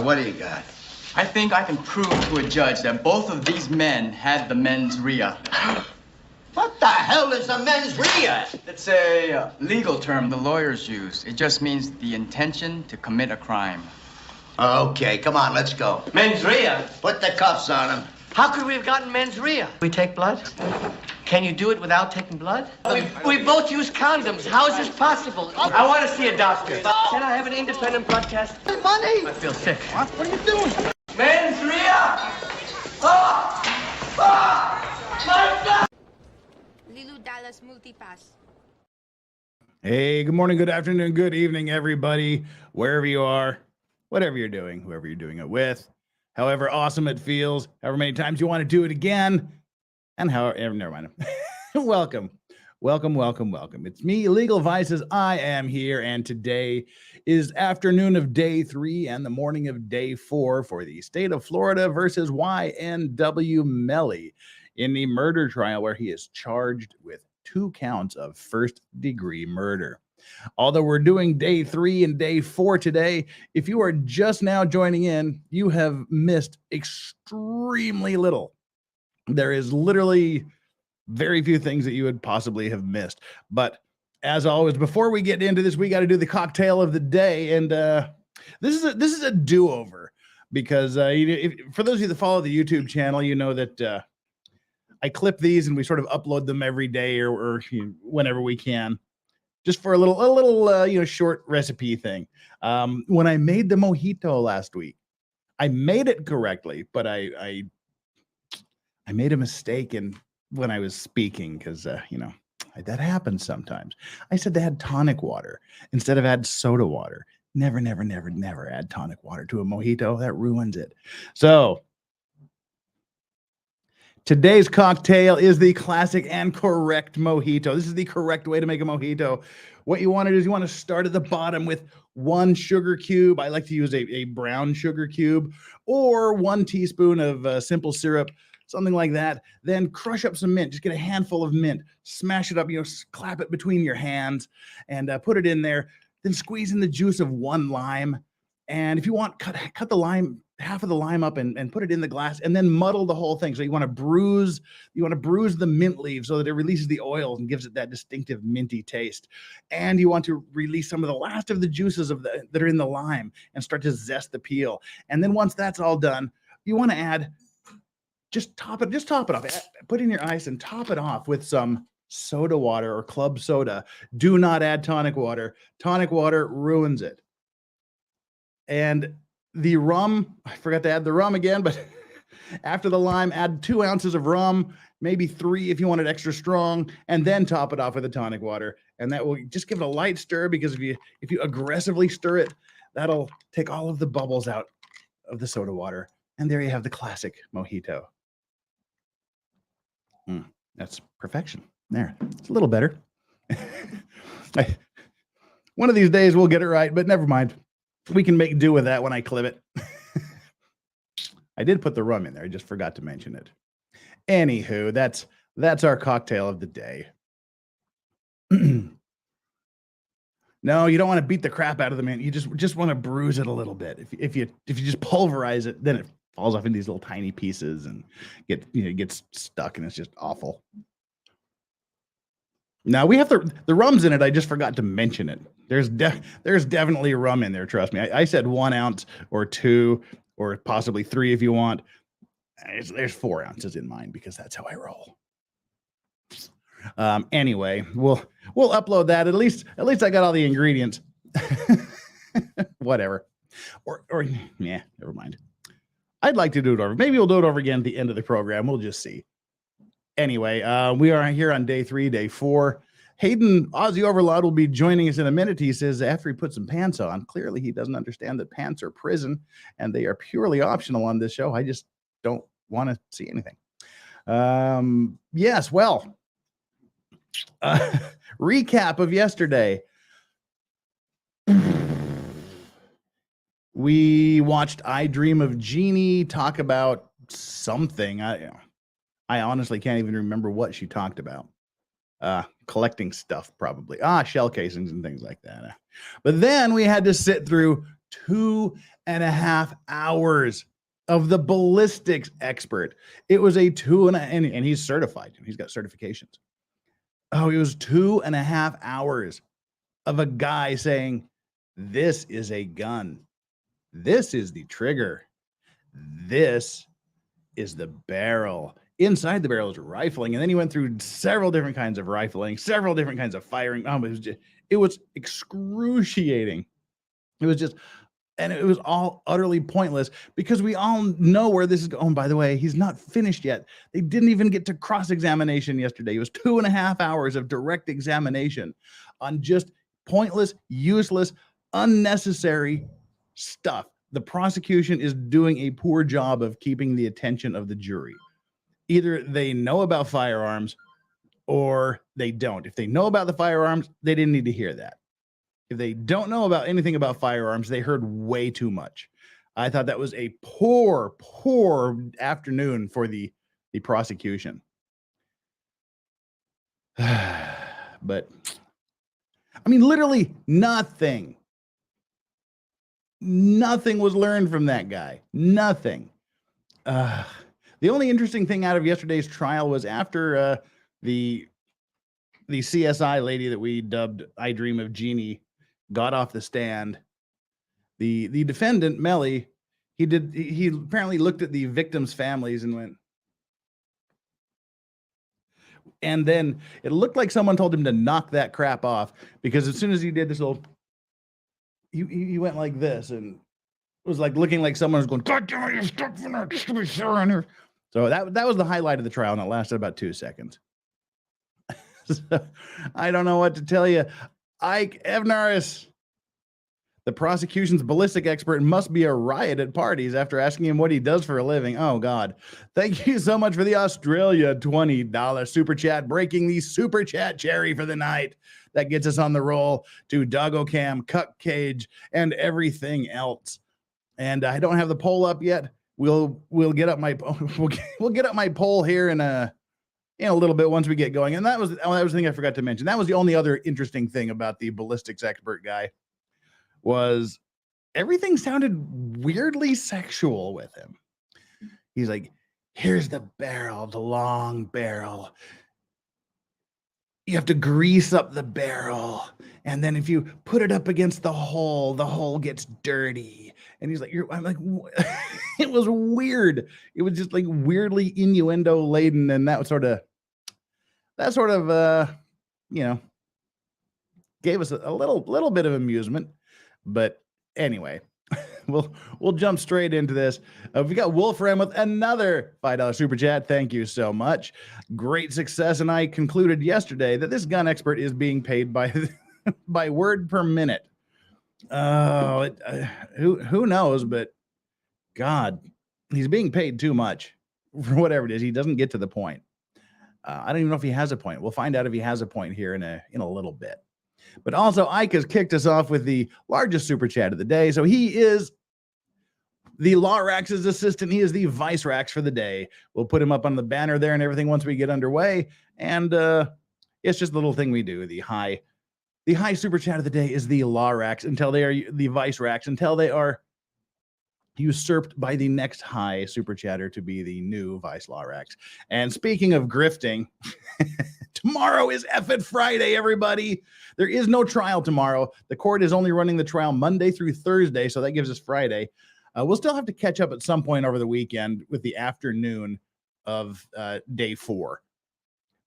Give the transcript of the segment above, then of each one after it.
What do you got? I think I can prove to a judge that both of these men had the mens rea. What the hell is a mens rea? It's a legal term the lawyers use. It just means the intention to commit a crime. Okay, come on, let's go. Mens rea? Put the cuffs on him. How could we have gotten mens rea? We take blood? Can you do it without taking blood? We both use condoms. How is this possible? I want to see a doctor. Can I have an independent blood test? Money! I feel sick. What are you doing? Mens rea! Oh! Oh! My God! Lilu Dallas Multipass. Hey, good morning, good afternoon, good evening, everybody, wherever you are, whatever you're doing, whoever you're doing it with, however awesome it feels, however many times you want to do it again, and however, never mind. Welcome. It's me, Legal Vices. I am here, and today is afternoon of day 3 and the morning of day 4 for the state of Florida versus YNW Melly in the murder trial where he is charged with 2 counts of first-degree murder. Although we're doing day 3 and day 4 today, if you are just now joining in, you have missed extremely little. There is literally very few things that you would possibly have missed. But as always, before we get into this, we got to do the cocktail of the day. And this is a do-over because for those of you that follow the YouTube channel, you know that I clip these and we sort of upload them every day or whenever we can, just for a little short recipe thing. When I made the mojito last week, I made it correctly, but I made a mistake when I was speaking because that happens sometimes. I said to add tonic water instead of add soda water. Never add tonic water to a mojito. That ruins it. So today's cocktail is the classic and correct mojito. This is the correct way to make a mojito. What you want to do is you want to start at the bottom with 1 sugar cube. I like to use a brown sugar cube or 1 teaspoon of simple syrup, something like that. Then crush up some mint. Just get a handful of mint, smash it up, clap it between your hands and put it in there. Then squeeze in the juice of 1 lime. And if you want, cut the lime, half of the lime up and put it in the glass and then muddle the whole thing. So you want to bruise the mint leaves so that it releases the oils and gives it that distinctive minty taste. And you want to release some of the last of the juices that are in the lime and start to zest the peel. And then once that's all done, you want to add, just top it off. Put in your ice and top it off with some soda water or club soda. Do not add tonic water. Tonic water ruins it. And the rum, I forgot to add the rum again, but after the lime, add 2 ounces of rum, maybe 3 if you want it extra strong, and then top it off with the tonic water. And that will just give it a light stir, because if you aggressively stir it, that'll take all of the bubbles out of the soda water. And there you have the classic mojito. That's perfection. There, it's a little better. One of these days we'll get it right, but never mind. We can make do with that when I clip it. I did put the rum in there. I just forgot to mention it. Anywho, that's our cocktail of the day. No, you don't want to beat the crap out of the mint. You just want to bruise it a little bit. If you just pulverize it, then it falls off in these little tiny pieces and gets stuck, and it's just awful. Now we have the rum's in it. I just forgot to mention it. There's definitely rum in there. Trust me. I said 1 ounce or 2 or possibly 3 if you want. There's 4 ounces in mine because that's how I roll. Anyway, we'll upload that. At least I got all the ingredients. Whatever. Or yeah, never mind. I'd like to do it over. Maybe we'll do it over again at the end of the program. We'll just see. Anyway, we are here on day 3, day 4. Hayden, Aussie Overlord, will be joining us in a minute. He says after he put some pants on, clearly he doesn't understand that pants are prison and they are purely optional on this show. I just don't want to see anything. Yes, well, recap of yesterday. We watched I Dream of Jeannie talk about something. I honestly can't even remember what she talked about. Collecting stuff, probably. Shell casings and things like that. But then we had to sit through 2.5 hours of the ballistics expert. It was a and he's certified. He's got certifications. Oh, it was 2.5 hours of a guy saying, this is a gun. This is the trigger. This is the barrel. Inside the barrel is rifling. And then he went through several different kinds of rifling, several different kinds of firing. It was excruciating. It was just, and it was all utterly pointless because we all know where this is going. Oh, by the way, he's not finished yet. They didn't even get to cross-examination yesterday. It was 2.5 hours of direct examination on just pointless, useless, unnecessary stuff. The prosecution is doing a poor job of keeping the attention of the jury. Either they know about firearms or they don't. If they know about the firearms, they didn't need to hear that. If they don't know about anything about firearms, they heard way too much. I thought that was a poor afternoon for the prosecution. But, I mean, literally nothing. Nothing was learned from that guy. Nothing. The only interesting thing out of yesterday's trial was after the CSI lady that we dubbed I Dream of Jeannie got off the stand. The defendant, Melly, he apparently looked at the victims' families and went, and then it looked like someone told him to knock that crap off, because as soon as he did this little, he went like this, and it was like looking like someone was going, God damn it, you're stuck for that stupid shit on here. So that was the highlight of the trial, and it lasted about 2 seconds. So, I don't know what to tell you. Ike Evnaris, the prosecution's ballistic expert, must be a riot at parties after asking him what he does for a living. Oh, God. Thank you so much for the Australia $20 super chat, breaking the super chat cherry for the night. That gets us on the roll to Doggo Cam, Cuck Cage, and everything else. And I don't have the poll up yet. We'll get up my we'll get up my poll here in a little bit once we get going. And that was the thing I forgot to mention. That was the only other interesting thing about the ballistics expert guy, was everything sounded weirdly sexual with him. He's like, here's the barrel, the long barrel. You have to grease up the barrel. And then if you put it up against the hole gets dirty. And he's like, I'm like, it was weird. It was just like weirdly innuendo laden. And that sort of, gave us a little bit of amusement. But anyway, we'll jump straight into this. We got Wolfram with another $5 super chat. Thank you so much. Great success. And I concluded yesterday that this gun expert is being paid by by word per minute. Oh, who knows? But God, he's being paid too much for whatever it is. He doesn't get to the point. I don't even know if he has a point. We'll find out if he has a point here in a little bit. But also, Ike has kicked us off with the largest super chat of the day. So he is the Law Rax's assistant. He is the Vice Rax for the day. We'll put him up on the banner there and everything once we get underway. And it's just a little thing we do. The high super chat of the day is the Law Rax until they are the Vice Rax, until they are usurped by the next high super chatter to be the new Vice Law Rax. And speaking of grifting, tomorrow is effing Friday, everybody. There is no trial tomorrow. The court is only running the trial Monday through Thursday, so that gives us Friday. We'll still have to catch up at some point over the weekend with the afternoon of day 4.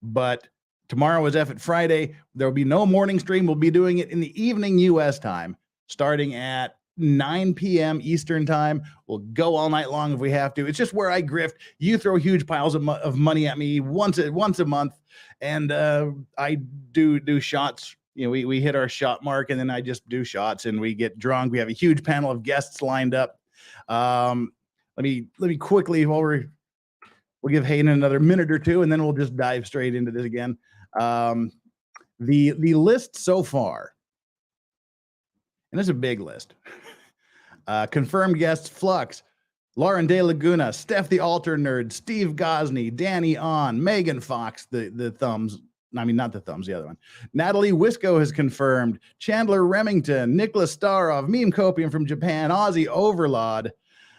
But tomorrow is effing Friday. There will be no morning stream. We'll be doing it in the evening U.S. time, starting at 9 p.m. Eastern time. We'll go all night long if we have to. It's just where I grift. You throw huge piles of money at me once a month, and I do shots. You know, we hit our shot mark, and then I just do shots, and we get drunk. We have a huge panel of guests lined up. Let me quickly, we'll give Hayden another minute or two, and then we'll just dive straight into this again. The list so far, and it's a big list. Confirmed guests: Flux, Lauren De Laguna, Steph the Alter Nerd, Steve Gosney, Danny On, Megan Fox, the thumbs I mean, not the thumbs, the other one. Natalie Wisco has confirmed. Chandler Remington, Nicholas Starov, Meme Copium from Japan, Aussie Overlord.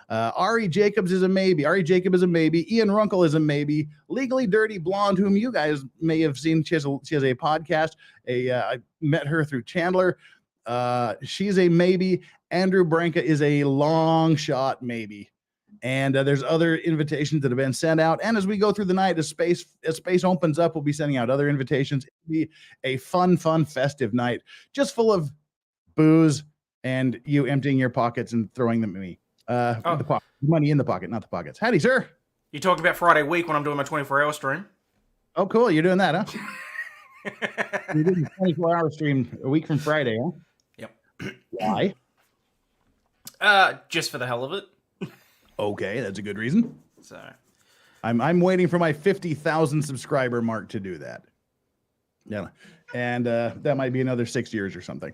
Ari Jacobs is a maybe. Ari Jacob is a maybe. Ian Runkle is a maybe. Legally Dirty Blonde, whom you guys may have seen. She has a podcast. I met her through Chandler. She's a maybe. Andrew Branca is a long shot maybe. And there's other invitations that have been sent out. And as we go through the night, as space opens up, we'll be sending out other invitations. It'll be a fun, festive night, just full of booze and you emptying your pockets and throwing them at me. The money in the pocket, not the pockets. Howdy, sir. You're talking about Friday week when I'm doing my 24-hour stream. Oh, cool. You're doing that, huh? You're doing a 24-hour stream a week from Friday, huh? Yep. Why? Just for the hell of it. Okay, that's a good reason. So, I'm waiting for my 50,000 subscriber mark to do that. Yeah, and that might be another 6 years or something.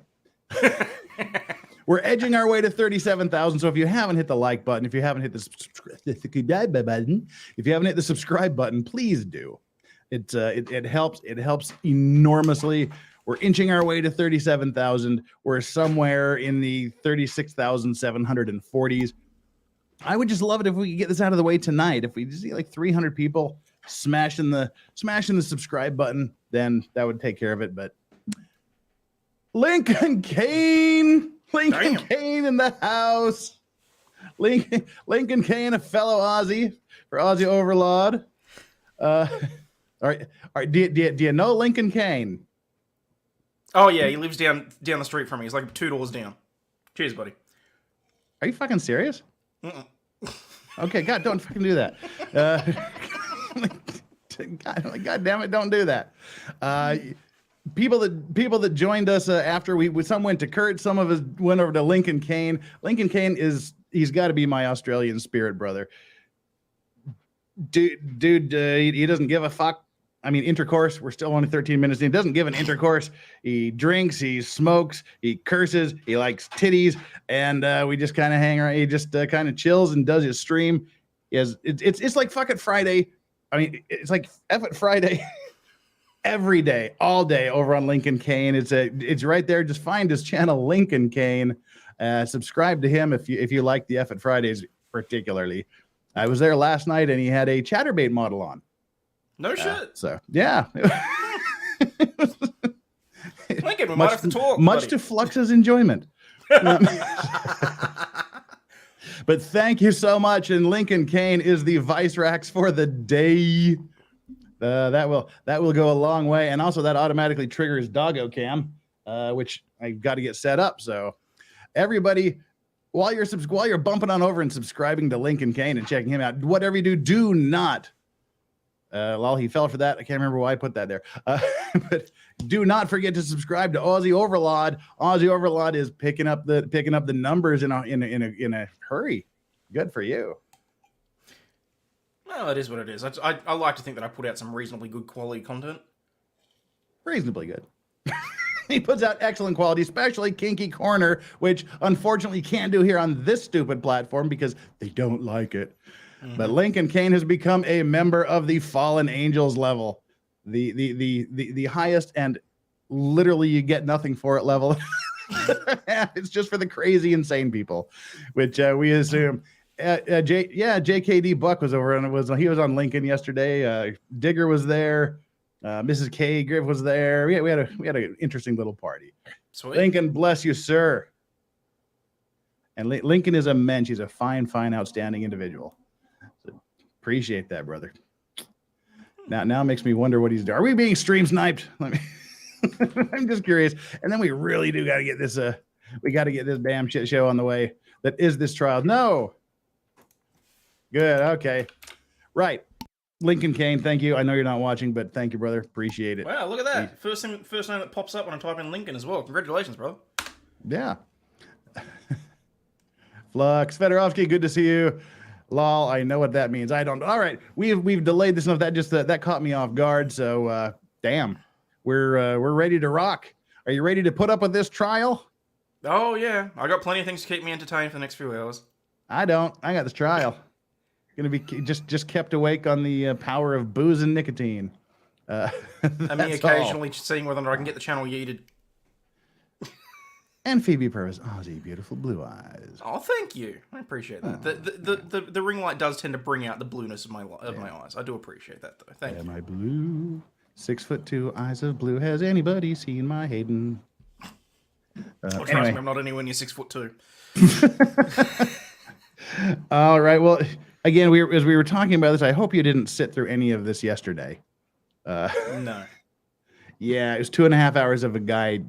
We're edging our way to 37,000. So if you haven't hit the like button, if you haven't hit the subscribe button, if you haven't hit the subscribe button, please do. It helps. It helps enormously. We're inching our way to 37,000. We're somewhere in the 36,740s. I would just love it if we could get this out of the way tonight. If we just see like 300 people smashing the subscribe button, then that would take care of it. But Lincoln Kane in the house. Lincoln Kane, a fellow Aussie for Aussie Overlord. All right. Do you know Lincoln Kane? oh yeah, he lives down the street from me. He's like 2 doors down. Cheers, buddy. Are you fucking serious? Mm-mm. Okay, God, don't fucking do that. God damn it, don't do that. People that joined us after some went to Kurt, some of us went over to Lincoln Kane. Lincoln Kane he's got to be my Australian spirit brother. Dude, he doesn't give a fuck. I mean, intercourse, we're still only 13 minutes in. He doesn't give an intercourse. He drinks, he smokes, he curses, he likes titties, and we just kind of hang around. He just kind of chills and does his stream. It's like fuck it Friday. I mean, it's like F it Friday every day, all day over on Lincoln Kane. It's right there. Just find his channel, Lincoln Kane. Subscribe to him if you like the F it Fridays particularly. I was there last night, and he had a Chatterbait model on. No shit. So yeah. Lincoln, we might have to talk. Much buddy. to Flux's enjoyment. But thank you so much. And Lincoln Kane is the Vice Rax for the day. That will go a long way. And also that automatically triggers Doggo Cam, which I've got to get set up. So everybody, while you're bumping on over and subscribing to Lincoln Kane and checking him out, whatever you do not. Well, he fell for that. I can't remember why I put that there. But do not forget to subscribe to Aussie Overlord. Aussie Overlord is picking up the numbers in a hurry. Good for you. Well, it is what it is. I like to think that I put out some reasonably good quality content. Reasonably good. He puts out excellent quality, especially Kinky Corner, which unfortunately can't do here on this stupid platform because they don't like it. But Lincoln Kane has become a member of the Fallen Angels level, the highest and literally you get nothing for it level. It's just for the crazy, insane people, which we assume. JKD Buck was over and he was on Lincoln yesterday. Digger was there. Mrs. K Griff was there. We had an interesting little party. Sweet. Lincoln, bless you, sir. And Lincoln is a mensch. He's a fine, outstanding individual. Appreciate that, brother. Now it makes me wonder what he's doing. Are we being stream sniped? I'm just curious. And then we really do got to get this. We got to get this damn shit show on the way. That is this trial. No. Good. Okay. Right. Lincoln Kane. Thank you. I know you're not watching, but thank you, brother. Appreciate it. Wow, look at that. First name that pops up when I type in Lincoln as well. Congratulations, bro. Yeah. Flux Fedorovsky. Good to see you. Lol, I know what that means. I don't. All right, we've delayed this enough. That caught me off guard. So damn, we're ready to rock. Are you ready to put up with this trial? Oh yeah, I got plenty of things to keep me entertained for the next few hours. I don't. I got this trial. Gonna be just kept awake on the power of booze and nicotine. And me occasionally seeing whether or not I can get the channel yeeted. And Phoebe Purvis, Aussie, beautiful blue eyes. Oh, thank you. I appreciate that. The ring light does tend to bring out the blueness of my eyes. I do appreciate that, though. Thank you. My blue, 6'2", eyes of blue. Has anybody seen my Hayden? Trust Anyway. me, I'm not anywhere near 6'2". All right. Well, again, as we were talking about this, I hope you didn't sit through any of this yesterday. No. Yeah, it was 2.5 hours of a guy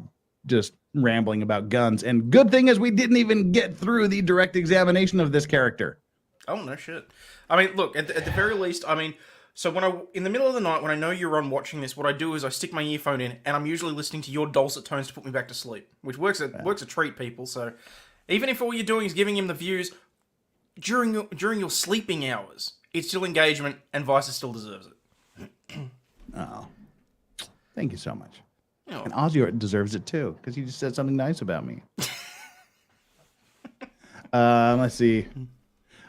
just rambling about guns. And good thing is we didn't even get through the direct examination of this character. Oh, no shit. I mean, look, at the very least, I mean, so in the middle of the night, when I know you're on watching this, what I do is I stick my earphone in, and I'm usually listening to your dulcet tones to put me back to sleep, which works a treat, people. So even if all you're doing is giving him the views during your sleeping hours, it's still engagement, and Vice still deserves it. Oh, thank you so much. Oh. And Ozzy deserves it too, because he just said something nice about me. Let's see.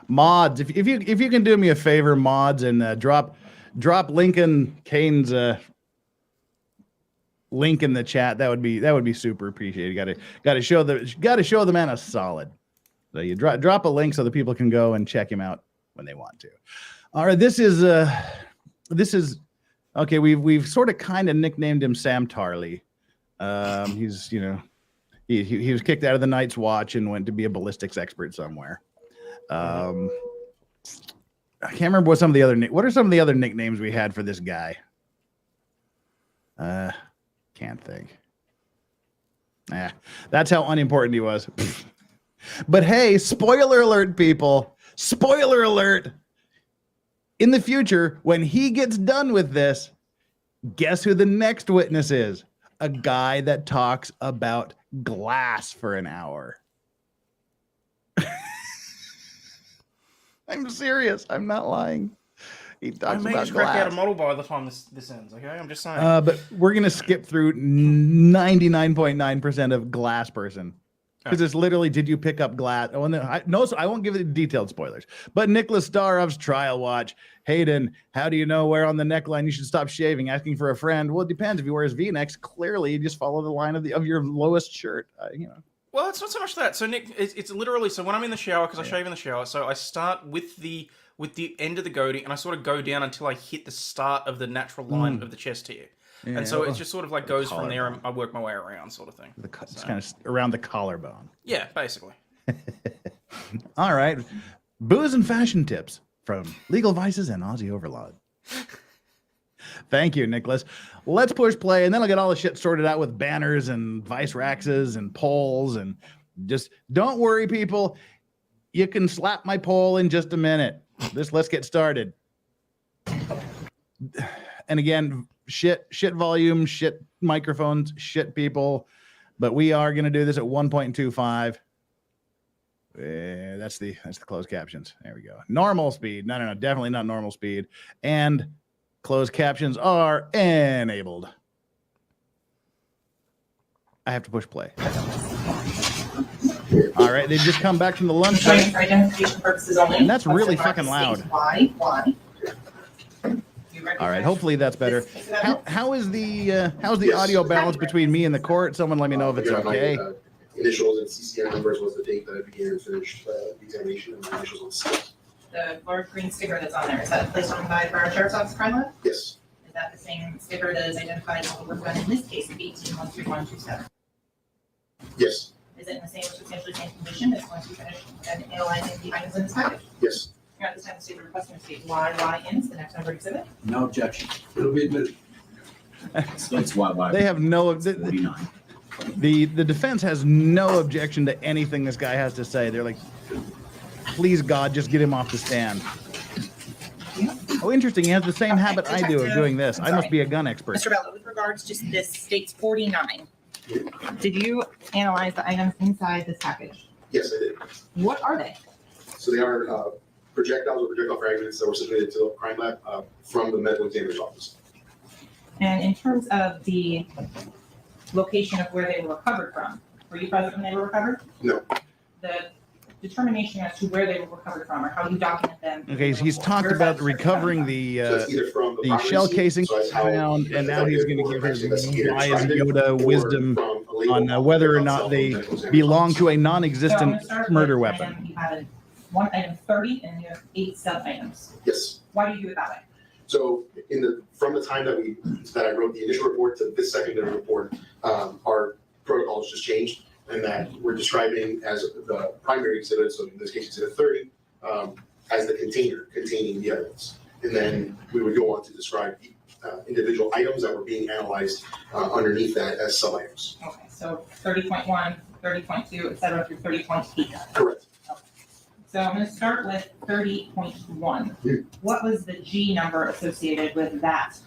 Mods, if you can do me a favor, mods, and drop Lincoln Kane's link in the chat, that would be super appreciated. Got to show the man a solid. So you drop a link so that people can go and check him out when they want to. All right, this is okay. We've sort of kind of nicknamed him Sam Tarley. He's he was kicked out of the Night's Watch and went to be a ballistics expert somewhere. I can't remember what are some of the other nicknames we had for this guy. Can't think. That's how unimportant he was. But hey, spoiler alert, people. Spoiler alert. In the future, when he gets done with this, guess who the next witness is? A guy that talks about glass for an hour. I'm serious. I'm not lying. He talks I may about just crack out a glass. model by the time this ends, okay? I'm just saying. But we're going to skip through 99.9% of glass person. Because it's literally, did you pick up glass? Oh, no, so I won't give you detailed spoilers. But Nicholas Starov's trial watch. Hayden, how do you know where on the neckline you should stop shaving? Asking for a friend. Well, it depends. If he wears V-necks, clearly you just follow the line of your lowest shirt. Well, it's not so much that. So Nick, it's literally, so when I'm in the shower, because I shave in the shower, so I start with the end of the goatee, and I sort of go down until I hit the start of the natural line of the chest here. Yeah, and so it just sort of like goes from there, and I work my way around, sort of thing. It's kind of around the collarbone. Yeah, basically. All right. Booze and fashion tips from Legal Vices and Aussie Overlord. Thank you, Nicholas. Let's push play, and then I'll get all the shit sorted out with banners and vice raxes and polls. And just don't worry, people. You can slap my poll in just a minute. Let's get started. And again, shit volume, shit microphones, shit people. But we are going to do this at 1.25. That's the closed captions. There we go. Normal speed. No, definitely not normal speed. And closed captions are enabled. I have to push play. All right, they've just come back from the lunch break. For identification purposes only. And that's really fucking loud. Why? All right, hopefully that's better. How is the audio balance between me and the court? Someone let me know if it's okay. Initials and CCM numbers was the date that I began and finished the examination, and the initials on the slip. The large green sticker that's on there, is that placed on by our Sheriff's Office crime lab? Yes. Is that the same sticker that is identified as the work done in this case of 18-13127? Yes. Is it in the same or substantially same condition as once you finish analyzing the items in this package? Yes. Here at this time, the state requesting state YYNs, the next numbered exhibit. No objection. It'll be admitted. States YY. They have no. 49. The defense has no objection to anything this guy has to say. They're like, please God, just get him off the stand. Oh, interesting. He has the same habit I do of doing this. I must be a gun expert. Mr. Bella, with regards to this state's 49, did you analyze the items inside this package? Yes, I did. What are they? So they are projectiles or projectile fragments that were submitted to the crime lab from the medical examiner's office. And in terms of the location of where they were recovered from, were you present when they were recovered? No. The determination as to where they were recovered from or how you document them. Okay, he's talked Where's about that recovering So the it's either from the property shell scene, casing so that's how found, and now he's going to give his wise Yoda or wisdom from a label on whether or on not cell they phone medical examiner's belong office. to a So I'm non-existent gonna start murder with weapon. You have one item 30 and you have 8 sub items. Yes. Why do you do it that way? So from the time that I wrote the initial report to this secondary report, our protocol has just changed, and that we're describing as the primary exhibit, so in this case exhibit 30, as the container containing the evidence. And then we would go on to describe the individual items that were being analyzed underneath that as sub items. Okay, so 30.1, 30.2, et cetera, through 30.8. Correct. So I'm going to start with 30.1. What was the G number associated with that?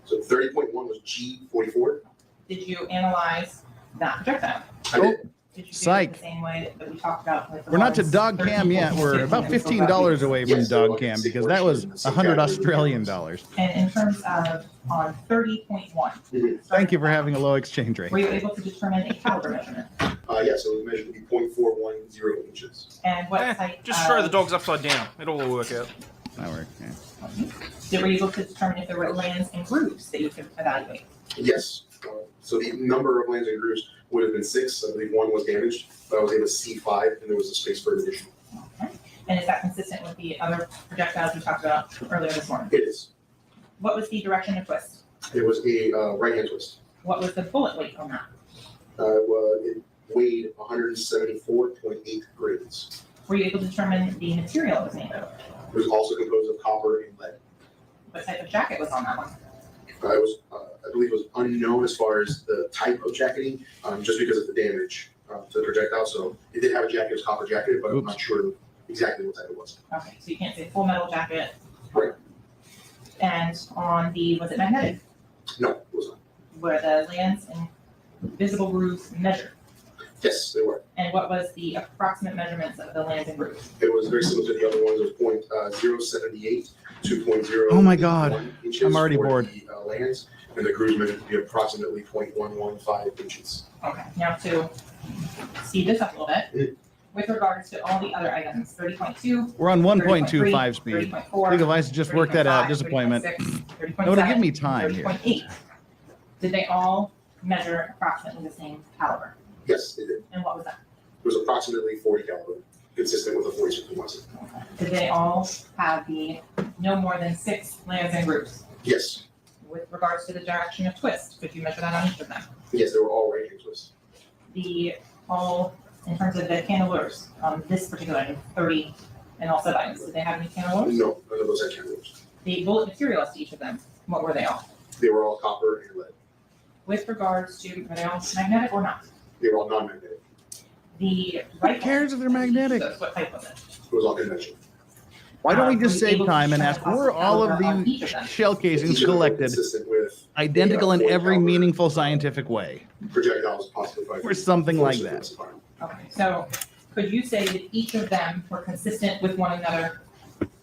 So 30.1 was G44. Did you analyze that projectile? I did. Did you do Psych. it the same way that we talked about with the We're not to ones dog cam yet. 13.15 We're about and $15 away from Yes, dog okay, cam same because that was portion, same 100 category. Australian dollars. And in terms of on 30.1. Thank you for having a low exchange rate. Were you able to determine a caliber measurement? Yes, it was measured to be 0.410 inches. And what type Just throw the of, dogs upside down. It'll all work out. That worked, yeah. were you able to determine if there were lands and groups that you could evaluate? Yes. So the number of lands and groups would have been 6. I believe 1 was damaged, but I was able to see 5, and there was a space for an additional. Okay. And is that consistent with the other projectiles we talked about earlier this morning? It is. What was the direction of twist? It was a right-hand twist. What was the bullet weight on that? It weighed 174.8 grams. Were you able to determine the material it was made of? It was also composed of copper and lead. What type of jacket was on that one? I believe it was unknown as far as the type of jacketing, just because of the damage to the projectile. So it did have a jacket, it was copper jacket, but I'm not sure exactly what type it was. Okay, so you can't say full metal jacket. Right. And on the, was it magnetic? No, it was not. Were the lands and visible grooves measured? Yes, they were. And what was the approximate measurements of the lands and grooves? It was very similar to the other ones. It was 0.078 to 0.0. Oh my God. I'm already bored. The lands, and the grooves measured to be approximately 0.115 inches. Okay, now to speed this up a little bit, with regards to all the other items, 30.2. We're on 1.25 30.3, speed. 30.4, Legal Vice just worked that out. 30.5, Disappointment. 30.6, No, to give me 30.7, time here. 30.8. Did they all measure approximately the same caliber? Yes, they did. And what was that? It was approximately 40 caliber, consistent with the 40 ones. Did they all have the no more than 6 lands and groups? Yes, With regards to the direction of twist, could you measure that on each of them? yes, they were all right hand twists. The all, in terms of the candelabers, this particular item, 30 and all sub items, did they have any candelabers? No, none of those had candles. The bullet materials to each of them, what were they all? They were all copper and lead. With regards to, were they all magnetic or not? They were all non-magnetic. The rifle. cares if they're magnetic? What type was it? It was all conventional. Why don't we just Were you save able to time and show ask, the were all of caliber on each the of them? shell casings Each of them were collected consistent with identical in 40 every caliber meaningful scientific way? projectiles, possibly 5 Or something like that. Okay, so could you say that each of them were consistent with one another?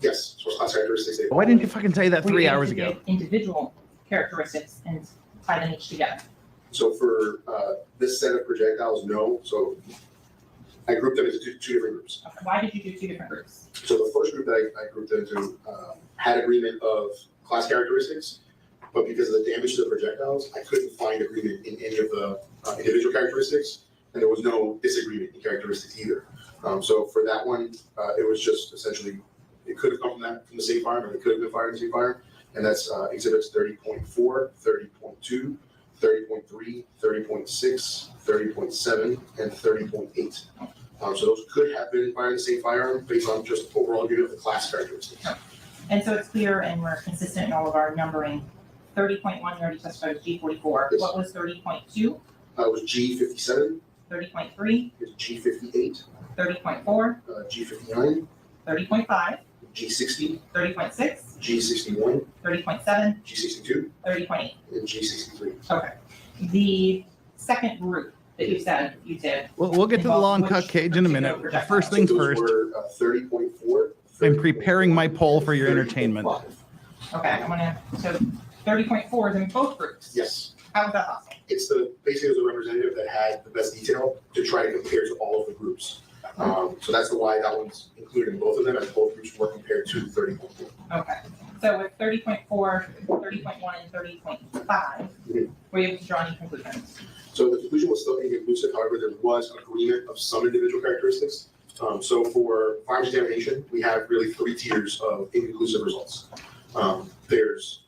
Yes, so class characteristics. Why didn't you fucking say that Were you 3 able hours to ago? give individual characteristics and tie them each together? So for this set of projectiles, no. So I grouped them into two different groups. Okay, why did you do 2 different groups? So the first group that I grouped them into had agreement of class characteristics, but because of the damage to the projectiles, I couldn't find agreement in any of the individual characteristics, and there was no disagreement in characteristics either. So for that one, it was just essentially, it could have come from the same firearm, and it could have been fired in the same firearm, and that's exhibits 30.4, 30.2, 30.3, 30.6, 30.7, and 30.8. So those could have been fired in the same firearm based on just overall unit of the class characteristics. And so it's clear and we're consistent in all of our numbering. 30.1, you already testified was G44. Yes. What was 30.2, It was G57, 30.3, it was G58, 30.4, G59, 30.5, G60, 30.6, G61, 30.7, G62, 30.8. and G63. Okay. The second group that you said you did. We'll get to the long cut cage in a minute. First things So those first, were 30.4. I'm preparing my poll for your entertainment. 30.5. Okay, I'm gonna, so 30.4 is in both groups. Yes. How is that possible? It's basically it was a representative that had the best detail to try to compare to all of the groups. So that's why that one's included in both of them, as both groups were compared to 30.4. Okay, so with 30.4, 30.1, and 30.5, were you able to draw any conclusions? So the conclusion was still inconclusive. However, there was agreement of some individual characteristics. So for firearms examination, we have really 3 tiers of inconclusive results. There's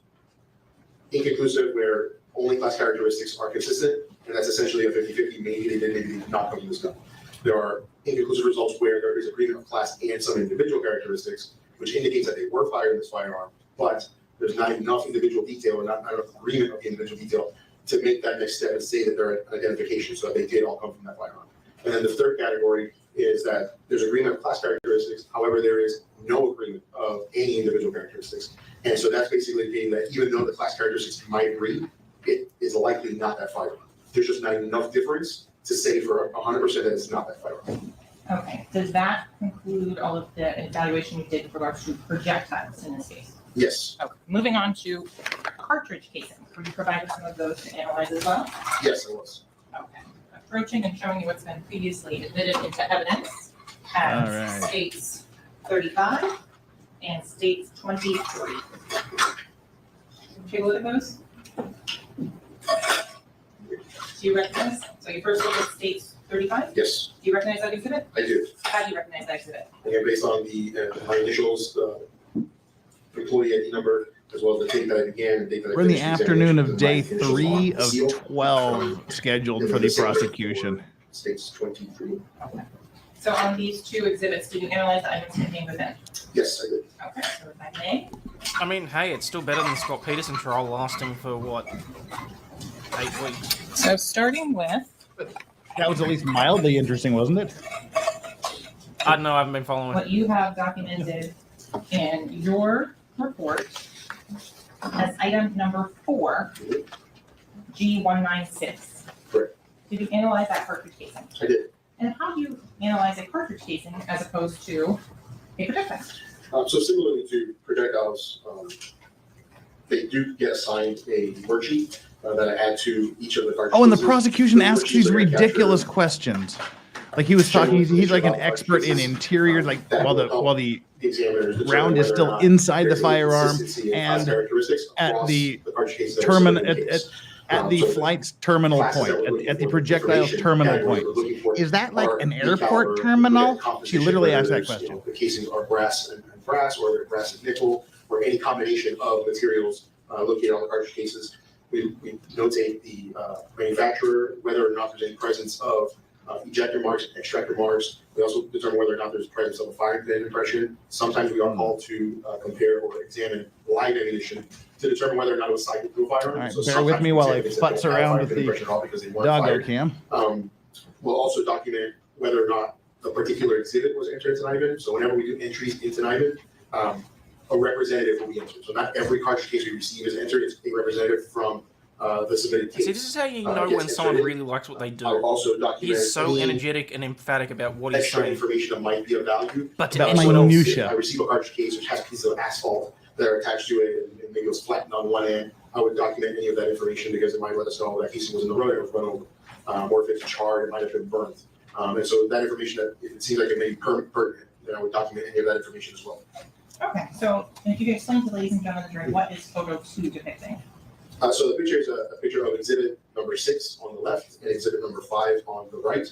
inconclusive where only class characteristics are consistent, and that's essentially a 50-50, maybe they did, maybe they did not come from this gun. There are inconclusive results where there is agreement of class and some individual characteristics, which indicates that they were fired in this firearm, but there's not enough individual detail or not enough agreement of the individual detail to make that next step and say that they're an identification, so that they did all come from that firearm. And then the third category is that there's agreement of class characteristics, however, there is no agreement of any individual characteristics. And so that's basically being that even though the class characteristics might agree, it is likely not that firearm. There's just not enough difference to say for 100% that it's not that firearm. Okay, does that conclude all of the evaluation you did with regards to projectiles in this case? Yes. Okay, moving on to cartridge casing. Were you provided some of those to analyze as well? Yes, it was. Okay, approaching and showing you what's been previously admitted into evidence All right. as states 35 and states 23. Take a look at those. Do you recognize? So you first look at states 35? Yes, Do you recognize that exhibit? I do. How do you recognize that exhibit? Again, based on the my initials, employee ID number, as well as the date that I began and date that I We're in the finished afternoon of examination, day and my initials 3 on the of seal. 12 scheduled for the prosecution. States 23. Okay. So on these 2 exhibits, did you analyze the items contained within? Yes, I did. Okay, so if I may. I mean, hey, it's still better than Scott Peterson trial lasting for what, 8 weeks. So starting with. That was at least mildly interesting, wasn't it? I don't know, I haven't been following. What you have documented in your report as item number 4, G196. Correct. Did you analyze that cartridge casing? I did. And how do you analyze a cartridge casing as opposed to a projectile? So similarly to projectiles, they do get assigned a worksheet that I add to each of the cartridges. Oh, and the prosecution The asks worksheets these are gonna ridiculous capture questions. Like he was talking, he's like an expert in interior, like while the the examiners determine round is whether or still not inside the there's any firearm consistency in class and characteristics at across the cartridge cases that are submitted in the case. at the So flight's terminal classes point, that we're looking at the for projectile's information terminal categories point. we're looking for Is that like are an the airport caliber, terminal? the composition, She literally whether asked that there's, question. the casings are brass and brass, or they're brass and nickel, or any combination of materials located on the cartridge cases. We notate the manufacturer, whether or not there's any presence of ejector marks, extractor marks. We also determine whether or not there's presence of a firing pin impression. Sometimes we are called to compare or examine live ammunition to determine whether or not it was sighted through a firearm. All right, So bear with sometimes me we while I examine things that futz don't have around firing with pin the impression at all because they weren't doggo fired. cam. We'll also document whether or not a particular exhibit was entered into NIBIN. So whenever we do entries into NIBIN, a representative will be entered. So not every cartridge case we receive is entered. It's a representative from the submitted case. See, this is how you know gets when someone entered. really likes what they do. I'll also document He's so any energetic and emphatic about what he's extra saying. information that might be of value. But to About anyone my else, minutia. If I receive a cartridge case which has pieces of asphalt that are attached to it and maybe it was flattened on one end, I would document any of that information because it might let us know that casing was in the road, it was run over. Or if it's charred, it might have been burnt. And so that information, that if it seems like it may be pertinent, then I would document any of that information as well. Okay, so if you could explain to ladies and gentlemen of the jury, what is photo 2 depicting? So the picture is a picture of exhibit number 6 on the left and exhibit number 5 on the right.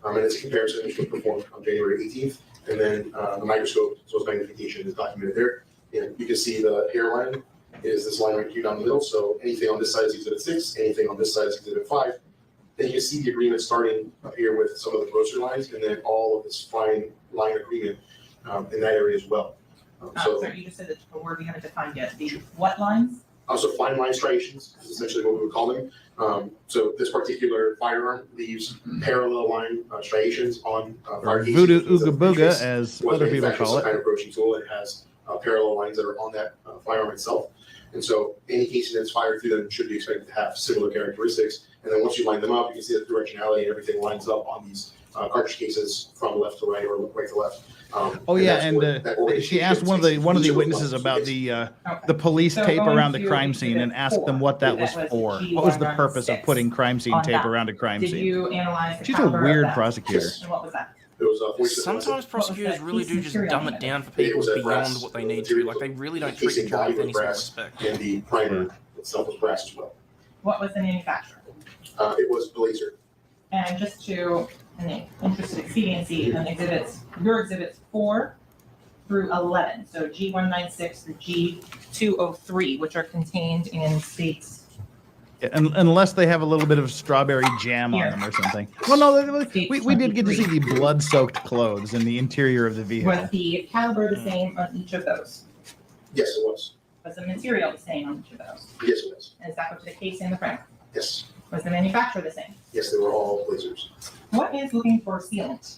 And it's a comparison which was performed on January 18th. And then the microscope, as well as magnification, is documented there. And you can see the hairline is this line right here down the middle. So anything on this side is exhibit 6, anything on this side is exhibit 5. Then you can see the agreement starting up here with some of the grocery lines, and then all of this fine line agreement in that area as well. Sorry, you just said that the word we haven't defined yet. The what lines? Also, fine line striations is essentially what we would call them. So this particular firearm leaves parallel line striations on fire cases. Voodoo It's a Ooga Booga, case as was other people manufactured call some it. kind of approaching tool. It has parallel lines that are on that firearm itself. And so any casing that's fired through them should be expected to have similar characteristics. And then once you line them up, you can see the directionality and everything lines up on these cartridge cases from left to right or right to left. Oh yeah, that's and what that organization she asked does. one of the Each of witnesses ones about is- the police So tape going around the to crime scene and exhibit asked them 4, what that that was was for. G116 What was the purpose of putting crime scene on tape that. around a crime Did scene? you analyze the She's a caliber of weird that? prosecutor. Yes. And what was that? It was 47 Sometimes prosecutors really do just dumb it down for It people was that beyond brass, what they need to. material. Like, they really don't The treat the casing jury body with any was sort of brass, respect. and the primer itself was brass as well. What was the manufacturer? It was Blazer. And just to, in the interest of expediency, your exhibits 4 through 11, so G196 to G203, which are contained in states. Unless they have a little bit of strawberry jam on them or something. Well, no, we did get to see the blood-soaked clothes in the interior of the vehicle. Was the caliber the same on each of those? Yes, it was. Was the material the same on each of those? Yes, it was. Is that what the case in the front? Yes. Was the manufacturer the same? Yes, they were all Blazers. What is looking for sealant?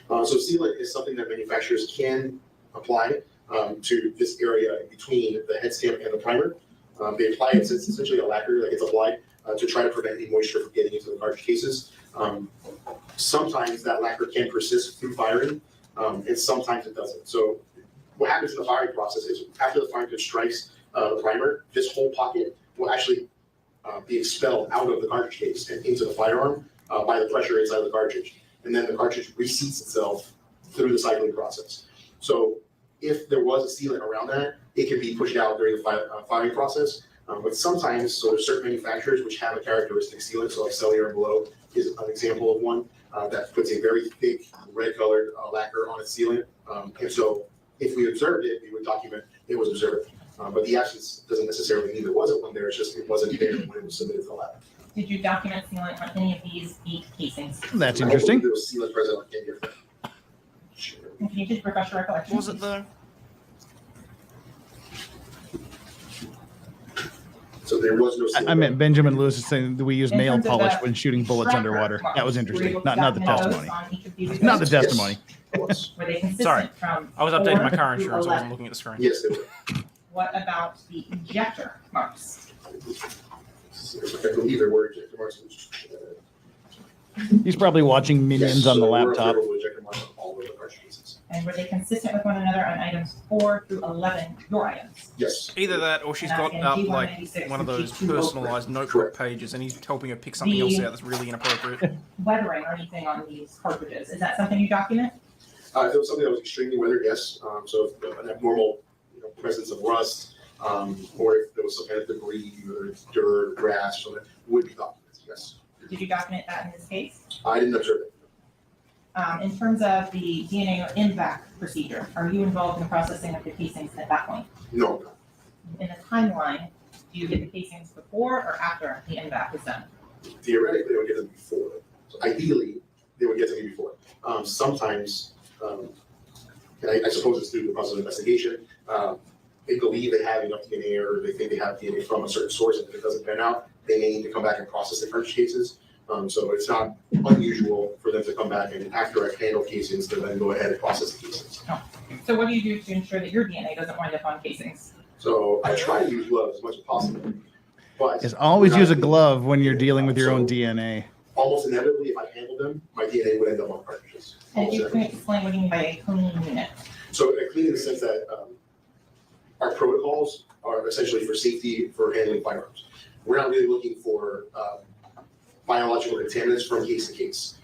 So sealant is something that manufacturers can apply to this area between the head stamp and the primer. They apply it, it's essentially a lacquer that gets applied to try to prevent any moisture from getting into the cartridge cases. Sometimes that lacquer can persist through firing, and sometimes it doesn't. So what happens in the firing process is after the firing pin strikes the primer, this whole pocket will actually be expelled out of the cartridge case and into the firearm by the pressure inside the cartridge. And then the cartridge reseats itself through the cycling process. So if there was a sealant around that, it can be pushed out during the firing process. But sometimes, so there's certain manufacturers which have a characteristic sealant, so like Cellular and Below is an example of one that puts a very thick red colored lacquer on its sealant. And so if we observed it, we would document it was observed. But the absence doesn't necessarily mean there wasn't one there, it's just it wasn't there when it was submitted to the lab. Did you document sealant on any of these 8 casings? That's interesting. There was sealant present on any of them. Sure. And can you just refresh your recollection? Was it though? So there was no sealant. I meant Benjamin Lewis is saying that we use In nail terms of polish the when shooting bullets tracker underwater. marks, That was were you interesting. able to Not the document those testimony. on each of these Not the exhibits? testimony. It was. Were they consistent Sorry, from I was updating 4 my car through insurance. I 11? wasn't looking at the screen. Yes, they were. What about the ejector marks? I believe there were ejector marks. He's probably watching Minions Yes, on the so there were laptop. favorable ejector marks on all of the cartridge cases. And were they consistent with one another on items 4 through 11, your items? Yes. Either that, or she's And got that's up in like G196 one of and those G203. personalized notebook pages, and he's helping her pick something else out that's really inappropriate. Weathering or anything on these cartridges, is that something you document? If it was something that was extremely weathered, yes. So if an abnormal presence of rust, or if there was some kind of debris, whether it's dirt, grass, or something, would be documented, yes. Did you document that in this case? I didn't observe it. In terms of the DNA or MVAC procedure, are you involved in the processing of the casings at that point? No, I'm not. In the timeline, do you get the casings before or after the MVAC is done? Theoretically, they would get them before. So ideally, they would get to me before. Sometimes, and I suppose it's through the process of investigation, they believe they have enough DNA or they think they have DNA from a certain source, and if it doesn't pan out, they may need to come back and process the cartridge cases. So it's not unusual for them to come back and after I handle casings, to then go ahead and process the cases. So what do you do to ensure that your DNA doesn't wind up on casings? So I try to use gloves as much as possible, but Just always use a glove when you're dealing with your own DNA. almost inevitably, if I handle them, my DNA would end up on cartridges. And Almost if you can inevitably. explain what you mean by a clean unit. So clean in the sense that our protocols are essentially for safety for handling firearms. We're not really looking for biological contaminants from case to case.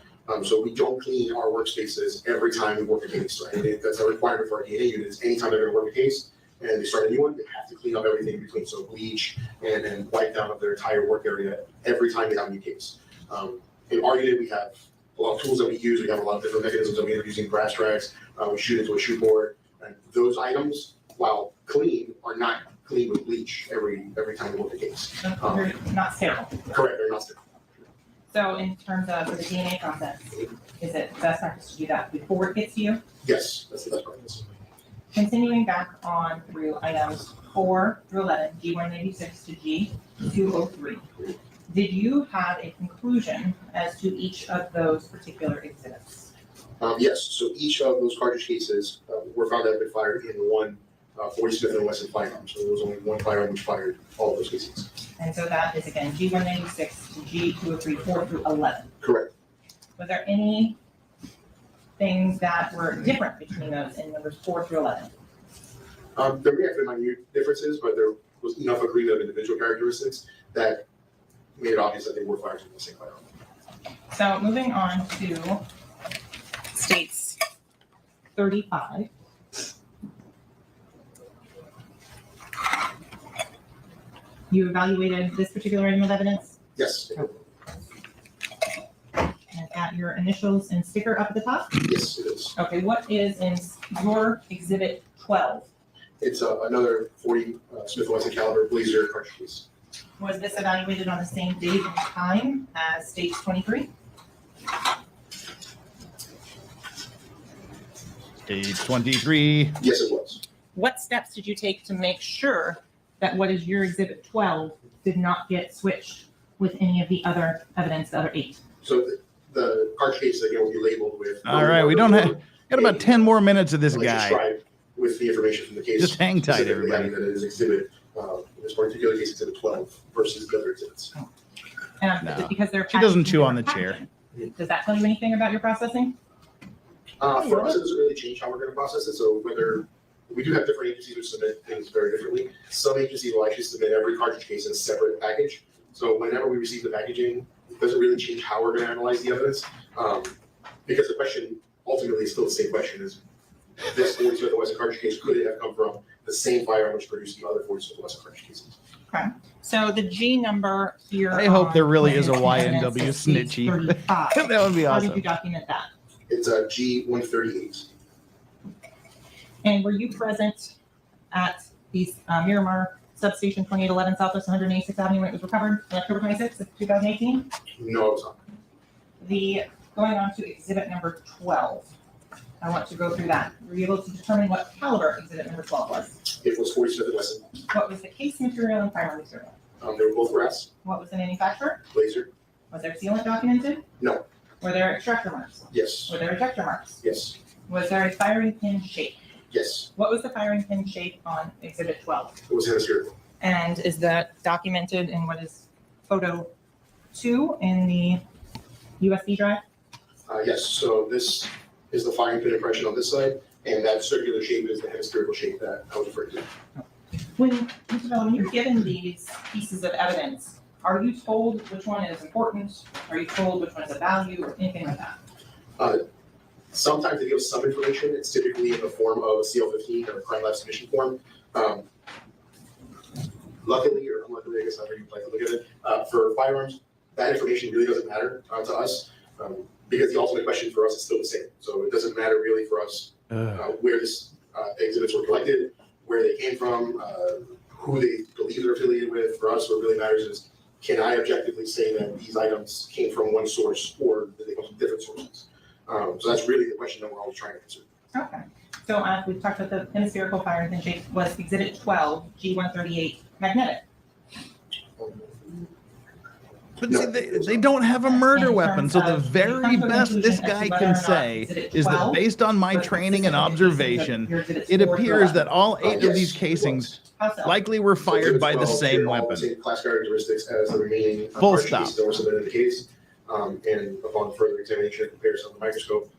So we don't clean our workspaces every time we work a case, right? That's a requirement for our DNA units. Anytime they're gonna work a case and they start a new one, they have to clean up everything in between. So bleach and wipe down of their entire work area every time they have a new case. In our unit, we have a lot of tools that we use. We have a lot of different mechanisms that we are using, brass tracks. We shoot into a shoot board. And those items, while clean, are not clean with bleach every time we work a case. They're not sterile. Correct, they're not sterile. So in terms of the DNA process, is it best practice to do that before it gets to you? Yes, that's the best practice. Continuing back on through items 4 through 11, G186 to G203. Did you have a conclusion as to each of those particular exhibits? Yes, so each of those cartridge cases were found to have been fired in one 40 Smith & Wesson firearm. So there was only one firearm which fired all of those cases. And so that is again G186 to G203, 4 through 11. Correct. Was there any things that were different between those in numbers 4 through 11? There may have been minute differences, but there was enough agreement of individual characteristics that made it obvious that they were fired from the same firearm. So moving on to states 35. You evaluated this particular item of evidence Yes. and got your initials and sticker up at the top? Yes, it is. Okay, what is in your exhibit 12? It's another 40 Smith & Wesson caliber Blazer cartridge case. Was this evaluated on the same date and time as stage 23? Stage 23. Yes, it was. What steps did you take to make sure that what is your exhibit 12 did not get switched with any of the other evidence, the other 8? So the cartridge case again will be labeled with. All right, we don't have, got about 10 more minutes of this guy. Described with the information from the case. Just hang tight, specifically everybody. adding that it is exhibit, in this particular case, exhibit 12 versus the other exhibits. And because they're She doesn't chew on the packaging. chair. Does that tell you anything about your processing? For us, it doesn't really change how we're going to process it. So whether we do have different agencies which submit things very differently. Some agencies will actually submit every cartridge case in a separate package. So whenever we receive the packaging, it doesn't really change how we're going to analyze the evidence, because the question ultimately is still the same question: is this 40 Smith & Wesson cartridge case, could it have come from the same firearm which produced the other 40 Smith & Wesson cartridge cases? Okay. So the G number here. I hope there really is a evidence YNW is page snitchy. 35. That would be How did you awesome. document that? It's a G138. And were you present at the Miramar Substation 2811 Southwest 186th Avenue when it was recovered on October 26th of 2018? No, it was not. Going on to exhibit number 12. I want to go through that. Were you able to determine what caliber exhibit number 12 was? It was 40 Smith & Wesson. What was the case material and firearm material? They were both brass, What was the manufacturer? Blazer. Was there sealant documented? No. Were there extractor marks? Yes. Were there ejector marks? Yes. Was there a firing pin shape? Yes. What was the firing pin shape on exhibit 12? It was hemispherical. And is that documented in what is photo 2 in the USB drive? Yes. So this is the firing pin impression on this side, and that circular shape is the hemispherical shape that I was referring to. When you're given these pieces of evidence, are you told which one is important? Are you told which one is a value or anything like that? Sometimes they give us some information. It's typically in the form of a CL-15 or a crime lab submission form. Luckily or unluckily, I guess however you'd like to look at it, for firearms, that information really doesn't matter to us, because the ultimate question for us is still the same. So it doesn't matter really for us where this exhibits were collected, where they came from, who they believe they're affiliated with. For us, what really matters is, can I objectively say that these items came from one source or did they come from different sources? So that's really the question that we're always trying to answer. Okay. So we've talked about the hemispherical firing pin shape. Was exhibit 12, G138, magnetic? But see, they don't have a murder weapon, so the very best this guy can say is that based on my training and observation, it appears that all 8 of these casings likely were fired by the same weapon. Same class characteristics as the remaining Full cartridge stop. pieces that were submitted in the case. And upon further examination and comparison on the microscope,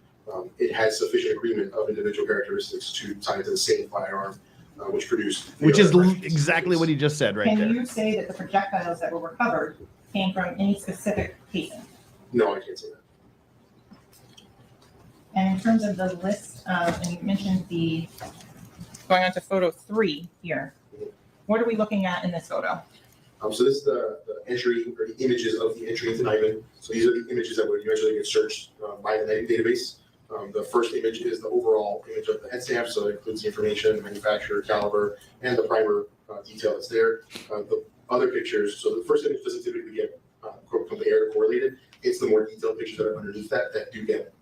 it has sufficient agreement of individual characteristics to tie it to the same firearm, which produced. Which is exactly what he just said right there. Can you say that the projectiles that were recovered came from any specific casing? No, I can't say that. And in terms of the list of, and you mentioned going on to photo 3 here, what are we looking at in this photo? So this is the entry or the images of the entry into NIBIN. So these are the images that would eventually get searched by the NIBIN database. The first image is the overall image of the head stamp, so it includes the information, the manufacturer, caliber, and the primer detail that's there. The other pictures, so the first image doesn't typically get compared or correlated. It's the more detailed pictures that are underneath that do get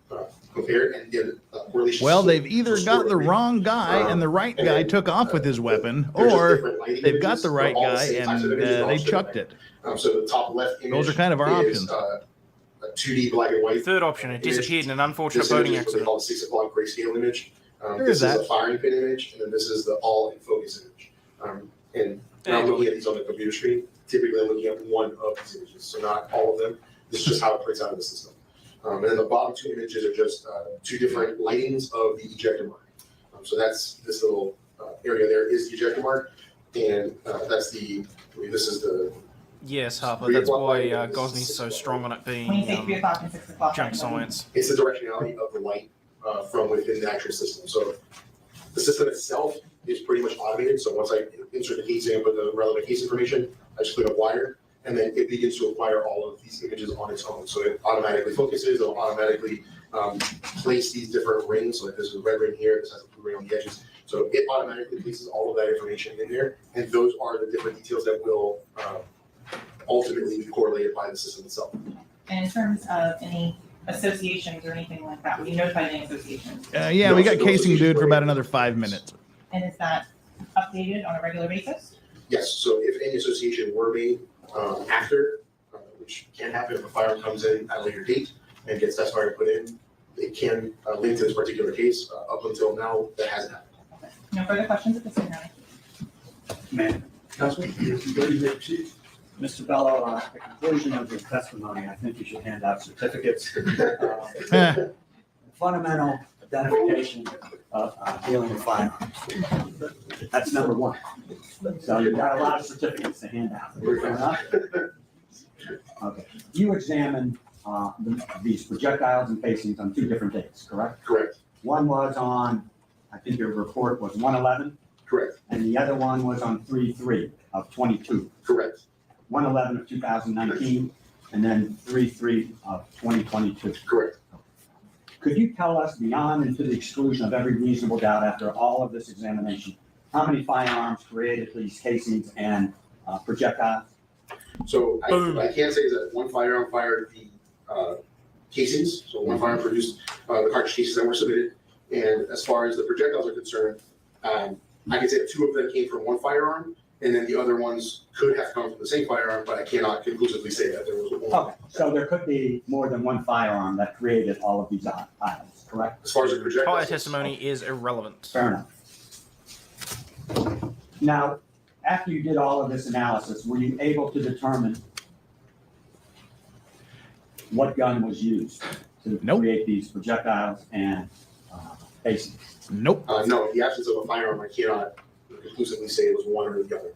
compared and get correlation. Well, they've either got the wrong guy and the right guy took off with his weapon, or they've got the right guy and they chucked it. So the top left image Those are kind of our is, options. A 2D black and white. Third option, it disappeared in an unfortunate This image boating is what they accident. call the 6 o'clock grayscale image. There This is is that. a firing pin image, and then this is the all in focus image. And when I'm looking at these on the computer screen, typically I'm looking at one of these images, so not all of them. This is just how it prints out of the system. And then the bottom 2 images are just 2 different lightings of the ejector mark. So that's this little area there is the ejector mark, and that's the, I believe this is the. Yes, Harper, that's why Gosney's so strong on it When you say being 3 o'clock and 6 o'clock. junk science. It's the directionality of the light from within the actual system. So the system itself is pretty much automated. So once I insert the casing and put the relevant case information, I just click acquire, and then it begins to acquire all of these images on its own. So it automatically focuses, it'll automatically place these different rings. So like there's a red ring here, this has a blue ring on the edges. So it automatically places all of that information in there, and those are the different details that will ultimately be correlated by the system itself. And in terms of any associations or anything like that, we notified any associations? Yeah, we got casing dude for about another 5 minutes. And is that updated on a regular basis? Yes, so if any association were made after, which can happen if a firearm comes in at a later date and gets testified or put in, it can link to this particular case. Up until now, that hasn't happened. Okay. No further questions at this time, Ma'am. Councilman, Mr. Bello, at the conclusion of your testimony, I think you should hand out certificates. Fundamental identification of dealing with firearms. That's number one. So you've got a lot of certificates to hand out. Fair enough? Okay. You examined these projectiles and casings on 2 different dates, correct? Correct. One was on, I think your report was 1/11, Correct. and the other one was on 3/3 of 22. Correct. 1/11 of 2019, and then 3/3 of 2022. Correct. Could you tell us, beyond and to the exclusion of every reasonable doubt after all of this examination, how many firearms created these casings and projectiles? So what I can say is that one firearm fired the casings. So one firearm produced the cartridge cases that were submitted. And as far as the projectiles are concerned, I can say that 2 of them came from one firearm, and then the other ones could have come from the same firearm, but I cannot conclusively say that there was one. Okay, so there could be more than one firearm that created all of these items, correct? As far as the projectiles, Prior testimony is irrelevant. Fair enough. Now, after you did all of this analysis, were you able to determine what gun was used to create these projectiles and casings? Nope. No, in the absence of a firearm, I cannot conclusively say it was one or the other.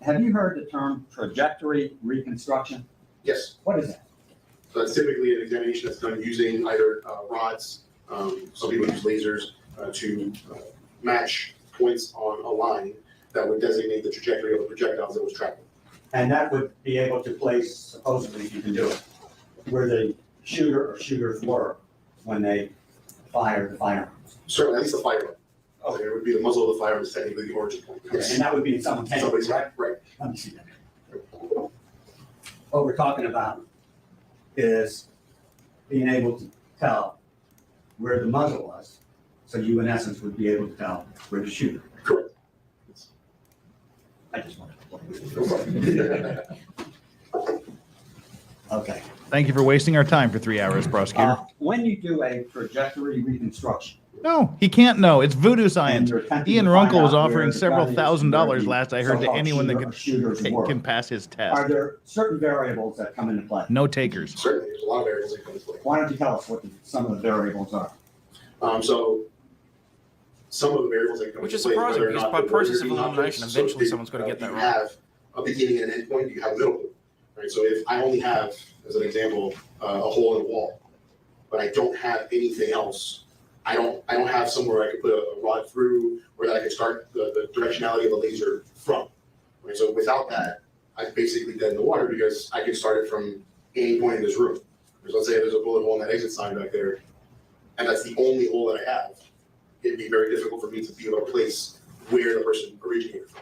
Have you heard the term trajectory reconstruction? Yes. What is that? So that's typically an examination that's done using either rods, some people use lasers to match points on a line that would designate the trajectory of the projectiles that was traveling. And that would be able to place, supposedly you can do it, where the shooter or shooters were when they fired the firearms. Certainly, at least the firearm. It would be the muzzle of the firearm is technically the origin point. Okay, and that would be in someone's hand, Somebody's right? hand, right. Let me see that. What we're talking about is being able to tell where the muzzle was, so you in essence would be able to tell where the shooter. Correct. I just wanted to. Okay. Thank you for wasting our time for 3 hours, prosecutor. When you do a trajectory reconstruction. No, he can't know. It's voodoo science. Ian Runkle was offering where the several gun is, $1,000s where the last I heard to so-called anyone that shooters were. can pass his Are test. there certain variables that come into play? No takers. Certainly, there's a lot of variables that come into play. Why don't you tell us what some of the variables are? So some of the variables that come Which into is play, whether surprising, or because not by the process order of being elimination, objects, eventually so someone's going to get that you right. have a beginning and an end point, you have a middle point. Right? So if I only have, as an example, a hole in a wall, but I don't have anything else, I don't have somewhere I could put a rod through or that I could start the directionality of the laser from. Right? So without that, I'm basically dead in the water because I can start it from any point in this room. So let's say there's a bullet hole in that exit sign back there, and that's the only hole that I have. It'd be very difficult for me to be able to place where the person originated from.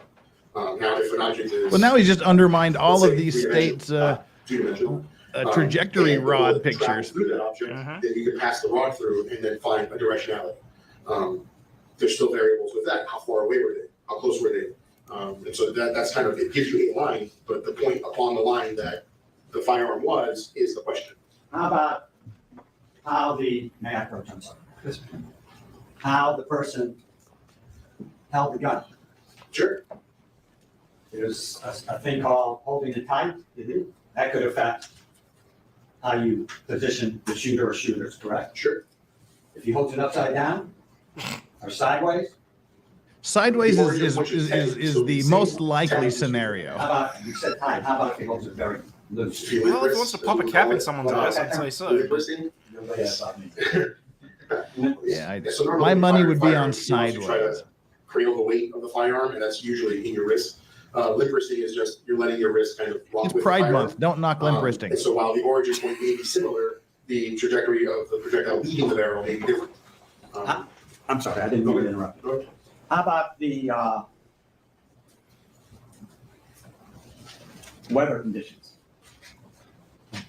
Now, if an object is... Well, now he's just undermined all let's of say these three-dimensional, states' two-dimensional, trajectory and the rod bullet travels pictures. through that object, then you can pass the rod through and then find a directionality. There's still variables with that. How far away were they? How close were they? And so that's kind of, it gives you a line, but the point upon the line that the firearm was is the question. How about how may I approach, I'm sorry. How the person held the gun? Sure. There's a thing called holding it tight. That could affect how you position the shooter or shooters, correct? Sure. If he holds it upside down or sideways? Sideways is the most likely scenario. How about, you said tight, how about if he holds it very Just a few Well, if lip he wants to risks, pop a as we cap call in it. someone's ass, I'd say so. Lip risking. Yeah, So normally my money would be firearm, on you try sideways. to cradle the weight of the firearm, and that's usually in your wrist. Limp wristing is just you're letting your wrist kind of rock It's with Pride the firearm. Month. Don't knock limp wristing. And so while the origin point may be similar, the trajectory of the projectile leaving the barrel may be different. I'm sorry, I didn't mean to interrupt. Go ahead. How about the weather conditions?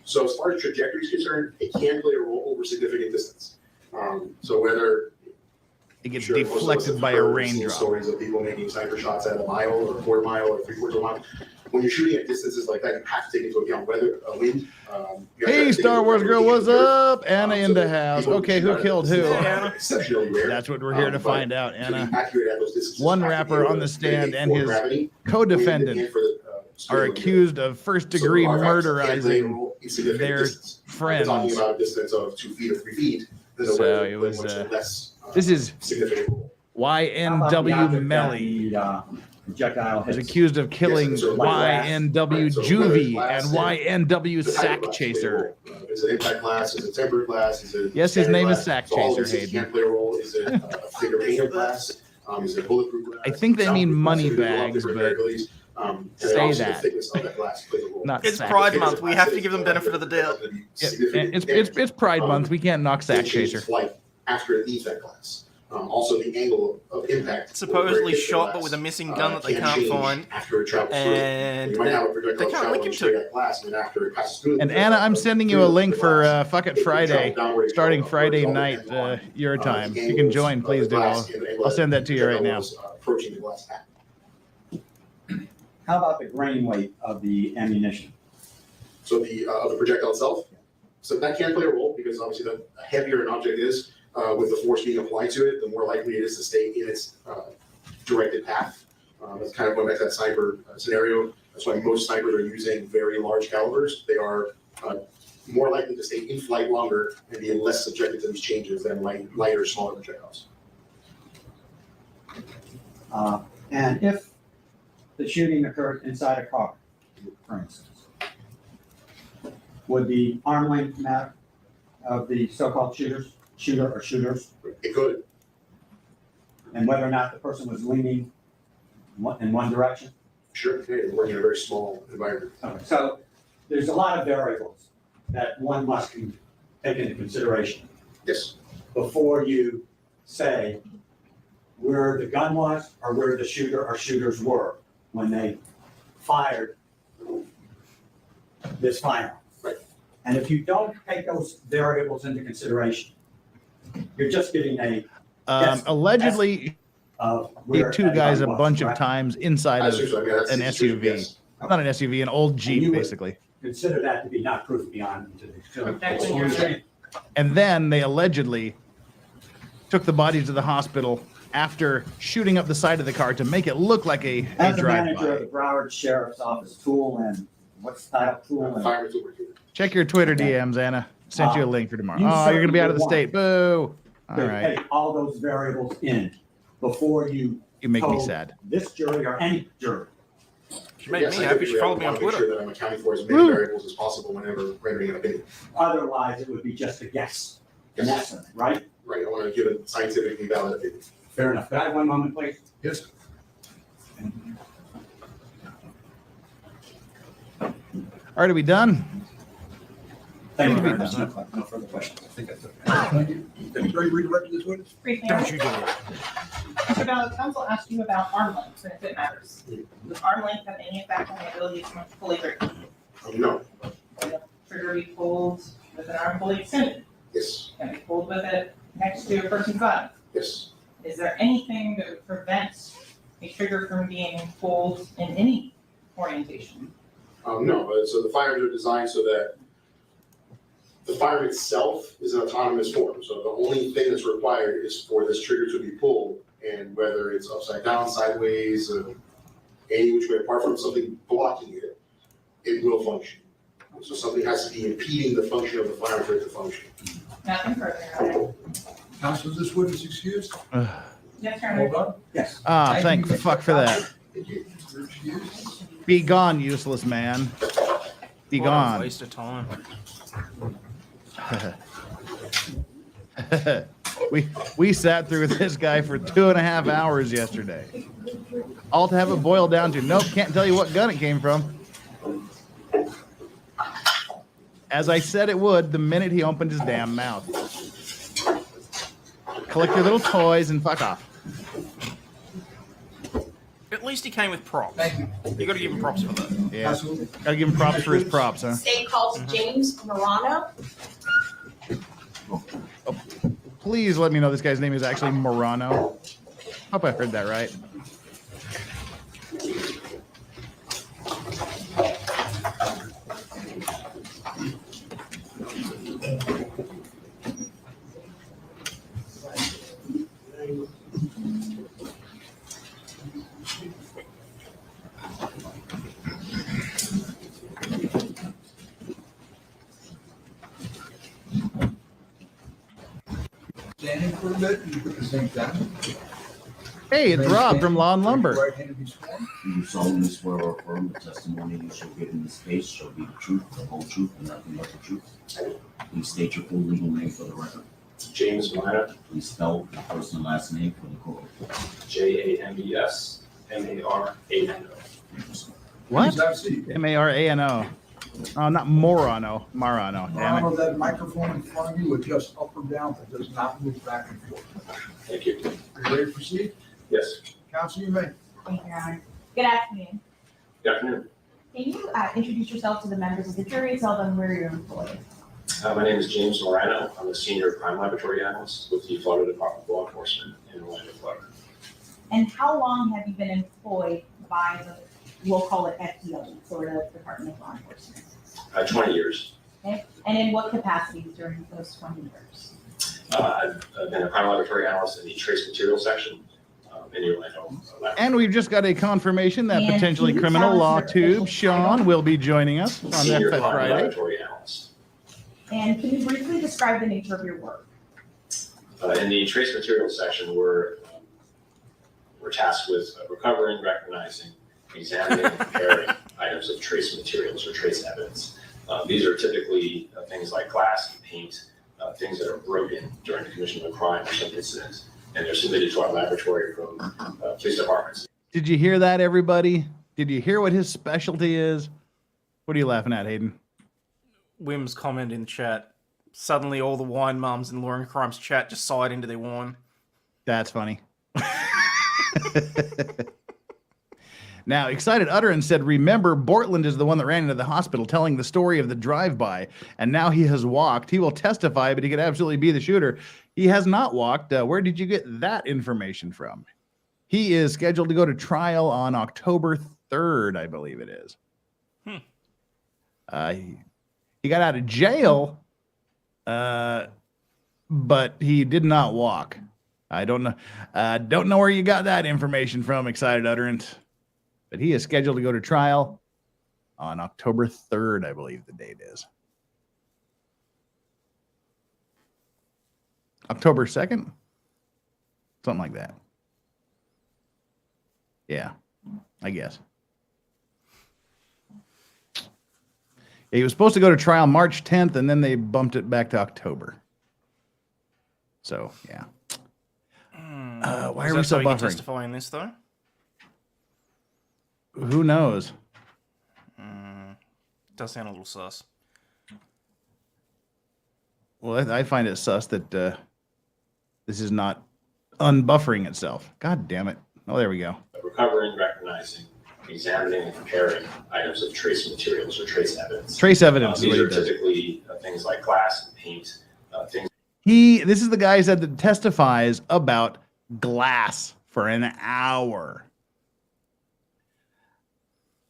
So as far as trajectory is concerned, it can play a role over significant distance. So whether It gets sure, most of us deflected have by a heard and seen raindrop. stories of people making sniper shots at a mile or a quarter mile or 3/4 of a mile. When you're shooting at distances like that, you have to take into account weather, wind. You have to Hey, take Star into Wars account girl, what's dirt. up? Anna in So the that house. people Okay, shoot who at killed who? distances Anna. are exceptionally rare. That's what we're here to But find out, to be Anna. accurate at those distances, One you have to rapper be able on the to stand mitigate and for his gravity, wind, co-defendant and for the, speed are of the accused of first-degree murderizing their friends. Talking about a distance of 2 feet or 3 feet. There's a So way it was, less, this is significant role. YNW Melly Projectile is hits. accused of killing Yes, so light glass. YNW Right, so Juvie whether it's and glass YNW the type of Sack glass play a Chaser. role. Is it impact glass? Is it tempered glass? Is it Yes, his standard name is glass? Sack So all Chaser, these things Hayden. can play a role. Is it thicker painted glass? Is it bulletproof glass? I think they mean Soundproof glass? money So there's a lot of bags, different but variabilities. And say obviously that. the thickness of that glass plays a role. Not It's Sack Pride Chaser. Month. We have to give them benefit of the doubt. It's Pride Month. We can't knock Sack Chaser. Flight after it leaves that glass. Also, the angle of impact. Supposedly shot, but with a missing gun that they can can't change find. After it travels And through. You might have a projectile they can't link him traveling straight to. at glass, and then after it passes through. And the Anna, I'm projectile sending you a through link the for glass, Fuck It it can Friday, travel downward, starting travel Friday upward, night, and on. your time. The If you can angles join, of please the do. glass and the angle I'll send that to you right projectile now. was, approaching the glass at. How about the grain weight of the ammunition? So the projectile itself, so that can play a role because obviously the heavier an object is, with the force being applied to it, the more likely it is to stay in its directed path. That's kind of going back to that sniper scenario. That's why most snipers are using very large calibers. They are more likely to stay in flight longer and be less subjected to these changes than lighter, smaller projectiles. And if the shooting occurred inside a car, for instance, would the arm length matter of the so-called shooter or shooters, It could. and whether or not the person was leaning in one direction? Sure, you're working in a very small environment. Okay, so there's a lot of variables that one must take into consideration Yes. before you say where the gun was or where the shooter or shooters were when they fired this firearm. Right. And if you don't take those variables into consideration, you're just getting a Allegedly, of hit where two that guys a gun was, bunch of correct? times inside of That's an the situation, SUV. yes. Not an SUV, an old Jeep, You would- basically. Consider that to be not proof beyond Protecting your the. And then they allegedly took the bodies to the hospital after shooting up the side of the car to make it look like a As the manager of drive-by. the Broward Sheriff's Office, Tool and what's the title? Tool and. Fireman's overkill. Check your Twitter DMs, Anna. Sent you a link for tomorrow. you Oh, you're going to be out of the certainly state. Boo. All to right. take all those variables in before you You make me told sad. this jury or any jury. She made me happy. She followed me on I want to make Twitter. sure that I'm accounting for as many variables as possible whenever rendering an opinion. Otherwise, it would be just a guess, an estimate, right? Right, I want to give a scientifically valid opinion. Fair enough. Could I have one moment, please? Yes. All right, are we done? Thank you Yeah. very much. No further questions. I think that's okay. Thank you. Can you redirect this witness? Briefly, Don't you do it. Mr. Ballard, counsel asked you about arm length and if it matters. Does arm length have any effect on the ability to fully grip? No, Trigger be pulled with an arm fully extended? yes, Can be pulled with it next to a person's body? yes. Is there anything that would prevent a trigger from being pulled in any orientation? No, so the firearms are designed so that the firearm itself is an autonomous form. So the only thing that's required is for this trigger to be pulled, and whether it's upside down, sideways, any which way apart from something blocking it, it will function. So something has to be impeding the function of the firearm for it to function. Nothing further, Your Honor. Counsel, is this witness excused? Yes, Your Honor. Hold on. Yes. Thank fuck for that. You're excused. Be gone, useless man. Be What a gone. waste of time. we sat through this guy for 2.5 hours yesterday. All to have it boiled down to, nope, can't tell you what gun it came from. As I said it would the minute he opened his damn mouth. Collect your little toys and fuck off. At least he came with props. Thank you. You got to give him props for that. Yeah, Absolutely. gotta give him props for his props, huh? State calls James Morano. Please let me know this guy's name is actually Morano. Hope I heard that right. Standing for a bit, you put the same down. Hey, it's Rob from Law and Lumber. Right hand to be sworn. Do you solemnly swear or affirm the testimony you shall give in this case shall be the truth, the whole truth, and nothing but the truth? Please state your full legal name for the record. James Morano, Please spell your first and last name for the court. JAMESMARANO. What? Please have a seat. Marano. Oh, not Morano. Marano. Damn Honor it. that microphone in front of you, adjust up or down, it does not move back and forth. Thank you. Are you ready to proceed? Yes. Counsel, you may. Thank you, Your Honor. Good afternoon. Good afternoon. Can you introduce yourself to the members of the jury, tell them where you're employed? My name is James Morano. I'm a senior crime laboratory analyst with the Florida Department of Law Enforcement in Orlando, Florida. And how long have you been employed by the, we'll call it FDLE, Florida Department of Law Enforcement? 20 years. Okay, and in what capacities during those 20 years? I've been a crime laboratory analyst in the trace material section in the Orlando lab. And we've just got a confirmation that And potentially can you criminal tell us law your tube official Sean title? will be joining us on Senior that crime Friday. laboratory analyst. And can you briefly describe the nature of your work? In the trace material section, we're tasked with recovering, recognizing, examining, and comparing items of trace materials or trace evidence. These are typically things like glass and paint, things that are broken during the commission of a crime or some incident, and they're submitted to our laboratory from police departments. Did you hear that, everybody? Did you hear what his specialty is? What are you laughing at, Hayden? Wim's comment in the chat. Suddenly all the wine mums in Law and Crimes chat just sighed into their wine. That's funny. Now, Excited Utterance said, remember, Bortland is the one that ran into the hospital telling the story of the drive-by, and now he has walked. He will testify, but he could absolutely be the shooter. He has not walked. Where did you get that information from? He is scheduled to go to trial on October 3rd, I believe it is. He got out of jail, but he did not walk. I don't know where you got that information from, Excited Utterance. But he is scheduled to go to trial on October 3rd, I believe the date is. October 2nd? Something like that. Yeah, I guess. He was supposed to go to trial March 10th, and then they bumped it back to October. So, yeah. Why are we so buffering? Testify in this, though? Who knows? Does sound a little sus. Well, I find it sus that this is not unbuffering itself. God damn it. Oh, there we go. Recovering, recognizing, examining, and comparing items of trace materials or trace evidence. Trace evidence. These are typically things like glass and paint, things. This is the guy that testifies about glass for an hour.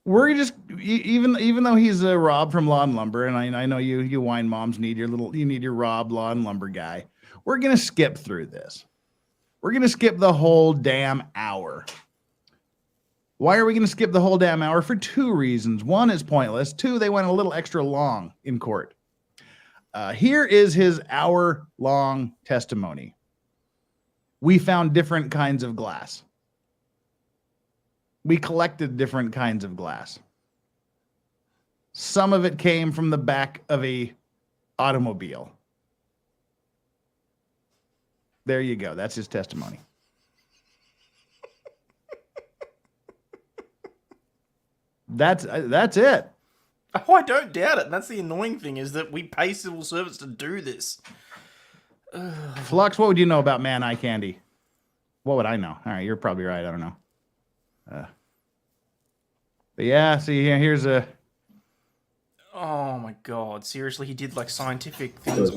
We're just even though he's a Rob from Law and Lumber, and I know you wine moms need your Rob Law and Lumber guy. We're gonna skip through this. We're gonna skip the whole damn hour. Why are we gonna skip the whole damn hour? For two reasons. One, it's pointless. Two, they went a little extra long in court. Here is his hour-long testimony. We found different kinds of glass. We collected different kinds of glass. Some of it came from the back of a automobile. There you go. That's his testimony. That's it. Oh, I don't doubt it. That's the annoying thing, is that we pay civil servants to do this. Flux, what would you know about man eye candy? What would I know? All right, you're probably right. I don't know. But yeah, see, here's a... Oh my god, seriously, he did like scientific things.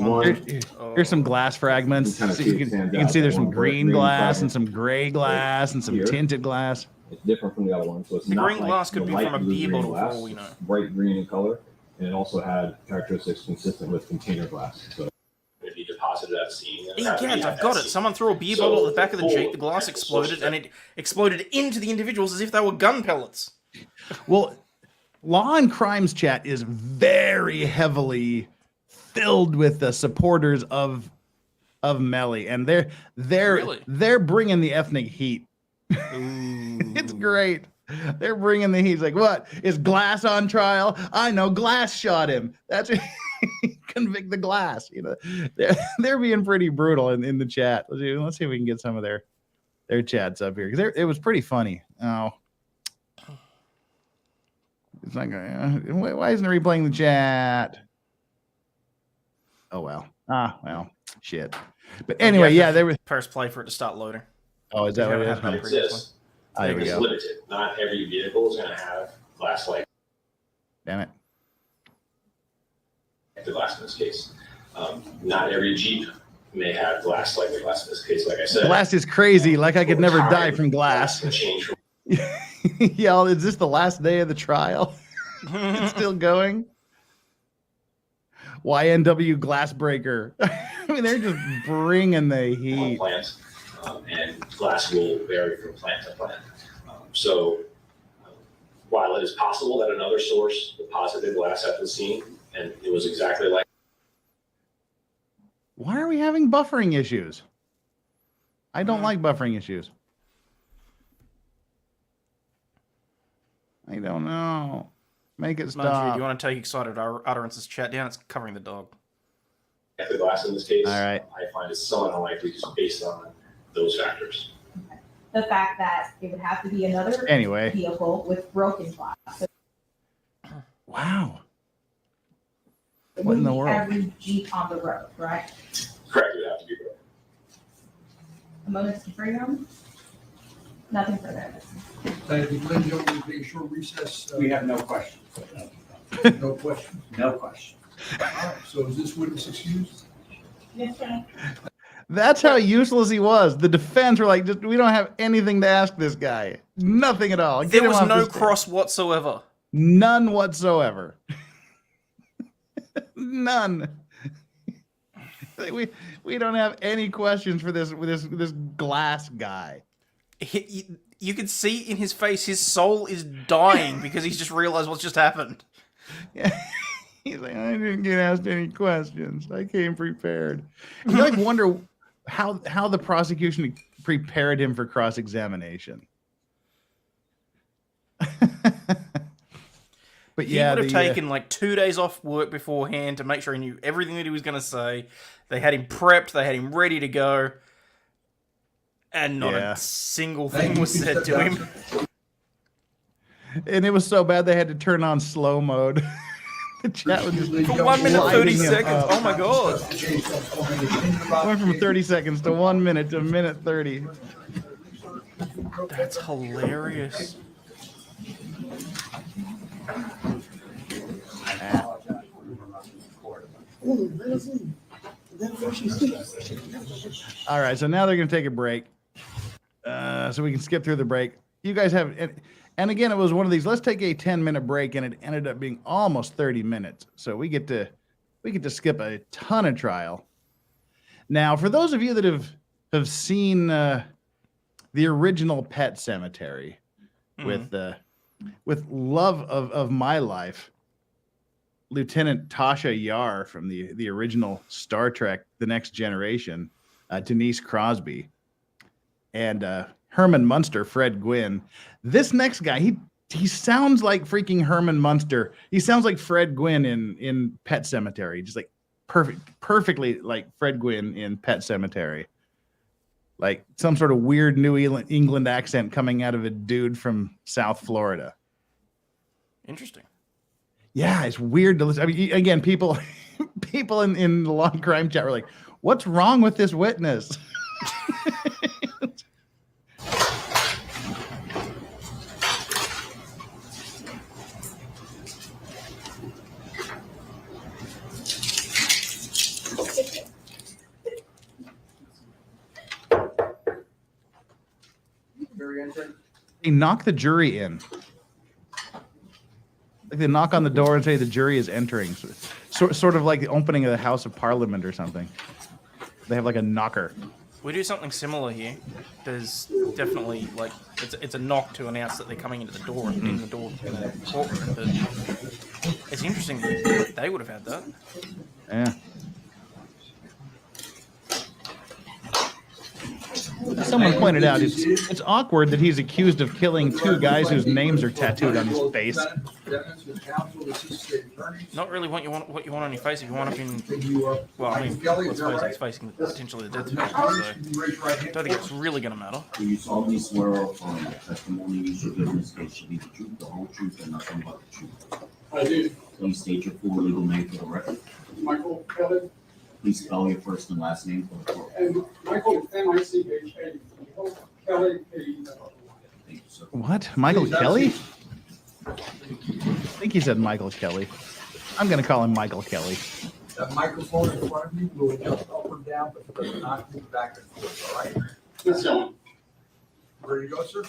Here's some glass fragments. So you can see there's some green glass and some gray glass and some tinted glass. It's different from the other one. So it's the not green like glass could the be light from a blue beer green bottle, glass. for all we know. It's bright green in color, and it also had characteristics consistent with container glass. So if you deposited at the scene. Egads, I've got it. Someone threw a beer bottle at the back of the Jeep, the glass exploded, and it exploded into the individuals as if they were gun pellets. Well, Law and Crimes chat is very heavily filled with the supporters of Melly, and they're bringing the ethnic heat. It's great. They're bringing the heat. It's like, what is Glass on trial? I know Glass shot him. That's convict the Glass. You know, they're being pretty brutal in the chat. Let's see if we can get some of their chats up here, because it was pretty funny. Oh. It's not going. Why isn't it replaying the chat? Oh well. Well, shit. But anyway, yeah, they were press play for it to start loading. Oh, is that what it is? It exists. There we It's go. limited. Not every vehicle is going to have glass like Damn it. the glass in this case. Not every Jeep may have glass like the glass in this case. Like I said, Glass is crazy. Like I could never die from glass. Change from Yeah, is this the last day of the trial? It's still going. YNW Glassbreaker. I mean, they're just bringing the heat. plant, and glass will vary from plant to plant. While it is possible that another source deposited glass at the scene, and it was exactly like. Why are we having buffering issues? I don't like buffering issues. I don't know. Make it stop. Manju, do you want to take excited utterances chat down? It's covering the dog. The glass in this case, all right. I find it somewhat unlikely just based on those factors. The fact that it would have to be another vehicle with broken glass. So wow. it What in the wouldn't be world? every Jeep on the road, right? Correct, it would have to be broken. Motus to freedom? Nothing further. Thank you, ladies and gentlemen, we'll take a short recess. We have no questions. No questions. No questions. All right, so is this witness excused? Yes, sir. That's how useless he was. The defense were like, we don't have anything to ask this guy. Nothing at all. Get There him was off no this thing. cross whatsoever. None whatsoever. None. Like, we don't have any questions for this glass guy. You can see in his face his soul is dying because he's just realized what's just happened. Yeah. He's like, I didn't get asked any questions. I came prepared. You like wonder how the prosecution prepared him for cross-examination. But He yeah, would have taken like 2 days off work beforehand to make sure he knew everything that he was going to say. They had him prepped. They had him ready to go. And not a single thing was said to him. And it was so bad they had to turn on slow mode. The chat was just For 1 minute, 30 lighting him seconds. up. Oh my god. Went from 30 seconds to 1 minute to a minute 30. That's hilarious. All right, so now they're going to take a break. So we can skip through the break. You guys have, and again, it was one of these, let's take a 10-minute break, and it ended up being almost 30 minutes. So we get to skip a ton of trial. Now, for those of you that have seen the original Pet Cemetery with love of my life, Lieutenant Tasha Yar from the original Star Trek, The Next Generation, Denise Crosby, and Herman Munster, Fred Gwynn. This next guy, He sounds like freaking Herman Munster. He sounds like Fred Gwynn in Pet Sematary. Just like perfectly like Fred Gwynn in Pet Sematary. Like some sort of weird New England accent coming out of a dude from South Florida. Interesting. Yeah, it's weird to listen. I mean, again, people in the long crime chat were like, "What's wrong with this witness?" They knock the jury in. Like they knock on the door and say the jury is entering. Sort of like the opening of the House of Parliament or something. They have like a knocker. We do something similar here. There's definitely like it's a knock to announce that they're coming into the door, in the door in the courtroom. But it's interesting that they would have had that. Yeah. Someone pointed out it's awkward that he's accused of killing two guys whose names are tattooed on his face. Not really what you want on your face if you want up in. Well, I mean, let's face it, he's facing potentially the death penalty, so I don't think it's really going to matter. Do you solemnly swear or affirm the testimony you shall give in this case shall be the truth, the whole truth, and nothing but the truth? I do. Please state your full legal name for the record. Michael Kelly. Please spell your first and last name for the court. And Michael, M-I-C-H-A. Kelly, K-E-L-L-Y. Thank you, sir. What? Michael Kelly? I think he said Michael Kelly. I'm going to call him Michael Kelly. That microphone in front of you will adjust up or down, but does not move back and forth, all right? Yes, sir. Ready to go, sir?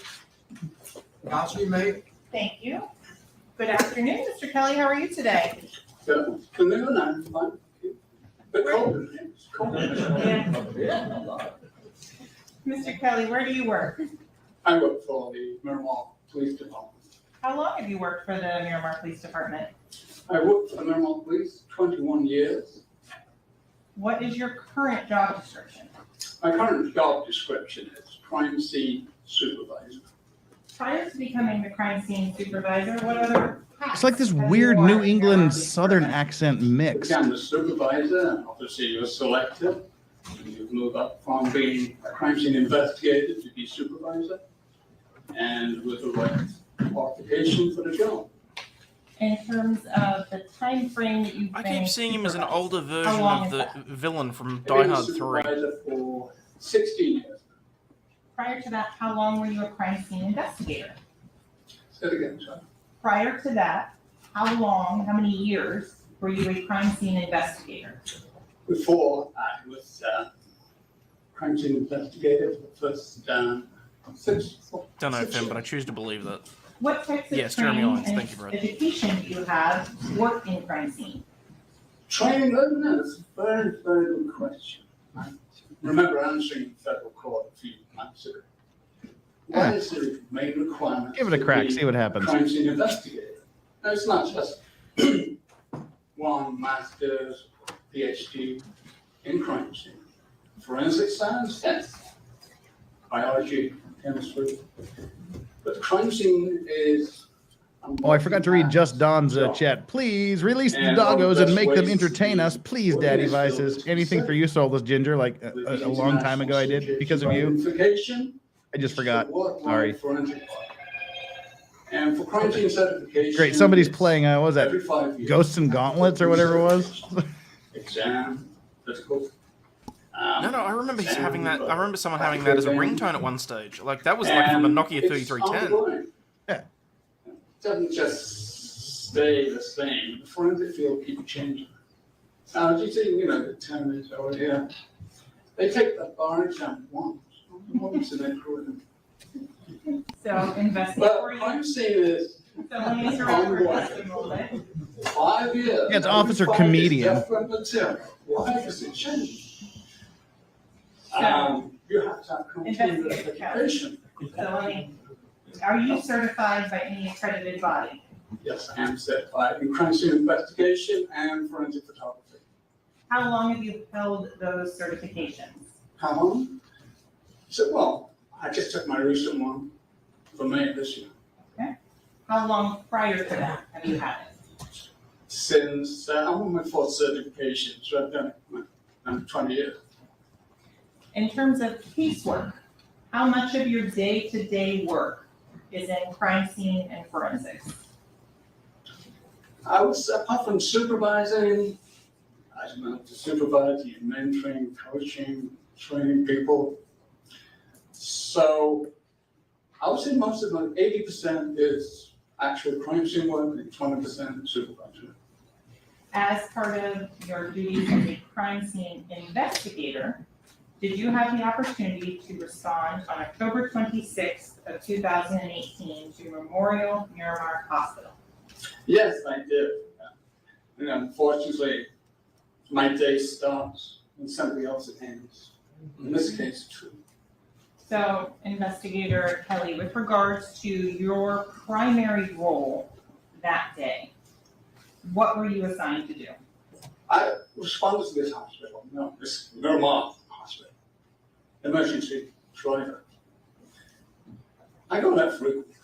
Counsel, you may. Thank you. Good afternoon, Mr. Kelly. How are you today? Good afternoon, I'm fine. Mr. Kelly, where do you work? I work for the Miramar Police Department. How long have you worked for the Miramar Police Department? I worked for the Miramar Police 21 years. What is your current job description? My current job description is crime scene supervisor. Prior to becoming the crime scene supervisor, what other It's like this weird New England Southern accent mix. I'm the supervisor, obviously you're selected. You move up from being a crime scene investigator to be supervisor, and with the right qualification for the job. In terms of the time frame that you've I been keep seeing him as an older version How long of is the that? villain from I've Die been a Hard 3. supervisor for 16 years. Prior to that, how long were you a crime scene investigator? Say it again, sir. Prior to that, how many years were you a crime scene investigator? Before I was crime scene investigator for the first 6. Don't know Finn, but I choose to believe that. What types of Yes, Jeremy training Lyons, and thank you, brother. education do you have to work in crime scene? Training, that's a very, very good question. I remember answering in federal court a few months ago. What is the main requirement? Give it a crack, see what happens. Crime scene investigator. No, it's not just one master's, PhD in crime scene. Forensic science, yes. Biology, chemistry. But crime scene is. Oh, I forgot to read Just Don's chat. Please release the doggos and make them entertain us. Please, Daddy Vices. Anything for you, Soulless Ginger, like a long time ago I did because of you. I just forgot. Sorry. And for crime scene certification. Great. Somebody's playing, what was that? every 5 years. Ghosts and Gauntlets or whatever it was? Exam, physical. No, I remember having that. I remember someone having that as a ringtone at one stage. Like that was like from a Nokia 3310. Yeah. It doesn't just stay the same. The forensic field keeps changing. As you see, the term is over here. They take the bar exam once in their career. So investigate. But crime scene is So let me interrupt for just a moment. 5 years. Yeah, it's officer 5 comedian. is different material. Why does it change? You have to have continuous education. Are you certified by any accredited body? Yes, I am certified in crime scene investigation and forensic photography. How long have you held those certifications? How long? So, well, I just took my recent one for May of this year. Okay. How long prior to that have you had it? Since I'm on my fourth certification, so I've done it 20 years. In terms of casework, how much of your day-to-day work is in crime scene and forensics? I was, apart from supervising, I don't know, supervising, mentoring, coaching, training people. So I would say most of my 80% is actual crime scene work and 20% supervision. As part of your duties as a crime scene investigator, did you have the opportunity to respond on October 26th of 2018 to Memorial Miramar Hospital? Yes, I did. And unfortunately, my day starts when somebody else ends. In this case, two. So, Investigator Kelly, with regards to your primary role that day, what were you assigned to do? I responded to this hospital, this Miramar Hospital, emergency driver. I go there frequently.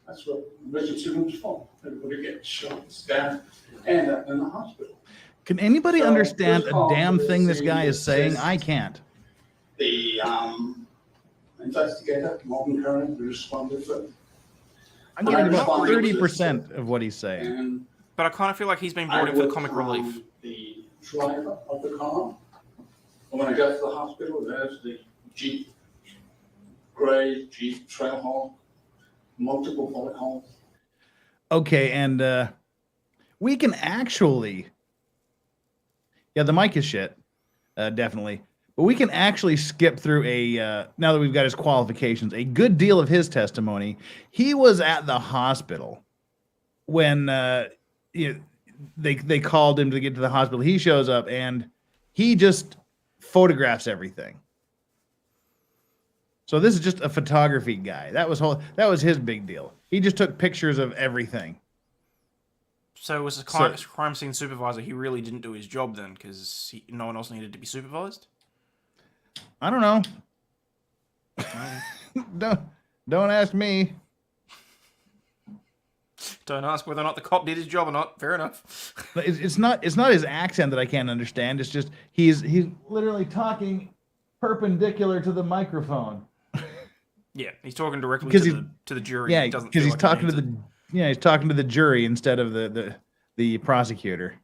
That's what emergency room's for. Everybody gets shot, stabbed, and up in the hospital. Can anybody So, understand this a call damn to thing this the guy is saying? scene I can't. The investigator, Morgan Curran, who responded for. I'm getting about 30% of what he's saying. And But I kind of feel like he's been brought in for the comic relief. The driver of the car. And when I got to the hospital, there's the Jeep, gray Jeep Trailhawk, multiple bullet holes. Okay, and we can actually, yeah, the mic is shit, definitely. But we can actually skip through now that we've got his qualifications, a good deal of his testimony. He was at the hospital when they called him to get to the hospital. He shows up and he just photographs everything. So this is just a photography guy. That was his big deal. He just took pictures of everything. So as a crime scene supervisor, he really didn't do his job then, because no one else needed to be supervised? I don't know. Don't ask me. Don't ask whether or not the cop did his job or not. Fair enough. It's not his accent that I can't understand. It's just he's literally talking perpendicular to the microphone. Yeah, he's talking directly to the jury. Yeah, because he's talking to the jury instead of the prosecutor.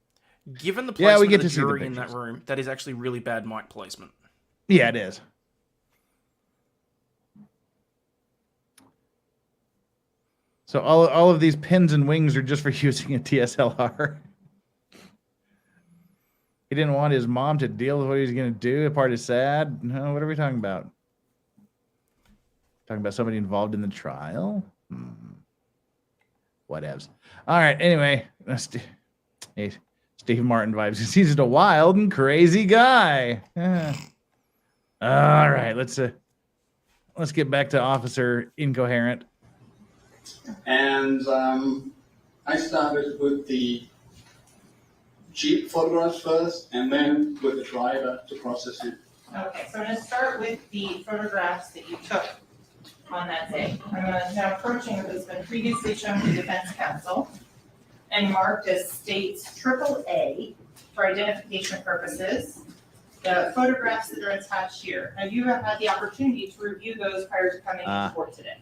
Given the placement we get of the to see the jury in that pictures. room, that is actually really bad mic placement. Yeah, it is. So all of these pins and wings are just for using a TSLR. He didn't want his mom to deal with what he was going to do. The part is sad. No, what are we talking about? Talking about somebody involved in the trial? Whatevs. All right. Anyway, hey, Steve Martin vibes. He's just a wild and crazy guy. All right. Let's get back to Officer Incoherent. And I started with the Jeep photographs first, and then with the driver to process it. Okay, so I'm going to start with the photographs that you took on that day. I'm now approaching what has been previously shown to defense counsel and marked as states AAA for identification purposes. The photographs that are attached here, have you had the opportunity to review those prior to coming to court today?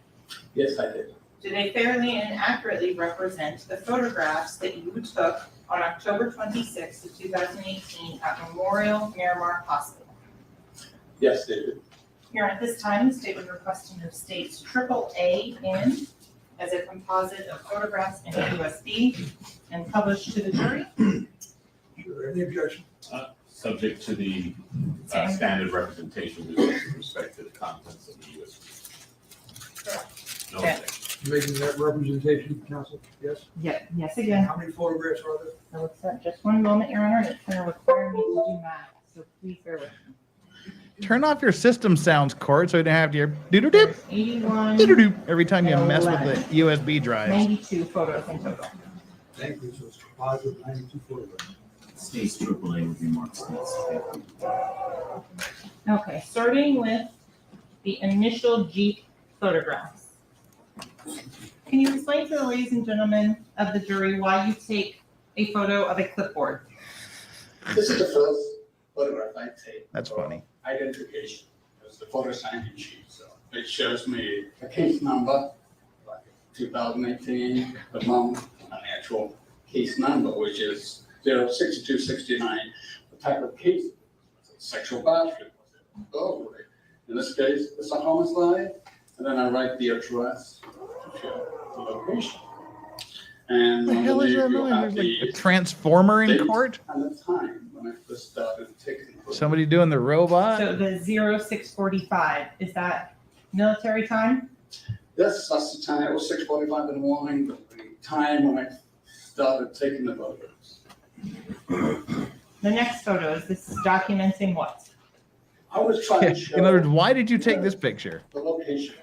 Yes, I did. Do they fairly and accurately represent the photographs that you took on October 26th of 2018 at Memorial Miramar Hospital? Yes, they did. Here at this time, the state was requesting of states AAA in as a composite of photographs in USB and published to the jury. Sure, any objection? Subject to the standard representation with respect to the contents of the USB. Correct. No Okay. objection. Making that representation, counsel, yes? Yeah, yes again. How many photographs are there? So it's just one moment, Your Honor, and it's going to require me to do math, so please bear with me. Turn off your system sounds, Court, so you don't have to hear doo-doo-doo, 81, doo-doo-doo every time you and mess 11. with the USB drives. 92 photos in total. Thank you, so it's composite 92 photographs. States AAA would be marked states. Okay, starting with the initial Jeep photographs. Can you explain to the ladies and gentlemen of the jury why you take a photo of a clipboard? This is the first photograph I take. That's funny. Identification. It's the photo signing sheet, so it shows me the case number, like 2018, the month, and the actual case number, which is 06269, the type of case, sexual battery, burglary. In this case, it's a homicide, and then I write the address to show the location. And What the hell is that you noise? have There's like a the transformer in date court? and the time when I first started taking photos. Somebody doing the robot? So the 0645, is that military time? Yes, that's the time. It was 6:45 in the morning, but the time when I started taking the photos. The next photos, this is documenting what? I was trying to show In other words, why did you take this picture? the location.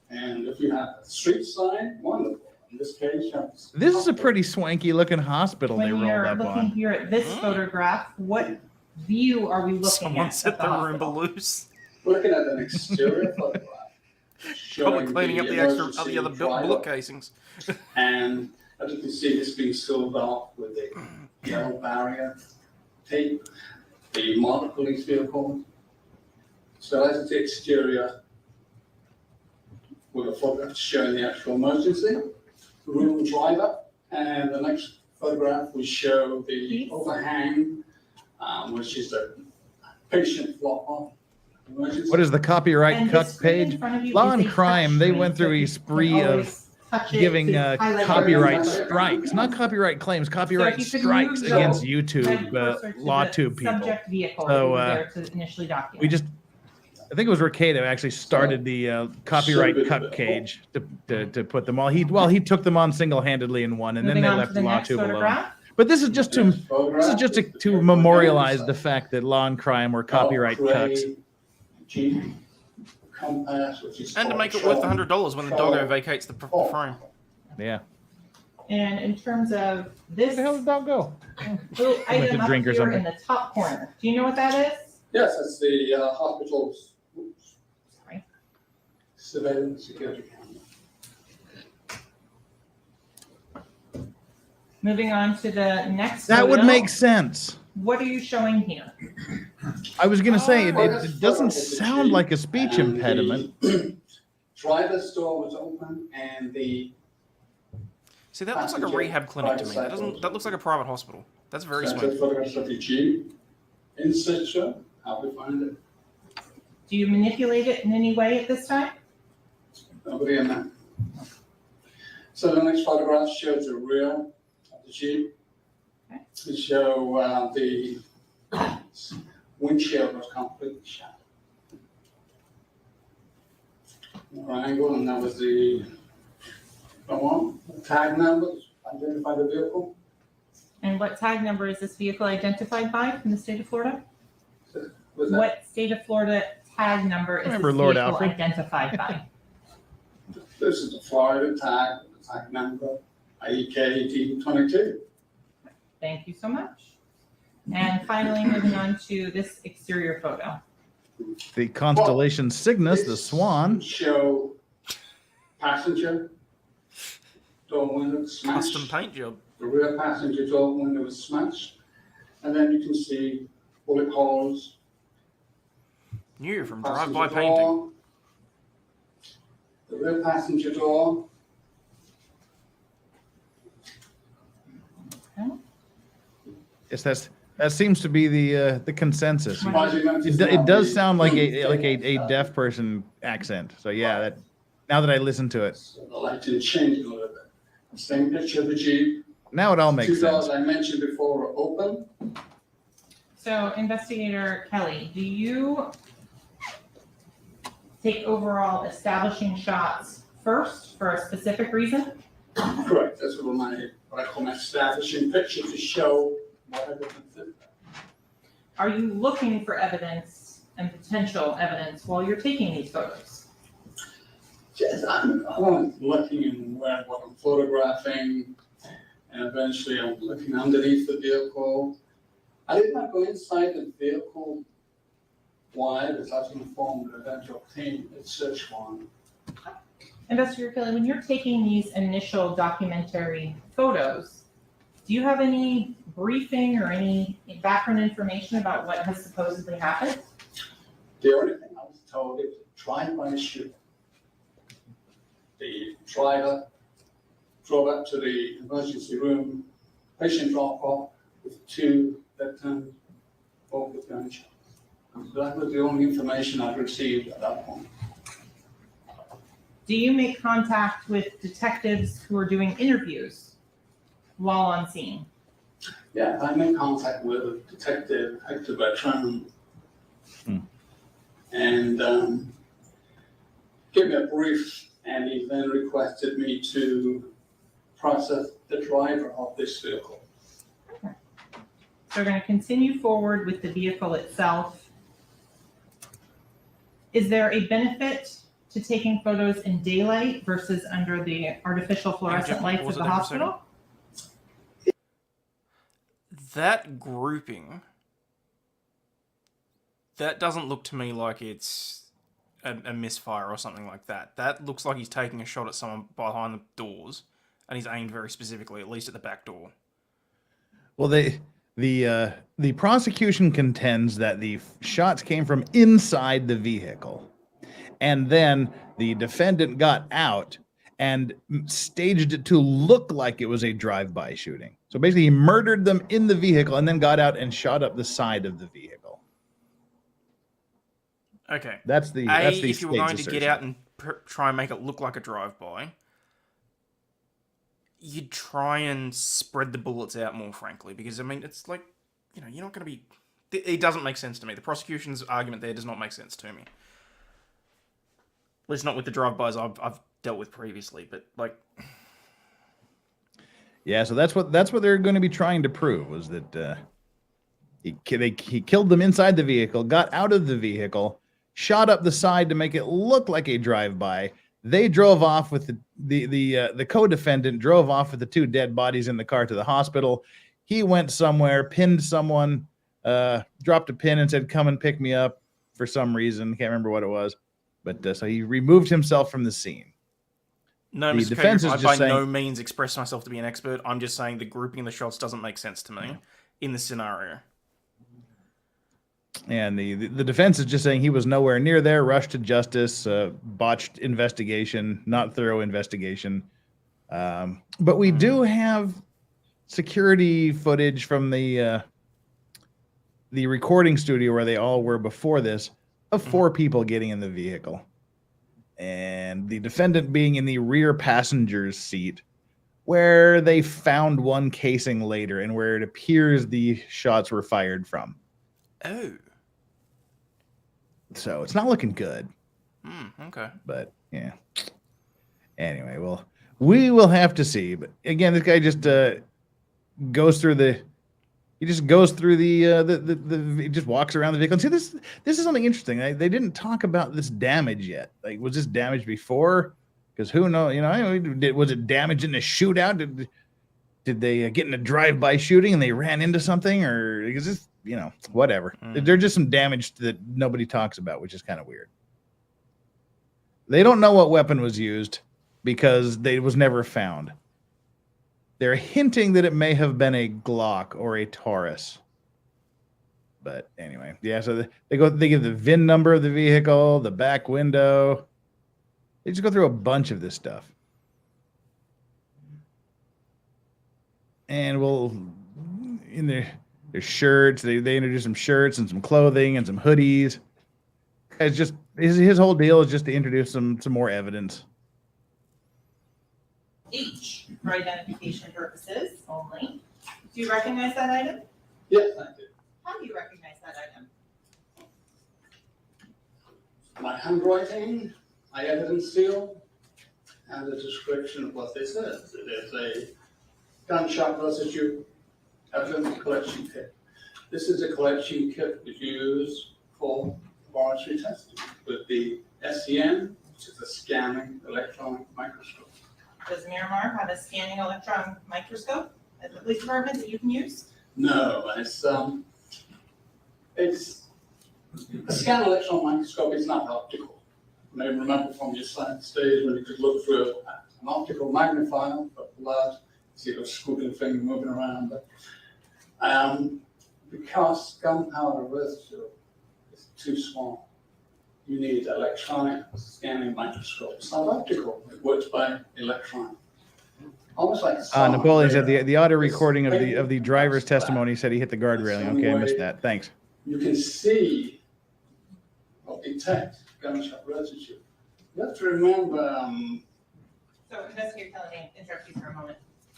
And if you have a street sign, wonderful. In this case, you have This is a pretty swanky looking hospital they When rolled you're up looking on. here at this photograph, what view are we looking Someone at? set the Roomba loose. looking at an exterior photograph. Probably showing cleaning up the extra emergency the other driver. bullet casings. And as you can see, it's being sealed off with a yellow barrier tape, the marked police vehicle. So that's the exterior with a photograph showing the actual emergency, room driver, and the next photograph will show the overhang, which is the patient floor. What is the copyright And cuck the screen in page? front of you Law is and a Crime, touch they screen, went so through you a can spree of always touch it giving to highlight copyright everything. strikes, not copyright claims, copyright if you could strikes move against the YouTube, red cursor to LawTube the people. Subject vehicle So, there to initially document. We just, I think it was Recollection actually started the copyright cuck cage to put them all. He took them on single-handedly in one, and then Moving they on left to the next LawTube alone. photograph. But this is just to memorialize the fact that Law and Crime were copyright cucks. Compass, which is And to called make it worth Trello. $100 when the doggo vacates the frame. Yeah. And in terms of this. Where the hell did that go? Little Went item to up drink or here something. in the top corner. Do you know what that is? Yes, that's the hospital's Sorry. surveillance security camera. Moving on to the next That would photo. make sense. What are you showing here? I was gonna say, Well, it doesn't sound like a speech And impediment. the driver's door was open and the See, that looks like a rehab clinic to me. That doesn't. That looks like a private hospital. That's very center smooth. photographs of the Jeep in situ, how we find it. Do you manipulate it in any way at this time? Nobody in there. So the next photograph shows the rear of the Jeep. To show the windshield was completely shattered. Triangle, and that was the tag numbers, identify the vehicle. And what tag number is this vehicle identified by from the state of Florida? Was that- What state of Florida tag number is this Remember Lord vehicle Alfred? identified by? This is the Florida tag, the tag number, IEK T22. Thank you so much. And finally, moving on to this exterior photo. The constellation Cygnus, the swan. Show passenger door window smashed. Custom paint job. The rear passenger door window was smashed. And then you can see bullet holes. New from passenger drive-by painting. door, the rear passenger door. Yes, that seems to be the consensus. As you notice It now, does the- sound like a deaf person accent. So yeah, that now that I listen to it, The lighting changed a little bit. Same picture of the Jeep. now it all makes Two doors sense. I mentioned before are open. So Investigator Kelly, do you take overall establishing shots first for a specific reason? Correct, that's what I call my establishing picture to show what evidence is there. Are you looking for evidence and potential evidence while you're taking these photos? Yes, I'm looking in what I'm photographing, and eventually I'm looking underneath the vehicle. I did not go inside the vehicle. Why? Because I was informed that I had to obtain a search warrant Investigator Kelly, when you're taking these initial documentary photos, do you have any briefing or any background information about what has supposedly happened? The only thing I was told is drive-by shooting. The driver drove up to the emergency room, patient drop-off with 2 victims, both with gunshots. That was the only information I've received at that point. Do you make contact with detectives who are doing interviews while on scene? Yeah, I'm in contact with Detective Hector Bertrand. And gave me a brief, and he then requested me to process the driver of this vehicle. Okay. So we're going to continue forward with the vehicle itself. Is there a benefit to taking photos in daylight versus under the artificial fluorescent lights of the hospital? That grouping, that doesn't look to me like it's a misfire or something like that. That looks like he's taking a shot at someone behind the doors, and he's aimed very specifically, at least at the back door. Well, the prosecution contends that the shots came from inside the vehicle, and then the defendant got out and staged it to look like it was a drive-by shooting. So basically, he murdered them in the vehicle and then got out and shot up the side of the vehicle. Okay. That's the if you were going to assertion. get out and try and make it look like a drive-by, you'd try and spread the bullets out more, frankly, because, I mean, it's like, you know, you're not going to be... It doesn't make sense to me. The prosecution's argument there does not make sense to me. At least not with the drive-bys I've dealt with previously, but, like... Yeah, so that's what they're going to be trying to prove, was that he killed them inside the vehicle, got out of the vehicle, shot up the side to make it look like a drive-by. They drove off with the co-defendant drove off with the 2 dead bodies in the car to the hospital. He went somewhere, pinned someone, dropped a pin and said, "Come and pick me up," for some reason. Can't remember what it was. But so he removed himself from the scene. No, The Mr. defense Kogan, is I just by saying- no means express myself to be an expert. I'm just saying the grouping of the shots doesn't make sense to me in this scenario. And the defense is just saying he was nowhere near there, rushed to justice, botched investigation, not thorough investigation. But we do have security footage from the recording studio where they all were before this of 4 people getting in the vehicle. And the defendant being in the rear passenger's seat, where they found one casing later and where it appears the shots were fired from. Oh. So it's not looking good. Okay. But yeah. Anyway, well, we will have to see. But again, this guy just goes through the. He just goes through he just walks around the vehicle. And see, this is something interesting. They didn't talk about this damage yet. Like, was this damage before? Because who knows? You know, was it damage in a shootout? Did they get in a drive-by shooting and they ran into something, or is this, you know, whatever? There's just some damage that nobody talks about, which is kind of weird. They don't know what weapon was used because it was never found. They're hinting that it may have been a Glock or a Taurus. But anyway, yeah, so they give the VIN number of the vehicle, the back window. They just go through a bunch of this stuff. And in their shirts, they introduce some shirts and some clothing and some hoodies. It's just his whole deal is just to introduce some more evidence. H for identification purposes only. Do you recognize that item? Yes, I do. How do you recognize that item? My handwriting, my evidence seal, and the description of what this is. It is a gunshot residue evidence collection kit. This is a collection kit we use for laboratory testing with the SEM, which is a scanning electron microscope. Does Miramar have a scanning electron microscope at the police department that you can use? No, it's a scanning electron microscope is not optical. may remember from your science days when you could look through an optical magnifier for blood, see your scooping finger moving around. But because gunpowder residue is too small, you need electronic scanning microscope. It's not optical, it works by electron. Almost like Napoleon said the audio recording of the driver's testimony said he hit the guard railing. Okay, I missed that. Thanks. You can see or detect gunshot residue. You have to remember. So Investigator Kelly, interrupt you for a moment.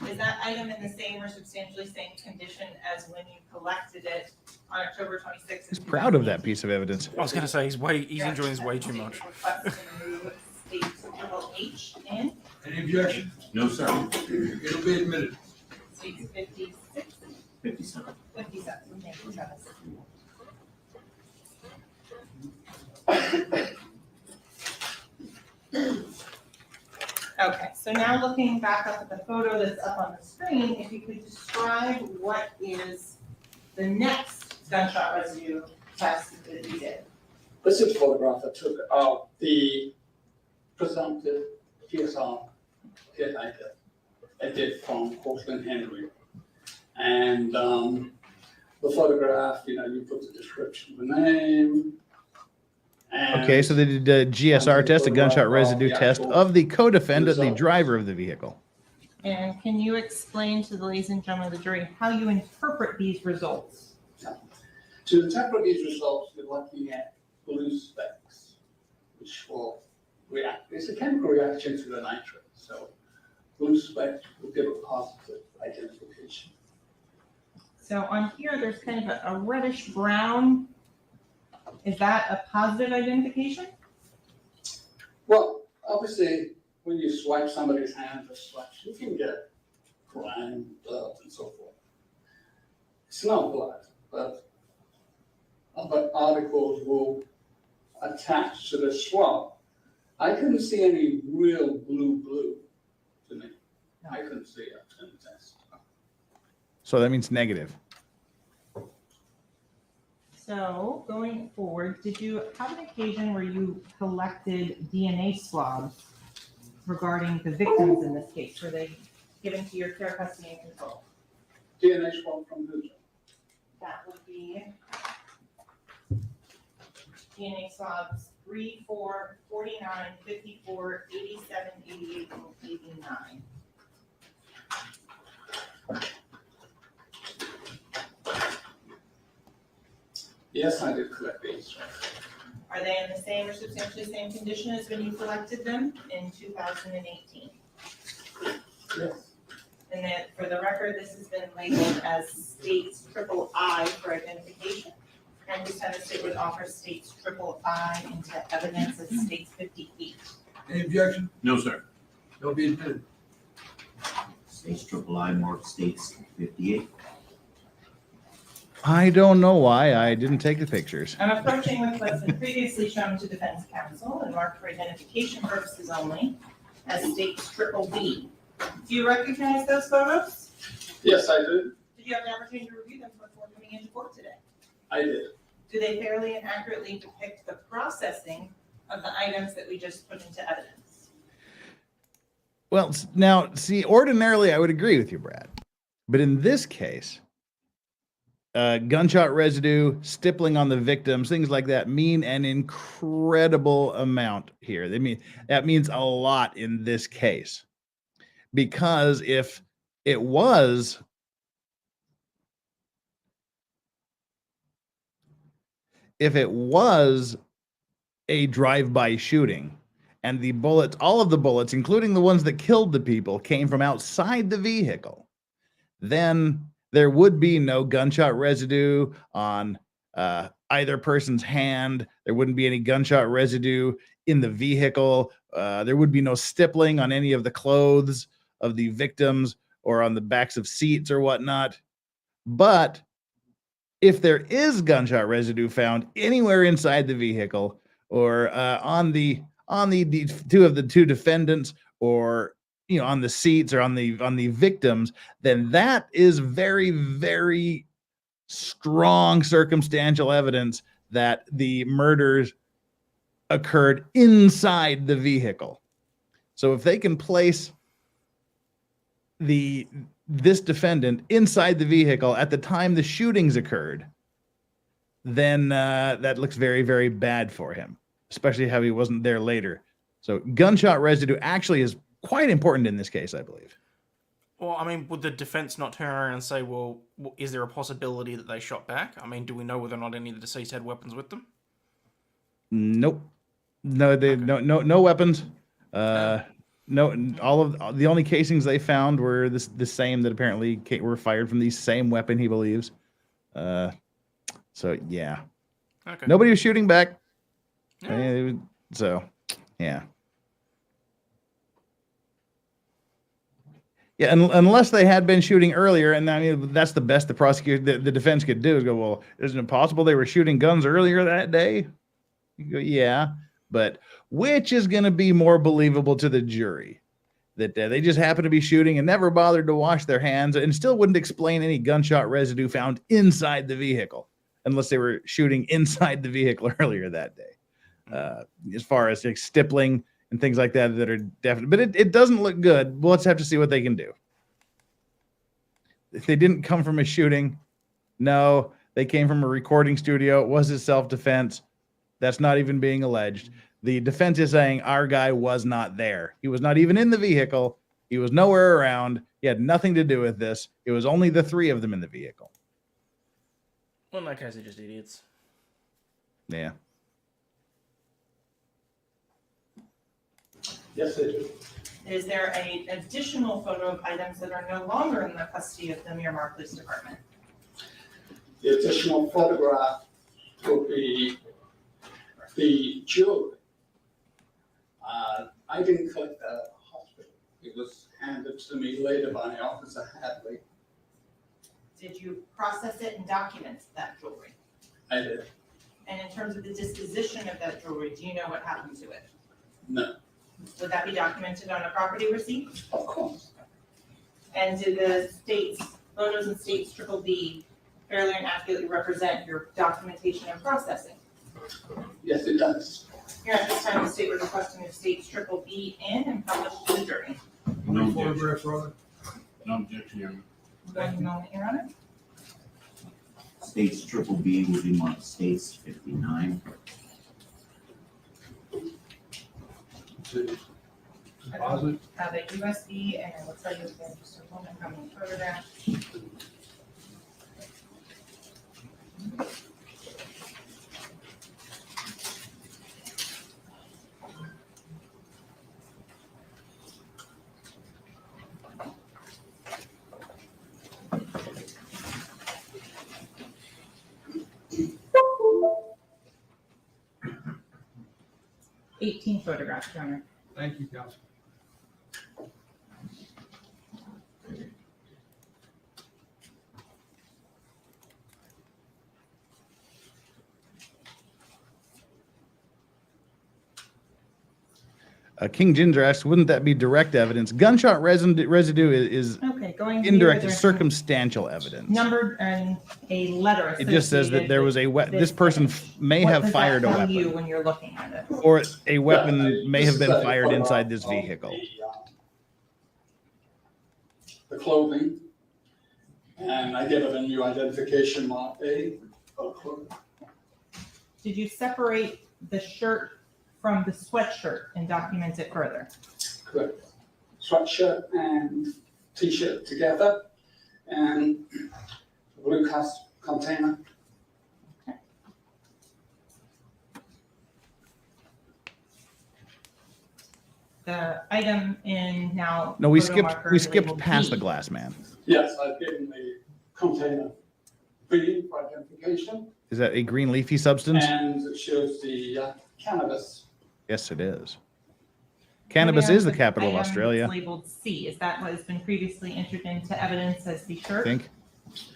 Is that item in the same or substantially same condition as when you collected it on October 26th? He's proud of that piece of evidence. I was going to say he's enjoying this way too much. State Triple H in Any objection? No, sir. It'll be admitted. States 56, 57. 57. Thank you, Travis. Okay, so now looking back up at the photo that's up on the screen, if you could describe what is the next gunshot residue test that you did. This is a photograph I took of the presumptive PSR hit I did from Portland Henry. And the photograph, you put the description of the name. Okay, so they did a GSR test, a gunshot residue test of the co-defendant, the driver of the vehicle. And can you explain to the ladies and gentlemen of the jury how you interpret these results? To interpret these results, we're looking at blue specks, which will react. It's a chemical reaction to the nitrate, so blue specks will give a positive identification. So on here, there's kind of a reddish brown. Is that a positive identification? Well, obviously, when you swipe somebody's hand or such, you can get grime, blood, and so forth. It's not blood, but other articles will attach to the swab. I couldn't see any real blue to me. I couldn't see it in the test. So that means negative. So going forward, did you have an occasion where you collected DNA swabs regarding the victims in this case? Were they given to your care, custody, and control? DNA swab from who? That would be DNA swabs 3, 4, 49, 54, 87, 88, and 89. Yes, I did collect these. Are they in the same or substantially same condition as when you collected them in 2018? Yes. And then for the record, this has been labeled as states III for identification. And this time the state would offer states III into evidence as states 58. Any objection? No, sir. They'll be admitted. States III marked states 58. I don't know why I didn't take the pictures. I'm approaching with what's been previously shown to defense counsel and marked for identification purposes only as states B. Do you recognize those photos? Yes, I did. Did you have an opportunity to review them before coming into court today? I did. Do they fairly and accurately depict the processing of the items that we just put into evidence? Well, now, see, ordinarily I would agree with you, Brad. But in this case, gunshot residue, stippling on the victims, things like that mean an incredible amount here. That means a lot in this case. Because if it was a drive-by shooting and the bullets, all of the bullets, including the ones that killed the people, came from outside the vehicle, then there would be no gunshot residue on either person's hand. There wouldn't be any gunshot residue in the vehicle. There would be no stippling on any of the clothes of the victims or on the backs of seats or whatnot. But if there is gunshot residue found anywhere inside the vehicle or on the two defendants, or on the seats or on the victims, then that is very, very strong circumstantial evidence that the murders occurred inside the vehicle. So if they can place this defendant inside the vehicle at the time the shootings occurred, then that looks very, very bad for him, especially how he wasn't there later. So gunshot residue actually is quite important in this case, I believe. Well, I mean, would the defense not turn around and say, well, is there a possibility that they shot back? I mean, do we know whether or not any of the deceased had weapons with them? Nope. No, no weapons. No, all of the only casings they found were the same that apparently were fired from the same weapon, he believes. So yeah. Okay. Nobody was shooting back. Yeah. So yeah. Yeah, unless they had been shooting earlier, and I mean that's the best the prosecutor, the defense could do is go, well, isn't it possible they were shooting guns earlier that day? You go, yeah, but which is going to be more believable to the jury? That they just happened to be shooting and never bothered to wash their hands, and still wouldn't explain any gunshot residue found inside the vehicle, unless they were shooting inside the vehicle earlier that day. As far as like, stippling and things like that are definite, but it doesn't look good. We'll let's have to see what they can do. If they didn't come from a shooting, no, they came from a recording studio. It was his self-defense. That's not even being alleged. The defense is saying our guy was not there. He was not even in the vehicle. He was nowhere around. He had nothing to do with this. It was only the three of them in the vehicle. Well, in that case, they're just idiots. Yeah. Yes, they do. Is there an additional photo of items that are no longer in the custody of the Miramar Police Department? The additional photograph will be the jewelry. I didn't collect that at the hospital. It was handed to me later by Officer Hadley. Did you process it and document that jewelry? I did. And in terms of the disposition of that jewelry, do you know what happened to it? No. Would that be documented on a property receipt? Of course. And do the states, photos and states triple B fairly and accurately represent your documentation and processing? Yes, it does. Here at this time, the state was requesting the states triple B in and published to the jury. No photograph, Robert? No objection, Your Honor. One moment, Your Honor. States triple B will be marked States 59. Deposit? Have a USB, and I will tell you again just a moment how many photographs. $18 photographs, Your Honor. Thank you, Counsel. King Ginger asks, wouldn't that be direct evidence? Gunshot residue is Okay, going to indirect, the it's circumstantial evidence. numbered and a letter. It just says that there was a this person may have fired a weapon, you when you're looking at it? or a weapon may have been fired inside this vehicle. The clothing, and I give it a new identification mark A. Did you separate the shirt from the sweatshirt and document it further? Correct. Sweatshirt and t-shirt together, and blue container. The item in now. No, we photo marker skipped labeled past B. the glass man. Yes, I've given the container B for identification, Is that a green leafy substance? and it shows the cannabis. Yes, it is. Cannabis is the capital of Item Australia. labeled C. Is that what has been previously entered into evidence as the I shirt? think.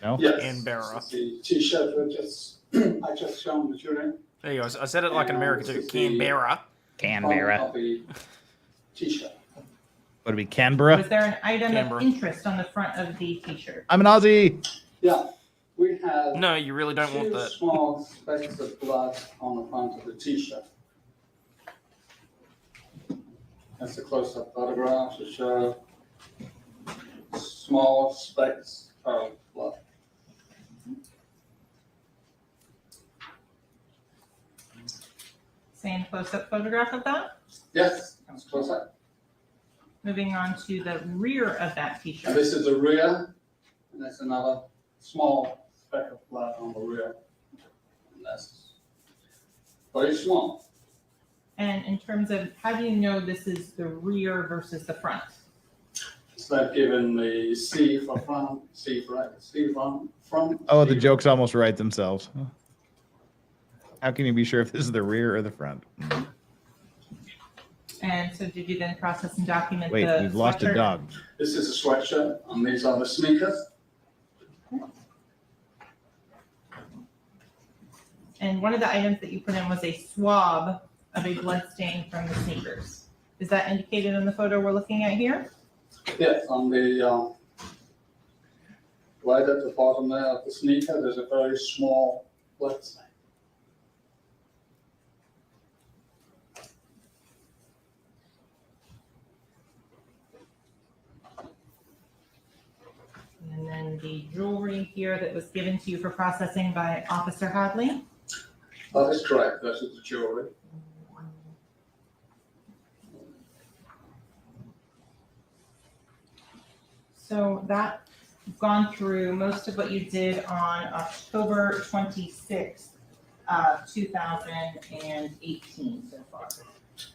No. Yes. Canberra. The t-shirt were just, I just shown the jury. There you go. I said it like in America too. Canberra. Canberra. Of the t-shirt. Would it be Canberra? Was there an item Canberra. of interest on the front of the t-shirt? I'm an Aussie. Yeah, we had No, you really don't want two that. small specks of blood on the front of the t-shirt. That's a close-up photograph to show small specks of blood. Same close-up photograph of that. Yes, that's close-up. Moving on to the rear of that And t-shirt. this is the rear, and there's another small speck of blood on the rear. And that's very small. And in terms of, how do you know this is the rear versus the front? So I've given the C for front, C for right, C front. Oh, the jokes almost write themselves. How can you be sure if this is the rear or the front? And so did you then process and document Wait, the we've lost a sweatshirt? dog. This is a sweatshirt, and these are the sneakers. And one of the items that you put in was a swab of a blood stain from the sneakers. Is that indicated in the photo we're looking at here? Yes, on the, right at the bottom there of the sneaker, there's a very small blood stain. And then the jewelry here that was given to you for processing by Officer Hadley. That is correct, this is the jewelry. So that, you've gone through most of what you did on October 26th, 2018 so far.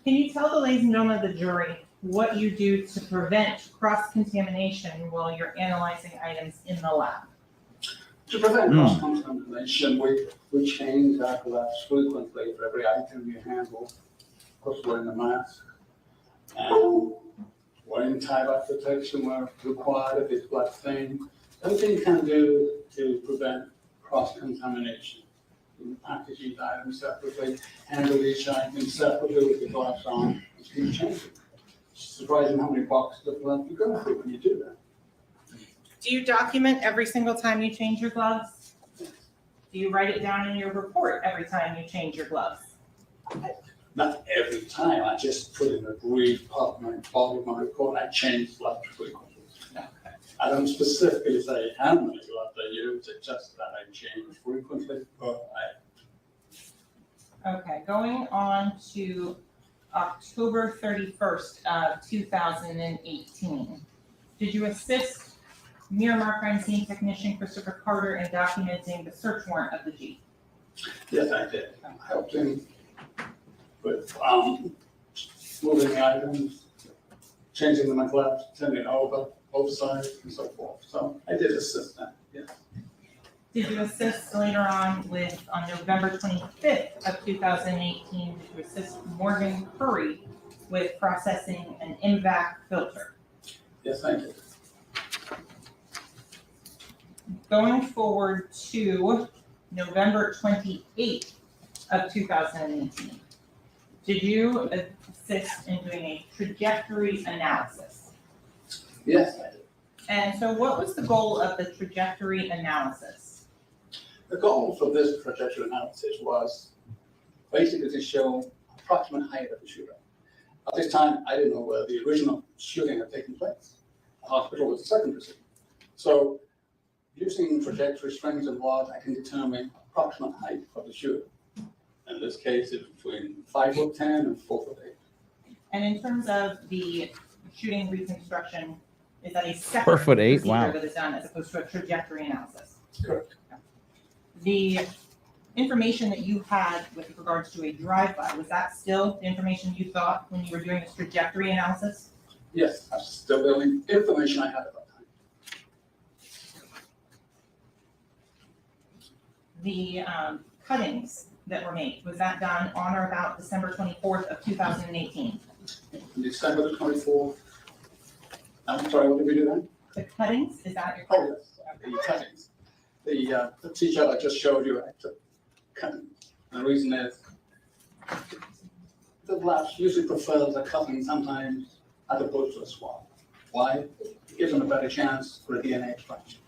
Can you tell the ladies and gentlemen of the jury what you do to prevent cross-contamination while you're analyzing items in the lab? To prevent cross-contamination, we change our gloves frequently for every item you handle. Of course, wearing a mask. And wearing tie-back protection where required if it's blood stained. Everything you can do to prevent cross-contamination. You package each item separately, handle each item separately with the gloves on, and keep changing. It's surprising how many boxes of blood you go through when you do that. Do you document every single time you change your gloves? Do you write it down in your report every time you change your gloves? Not every time, I just put in a brief part of my report, I change gloves frequently. I don't specifically say how many gloves I use, it's just that I change frequently per item. Okay, going on to October 31st of 2018. Did you assist Miramar crime scene technician Christopher Carter in documenting the search warrant of the Jeep? Yes, I did. I helped him with moving the items, changing the gloves, turning it over, oversized, and so forth. So I did assist them, yes. Did you assist later on November 25th of 2018, did you assist Morgan Curry with processing an MVAC filter? Yes, I did. Going forward to November 28th of 2018, did you assist in doing a trajectory analysis? Yes, I did. And so what was the goal of the trajectory analysis? The goal for this trajectory analysis was basically to show approximate height of the shooter. At this time, I didn't know where the original shooting had taken place. The hospital was the second proceeding. So using trajectory strings and rods, I can determine approximate height of the shooter. In this case, it's between 5'10" and 4'8". And in terms of the shooting reconstruction, is that a separate 4'8", procedure wow. that is done as opposed to a trajectory analysis? Correct. The information that you had with regards to a drive-by, was that still the information you thought when you were doing this trajectory analysis? Yes, that's still the only information I had at that time. The cuttings that were made, was that done on or about December 24th of 2018? December the 24th. I'm sorry, what did we do then? The cuttings, is that your? Oh, yes, the cuttings. The t-shirt I just showed you, I took cuttings. The reason is the labs usually prefer the cutting sometimes as opposed to a swab. Why? It gives them a better chance for a DNA extraction.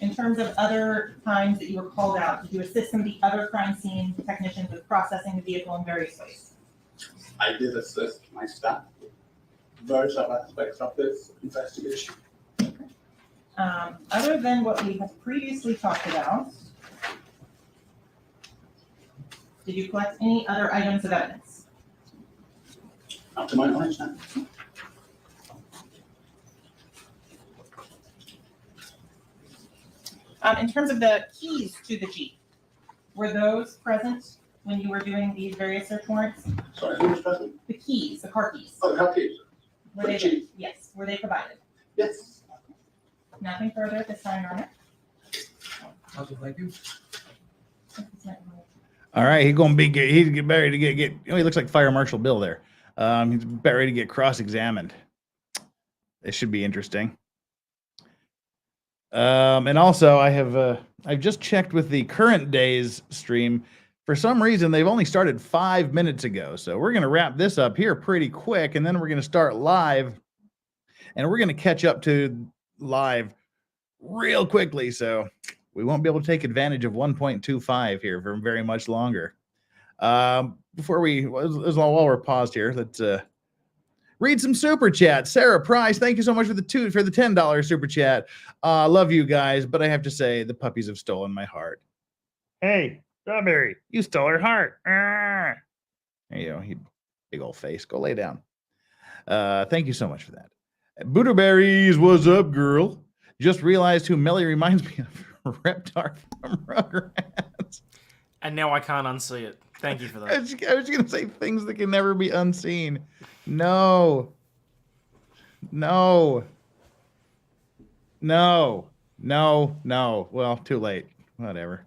In terms of other times that you were called out, did you assist some of the other crime scene technicians with processing the vehicle in various ways? I did assist my staff, various other aspects of this investigation. Other than what we have previously talked about, did you collect any other items of evidence? Not to my knowledge, no. In terms of the keys to the Jeep, were those present when you were doing these various search warrants? Sorry, who was present? The keys, the car keys. Oh, the car keys. Were For the they, Jeep. yes, were they provided? Yes. Nothing further at this time, Your Honor. Thank you. All right, he's gonna be he's getting ready to get. You know, he looks like Fire Marshal Bill there. He's about ready to get cross-examined. This should be interesting. And also, I've just checked with the current day's stream. For some reason, they've only started 5 minutes ago, so we're gonna wrap this up here pretty quick, and then we're gonna start live, and we're gonna catch up to live real quickly. So we won't be able to take advantage of 1.25 here for very much longer. While we're paused here, let's read some super chat. Sarah Price, thank you so much for the $10 super chat. Love you guys, but I have to say the puppies have stolen my heart. Hey, Strawberry, you stole her heart. There you go, you big old face. Go lay down. Thank you so much for that. Booterberries, what's up, girl? Just realized who Melly reminds me of. Reptar from Rugrats. And now I can't unsee it. Thank you for that. I was going to say things that can never be unseen. No. Well, too late. Whatever.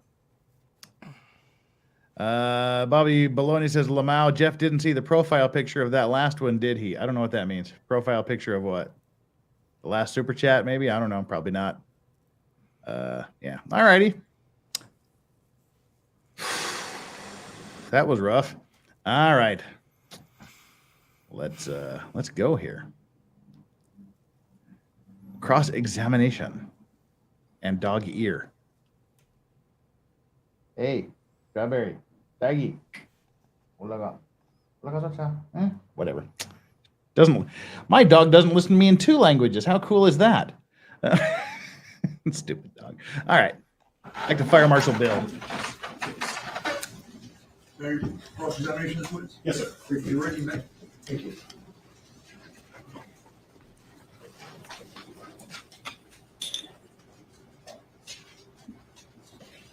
Bobby Baloney says, Lamau, Jeff didn't see the profile picture of that last one, did he? I don't know what that means. Profile picture of what? The last super chat, maybe? I don't know. Probably not. Yeah. All righty. That was rough. All right. Let's go here. Cross-examination and dog ear. Hey, Strawberry, Daggy. Whatever. My dog doesn't listen to me in 2 languages. How cool is that? Stupid dog. All right. Back to Fire Marshal Bill. Cross-examination, please? Yes, sir. You're ready, mate. Thank you.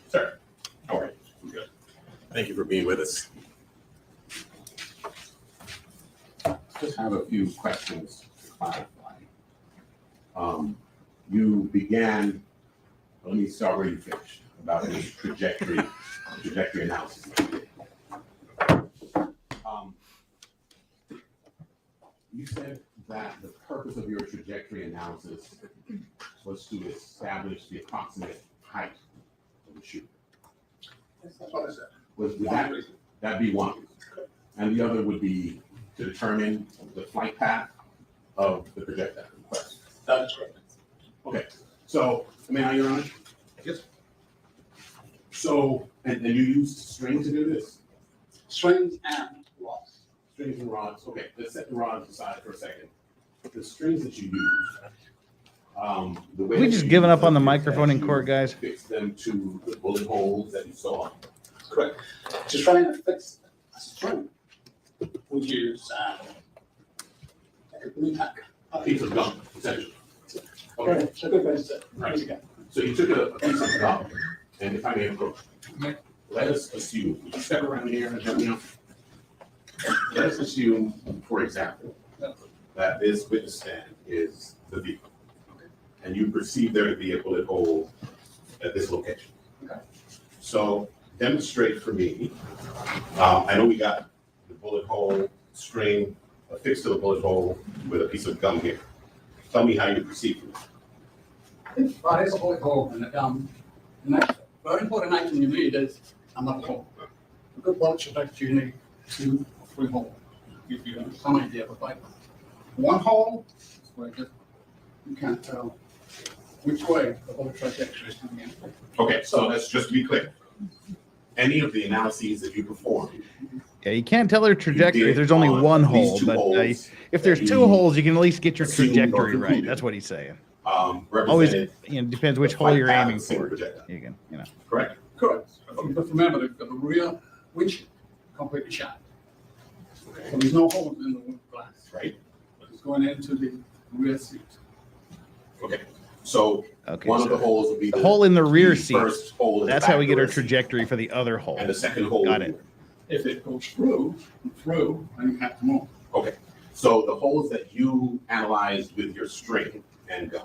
Sir, all right, I'm good. Thank you for being with us. Just have a few questions to clarify. You began, let me start where you finished, about this trajectory analysis. You said that the purpose of your trajectory analysis was to establish the approximate height of the chute. That's what I said. Would that be one? And the other would be to determine the flight path of the projectile. That is correct. Okay, so, may I, Your Honor? Yes. So, and you used string to do this? Strings and rods. Strings and rods, okay, let's set the rods aside for a second. The strings that you use, the way. We just giving up on the microphone in court, guys. Fix them to the bullet holes that you saw. Correct. To try and fix a string, we use a piece of gum, essentially. Okay. Okay. Right. So you took a piece of gum, and if I may approach, let us assume, would you step around here and help me out? Let us assume, for example, that this witness stand is the vehicle. Okay. And you perceive there to be a bullet hole at this location. Okay. So demonstrate for me, I know we got the bullet hole string affixed to the bullet hole with a piece of gum here. Tell me how you perceive it. There is a bullet hole in the gum. The next very important item you need is another hole. A good bullet trajectory, you need 2 or 3 holes. Give you some idea of like one hole is where you can't tell which way the bullet trajectory is coming in. Okay, so let's just be clear. Any of the analyses that you performed Yeah, you can't tell their trajectory if there's only on one at least hole, two but holes if there's that two you holes, you can at least get your assumed or trajectory right. concluded, That's what he's saying. Always, represented depends which the hole flight you're path of aiming a single for. projectile. You can, Correct. Correct. But remember, they've got the rear windshield completely shut. So there's no holes in the glass. Right. But it's going into the rear seat. Okay. So one of the holes would be the hole in the rear the seat. first hole in the That's back how we get our door seat. trajectory for the other hole. And the second hole. Got it. If it goes through, then you have to move. Okay. So the holes that you analyzed with your string and gun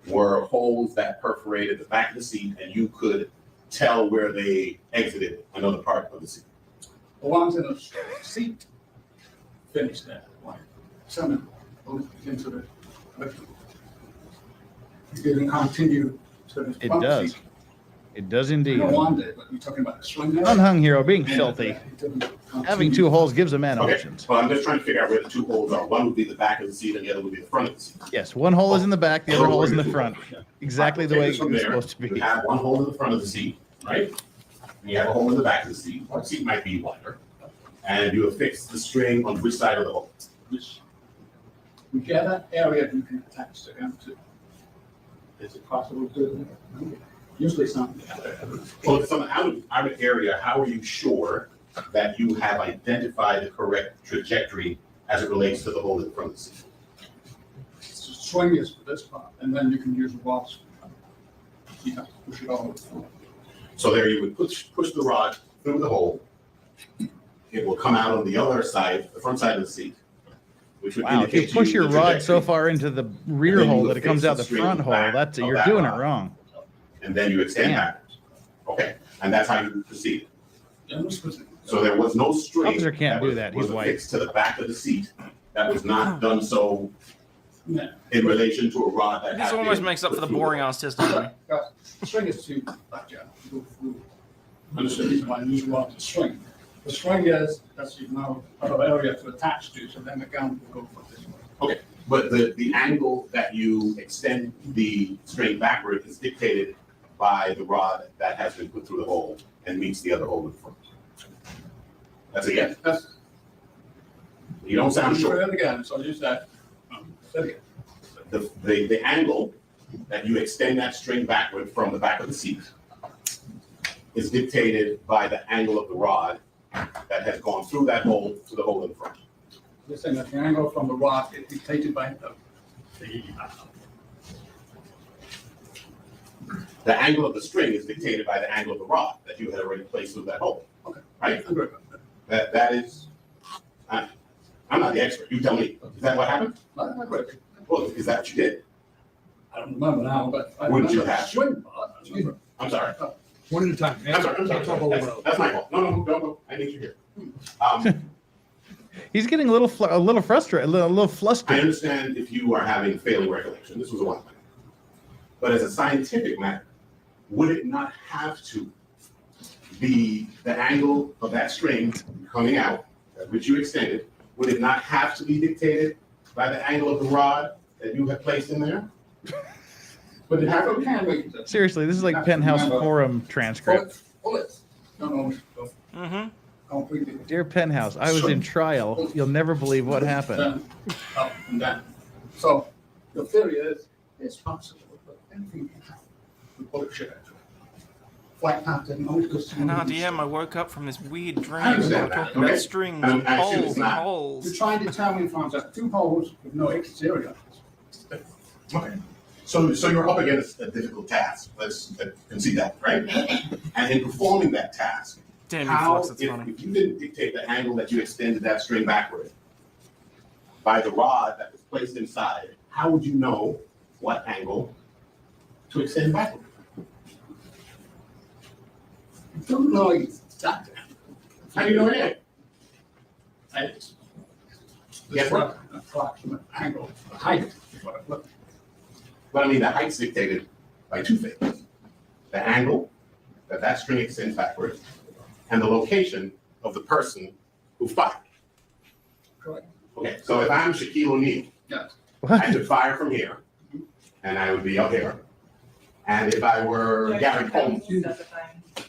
were holes that perforated the back of the seat, and you could tell where they exited another part of the seat. The ones in the seat finish that. Like, some goes into the. You didn't continue to the It front does. seat. It does indeed. No wonder, but you're talking about the swing there. Unhung hero being filthy. Having two holes gives a man Okay. options. Well, I'm just trying to figure out where the two holes are. One would be the back of the seat, and the other would be the front of the seat. Yes, one hole is in the back, the other hole is in the front. Exactly the way Okay, it's from there, supposed to You be. have one hole in the front of the seat, right? And you have a hole in the back of the seat. One seat might be wider. And you affix the string on which side of the hole? Whichever area you can attach to them to. Is it possible to do that? Usually it's not. Well, if it's on the outer area, how are you sure that you have identified the correct trajectory as it relates to the hole in the front of the seat? Swing is for this part, and then you can use a wall swing. You have to push it all the way through. So there you would push the rod through the hole. It will come out on the other side, the front side of the seat, which would Wow, if you indicate to push your the rod so trajectory. far into the rear And then hole you that it comes affix out the the string front hole, back that's of you're that doing it rod. wrong. And then you extend Damn. backwards. Okay, and that's how you proceed. Yeah, let's put it- So there was no string. Officer can't do was- that. He's was white. affixed to the back of the seat that was not done so Yeah. in relation to a rod that This had almost been makes up for the put through boring ass testimony. The string is too back down, go through. That's the reason why I use rod to string. The string is, that's you know, other area to attach to, so then the gun will go for this way. Okay, but the angle that you extend the string backward is dictated by the rod that has been put through the hole and meets the other hole in front. That's a yes? That's. You don't sound sure. Say it again, so use that. Say it again. The angle that you extend that string backward from the back of the seat is dictated by the angle of the rod that has gone through that hole to the hole in front. You're saying that the angle from the rod is dictated by The angle of the string is dictated by the angle of the rod that you had already placed through that hole. Okay. Right? That is, I'm not the expert. You tell me. Is that what happened? Well, is that what you did? I don't remember now, but. I Wouldn't you remember have? Swing part. I remember. I'm sorry. One at a time. I'm sorry. That's my fault. No, don't go. I need you here. He's getting a little frustrated, a little flustered. I understand if you are having failing recollection. This was a while back. But as a scientific matter, would it not have to be the angle of that string coming out, which you extended, would it not have to be dictated by the angle of the rod that you have placed in there? But it has can we? Seriously, this is like Penthouse Forum transcript. Bullets. No. Mm-hmm. Completely. Dear Penthouse, I was in trial. You'll never believe what happened. Down, up and down. So the theory is it's possible, but anything can happen. The bullet shit out. Flight path didn't always go And RDM, I woke up from this weird dream. I We were understand talking that, okay. about strings and holes and holes. To try and determine from that two holes with no exterior. Okay. So you're up against a difficult task. Let's concede that, right? And in performing that task, Damn, how, Flux, that's funny. if you didn't dictate the angle that you extended that string backward by the rod that was placed inside, how would you know what angle to extend backward? I don't know exactly. How do you know that? It's Yes, the approximate angle, the height is what I look. But I mean, the height's dictated by two things. The angle that string extends backward and the location of the person who fired. Correct. Okay, so if I'm Shaquille O'Neal, Yes. I could fire from here, and I would be up here. And if I were Gary Coleman,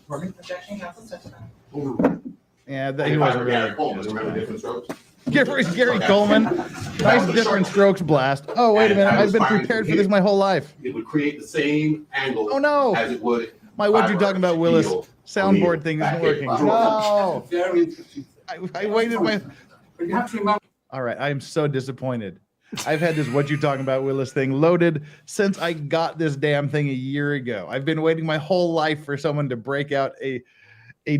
Objection, counsel testifying. Yeah, And he if I wasn't were Gary really. Coleman, remember different strokes? Gary Coleman. Nice different strokes blast. Oh, wait a And minute. I was I've been firing prepared from for this here. my whole life. It would create the same angle Oh, no. as it would. My what you talking about, Willis? O'Neill Soundboard thing back isn't here. working. No. Very interesting. I waited my. But you have to remember. All right. I am so disappointed. I've had this what you talking about, Willis thing loaded since I got this damn thing a year ago. I've been waiting my whole life for someone to break out a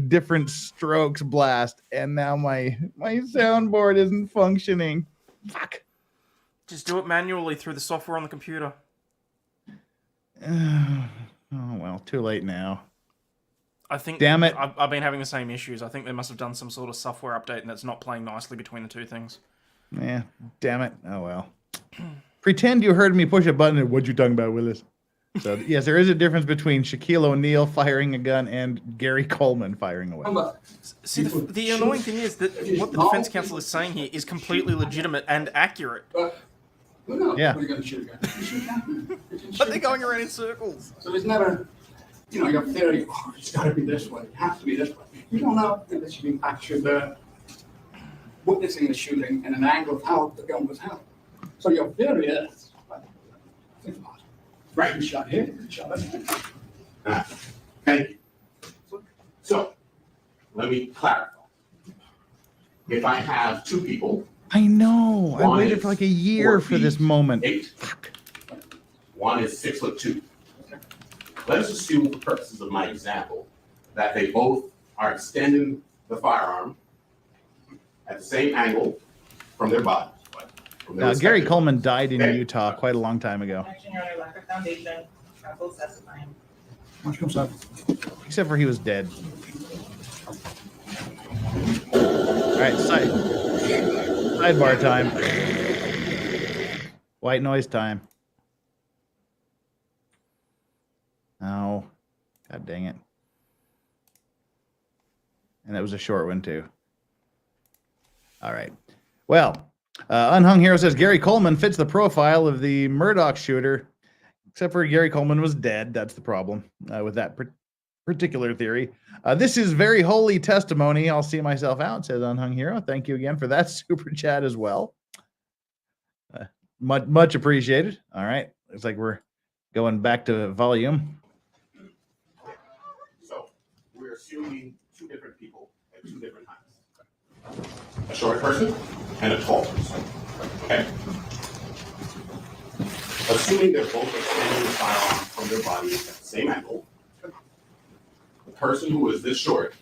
different strokes blast, and now my soundboard isn't functioning. Fuck. Just do it manually through the software on the computer. Oh well, too late now. I think. Damn it. I've been having the same issues. I think they must have done some sort of software update, and that's not playing nicely between the two things. Yeah, damn it. Oh well. Pretend you heard me push a button and what you talking about, Willis? So yes, there is a difference between Shaquille O'Neal firing a gun and Gary Coleman firing a weapon. See, the annoying thing is that what the defense counsel is saying here is completely legitimate and accurate. Yeah. What are you going to shoot again? But they're going around in circles. So there's never, your theory, it's got to be this way, it has to be this way. You don't know if this should be actually the witnessing the shooting and an angle of how the gun was held. So your theory is, think about it. Right, you shot here, you shot there. Thank you. So, let me clarify. If I have two people, I know. I One waited is for like a year 4 for this moment. 8. One is 6'2". Let us assume, for purposes of my example, that they both are extending the firearm at the same angle from their bodies. Now, Gary Coleman died in Utah quite a long time ago. Action, Your Honor, lack of foundation, counsel testifying. Watch comes up. Except for he was dead. All right, sidebar time. White noise time. Oh, god dang it. And that was a short one too. All right. Well, Unhung Hero says Gary Coleman fits the profile of the Murdoch shooter, except for Gary Coleman was dead. That's the problem with that particular theory. This is very holy testimony. I'll see myself out, says Unhung Hero. Thank you again for that super chat as well. Much appreciated. All right. Looks like we're going back to volume. So, we're assuming two different people at two different times. A short person and a tall person. Okay? Assuming they're both extending the firearm from their bodies at the same angle, the person who is this short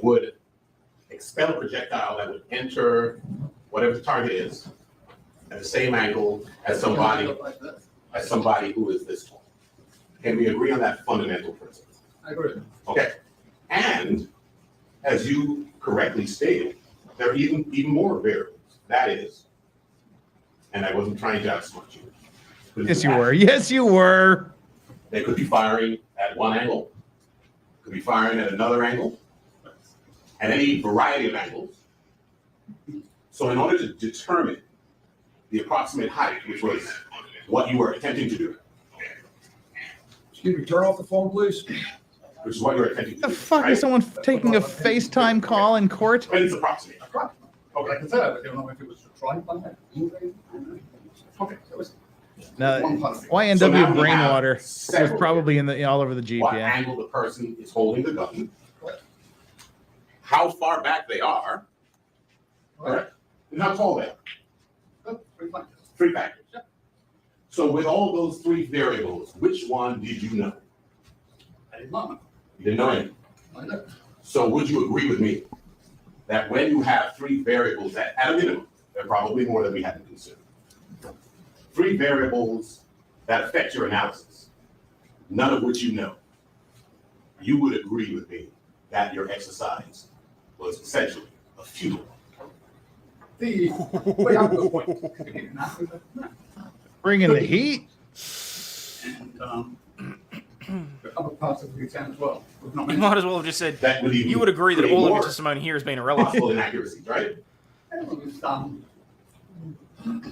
would expel a projectile that would enter whatever the target is at the same angle as somebody who is this tall. Can we agree on that fundamental principle? I agree. Okay. And as you correctly stated, there are even more variables. That is, and I wasn't trying to outsmart you. Yes, you were. Yes, you were. They could be firing at one angle, could be firing at another angle, at any variety of angles. So in order to determine the approximate height, which was what you were attempting to do. Excuse me, turn off the phone, please. Which is what you're attempting to do. The fuck is someone taking a FaceTime call in court? But it's approximate. Okay, like I said, I don't know if it was trying by that. Okay, so it's Now, So YNW now we have Brainwater was several probably in the all over the Jeep. what Yeah. angle the person is holding the gun, how far back they are, correct, and how tall they are. Three factors. So with all those three variables, which one did you know? I did not know. You didn't know any. I know. So would you agree with me that when you have three variables, at a minimum, there are probably more than we had to consider, three variables that affect your analysis, none of which you know, you would agree with me that your exercise was essentially a futile. Bringing the heat. And other parts of the exam as well. You might as well have just said, That would even you would agree that create all of your more testimony here has been irrelevant. possible inaccuracies, right?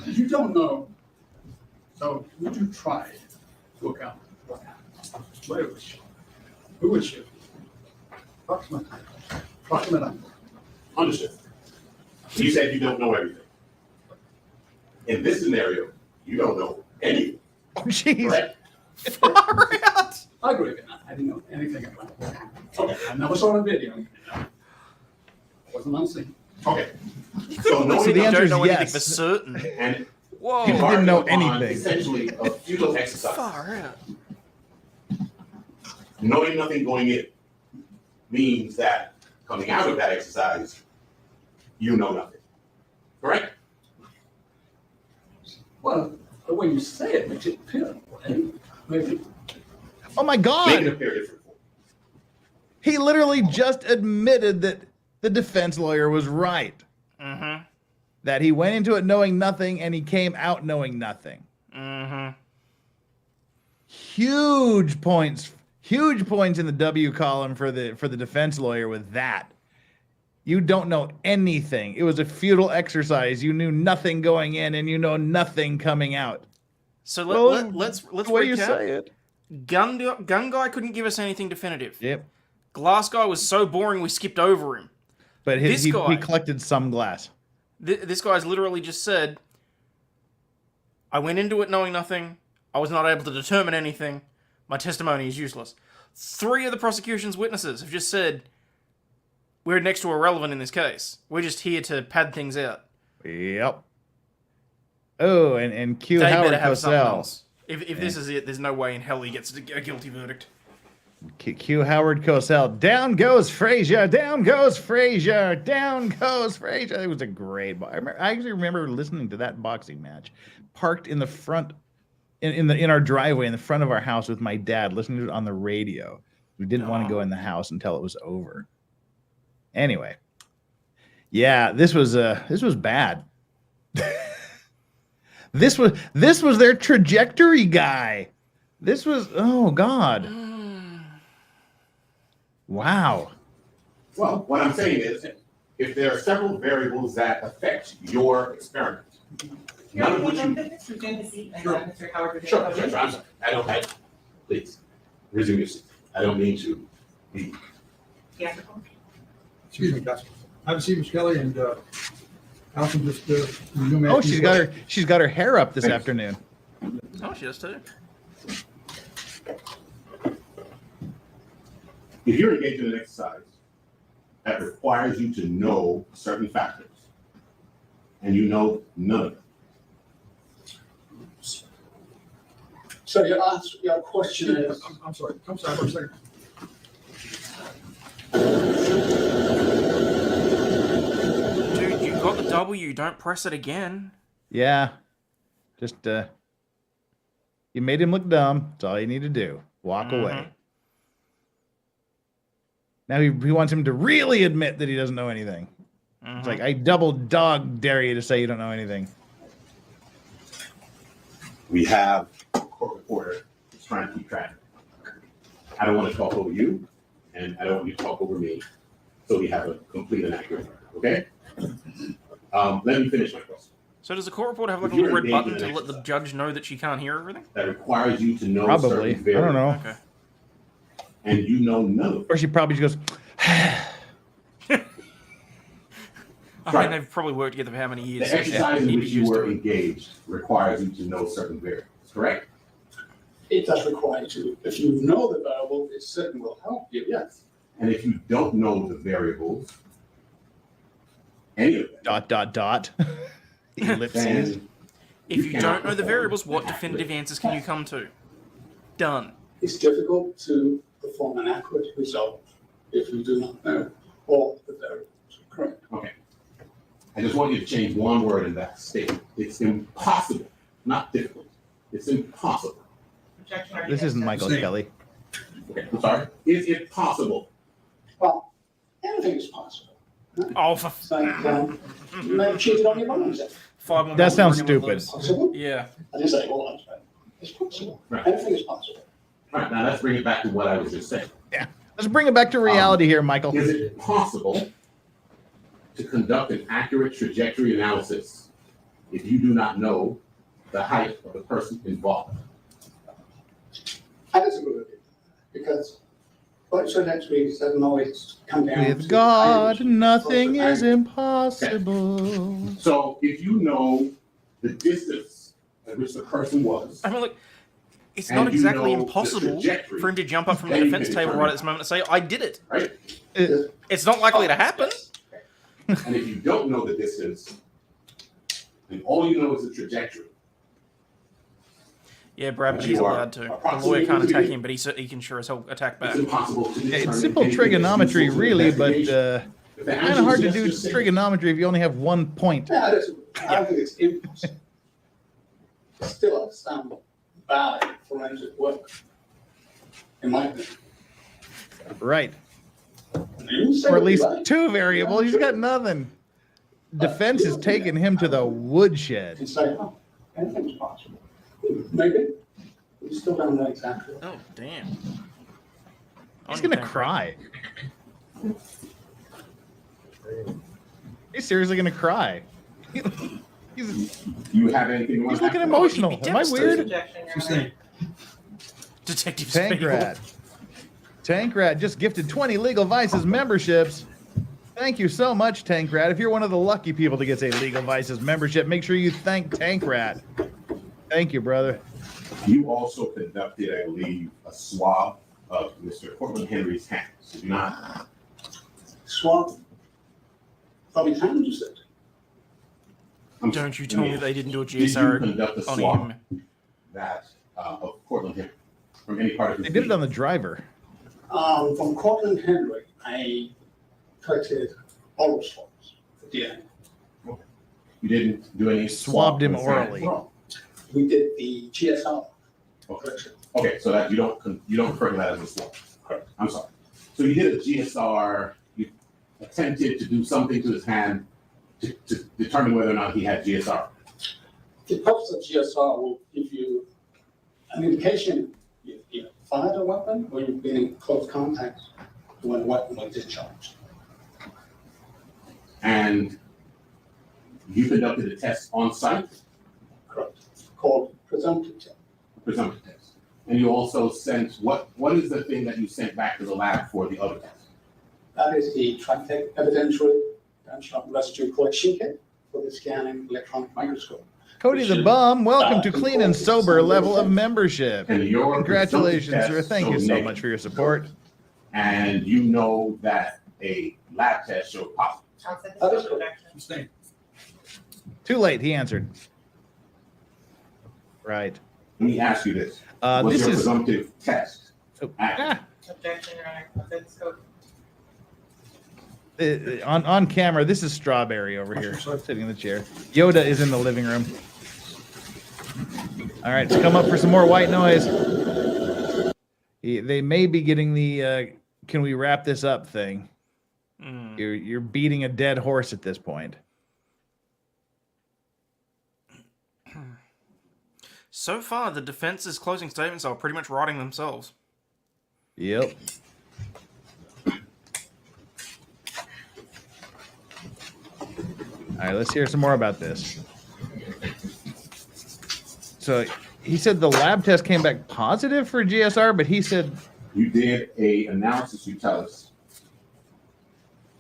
You don't know. So would you try to account what happened? Where was she? Who was she? Approximately. Understood. You said you don't know everything. In this scenario, you don't know anything. Oh, jeez. Correct? Far out. I agree with that. I didn't know anything about it. Okay, I never saw the video. I wasn't on scene. Okay. So knowing the You answer don't is know anything yes. for certain. and Whoa. He didn't know embarking on anything. essentially a futile exercise. Far out. Knowing nothing going in means that coming out of that exercise, you know nothing. Correct? Well, the way you say it makes it appear, maybe. Oh my Make it God. appear different. He literally just admitted that the defense lawyer was right. Mm-hmm. That he went into it knowing nothing and he came out knowing nothing. Mm-hmm. Huge points in the W column for the defense lawyer with that. You don't know anything. It was a futile exercise. You knew nothing going in and you know nothing coming out. So Well, let's the way you recap. say it. Gun guy couldn't give us anything definitive. Yep. Glass guy was so boring we skipped over him. But This he guy- collected some glass. This guy's literally just said, I went into it knowing nothing. I was not able to determine anything. My testimony is useless. 3 of the prosecution's witnesses have just said, we're next to irrelevant in this case. We're just here to pad things out. Yep. Oh, and Q They Howard better have something Cosell. else. If this is it, there's no way in hell he gets a guilty verdict. Q Howard Cosell. Down goes Frazier. Down goes Frazier. Down goes Frazier. It was a great. I actually remember listening to that boxing match, parked in the front, in our driveway in the front of our house with my dad, listening to it on the radio. We didn't want to go in the house until it was over. Anyway, yeah, this was bad. This was their trajectory guy. This was, oh God. Wow. Well, what I'm saying is, if there are several variables that affect your experiment, none of which you... Sure, I'm sorry. Please, resume your seat. I don't mean to be... Excuse me, guys. I haven't seen Ms. Kelly and Allison just Oh, she's got her hair up this afternoon. Oh, she does too. If you're engaged in an exercise that requires you to know certain factors, and you know none of them. So your question is. I'm sorry. Come sorry for a second. Dude, you got the W. Don't press it again. Yeah. Just, you made him look dumb. That's all you need to do. Walk away. Now he wants him to really admit that he doesn't know anything. It's like, I double dog dare you to say you don't know anything. We have a court reporter who's trying to keep track. I don't want to talk over you, and I don't want you to talk over me, so we have a complete and accurate record, okay? Let me finish my question. So does the court reporter have like a little red button to let the judge know that she can't hear everything? That requires you to know Probably. certain I don't know. Okay. And you know none of them. Or she probably just goes, I mean, they've probably worked together for how many years? The exercise in He'd be which you used were to it. engaged requires you to know certain variables, correct? It does require you to. If you know the variable, it certainly will help you. Yes. And if you don't know the variables, any of them, ellipses. then If you cannot don't know the perform variables, what an accurate definitive answers can you come to? Done. It's difficult to perform an accurate result if you do not know all the variables. Correct. Okay. I just want you to change one word in that statement. It's impossible, not difficult. It's impossible. This isn't Michael Kelly. Okay, I'm sorry. Is it possible? Well, anything is possible. Oh, for you may have cheated on your mom. That sounds stupid. Possible? Yeah. I didn't say, well, it's possible. Right. Anything is possible. All right, now let's bring it back to what I was just saying. Yeah. Let's bring it back to reality here, Michael. Is it possible to conduct an accurate trajectory analysis if you do not know the height of the person involved? I disagree with you because But so that means doesn't always come down With to God, items. nothing Those are is items. impossible. So if you know the distance at which the person was, I mean, look, it's and not you exactly know the impossible trajectory, for him to jump up from the then you defense can table determine right at this moment and say, I did it. right? It's not likely to happen. And if you don't know the distance, and all you know is the trajectory, Yeah, Brad, he's You are allowed to. The lawyer approximately can't attack within- him, but he can sure as hell attack back. it's impossible to determine. It's simple anything trigonometry, that's useful to really, but investigation. If the kind answer of hard is to yes, do just say trigonometry if you only have 1 point. Yeah, I don't think it's impossible. It's still some valid forensic work, in my opinion. Right. You say Or at what you least like. 2 variable. He's got nothing. Defense is taking him to the woodshed. And say, oh, anything's possible. Maybe. We still don't know exactly. Oh, damn. He's gonna cry. He's seriously gonna cry. He's you have anything you want to looking add? emotional. Am I weird? Detective Tankrat. Tankrat just gifted 20 Legal Vices memberships. Thank you so much, Tankrat. If you're one of the lucky people that gets a Legal Vices membership, make sure you thank Tankrat. Thank you, brother. You also conducted, I believe, a swab of Mr. Cortland Henry's hands. Did you not? Swab? From his hand, you said? Don't you tell me they didn't do a Did you GSR conduct a on swab him. that of Cortland Henry from any part of his They did it on the driver. From Cortland Henry, I collected oral swabs for DNA. You didn't do any Swabbed him swab with orally. hands? We did the GSR Okay. collection. Okay, so that you don't refer to that as a swab. Correct. I'm sorry. So you did a GSR. You attempted to do something to his hand to determine whether or not he had GSR. The purpose of GSR will give you an indication you either fired a weapon or you've been in close contact when a weapon was discharged. And you conducted a test on site, Correct. Called presumptive test. presumptive test. And you also sent, what is the thing that you sent back to the lab for the other test? That is the Trifect evidentiary residue collection kit for the scanning electronic microscope. Cody the Bum, welcome to Clean and Sober level of membership. And your Congratulations, presumptive sir. test Thank you showed so negative. much for your support. And you know that a lab test showed positive. That is correct. Too late, he answered. Right. Let me ask you this. Was This your is presumptive test accurate? Objection, Your Honor. That's scope. on camera. This is Strawberry over here, sitting in the chair. Yoda is in the living room. All right, let's come up for some more white noise. They may be getting the "Can we wrap this up?" thing. You're beating a dead horse at this point. So far, the defense's closing statements are pretty much writing themselves. Yep. All right, let's hear some more about this. So he said the lab test came back positive for GSR, but he said you did a analysis. You tell us.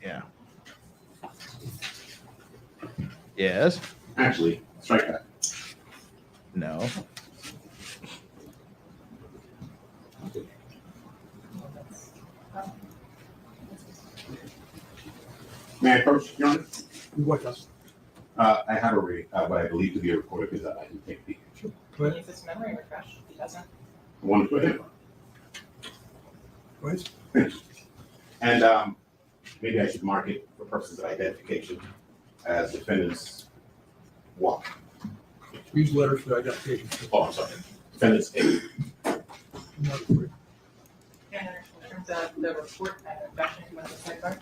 Yeah. Yes. Actually, strike that. No. May I approach, Your Honor? What does? I have already, what I believe to be a recorded because I didn't take a peek. He needs his memory refresh. He doesn't. I wanted to identify. Please. And maybe I should mark it for purposes of identification as defendant's one. Use letters for identification. Oh, I'm sorry. Defendant's A. And in terms of the report, objection to the sidebar.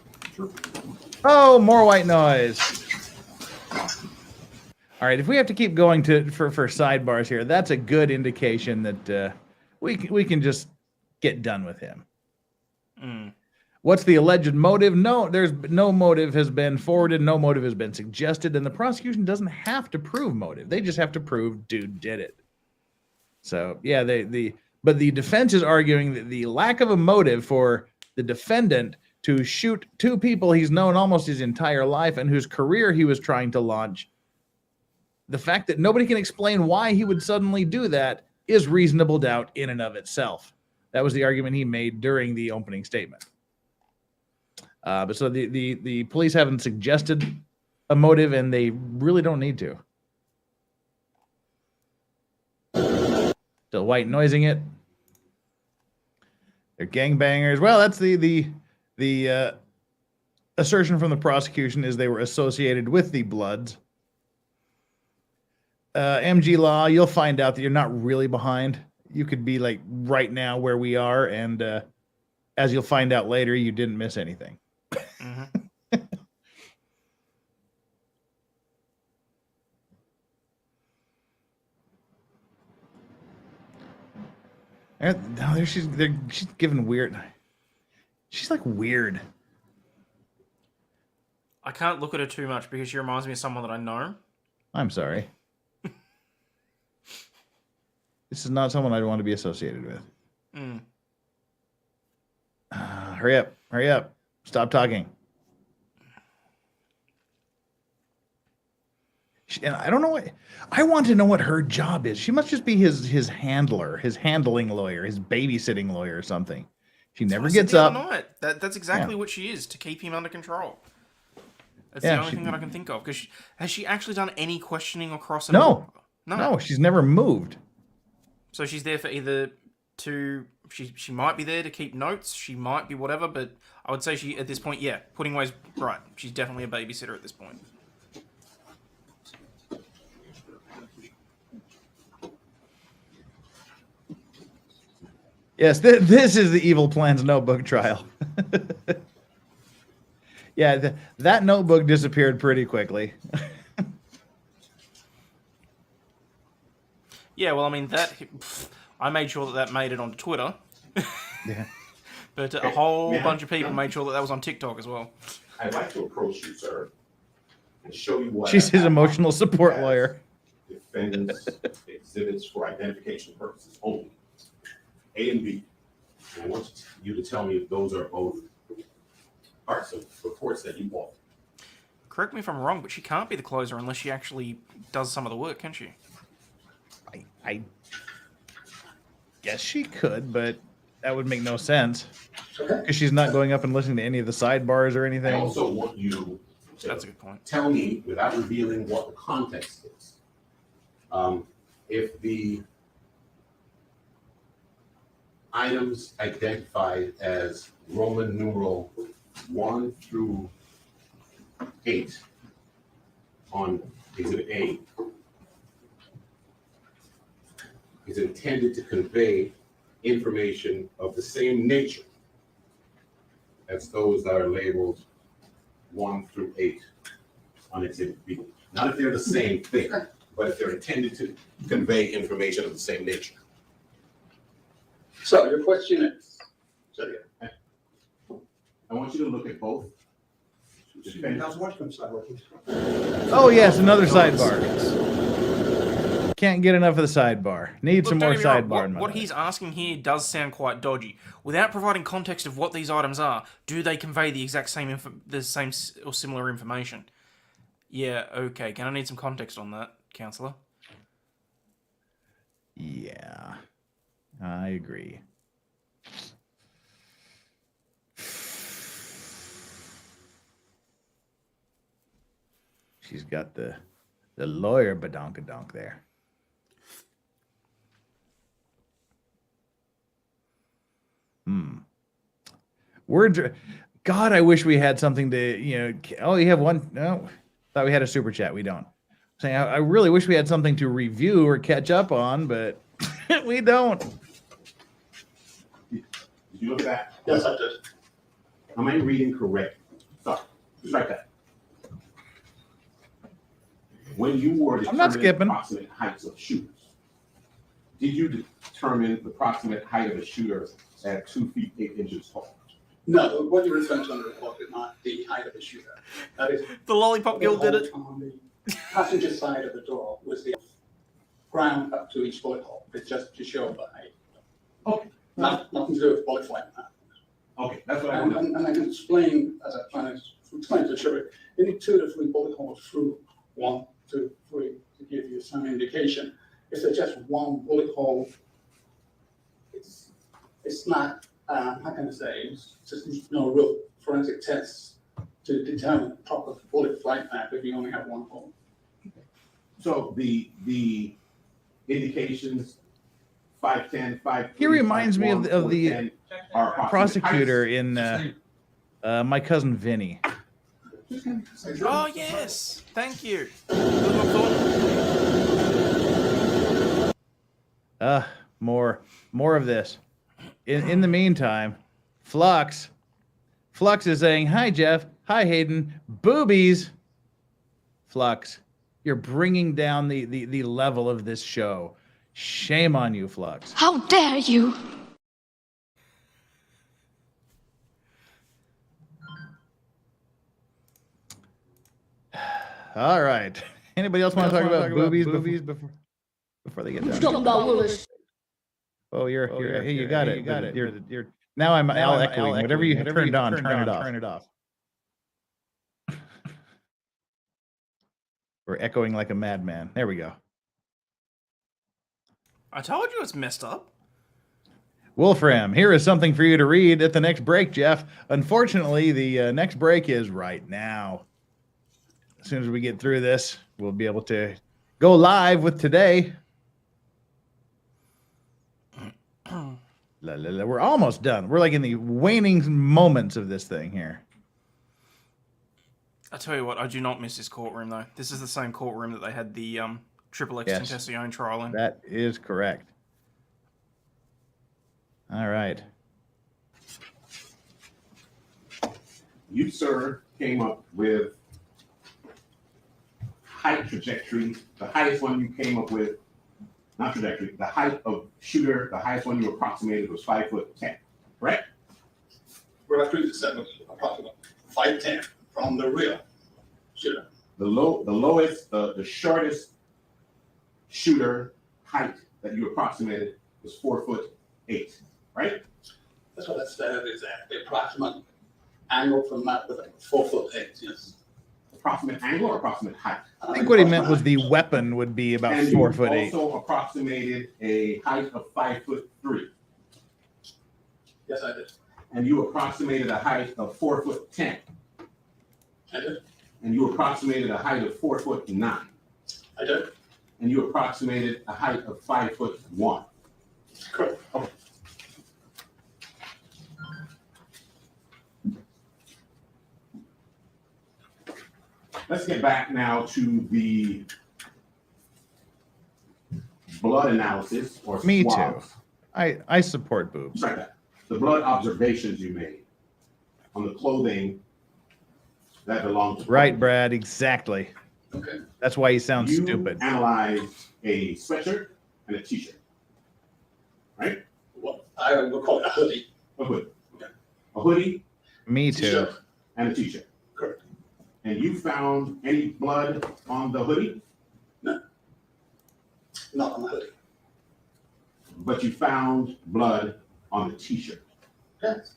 Oh, more white noise. All right, if we have to keep going for sidebars here, that's a good indication that we can just get done with him. What's the alleged motive? No, there's no motive has been forwarded, no motive has been suggested, and the prosecution doesn't have to prove motive. They just have to prove dude did it. So yeah, but the defense is arguing that the lack of a motive for the defendant to shoot two people he's known almost his entire life and whose career he was trying to launch, the fact that nobody can explain why he would suddenly do that is reasonable doubt in and of itself. That was the argument he made during the opening statement. But so the police haven't suggested a motive, and they really don't need to. Still white noising it. They're gangbangers. Well, that's the assertion from the prosecution is they were associated with the Bloods. MG Law, you'll find out that you're not really behind. You could be like right now where we are, and as you'll find out later, you didn't miss anything. Mm-hmm. No, she's giving weird. She's like weird. I can't look at her too much because she reminds me of someone that I know. I'm sorry. This is not someone I'd want to be associated with. Mm. Hurry up. Hurry up. Stop talking. And I don't know what... I want to know what her job is. She must just be his handler, his handling lawyer, his babysitting lawyer or something. She never gets up. That's exactly what she is, to keep him under control. That's the only thing that I can think of. Because has she actually done any questioning or crossing? No, she's never moved. So she's there for either to... She might be there to keep notes. She might be whatever, but I would say she, at this point, yeah, Puddingway's right. She's definitely a babysitter at this point. Yes, this is the Evil Plans notebook trial. Yeah, that notebook disappeared pretty quickly. Yeah, well, I mean, I made sure that made it onto Twitter. Yeah. But a whole bunch of people made sure that was on TikTok as well. I'd like to approach you, sir, and show you what... She's his emotional support lawyer. Defendants exhibits for identification purposes only. A and B. I want you to tell me if those are both parts of reports that you bought. Correct me if I'm wrong, but she can't be the closer unless she actually does some of the work, can she? I guess she could, but that would make no sense. Because she's not going up and listening to any of the sidebars or anything. I also want you to That's a good point. Tell me, without revealing what the context is, if the items identified as Roman numeral 1 through 8 on Exhibit A is intended to convey information of the same nature as those that are labeled 1 through 8 on Exhibit B. Not if they're the same thing, but if they're intended to convey information of the same nature. So your question is? I want you to look at both. Oh, yes, another sidebar. Can't get enough of the sidebar. Need some more sidebar. What he's asking here does sound quite dodgy. Without providing context of what these items are, do they convey the exact same or similar information? Yeah, okay. Can I need some context on that, Counselor? Yeah, I agree. She's got the lawyer badonkadonk there. God, I wish we had something to, oh, you have one? No, thought we had a super chat. We don't. Saying, I really wish we had something to review or catch up on, but we don't. Did you look at that? Yes, I did. Am I reading correct? Sorry, strike that. When you were determining approximate heights of shooters, did you determine the approximate height of a shooter at 2 feet 8 inches tall? No, what you're referring to on the report is not the height of the shooter. That is the Lollipop Guild did it. On the passenger side of the door was the ground up to each bullet hole. It's just to show the height. Okay. Nothing to do with bullet flight. Okay, that's what I And, want. and I can explain, as I plan to explain to the jury, you need 2 to 3 bullet holes through 1, 2, 3 to give you some indication. If there's just one bullet hole, it's not, how can I say, it's just no real forensic tests to determine proper bullet flight path if you only have one hole. So the indications 5'10", 5'3", He reminds me of 5'1", the 4'10" are approximate prosecutor heights. in My Cousin Vinny. Oh yes, thank you. More of this. In the meantime, Flux is saying, "Hi Jeff, hi Hayden, boobies." Flux, you're bringing down the level of this show. Shame on you, Flux. How dare you? All right. Anybody else want to talk about boobies before they get done? Talking about Willis. Oh, hey, you got it. You're now I'm Al echoing. Whatever you turned on, turn it off. We're echoing like a madman. There we go. I told you it's messed up. Wolfram, here is something for you to read at the next break, Jeff. Unfortunately, the next break is right now. As soon as we get through this, we'll be able to go live with today. We're almost done. We're like in the waning moments of this thing here. I tell you what, I do not miss this courtroom though. This is the same courtroom that they had the Triple X Yes. Tentacion trial in. That is correct. All right. You, sir, came up with height trajectory. The highest one you came up with, not trajectory, the height of shooter, the highest one you approximated was 5'10", correct? Well, I previously said approximately 5'10" from the rear shooter. The lowest, the shortest shooter height that you approximated was 4'8", right? That's what I said is that the approximate angle from that was like 4'8", yes. Approximate angle or approximate height? I think what he meant was the weapon would be about And 4'8". you also approximated a height of 5'3". Yes, I did. And you approximated a height of 4'10". I did. And you approximated a height of 4'9". I did. And you approximated a height of 5'1". Correct. Okay. Let's get back now to the blood analysis or Me too. swabs. I support boobs. Right there. The blood observations you made on the clothing that belonged to Right, Brad, exactly. Okay. That's why he sounds you stupid. analyzed a sweatshirt and a t-shirt, right? Well, I would call it a hoodie. A hoodie. Okay. A hoodie. Me too. T-shirt. And a t-shirt. Correct. And you found any blood on the hoodie? No. Not on the hoodie. But you found blood on the t-shirt. Yes.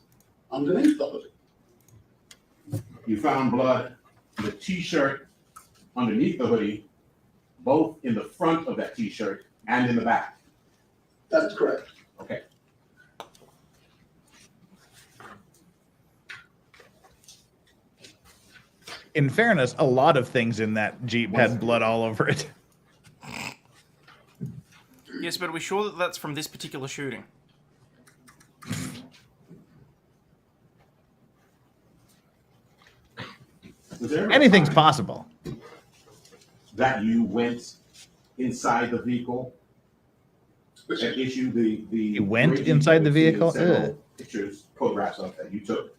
Underneath the hoodie. You found blood on the t-shirt underneath the hoodie, both in the front of that t-shirt and in the back. That's correct. Okay. In fairness, a lot of things in that Jeep had blood all over it. Yes, but are we sure that that's from this particular shooting? Anything's possible. That you went inside the vehicle and issued the You went inside the vehicle? several pictures, photographs of that you took.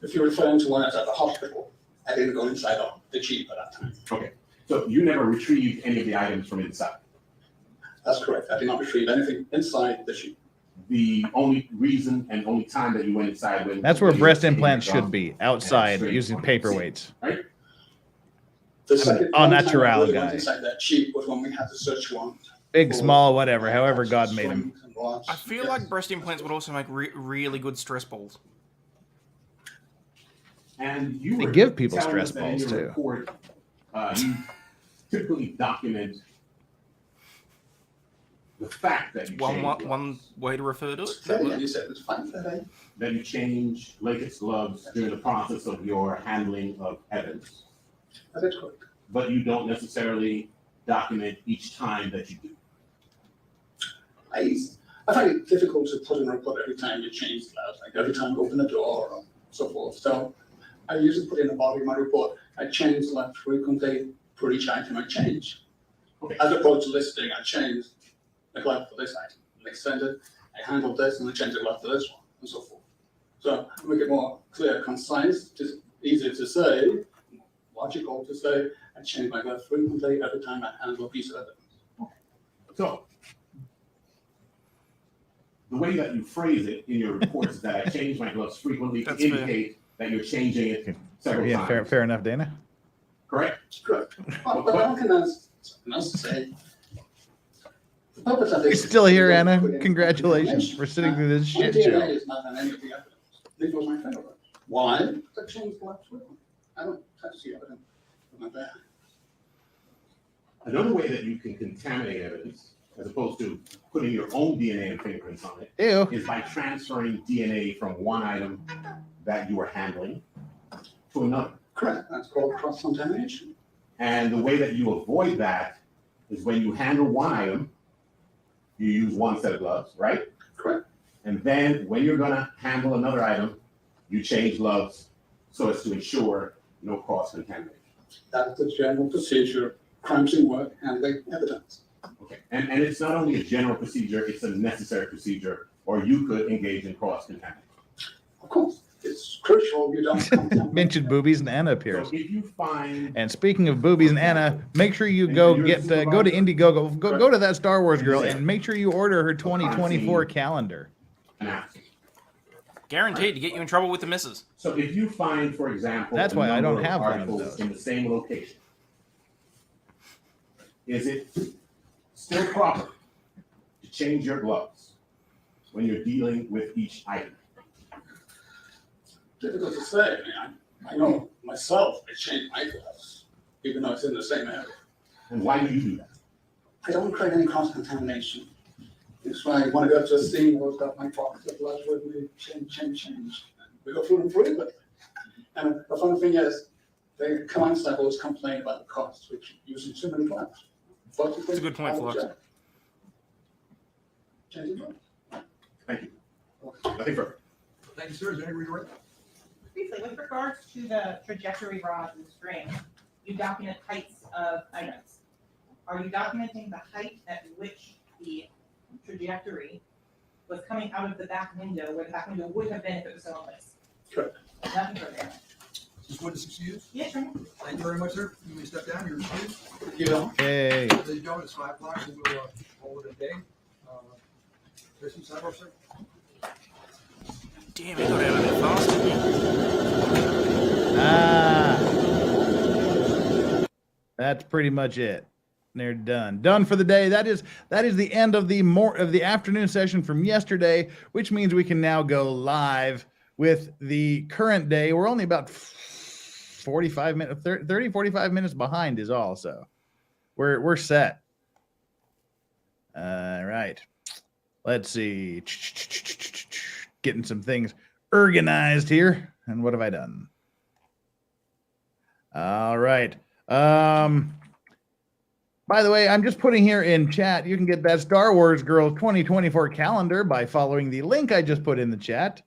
If you're referring to one that's at the hospital, I didn't go inside of the Jeep at that time. Okay, so you never retrieved any of the items from inside? That's correct. I did not retrieve anything inside the Jeep. The only reason and only time that you went inside when That's where when you breast were taking implants your should job be, outside, straight using on the paperweights. right? The second au time I natural really guy. went inside that Jeep was when we had the search warrant. Big, for, small, whatever, however God made him. swings and lots. I feel like breast implants would also make really good stress balls. And you They were give people telling stress us that in balls, your too. report, you typically document the fact that you change One way to refer to it. Yeah, you said it's fine today. that you change latex gloves during the process of your handling of evidence, That is correct. but you don't necessarily document each time that you do. I find it difficult to put in a report every time you change gloves, like every time you open a door or so forth. So I usually put in a body of my report. I change gloves frequently for each item I change. Okay. As opposed to listing, I change the glove for this item. I send it, I handle this, and I change the glove for this one, and so forth. So I make it more clear, concise, just easier to say, logical to say, I change my glove frequently every time I handle a piece of evidence. So the way that you phrase it in your reports is that I change my gloves frequently to indicate that you're changing it several times. Fair enough, Dana. Correct? Correct. But I can say, the purpose of this. You're still here, Anna. Congratulations for sitting through this shit My show. DNA is not on any of the evidence. This was my favorite. Why? I changed gloves frequently. I don't touch the evidence with my bare hands. Another way that you can contaminate evidence, as opposed to putting your own DNA and fingerprints on it, Ew. is by transferring DNA from one item that you are handling to another. Correct. That's called cross-contamination. And the way that you avoid that is when you handle one item, you use one set of gloves, right? Correct. And then when you're gonna handle another item, you change gloves so as to ensure no cross-contamination. That's the general procedure, crime scene work, handling evidence. Okay, and it's not only a general procedure, it's a necessary procedure, or you could engage in cross-contamination. Of course, it's crucial you don't Mentioned boobies and Anna appears. So if you find, And speaking of boobies and Anna, make sure you go get go to Indiegogo, go to that Star Wars girl, and make sure you order her 2024 calendar. Guaranteed to get you in trouble with the missus. So if you find, for example, That's a why I number don't of have one of articles those. in the same location, is it still proper to change your gloves when you're dealing with each item? Difficult to say. I know myself, I change my gloves, even though it's in the same area. And why do you do that? I don't create any cross-contamination. It's why I want to go to a scene where I've got my box of gloves with me, change. We go through them frequently. And the funny thing is, the command staff always complain about the cost, which using too many gloves. That's a good point, Flux. Changing gloves. Thank you. Nothing further. Thank you, sir. Is there any redirect? Briefly, with regards to the trajectory rods and string, you document heights of items. Are you documenting the height at which the trajectory was coming out of the back window, where the back window would have been if it was still in place? Correct. Nothing further. Just witness excused? Yes, sir. Thank you very much, sir. You may step down. You're excused. Hey. Ladies and gentlemen, it's 5 o'clock. We will call it a day. Jason, sidebar, sir. Damn, he got out of there fast, didn't he? That's pretty much it. They're done for the day. That is the end of the afternoon session from yesterday, which means we can now go live with the current day. We're only about 45 minutes, 30, 45 minutes behind is all. So we're set. All right. Let's see. Getting some things organized here. And what have I done? All right. By the way, I'm just putting here in chat, you can get that Star Wars Girl 2024 calendar by following the link I just put in the chat.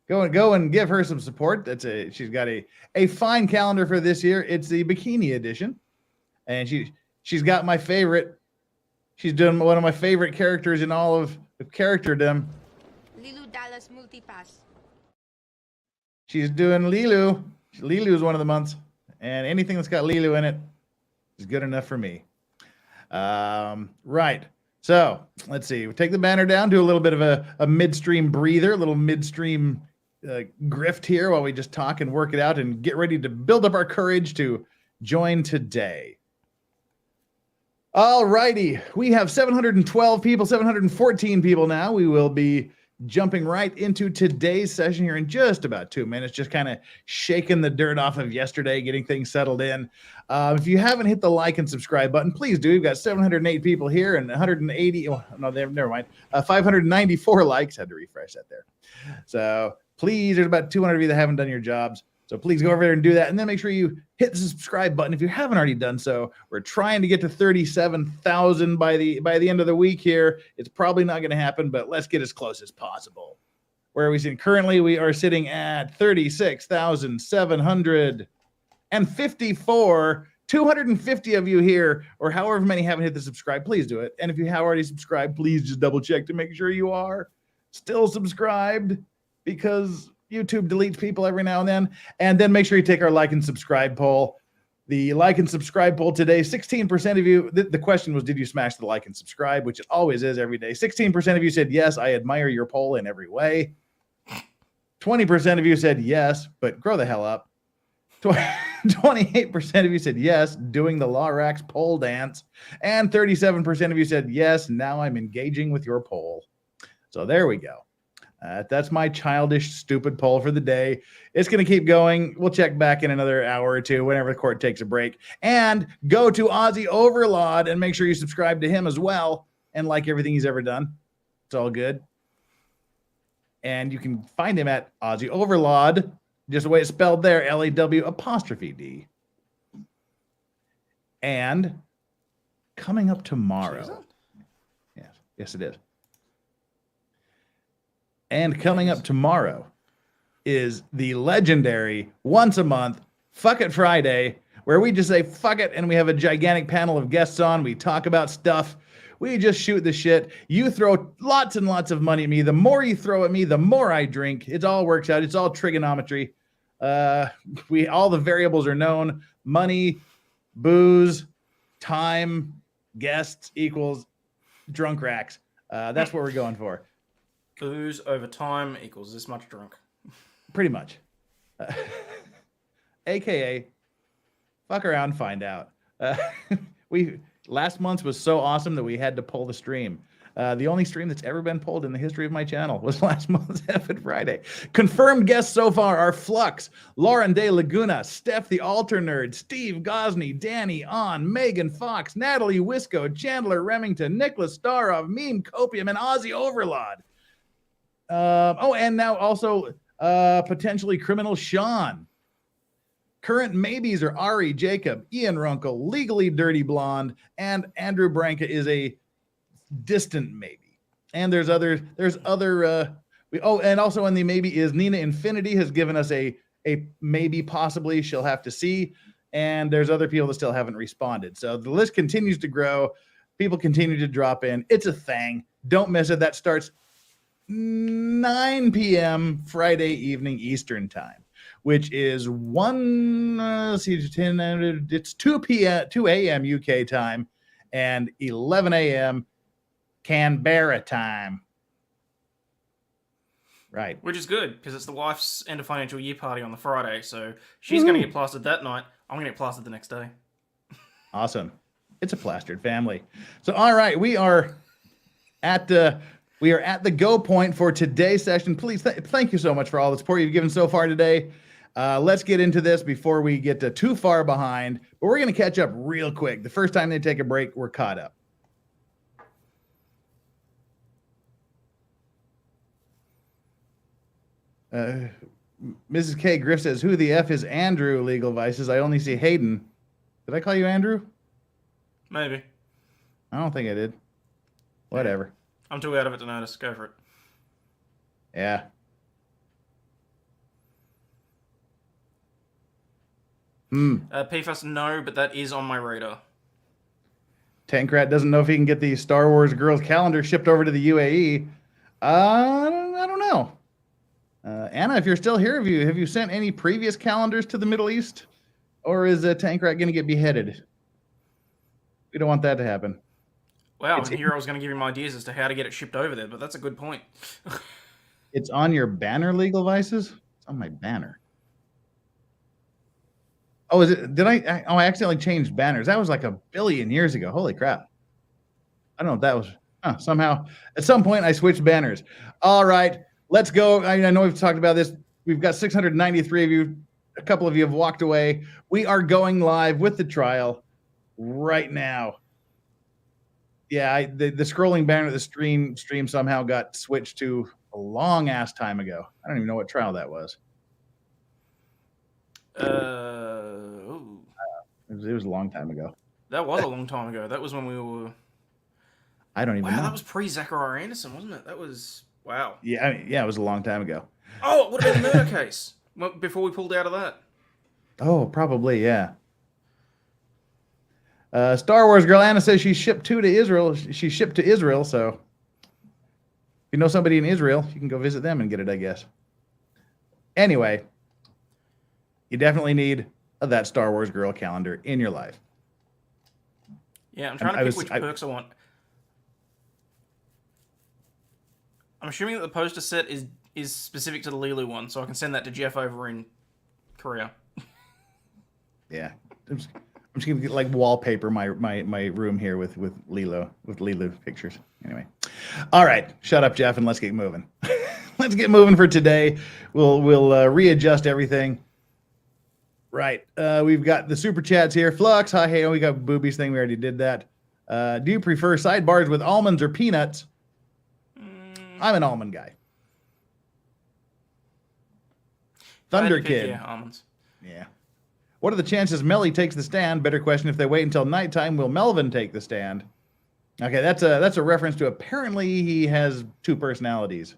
Go and give her some support. She's got a fine calendar for this year. It's the bikini edition. And she's got my favorite. She's doing one of my favorite characters in all of characterdom. Lilu Dallas Multipass. She's doing Lilu. Lilu is one of the months. And anything that's got Lilu in it is good enough for me. Right. So let's see. We take the banner down, do a little bit of a midstream breather, a little midstream grift here while we just talk and work it out and get ready to build up our courage to join today. All righty. We have 712 people, 714 people now. We will be jumping right into today's session here in just about 2 minutes, just kind of shaking the dirt off of yesterday, getting things settled in. If you haven't hit the like and subscribe button, please do. We've got 708 people here and 180. Oh, no, never mind. 594 likes. Had to refresh that there. So please, there's about 200 of you that haven't done your jobs. So please go over there and do that. And then make sure you hit the subscribe button if you haven't already done so. We're trying to get to 37,000 by the end of the week here. It's probably not going to happen, but let's get as close as possible. Where are we sitting? Currently, we are sitting at 36,754. 250 of you here, or however many haven't hit the subscribe, please do it. And if you have already subscribed, please just double check to make sure you are still subscribed, because YouTube deletes people every now and then. And then make sure you take our like and subscribe poll. The like and subscribe poll today, 16% of you, the question was, did you smash the like and subscribe, which it always is every day. 16% of you said, yes, I admire your poll in every way. 20% of you said yes, but grow the hell up. 28% of you said yes, doing the Lorax poll dance. And 37% of you said yes, now I'm engaging with your poll. So there we go. That's my childish, stupid poll for the day. It's going to keep going. We'll check back in another hour or two whenever the court takes a break. And go to Ozzy Overlord and make sure you subscribe to him as well and like everything he's ever done. It's all good. And you can find him at Ozzy Overlord, just the way it's spelled there, LAW''D. And coming up tomorrow. Yes, it is. And coming up tomorrow is the legendary once a month Fuck It Friday, where we just say fuck it and we have a gigantic panel of guests on. We talk about stuff. We just shoot the shit. You throw lots and lots of money at me. The more you throw at me, the more I drink. It all works out. It's all trigonometry. All the variables are known. Money, booze, time, guests equals drunk racks. That's what we're going for. Booze over time equals this much drunk. Pretty much. AKA, fuck around, find out. Last month's was so awesome that we had to pull the stream. The only stream that's ever been pulled in the history of my channel was last month's F Friday. Confirmed guests so far are Flux, Lauren De Laguna, Steph the Alter Nerd, Steve Gosney, Danny On, Megan Fox, Natalie Wisco, Chandler Remington, Nicholas Starov, Meme Copium, and Ozzy Overlord. And now also potentially Criminal Sean. Current maybes are Ari Jacob, Ian Runkle, Legally Dirty Blonde, and Andrew Branca is a distant maybe. And there's other and also in the maybe is Nina Infinity has given us a maybe, possibly. She'll have to see. And there's other people that still haven't responded. So the list continues to grow. People continue to drop in. It's a thing. Don't miss it. That starts 9 p.m. Friday evening Eastern time, which is 2 a.m. UK time and 11 a.m. Canberra time. Right. Which is good, because it's the wife's end of financial year party on the Friday, so she's going to get plastered that night. I'm going to get plastered the next day. Awesome. It's a plastered family. So, all right, we are at the go point for today's session. Please, thank you so much for all the support you've given so far today. Let's get into this before we get too far behind. But we're going to catch up real quick. The first time they take a break, we're caught up. Mrs. K. Griff says, who the F is Andrew, Legal Vices? I only see Hayden. Did I call you Andrew? Maybe. I don't think I did. Whatever. I'm too out of it to notice. Go for it. Yeah. PFAS, no, but that is on my radar. Tankrat doesn't know if he can get the Star Wars Girls calendar shipped over to the UAE. I don't know. Anna, if you're still here, have you sent any previous calendars to the Middle East? Or is Tankrat going to get beheaded? We don't want that to happen. Wow, and here I was going to give him ideas as to how to get it shipped over there, but that's a good point. It's on your banner, Legal Vices? It's on my banner. Oh, is it? Did I accidentally changed banners. That was like a billion years ago. Holy crap. I don't know if that was somehow at some point I switched banners. All right, let's go. I know we've talked about this. We've got 693 of you. A couple of you have walked away. We are going live with the trial right now. Yeah, the scrolling banner of the stream somehow got switched to a long ass time ago. I don't even know what trial that was. It was a long time ago. That was a long time ago. That was when we were. I don't even know. That was pre-Zachariah Anderson, wasn't it? That was wow. Yeah, it was a long time ago. Oh, it would have been the murder case before we pulled out of that. Oh, probably, yeah. Star Wars girl Anna says she shipped to Israel. She shipped to Israel, so if you know somebody in Israel, you can go visit them and get it, I guess. Anyway, you definitely need that Star Wars girl calendar in your life. Yeah, I'm trying to pick which perks I want. I'm assuming that the poster set is specific to the Lilu one, so I can send that to Jeff over in Korea. Yeah, I'm just gonna get like wallpaper my room here with Lilu pictures. Anyway, all right, shut up, Jeff, and let's get moving. Let's get moving for today. We'll readjust everything. Right, we've got the super chats here. Flux, hi, hey, we got boobies thing. We already did that. Do you prefer sidebars with almonds or peanuts? I'm an almond guy. Thunder Kid. Yeah, almonds. Yeah. What are the chances Melly takes the stand? Better question, if they wait until nighttime, will Melvin take the stand? Okay, that's a reference to apparently he has two personalities.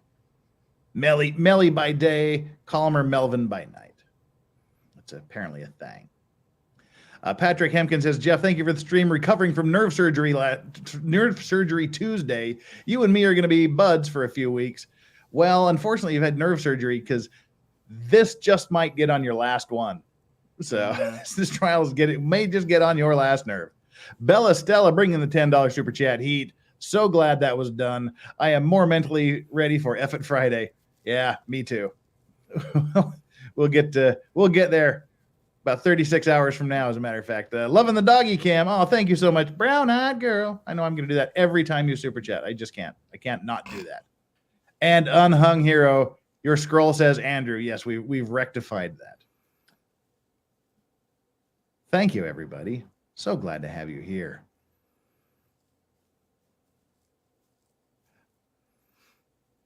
Melly by day, calmer Melvin by night. That's apparently a thing. Patrick Hemkin says, Jeff, thank you for the stream. Recovering from nerve surgery Tuesday. You and me are going to be buds for a few weeks. Well, unfortunately, you've had nerve surgery because this just might get on your last one. So this trial may just get on your last nerve. Bella Stella bringing the $10 super chat heat. So glad that was done. I am more mentally ready for F it Friday. Yeah, me too. We'll get there about 36 hours from now, as a matter of fact. Loving the doggy cam. Oh, thank you so much. Brown-eyed girl. I know I'm going to do that every time you super chat. I just can't. I can't not do that. And Unhung Hero, your scroll says Andrew. Yes, we've rectified that. Thank you, everybody. So glad to have you here.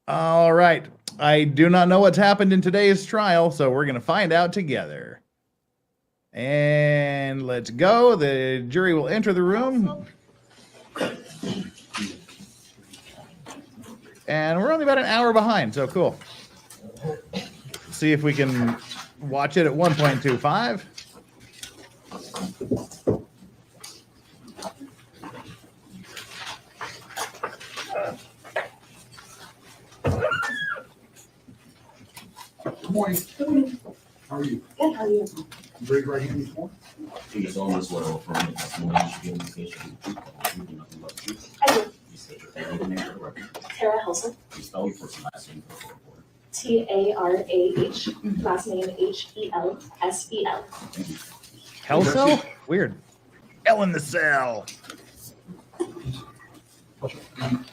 All right. I do not know what's happened in today's trial, so we're going to find out together. And let's go. The jury will enter the room. And we're only about an hour behind, so cool. See if we can watch it at 1.25. Good morning. Good morning. How are you? Good, how are you? Raise your right hand this morning. Please always will affirm the testimony you give in this case shall be the truth, the whole truth, and nothing but the truth. I do. Please state your full legal name for the record. Tara Helson. Please spell your first and last name for the reporter. Tarah, last name Helsel. Thank you. Helsel? Weird. L in the cell.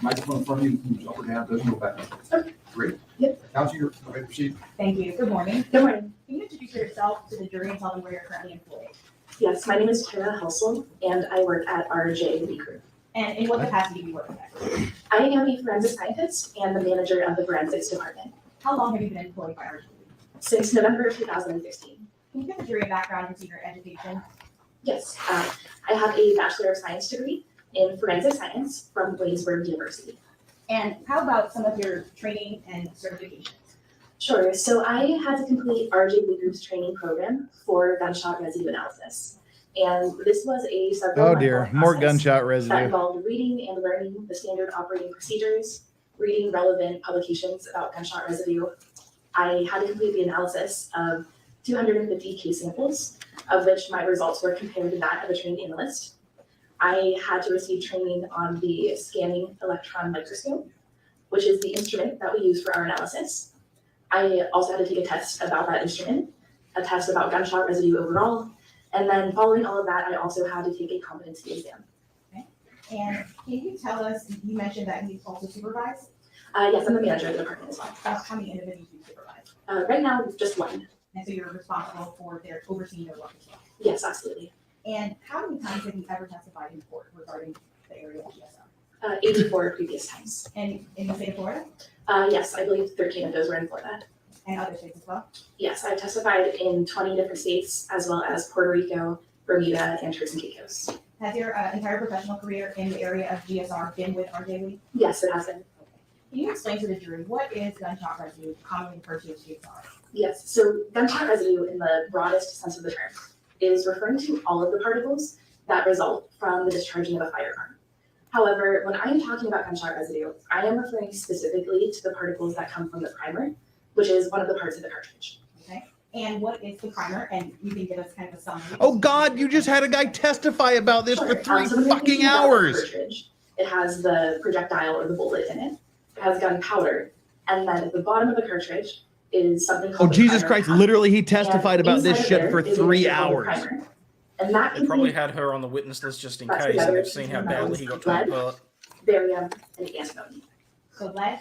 Microphone in front of you, who's up or down, doesn't go back. Okay. Great. Yep. Counsel, you're ready to proceed. Thank you. Good morning. Good morning. Can you introduce yourself to the jury and tell them where you're currently employed? Yes, my name is Tara Helsel, and I work at RJ Lead Group. And in what capacity do you work at? I am a forensic scientist and the manager of the forensics department. How long have you been employed by RJ? Since November 2016. Can you give the jury a background into your education? Yes, I have a Bachelor of Science degree in forensic science from Waynesburg University. And how about some of your training and certifications? Sure, so I had to complete RJ Lead Group's training program for gunshot residue analysis. And this was a several More gunshot that residue. involved reading and learning the standard operating procedures, reading relevant publications about gunshot residue. I had to complete the analysis of 250 case samples, of which my results were compared to that of a trained analyst. I had to receive training on the scanning electron microscope, which is the instrument that we use for our analysis. I also had to take a test about that instrument, a test about gunshot residue overall, And then following all of that, I also had to take a competency exam. And can you tell us, you mentioned that you also supervise? Yes, I'm the manager of the department as well. How many individuals do you supervise? Right now, just one. And so you're responsible for their overseeing their work as well? Yes, absolutely. And how many times have you ever testified in court regarding the area of GSR? 84 previous times. And in the state of Florida? Yes, I believe 13 of those were in Florida. And other states as well? Yes, I've testified in 20 different states, as well as Puerto Rico, Bermuda, and Turks and Caicos. Has your entire professional career in the area of GSR been with RJ Lee? Yes, it has been. Can you explain to the jury what is gunshot residue, commonly referred to as GSR? Yes, so gunshot residue in the broadest sense of the term is referring to all of the particles that result from the discharging of a firearm. However, when I am talking about gunshot residue, I am referring specifically to the particles that come from the primer, which is one of the parts of the cartridge. Okay. And what is the primer? And you can give us kind of a summary. Oh God, you just had a guy testify about this for 3 So when fucking you're thinking about the hours. cartridge, it has the projectile or the bullet in it. It has gunpowder, and then at the bottom of the cartridge is something called Oh the Jesus primer Christ! cap. Literally, he testified And about this inside of shit there for is a 3 mixture called the hours. primer. And that They probably contains had her on the witness list just in That's case, and together they've seen how badly he got torn lead, apart. barium, and antimony. So lead,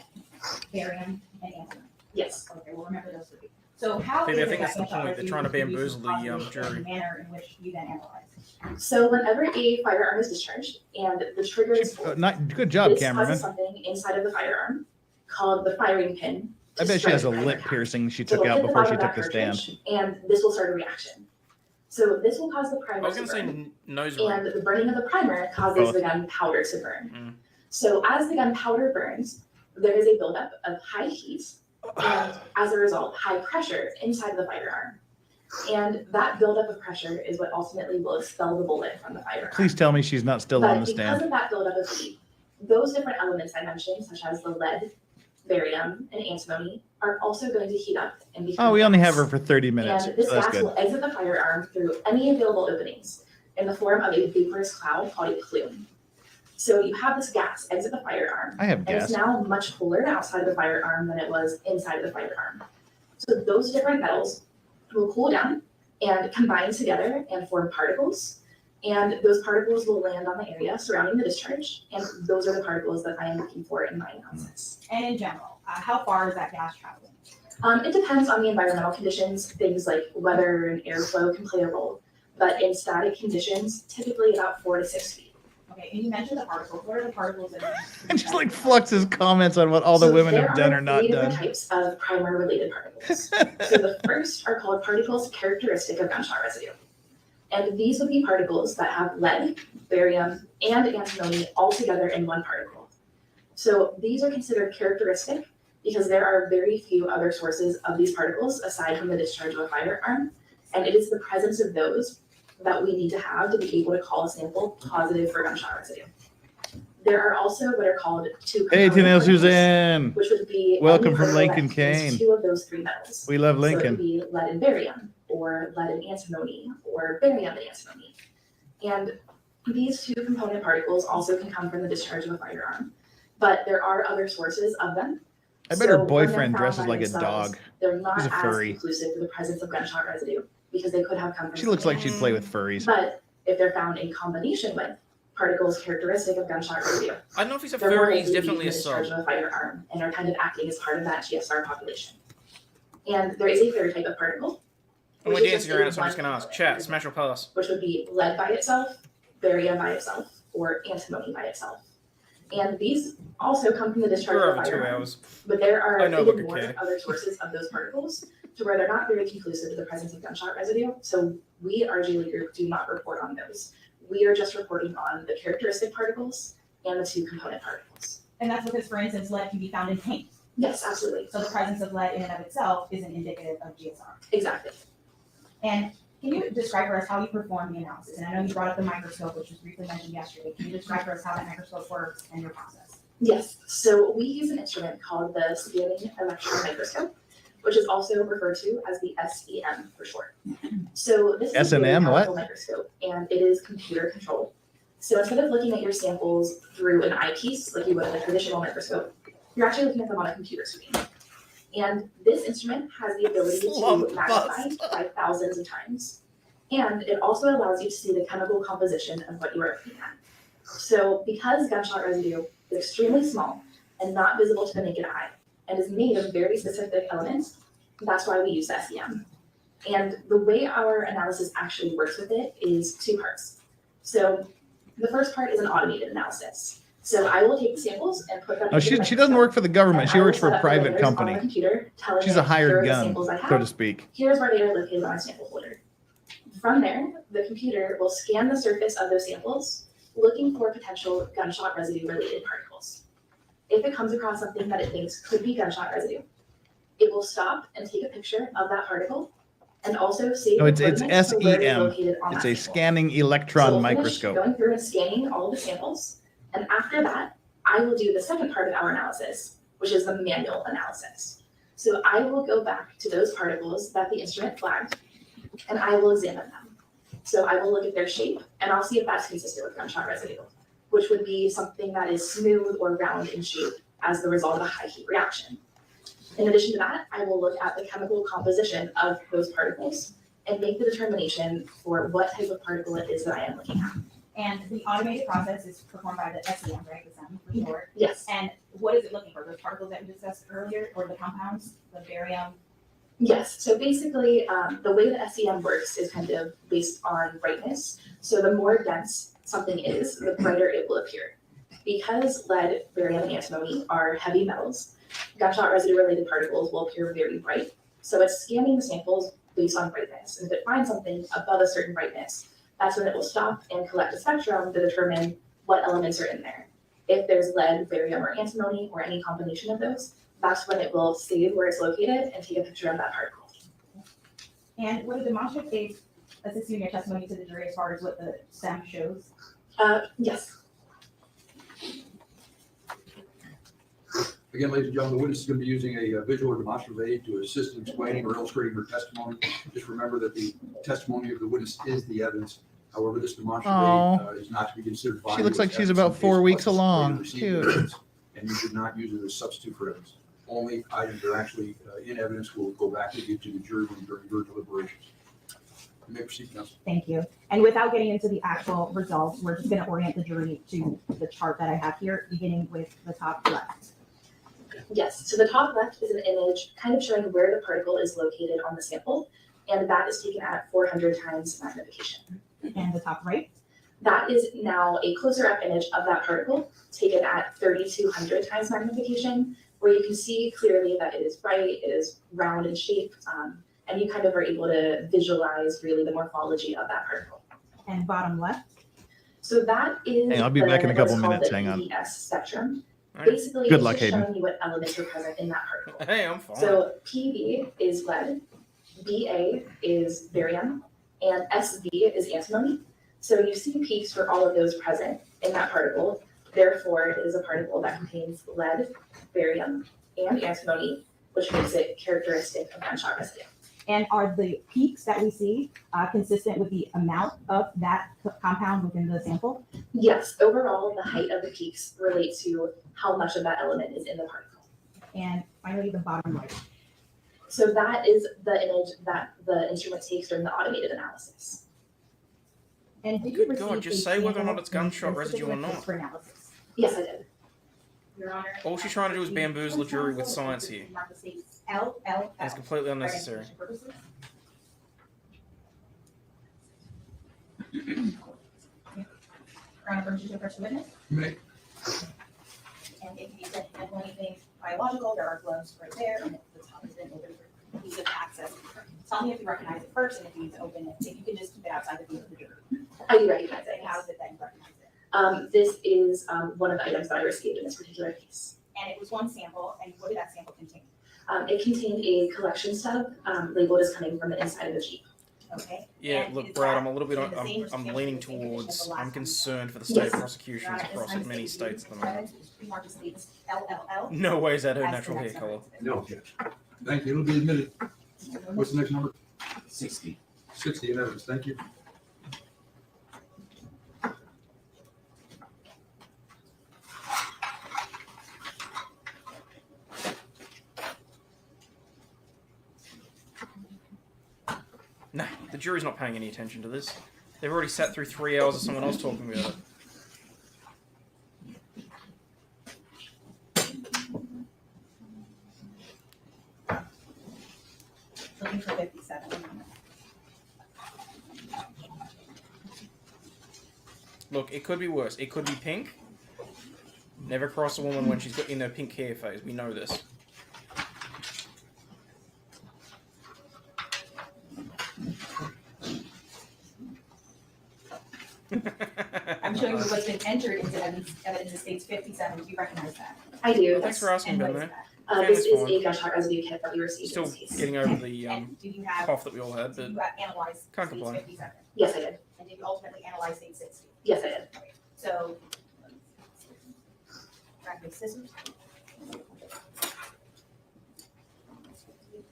barium, and antimony. Yes. Okay, we'll remember those three. So how Phoebe, I is it think that's that the gunshot point. They're residue trying to is produced bamboozle the in jury. the manner in which you then analyze? So whenever a firearm is discharged and the trigger is pulled, Good job, this cameraman. causes something inside of the firearm called the firing pin. I to bet she strike has a the primer lip cap. piercing she So took it'll out hit the before bottom she of took that the cartridge, stand. And this will start a reaction. So this will cause the I primer was to going to say burn. nose And ring. the burning of the primer causes Both. the gunpowder to burn. Mm. So as the gunpowder burns, there is a buildup of high heat and as a result, high pressure inside the firearm. And that buildup of pressure is what ultimately will expel the bullet from the firearm. Please tell me she's not still But on the because stand. of that buildup of heat, those different elements I mentioned, such as the lead, barium, and antimony, are also going to heat up and become Oh, we only gas. have her for 30 minutes. And this So that's gas good. will exit the firearm through any available openings in the form of a vaporous cloud called a plume. So you have this gas exit the firearm. I have And gas. it's now much cooler outside of the firearm than it was inside of the firearm. So those different metals will cool down and combine together and form particles. And those particles will land on the area surrounding the discharge. And those are the particles that I am looking for in my analysis. And in general, how far is that gas traveling? It depends on the environmental conditions. Things like weather and airflow can play a role. But in static conditions, typically about 4 to 6 feet. Okay, and you mentioned the particles. What are the particles that And just like Flux's comments on what all the So women there have done are or not 3 different done. types of primer-related particles. So the first are called particles characteristic of gunshot residue. And these would be particles that have lead, barium, and antimony all together in one particle. So these are considered characteristic because there are very few other sources of these particles aside from the discharge of a firearm. And it is the presence of those that we need to have to be able to call a sample positive for gunshot residue. There are also what are called two Hey, component Tanel particles, Suzanne. which would be Welcome any from particle that Lincoln contains Kane. 2 of those 3 metals. We love So it Lincoln. could be lead and barium, or lead and antimony, or barium and antimony. And these 2 component particles also can come from the discharge of a firearm, but there are other sources of them. I bet her So when they're boyfriend found dresses by like a themselves, dog. They're not He's a as furry. conclusive to the presence of gunshot residue because they could have come from. She looks like something she'd play with furries. But if they're found in combination with particles characteristic of gunshot residue, I don't know if he's a they're more furry, he's likely to be definitely a from the sub. discharge of a firearm and are kind of acting as part of that GSR population. And there is a third type of particle, And we're which is dancing just around a it, so I'm just going to ask. Chat, smash or pass? which would be lead by itself, barium by itself, or antimony by itself. And these also come from the discharge We're of a over 2 firearm. hours. But there are I know, even look at more Kay. other sources of those particles to where they're not very conclusive to the presence of gunshot residue. So we, RG Lee Group, do not report on those. We are just reporting on the characteristic particles and the 2 component particles. And that's because, for instance, lead can be found in paint. Yes, absolutely. So the presence of lead in and of itself isn't indicative of GSR. Exactly. And can you describe for us how you perform the analysis? And I know you brought up the microscope, which was briefly mentioned yesterday. Can you describe for us how that microscope works and your process? Yes, so we use an instrument called the scanning electron microscope, which is also referred to as the SEM for short. So this is a very S&M, powerful what? microscope, and it is computer controlled. So instead of looking at your samples through an eyepiece, like you would in a traditional microscope, you're actually looking at them on a computer screen. And this instrument has the ability to magnify by thousands of times. And it also allows you to see the chemical composition of what you are looking at. So because gunshot residue is extremely small and not visible to the naked eye and is made of very specific elements, that's why we use SEM. And the way our analysis actually works with it is two parts. So the first part is an automated analysis. So I will take the samples and put them. No, she doesn't work for the government. She works for a private company. Computer, She's a hired gun, so to speak. Here's where they are located on a sample folder. From there, the computer will scan the surface of those samples, looking for potential gunshot residue related particles. If it comes across something that it thinks could be gunshot residue, it will stop and take a picture of that particle and also save No, it's coordinates to where SEM. located on It's that a sample. scanning So electron we'll finish microscope. going through and scanning all of the samples, and after that, I will do the second part of our analysis, which is the manual analysis. So I will go back to those particles that the instrument flagged, and I will examine them. So I will look at their shape, and I'll see if that's consistent with gunshot residue, which would be something that is smooth or round in shape as the result of a high heat reaction. In addition to that, I will look at the chemical composition of those particles and make the determination for what type of particle it is that I am looking at. And the automated process is performed by the SEM, right, the SEM for short? Yes. And what is it looking for? Those particles that we discussed earlier, or the compounds, the barium? Yes, so basically, the way the SEM works is kind of based on brightness. So the more dense something is, the brighter it will appear. Because lead, barium, and antimony are heavy metals, gunshot residue-related particles will appear very bright. So it's scanning the samples based on brightness. And if it finds something above a certain brightness, that's when it will stop and collect a spectrum to determine what elements are in there. If there's lead, barium, or antimony, or any combination of those, that's when it will save where it's located and take a picture of that particle. And would a demonstrative aid assist you in your testimony to the jury as far as what the SEM shows? Yes. Again, ladies and gentlemen, the witness is going to be using a visual or demonstrative aid to assist in explaining or illustrating her testimony. Just remember that the testimony of the witness is the evidence. However, this demonstrative aid is not to be considered. She looks like she's about 4 weeks along. Cute. And you should not use it as a substitute for evidence. Only items that are actually in evidence will go back with you to the jury during your deliberations. You may proceed, counsel. Thank you. And without getting into the actual results, we're just going to orient the jury to the chart that I have here, beginning with the top left. Yes, so the top left is an image kind of showing where the particle is located on the sample, and that is taken at 400 times magnification. And the top right? That is now a closer up image of that particle, taken at 3,200 times magnification, where you can see clearly that it is bright, it is round in shape, and you kind of are able to visualize really the morphology of that particle. And bottom left? So that is Hey, I'll be back in a couple what's called minutes. the Hang on. PES spectrum. All right. Basically, Good it's luck, just Hayden. showing you what elements are present in that particle. Hey, I'm fine. So PB is lead, BA is barium, and SV is antimony. So you see peaks for all of those present in that particle. Therefore, it is a particle that contains lead, barium, and antimony, which makes it characteristic of gunshot residue. And are the peaks that we see consistent with the amount of that compound within the sample? Yes, overall, the height of the peaks relate to how much of that element is in the particle. And finally, the bottom right. So that is the image that the instrument takes during the automated analysis. And did you Good God, just say whether or not it's gunshot residue or not. For analysis? Yes, I did. Your Honor. All she's trying to do is bamboozle the jury with science here. L. And it's completely unnecessary. Your Honor, permission to approach the witness? You may. And if you said you didn't know anything biological, there are gloves right there, and the top has been open for ease of access. Tell me if you recognize it first, and if you need to open it, if you can just keep it outside the view of the jury. I do recognize it. How is it that you recognize it? This is one of the items that I received in this particular case. And it was one sample, and what did that sample contain? It contained a collection stub labeled as coming from the inside of the Jeep. Okay. Yeah, And look, is Brad, that I'm a little bit, in the same I'm leaning configuration as towards, the last I'm one? concerned for the state Yes. prosecutions Your Honor, across I'm many stating states at the moment. you mark this label LLL. No way is that her as the natural hair next color. number. No, Judge. Thank you. It'll be admitted. What's the next number? 60. 60 in evidence. Thank you. Nah, the jury's not paying any attention to this. They've already sat through 3 hours of someone else talking about it. Looking for 57. Look, it could be worse. It could be pink. Never cross a woman when she's got in her pink hair phase. We know this. I'm showing you what's been entered into evidence that states 57. Do you recognize that? I do. Well, thanks for asking, And by what the way. is This is a gunshot residue kit that we received Still in this case. getting over the And do you have, cough that we all had, do but you analyze can't states complain. 57? Yes, I did. And did you ultimately analyze state 60? Yes, I did. So, grab your scissors.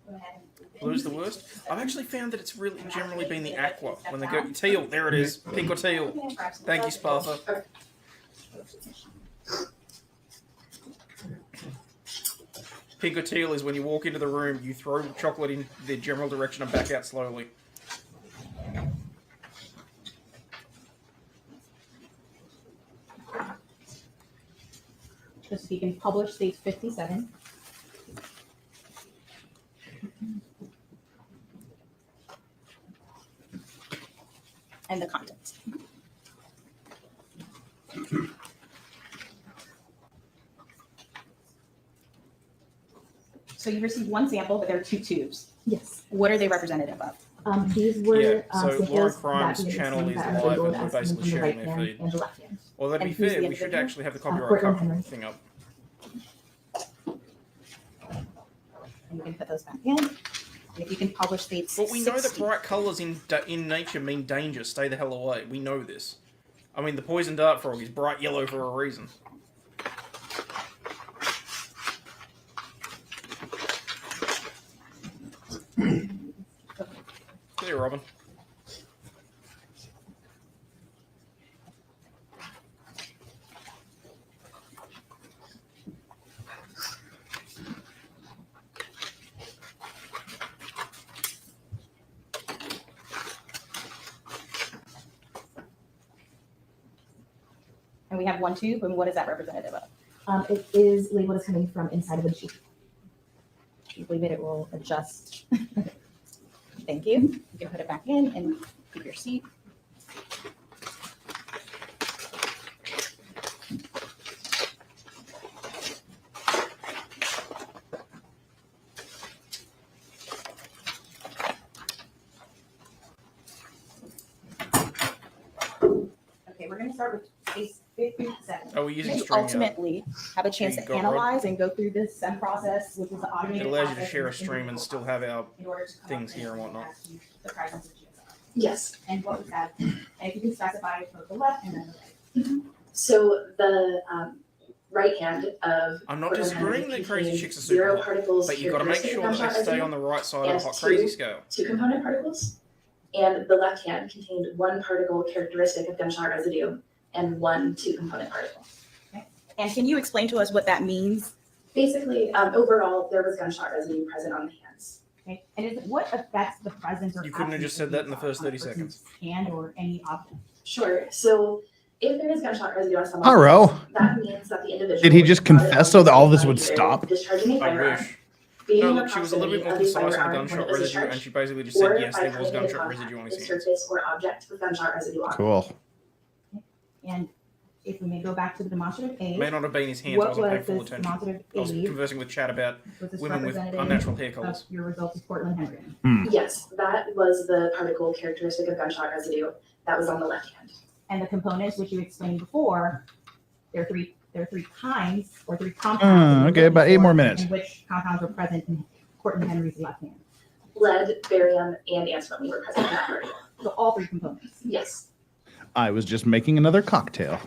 Go ahead and Blue's the worst. I've actually found that it's really generally been the aqua. When they go teal, there it is. Pink or teal. Thank you, Sparta. Pink or teal is when you walk into the room, you throw chocolate in the general direction and back out slowly. just so you can publish states 57. And the contents. So you received one sample, but there are 2 tubes. Yes. What are they representative of? These were Yeah, so samples Lauren that Crimes' we had channel seen is that live are and labeled we're as basically coming from the sharing right their hand feed. and the left hand. Although to And be who's fair, the we should individual? actually have the copyright Portland cover Henry. thing up. And you can put those back in. And if you can publish states But we know that 60. bright colours in nature mean danger. Stay the hell away. We know this. I mean, the poison dart frog is bright yellow for a reason. See you, Robin. And we have 1 tube, and what is that representative of? It is labeled as coming from inside of a Jeep. I believe it will adjust. Thank you. You can put it back in and keep your seat. Okay, we're going to start with case 57. Oh, we're using You string. ultimately have a chance you to got, Rod? analyze and go through this SEM process, which is the automated It allows you to process share a in stream and still have our in order to come things up here and with whatnot. as to the presence of GSR. Yes. And what was that? And if you can specify both the left and then the right. So the right hand of I'm not Portland disagreeing Henry that crazy contains chicks are 0 super hot, particles but you've got to make characteristic sure of that they gunshot stay residue on the right side of and the hot crazy two scale. 2 component particles. And the left hand contained 1 particle characteristic of gunshot residue and 1 2 component particle. And can you explain to us what that means? Basically, overall, there was gunshot residue present on the hands. Okay. And is it what affects the presence or You couldn't have just said that in the first 30 seconds. hand or any object? Sure. So if there is gunshot residue on someone, Hello. that means that the individual. Did he just was not confess so that all this either would stop? Discharging a I firearm, wish. being No, in look, she was a little bit more proximity of concise on the firearm when gunshot it was residue, and discharged, she basically just said, or yes, by there was coming into gunshot contact residue on with his hands. surface or object with gunshot residue on. Cool. And if we may go back to the demonstrative aid, May not have been his hands, what wasn't paying was full this attention. demonstrative I was aid? conversing with Chad about Was this women with representative unnatural hair of colours. your results of Portland Henry? Yes, that was the particle characteristic of gunshot residue that was on the left hand. And the components, which you explained before, there are three kinds or 3 compounds. Okay, about 8 more minutes. In which compounds were present in Portland Henry's left hand? Lead, barium, and antimony were present in that particle. So all 3 components. Yes. I was just making another cocktail.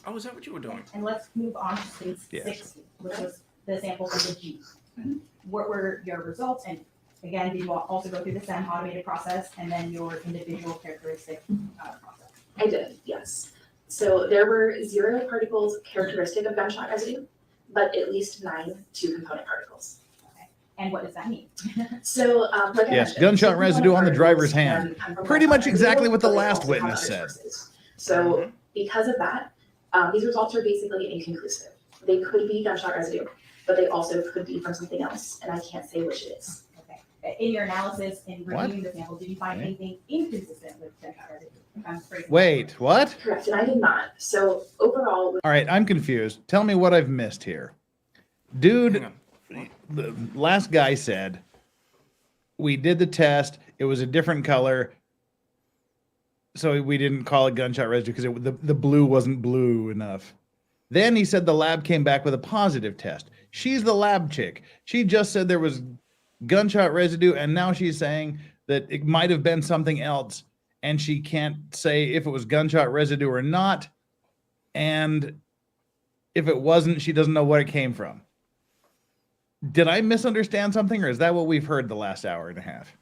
Oh, is that what you were doing? And let's move on to state Yes. 60, which was the sample from the G. What were your results? And again, did you also go through the SEM automated process and then your individual characteristic process? I did, yes. So there were 0 particles characteristic of gunshot residue, but at least 9 2 component particles. And what does that mean? So, like I Yes, mentioned, gunshot two residue on the component driver's particles hand. can come from Pretty much gunshot exactly residue, what the but they last also have witness other said. sources. So because of that, these results are basically inconclusive. They could be gunshot residue, but they also could be from something else, and I can't say which it is. Okay. In your analysis and What? reviewing the sample, did you find anything inconsistent with gunshot residue? I'm phrasing that Wait, what? Correct, and I did not. So overall, All right, I'm confused. Tell me what I've missed here. Dude, the last guy said, we did the test, it was a different color, so we didn't call it gunshot residue because the blue wasn't blue enough. Then he said the lab came back with a positive test. She's the lab chick. She just said there was gunshot residue, and now she's saying that it might have been something else, and she can't say if it was gunshot residue or not, and if it wasn't, she doesn't know where it came from. Did I misunderstand something, or is that what we've heard the last hour and a half?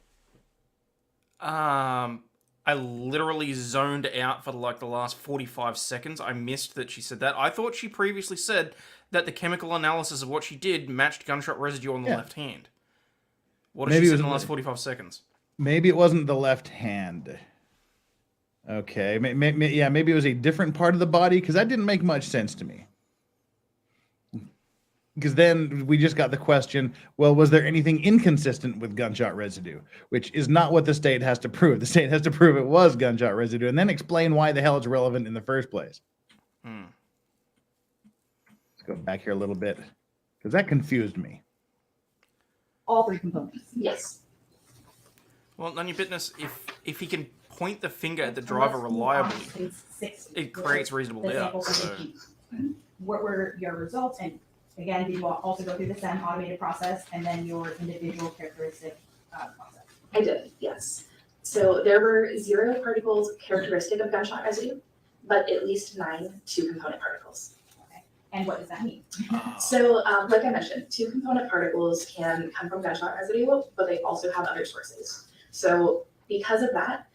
I literally zoned out for like the last 45 seconds. I missed that she said that. I thought she previously said that the chemical analysis of what she did matched gunshot residue on the left hand. What did she say in the last 45 seconds? Maybe it wasn't the left hand. Okay, yeah, maybe it was a different part of the body, because that didn't make much sense to me. Because then we just got the question, well, was there anything inconsistent with gunshot residue? Which is not what the state has to prove. The state has to prove it was gunshot residue and then explain why the hell it's relevant in the first place. Let's go back here a little bit, because that confused me. All three components. Yes. Well, none of your business, if he can point the finger at the driver reliably, it creates reasonable doubt. So. What were your results? And again, did you also go through the SEM automated process and then your individual characteristic process? I did, yes. So there were 0 particles characteristic of gunshot residue, but at least 9 two-component particles. Okay. And what does that mean? So, like I mentioned, two-component particles can come from gunshot residue, but they also have other sources. So because of that,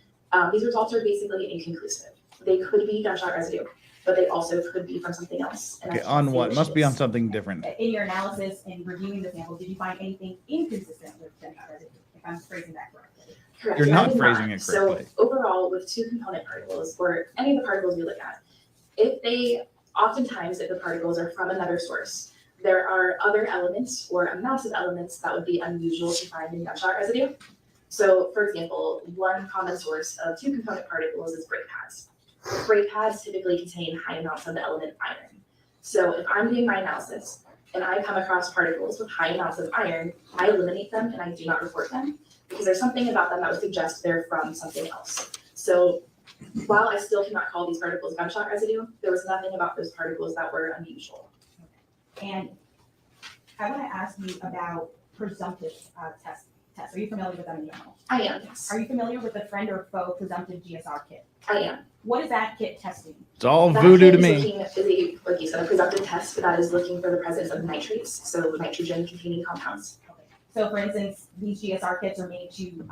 these results are basically inconclusive. They could be gunshot residue, but they also could be from something else. And Okay, on what? Must be on something different. In your analysis and reviewing the sample, did you find anything inconsistent with gunshot residue? If I'm phrasing that correctly. Correct. You're I not did phrasing it correctly. So overall, with two-component particles, or any of the particles we look at, if the particles are from another source, there are other elements or amounts of elements that would be unusual to find in gunshot residue. So, for example, one common source of two-component particles is brake pads. Brake pads typically contain high amounts of the element iron. So if I'm doing my analysis and I come across particles with high amounts of iron, I eliminate them and I do not report them because there's something about them that would suggest they're from something else. So while I still cannot call these particles gunshot residue, there was nothing about those particles that were unusual. And I want to ask you about presumptive tests. Are you familiar with them in general? I am, yes. Are you familiar with the friend or foe presumptive GSR kit? I am. What is that kit testing? It's all voodoo to me. Like you said, a presumptive test that is looking for the presence of nitrates, so nitrogen-containing compounds. So, for instance, these GSR kits are made to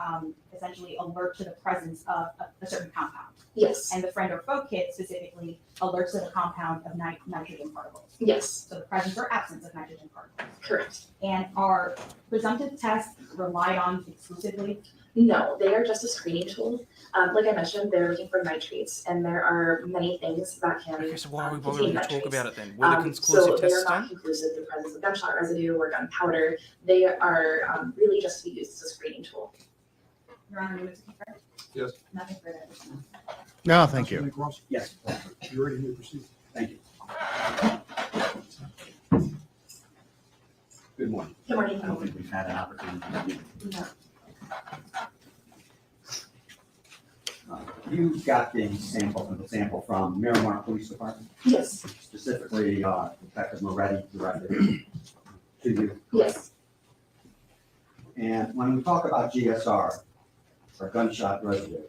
essentially alert to the presence of a certain compound. Yes. And the friend or foe kit specifically alerts to the compound of nitrogen particles. Yes. So the presence or absence of nitrogen particles. Correct. And are presumptive tests relied on exclusively? No, they are just a screening tool. Like I mentioned, they're looking for nitrates, and there are many things that can Okay, so why are we contain bothering to talk nitrates. about it then? Were the conclusive So they tests are not done? conclusive, the presence of gunshot residue or gunpowder. They are really just to be used as a screening tool. Your Honor, you would concur? Yes. Nothing further. No, thank you. Councilman Cross? Yes. You ready to proceed? Thank you. Good morning. Good morning. I don't think we've had an opportunity to review. No. You got the sample from Miramar Police Department? Yes. Specifically, Detective Moretti directed it to you? Yes. And when we talk about GSR, or gunshot residue,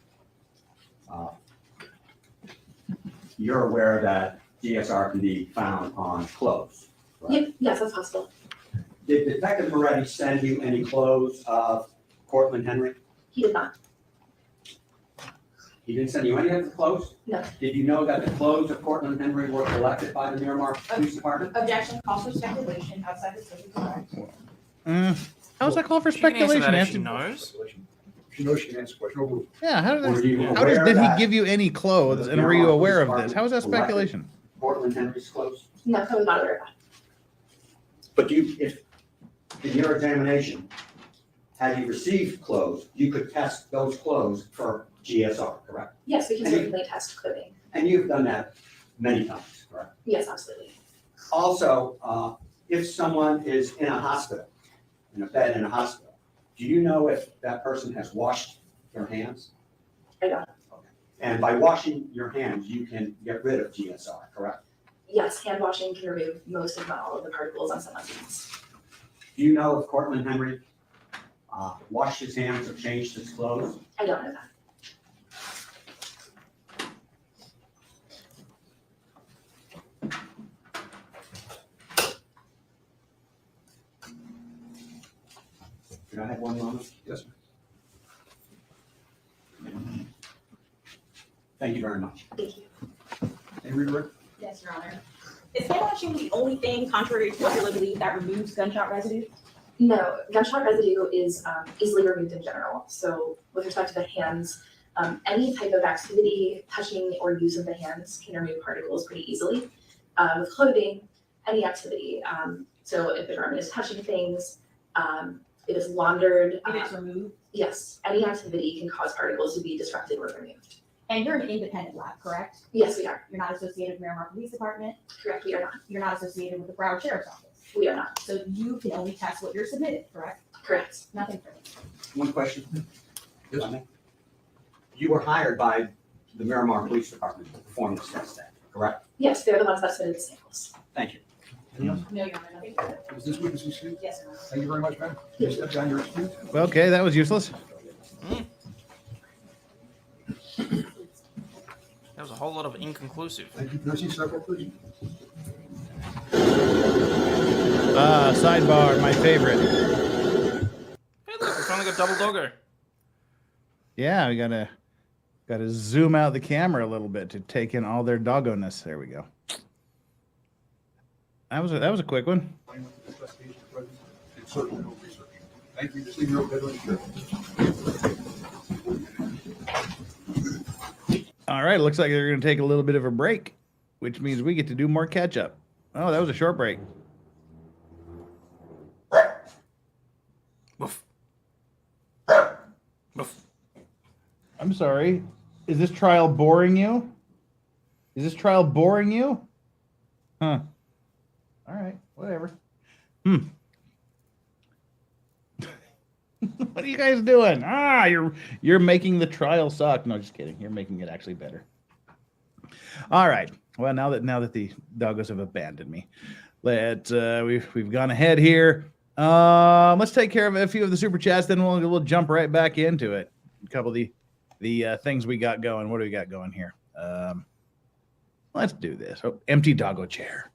you're aware that GSR can be found on clothes, right? Yes, that's possible. Did Detective Moretti send you any clothes of Cortland Henry? He did not. He didn't send you any of the clothes? No. Did you know that the clothes of Cortland Henry were collected by the Miramar Police Department? Objection, calls for speculation outside the scope of the How's that called for She can answer speculation? that if Answer- she knows. She knows she can answer the question. Overruled. Yeah, how Were did you how aware did he that give you any clothes, the and were you Maryland aware of Police this? How is that Department speculation? Portland Henry's clothes? No, I was not aware of that. But you, if in your examination, had you received clothes, you could test those clothes for GSR, correct? Yes, we can And you- certainly test clothing. And you've done that many times, correct? Yes, absolutely. Also, if someone is in a hospital, in a bed in a hospital, do you know if that person has washed their hands? I don't. And by washing your hands, you can get rid of GSR, correct? Yes, hand washing can remove most, if not all, of the particles on someone's hands. Do you know if Cortland Henry washed his hands or changed his clothes? I don't know that. Can I have one moment? Yes, sir. Thank you very much. Thank you. Any redirect? Yes, Your Honor. Is hand washing the only thing, contrary to popular belief, that removes gunshot residue? No, gunshot residue is easily removed in general. So with respect to the hands, any type of activity, touching or use of the hands can remove particles pretty easily. With clothing, any activity. So if the garment is touching things, it is laundered. If it's removed? Yes, any activity can cause particles to be disrupted or removed. And you're an independent lab, correct? Yes, we are. You're not associated with Miramar Police Department? Correct, we are not. You're not associated with the Broward Sheriff's Office? We are not. So you can only test what you're submitted, correct? Correct. Nothing further. One question. You were hired by the Miramar Police Department to perform this test, correct? Yes, they're the ones that submitted the samples. Thank you. No, Your Honor, nothing further. Is this witness excused? Yes, Your Honor. Thank you very much, ma'am. You step down your excuse. Well, okay, that was useless. That was a whole lot of inconclusive. Thank you. Proceed, several, please. Sidebar, my favorite. Hey, look, we finally got double doggo. Yeah, we gotta zoom out the camera a little bit to take in all their doggoness. There we go. That was a quick one. And certainly no research. Thank you. Just leave your own bed on the chair. All right, looks like they're gonna take a little bit of a break, which means we get to do more catch up. Oh, that was a short break. Woof. Woof. I'm sorry. Is this trial boring you? Is this trial boring you? Huh. All right, whatever. What are you guys doing? You're making the trial suck. No, just kidding. You're making it actually better. All right. Well, now that the doggos have abandoned me, we've gone ahead here. Let's take care of a few of the super chats, then we'll jump right back into it. A couple of the things we got going. What do we got going here? Let's do this. Oh, empty doggo chair.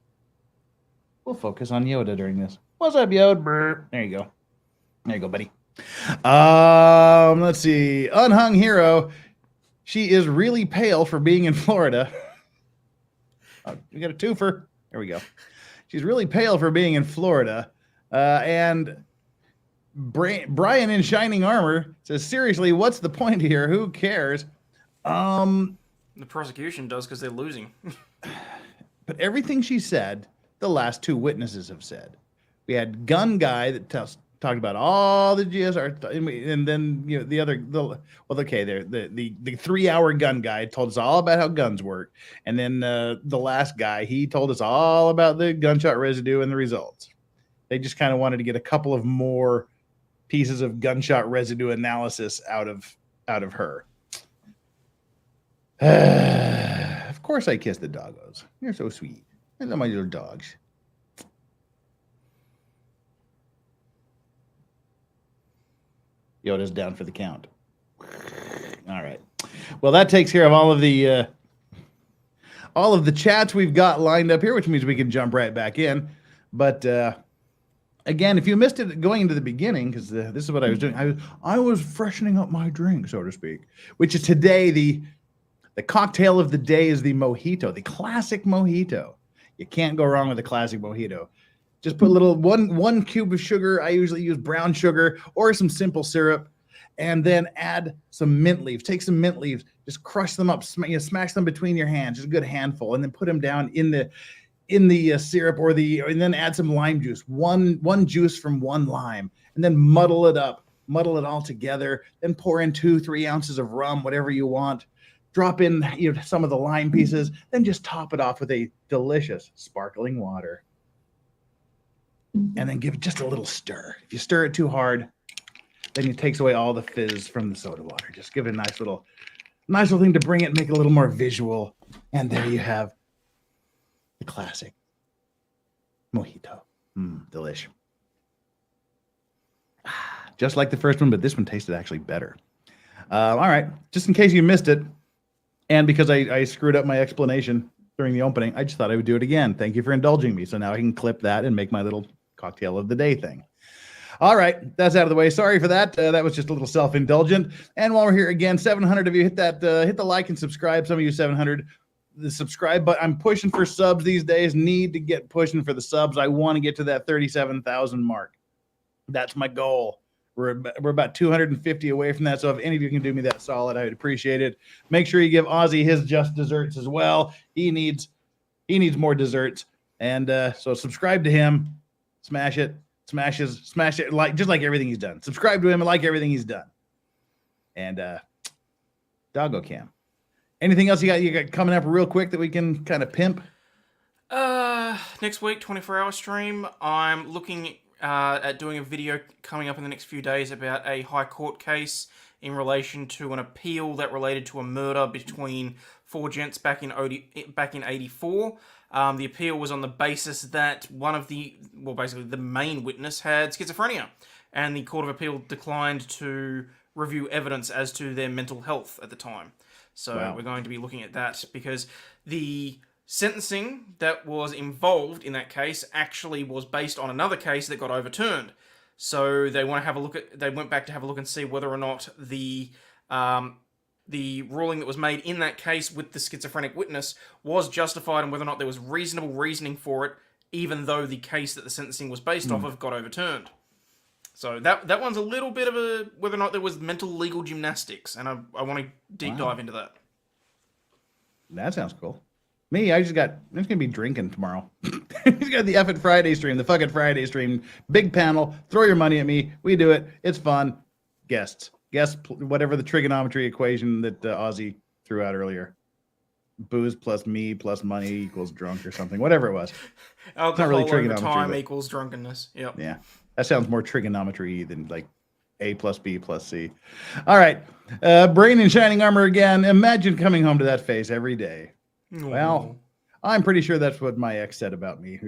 We'll focus on Yoda during this. What's up, Yoda? Brr. There you go. There you go, buddy. Let's see. Unhung hero. She is really pale for being in Florida. Oh, we got a twofer. There we go. She's really pale for being in Florida. And Brian in shining armor says, seriously, what's the point here? Who cares? The prosecution does because they're losing. But everything she said, the last two witnesses have said. We had gun guy that talked about all the GSR, and then the 3-hour gun guy told us all about how guns work, and then the last guy, he told us all about the gunshot residue and the results. They just kind of wanted to get a couple of more pieces of gunshot residue analysis out of her. Of course I kiss the doggos. You're so sweet. I love my little dogs. Yoda's down for the count. All right. Well, that takes care of all of the chats we've got lined up here, which means we can jump right back in. But again, if you missed it going into the beginning, because this is what I was doing, I was freshening up my drink, so to speak, which is today the cocktail of the day is the mojito, the classic mojito. You can't go wrong with a classic mojito. Just put a little one cube of sugar. I usually use brown sugar or some simple syrup, and then add some mint leaves. Take some mint leaves, just crush them up, smash them between your hands, just a good handful, and then put them down in the syrup and then add some lime juice. One juice from one lime, and then muddle it up, muddle it all together. Then pour in 2-3 ounces of rum, whatever you want. Drop in some of the lime pieces, then just top it off with a delicious sparkling water. And then give it just a little stir. If you stir it too hard, then it takes away all the fizz from the soda water. Just give it a nice little thing to bring it, make it a little more visual. And there you have the classic mojito. Delish. Just like the first one, but this one tasted actually better. All right, just in case you missed it, and because I screwed up my explanation during the opening, I just thought I would do it again. Thank you for indulging me. So now I can clip that and make my little cocktail of the day thing. All right, that's out of the way. Sorry for that. That was just a little self-indulgent. And while we're here again, 700 of you, hit the like and subscribe. Some of you 700, the subscribe, but I'm pushing for subs these days. Need to get pushing for the subs. I want to get to that 37,000 mark. That's my goal. We're about 250 away from that. So if any of you can do me that solid, I would appreciate it. Make sure you give Ozzy his just desserts as well. He needs more desserts. And so subscribe to him, smash it, smash it, just like everything he's done. Subscribe to him and like everything he's done. And Doggo Cam. Anything else you got coming up real quick that we can kind of pimp? Next week, 24-hour stream. I'm looking at doing a video coming up in the next few days about a high court case in relation to an appeal that related to a murder between 4 gents back in 84. The appeal was on the basis that basically the main witness had schizophrenia, and the Court of Appeal declined to review evidence as to their mental health at the time. So We're going to be looking at that because the sentencing that was involved in that case actually was based on another case that got overturned. So they went back to have a look and see whether or not the ruling that was made in that case with the schizophrenic witness was justified and whether or not there was reasonable reasoning for it, even though the case that the sentencing was based off of got overturned. So that one's a little bit of whether or not there was mental legal gymnastics, and I want to deep dive into that. That sounds cool. Me, I'm just gonna be drinking tomorrow. He's got the effing Friday stream, the fucking Friday stream. Big panel. Throw your money at me. We do it. It's fun. Guests, whatever the trigonometry equation that Ozzy threw out earlier. Booze plus me plus money equals drunk or something. Whatever it was. Alcohol it's not really trigonometry, over time equals drunkenness. Yep. Yeah, that sounds more trigonometry than like A plus B plus C. All right, brain in shining armor again. Imagine coming home to that face every day. Well, I'm pretty sure that's what my ex said about me.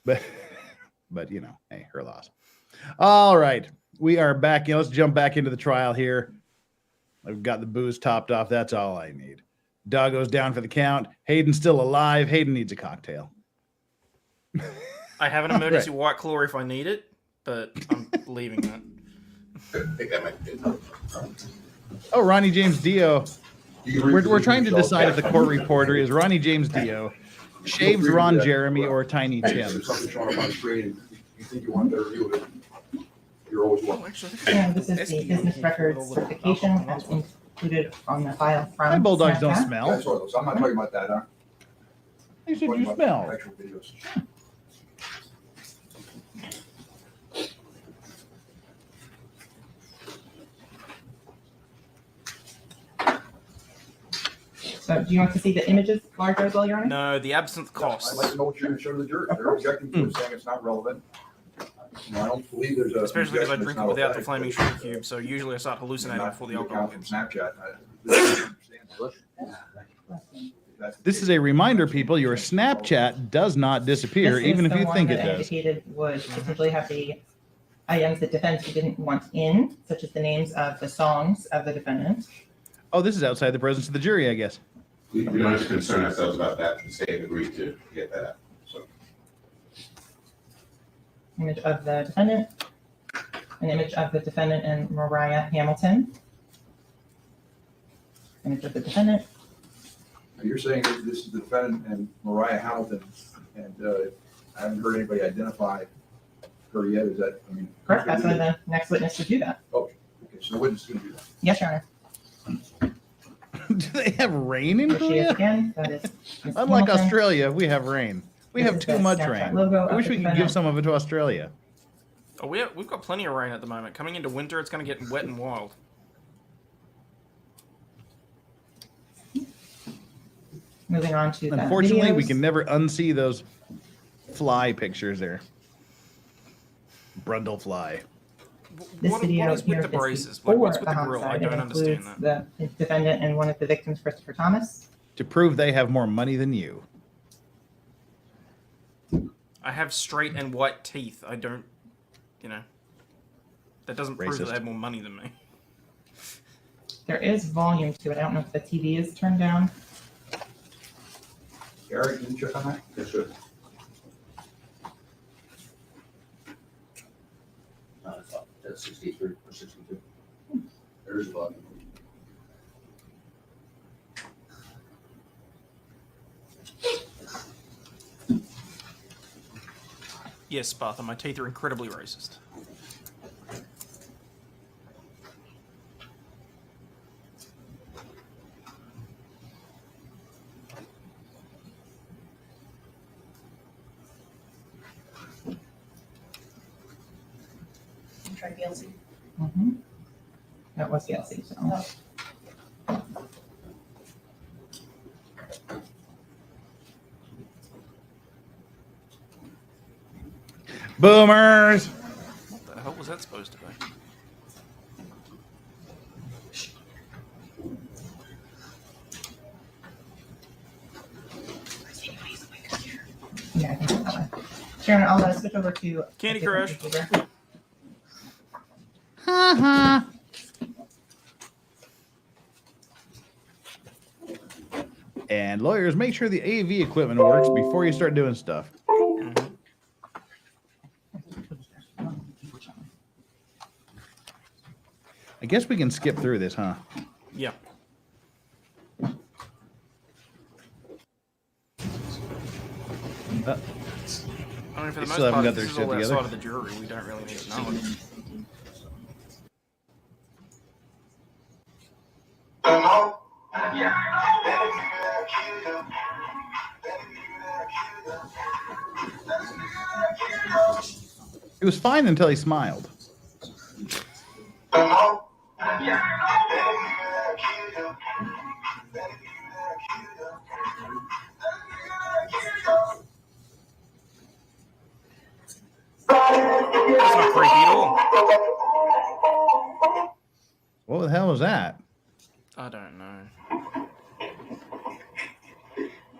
But hey, her loss. All right, we are back. Let's jump back into the trial here. I've got the booze topped off. That's all I need. Doggo's down for the count. Hayden's still alive. Hayden needs a cocktail. I have an emergency White Claw if I need it, but I'm leaving that. I think that might be it. Oh, Ronnie James Dio. We're trying to decide if the court reporter is Ronnie James Dio, Shaves Ron Jeremy, or Tiny Tim. There's something showing up on the screen. You think you want to review it? You're always welcome. And this is the business records certification that's included on the file from. My bulldogs don't Snapchat. smell. That's what it was. I'm not talking about that, huh? They said you smell. Actual videos. So do you want to see the images larger as well, Your Honor? No, the absinthe costs. I'd like to know what you're going to show to the jury. They're objecting to it, saying it's not relevant. I don't believe there's a. Especially because I drink it without the flaming sugar cube, so usually I start hallucinating before the alcohol hits. Snapchat. This is a reminder, people. Your Snapchat does not disappear, even if you think it does. Indicated would potentially have the items that defense didn't want in, such as the names of the songs of the defendant. Oh, this is outside the presence of the jury, I guess. We don't have to concern ourselves about that. The state agreed to get that out. So. Image of the defendant, an image of the defendant and Mariah Hamilton. Image of the defendant. You're saying that this is the defendant and Mariah Hamilton, and I haven't heard anybody identify her yet. Is that, I mean? Correct, that's one of the next witness to do that. Oh, okay, so the witness is gonna do that. Yes, Your Honor. Do they have rain in There she is Korea? again, that is Ms. Unlike Hamilton. Australia, we have rain. We This have is too the much Snapchat rain. logo I of wish the we could defendant. give some of it to Australia. Oh, we've got plenty of rain at the moment. Coming into winter, it's going to get wet and wild. Moving on to the Unfortunately, we videos. can never unsee those fly pictures there. Brundle fly. This What video is with here the is braces? Like, what's before with the the grill? I homicide. don't It understand includes that. the defendant and one of the victims, Christopher Thomas. To prove they have more money than you. I have straight and white teeth. I don't, you know. That doesn't prove that Racist. they have more money than me. There is volume to it. I don't know if the TV is turned down. Gary, can you check on that? Yes, sir. That's 63 or 62. There's a volume. Yes, Sparta, my teeth are incredibly racist. Try VLC. That was the LC, so. Boomers! What the hell was that supposed to be? Yeah, I think that's that one. Sharon, I'll switch over to Candy a different Crush. computer. And lawyers, make sure the AV equipment works before you start doing stuff. I guess we can skip through this, huh? Yeah. I mean, for the They most still haven't part, got if their this is shit all together. outside of the jury, we don't really need to know it. It was fine until he smiled. That's not creepy at all. What the hell was that? I don't know.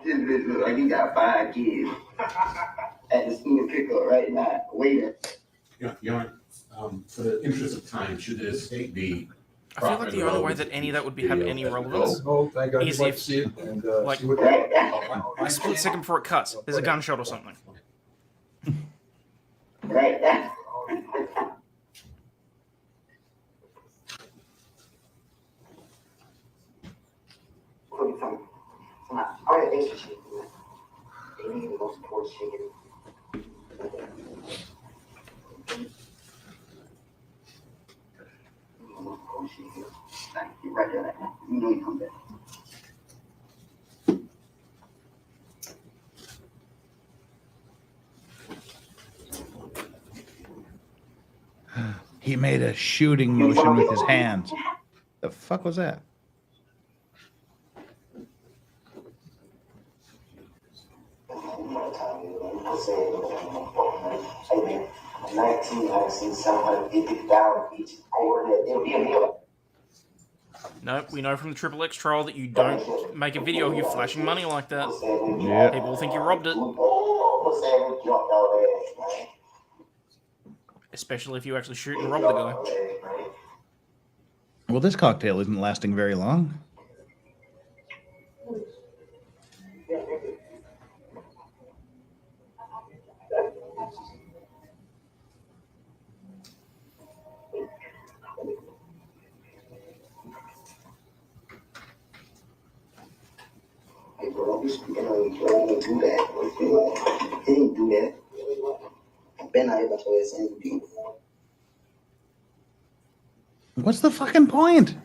This bitch look like he got 5 kids. At the school pickup right now, waiter. Your Honor, for the interest of time, should the estate be? I feel like the only way that any of that would be have any relevance Oh, thank God, is you'd like to if, see it and, like, see what. a split second before it cuts, there's a gunshot or something. Right now. All right, thanks for shaking that. They need the most important shaking. Right there, right now. You know you come back. He made a shooting motion with his hands. The fuck was that? No, we know from the Triple X trial that you don't make a video of you flashing money like that. Yeah. People will think you robbed it. Especially if you actually shoot and rob the guy. Well, this cocktail isn't lasting very long. Hey, bro, don't be speaking on, he didn't do that. He didn't do that. pena ahí para poder ser un What's the fucking point?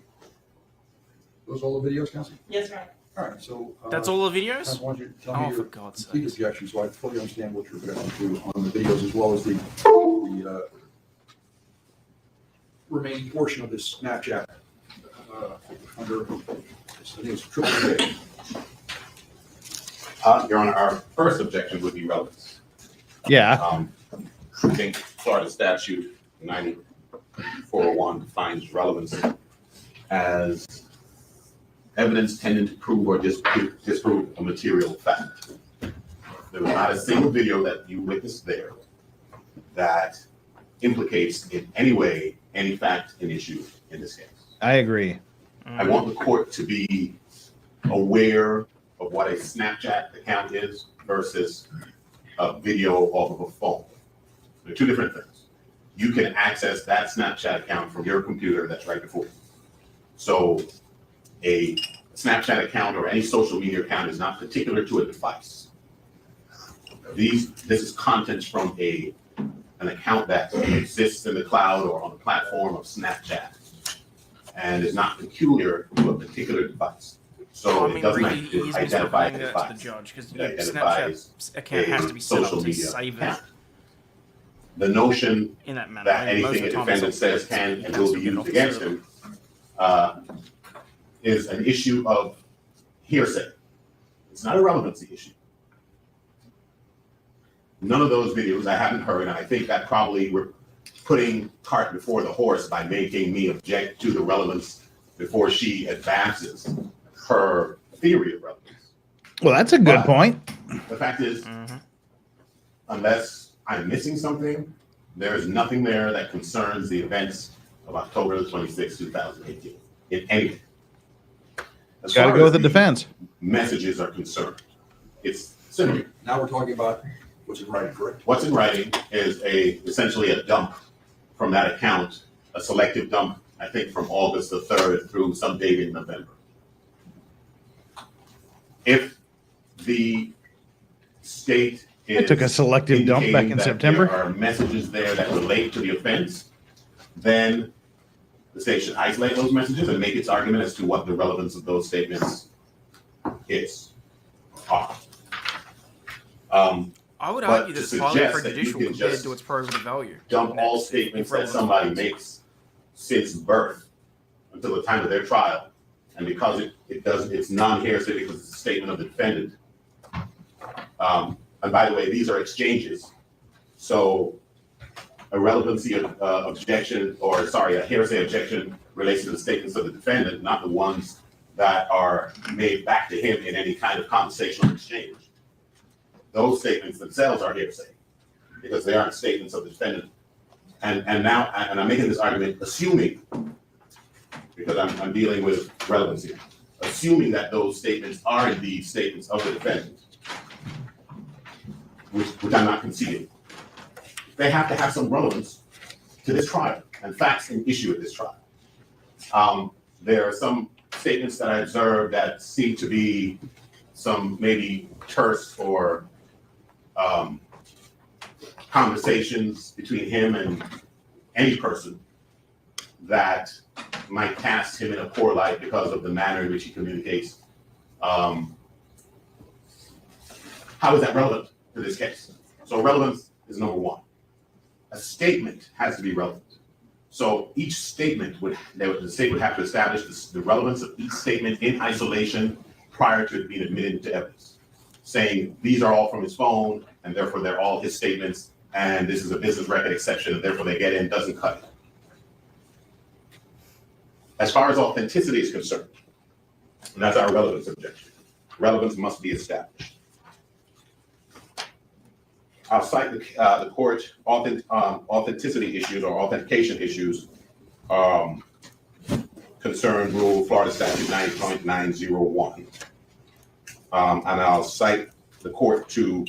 Those all the videos, Council? Yes, ma'am. All right, so. That's all the videos? I want you to tell Oh, me for your God's complete sake. objection, so I fully understand what you're going to do on the videos as well as the remaining portion of this Snapchat under, I think it's triple J. Your Honor, our first objection would be relevance. Yeah. I think Florida statute 9401 defines relevance as evidence tending to prove or disprove a material fact. There was not a single video that you witnessed there that implicates in any way any fact and issue in this case. I agree. I want the court to be aware of what a Snapchat account is versus a video off of a phone. They're two different things. You can access that Snapchat account from your computer that's right before you. So a Snapchat account or any social media account is not particular to a device. This is content from an account that exists in the cloud or on the platform of Snapchat and is not peculiar to a particular device. So it does not identify a device. To the judge, because It Snapchat account has to be set up to save it. The notion in that manner. that anything a defendant says can and will be used against him is an issue of hearsay. It's not a relevancy issue. None of those videos I haven't heard, and I think that probably we're putting cart before the horse by making me object to the relevance before she advances her theory of relevance. Well, that's a good point. The fact is, unless I'm missing something, there is nothing there that concerns the events of October the 26th, 2018 in anything. As Got to far go as with the defense. Messages are concerned. It's similar. Now we're talking about what's in writing, correct? What's in writing is essentially a dump from that account, a selective dump, I think from August the 3rd through some date in November. If the state I took a selective dump back in that September. there are messages there that relate to the offense, then the state should isolate those messages and make its argument as to what the relevance of those statements is. I would But argue to that it's highly suggest that you prejudicial can compared just to its probative value. dump all statements that somebody makes since birth until the time of their trial, and because it's non-hearsay because it's a statement of the defendant. And by the way, these are exchanges, so a relevancy objection, or sorry, a hearsay objection relates to the statements of the defendant, not the ones that are made back to him in any kind of conversational exchange. Those statements themselves are hearsay because they aren't statements of the defendant. And I'm making this argument assuming, because I'm dealing with relevancy, assuming that those statements are indeed statements of the defendant, which I'm not conceding. They have to have some relevance to this trial and facts and issue at this trial. There are some statements that I observed that seem to be some maybe terse or conversations between him and any person that might cast him in a poor light because of the manner in which he communicates. How is that relevant to this case? So relevance is number one. A statement has to be relevant. So each statement the state would have to establish the relevance of each statement in isolation prior to it being admitted into evidence, saying these are all from his phone and therefore they're all his statements and this is a business record exception and therefore they get in, doesn't cut it. As far as authenticity is concerned, and that's our relevance objection, relevance must be established. I'll cite the court authenticity issues or authentication issues concern Rule Florida Statute 90.901. And I'll cite the court to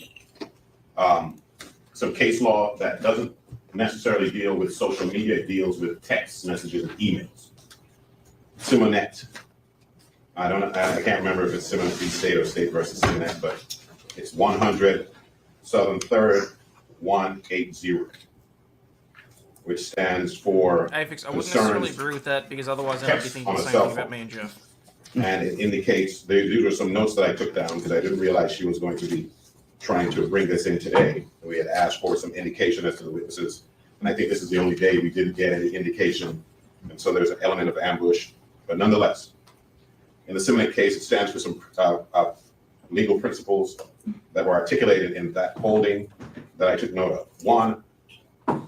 some case law that doesn't necessarily deal with social media, it deals with text messages and emails. Simonet. I can't remember if it's Simonet v. State or State versus Simonet, but it's 100 Southern 3rd, 180, which stands for Afix, I wouldn't necessarily agree with that because otherwise I'd be thinking the same thing about me and Jeff. And it indicates, these are some notes that I took down because I didn't realize she was going to be trying to bring this in today. We had asked for some indication as to the witnesses. And I think this is the only day we didn't get any indication. And so there's an element of ambush. But nonetheless, in the Simonic case, it stands for some legal principles that were articulated in that holding that I took note of. One,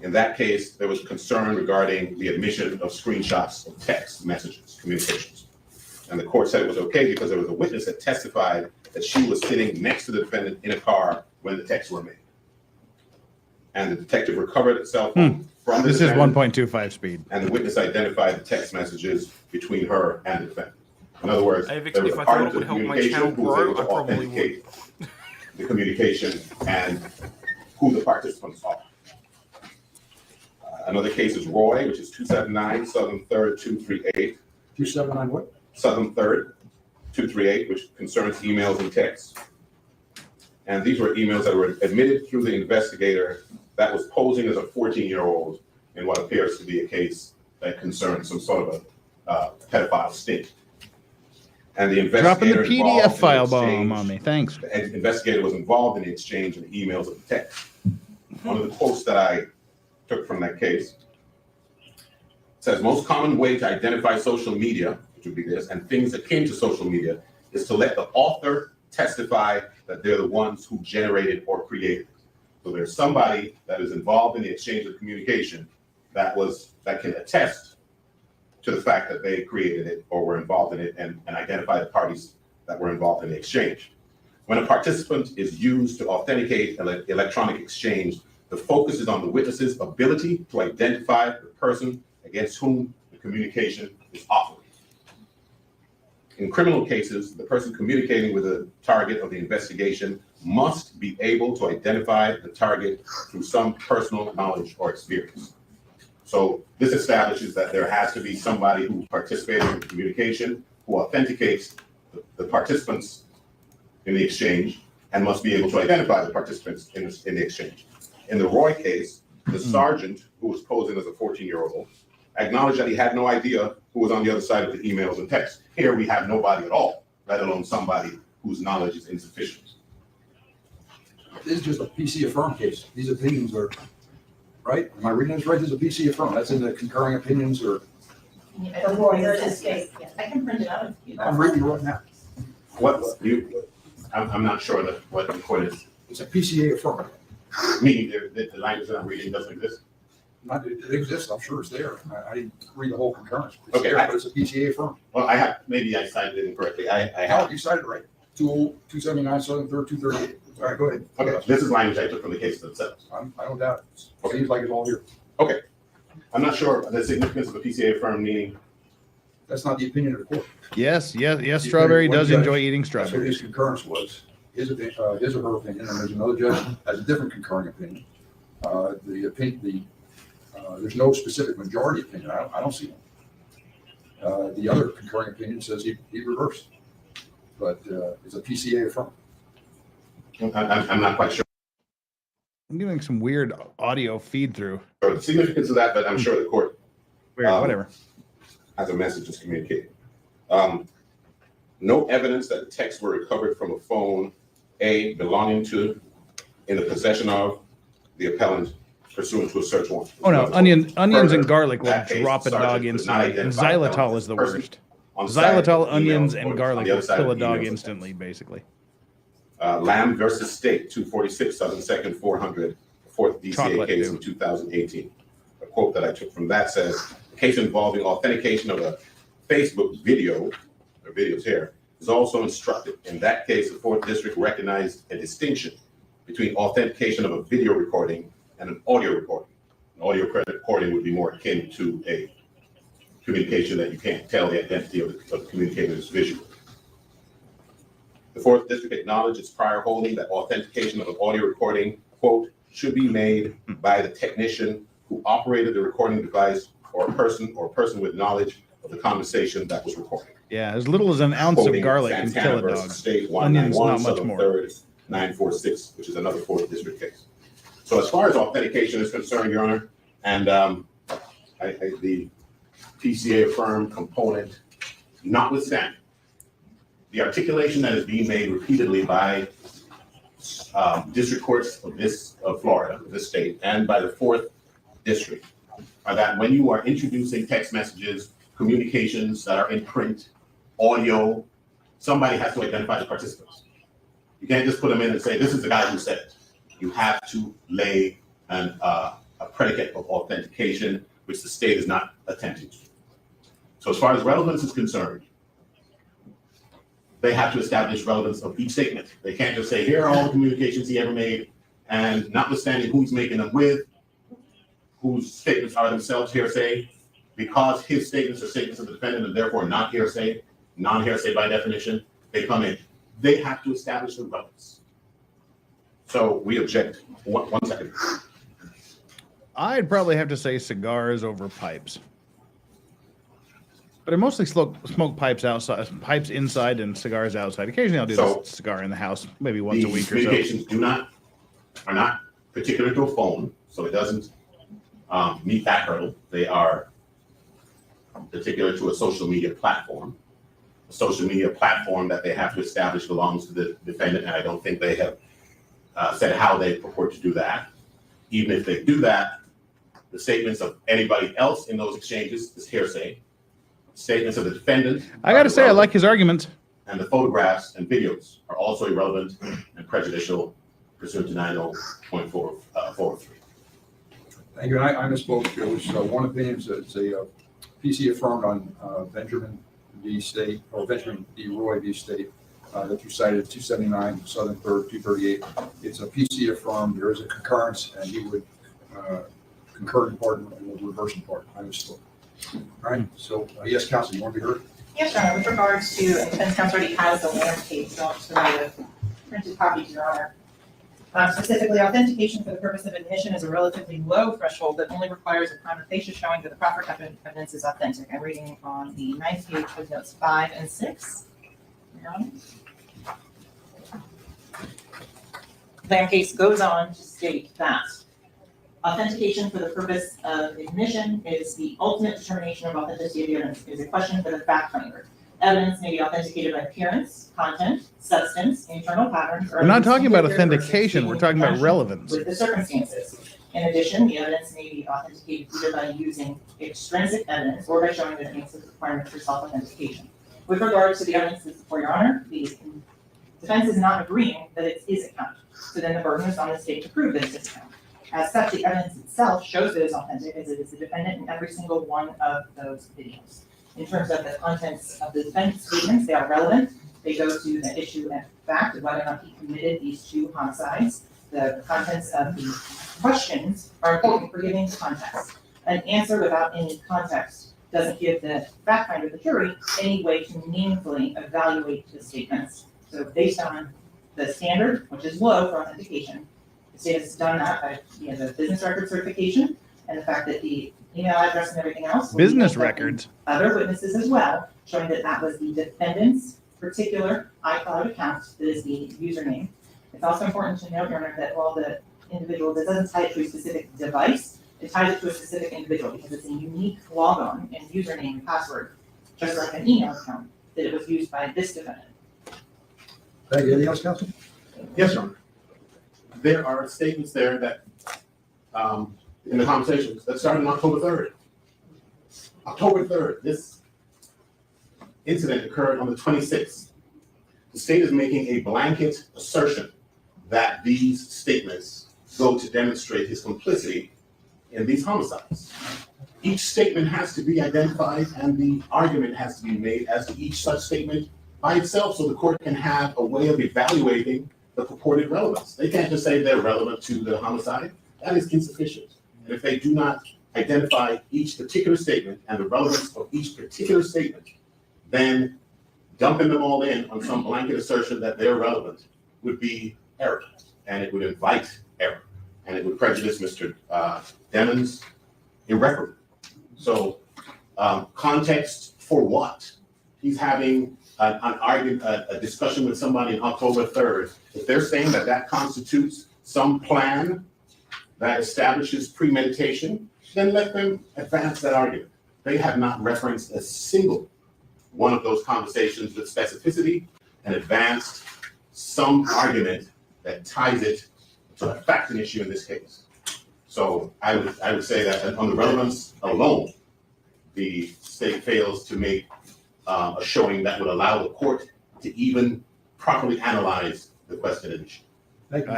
in that case, there was concern regarding the admission of screenshots of text messages, communications. And the court said it was okay because there was a witness that testified that she was sitting next to the defendant in a car when the texts were made. And the detective recovered a cell phone from the This is defendant, 1.25 speed. and the witness identified the text messages between her and the defendant. In other words, Hey, Victor, there was if a I thought party it to would the help my communication channel who was grow, able to I probably authenticate the communication and who the participants are. Another case is Roy, which is 279 Southern 3rd 238. 279 what? Southern 3rd 238, which concerns emails and texts. And these were emails that were admitted through the investigator that was posing as a 14-year-old in what appears to be a case that concerns some sort of a pedophile sting. And the investigator Dropping the PDF file bomb on me. Thanks. The investigator was involved in the exchange of the emails of the text. One of the quotes that I took from that case says, most common way to identify social media, which would be this, and things akin to social media, is to let the author testify that they're the ones who generated or created it. So there's somebody that is involved in the exchange of communication that can attest to the fact that they created it or were involved in it and identify the parties that were involved in the exchange. When a participant is used to authenticate an electronic exchange, the focus is on the witness's ability to identify the person against whom the communication is offered. In criminal cases, the person communicating with the target of the investigation must be able to identify the target through some personal knowledge or experience. So this establishes that there has to be somebody who participated in the communication, who authenticates the participants in the exchange, and must be able to identify the participants in the exchange. In the Roy case, the sergeant, who was posing as a 14-year-old, acknowledged that he had no idea who was on the other side of the emails and texts. Here we have nobody at all, let alone somebody whose knowledge is insufficient. This is just a PC affirm case. These opinions are, right? Am I reading this right? This is a PC affirm. That's in the concurring opinions or? The lawyer's case. I can print it out if you. I'm reading it right now. I'm not sure what the court is. It's a PCA affirm. Meaning the language that I'm reading doesn't exist? It exists. I'm sure it's there. I didn't read the whole concurrence. It's Okay, there, but it's a PCA affirm. Well, maybe I cited it incorrectly. I have. No, you cited it right. 279 Southern 3rd 238. All right, go ahead. Okay, this is language I took from the case themselves. I don't doubt it. Seems like it's all here. Okay. I'm not sure the significance of a PCA affirm meaning. That's not the opinion of the court. Yes. Strawberry does judge, enjoy eating That's what strawberries. his concurrence was. His or her opinion, and there's another judge has a different concurring opinion. There's no specific majority opinion. I don't see one. The other concurring opinion says he reversed, but it's a PCA affirm. I'm not quite sure. I'm getting some weird audio feed through. The significance of that, but I'm sure the court whatever has a message that's communicated. No evidence that the texts were recovered from a phone, belonging to, in the possession of the appellant pursuant to a search warrant. Oh no, onions and garlic will that case, drop a sergeant dog could not instantly. And identify the xylitol is the person worst. on the side of Xylitol, the onions, emails and or garlic on the other will side kill a of the dog emails. instantly, basically. Lamb versus State, 246 Southern 2nd 400, fourth DCA Chocolate, case too. in 2018. A quote that I took from that says, the case involving authentication of a Facebook video, or videos here, is also instructive. In that case, the 4th District recognized a distinction between authentication of a video recording and an audio recording. An audio recording would be more akin to a communication that you can't tell the identity of the communicator's visual. The 4th District acknowledged its prior holding that authentication of an audio recording, quote, should be made by the technician who operated the recording device or a person with knowledge of the conversation that was recorded. Yeah, as little as an ounce of Quoting garlic can Santana kill a versus dog. State Onions, 191, not much Southern more. 3rd 946, which is another 4th District case. So as far as authentication is concerned, Your Honor, and the PCA affirmed component, notwithstanding, the articulation that is being made repeatedly by district courts of Florida, this state, and by the 4th District, are that when you are introducing text messages, communications that are in print, audio, somebody has to identify the participants. You can't just put them in and say, this is the guy who said it. You have to lay a predicate of authentication, which the state is not attempting to. So as far as relevance is concerned, they have to establish relevance of each statement. They can't just say, here are all the communications he ever made, and notwithstanding who he's making them with, whose statements are themselves hearsay, because his statements are statements of the defendant and therefore not hearsay, non-hearsay by definition, they come in. They have to establish the relevance. So we object. One second. I'd probably have to say cigars over pipes. But I mostly smoke pipes outside, pipes inside and cigars outside. Occasionally I'll do this cigar in the house, maybe once a week or so. Communications are not particular to a phone, so it doesn't meet that hurdle. They are particular to a social media platform. A social media platform that they have to establish belongs to the defendant, and I don't think they have said how they purport to do that. Even if they do that, the statements of anybody else in those exchanges is hearsay. Statements of the defendant. I got to say, I like his argument. And the photographs and videos are also irrelevant and prejudicial pursuant to 90.403. Thank you. I misspoke. It was one opinion. It's a PC affirmed on Benjamin v. State, or Benjamin v. Roy v. State, that you cited 279 Southern 3rd 238. It's a PC affirmed. There is a concurrence, and he would concur in part and would reverse in part. I misspoke. All right. So yes, counsel, you want to be heard? Yes, Your Honor. With regards to, and defense counsel already has the Lamb case, so I'll just provide a printed copy to Your Honor. Specifically, authentication for the purpose of admission is a relatively low threshold that only requires a prima facie showing that the proper evidence is authentic. I'm reading on the 9th page with notes 5 and 6. Lamb case goes on to state that authentication for the purpose of admission is the ultimate determination of authenticity of the evidence. It is a question for the fact finder. Evidence may be authenticated by appearance, content, substance, internal patterns. We're not talking about authentication. We're talking about relevance. With the circumstances. In addition, the evidence may be authenticated either by using extrinsic evidence or by showing that it meets the requirements for self-authentication. With regard to the evidence that's before Your Honor, the defense is not agreeing that it is a count. So then the burden is on the state to prove that it is a count. As such, the evidence itself shows that it is authentic, as it is the defendant in every single one of those videos. In terms of the contents of the defendant's statements, they are relevant. They go to the issue and fact of whether or not he committed these 2 homicides. The contents of the questions are important for giving context. An answer without any context doesn't give the fact finder, the jury, any way to meaningfully evaluate the statements. So based on the standard, which is low for authentication, the state has done that by the business record certification and the fact that the email address and everything else. Business records. Other witnesses as well, showing that that was the defendant's particular iCloud account that is the username. It's also important to note, Your Honor, that while the individual that doesn't tie it to a specific device, it ties it to a specific individual because it's a unique logon and username and password, just like an email account, that it was used by this defendant. Thank you. Anything else, counsel? Yes, Your Honor. There are statements there that, in the conversations that started on October 3rd. October 3rd, this incident occurred on the 26th. The state is making a blanket assertion that these statements go to demonstrate his complicity in these homicides. Each statement has to be identified and the argument has to be made as to each such statement by itself so the court can have a way of evaluating the purported relevance. They can't just say they're relevant to the homicide. That is insufficient. And if they do not identify each particular statement and the relevance of each particular statement, then dumping them all in on some blanket assertion that they're relevant would be error, and it would invite error, and it would prejudice Mr. Demons irreparably. So context for what? He's having an argument, a discussion with somebody on October 3rd. If they're saying that that constitutes some plan that establishes premeditation, then let them advance that argument. They have not referenced a single one of those conversations with specificity and advanced some argument that ties it to a fact and issue in this case. So I would say that on the relevance alone, the state fails to make a showing that would allow the court to even properly analyze the question at issue. Thank you.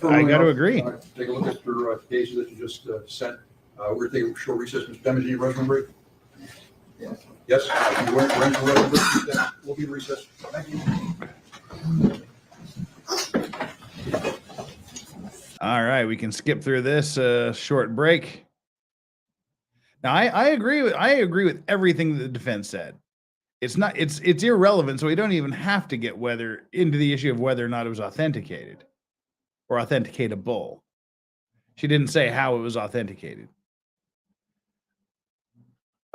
I got to agree. Take a look at your cases that you just sent. We're going to take a short recess. Mr. Bemmons, need a restroom break? Yes. Yes. If you went to restroom break, then we'll be in recess. Thank you. All right, we can skip through this short break. Now, I agree with everything the defense said. It's irrelevant, so we don't even have to get into the issue of whether or not it was authenticated or authenticatable. She didn't say how it was authenticated.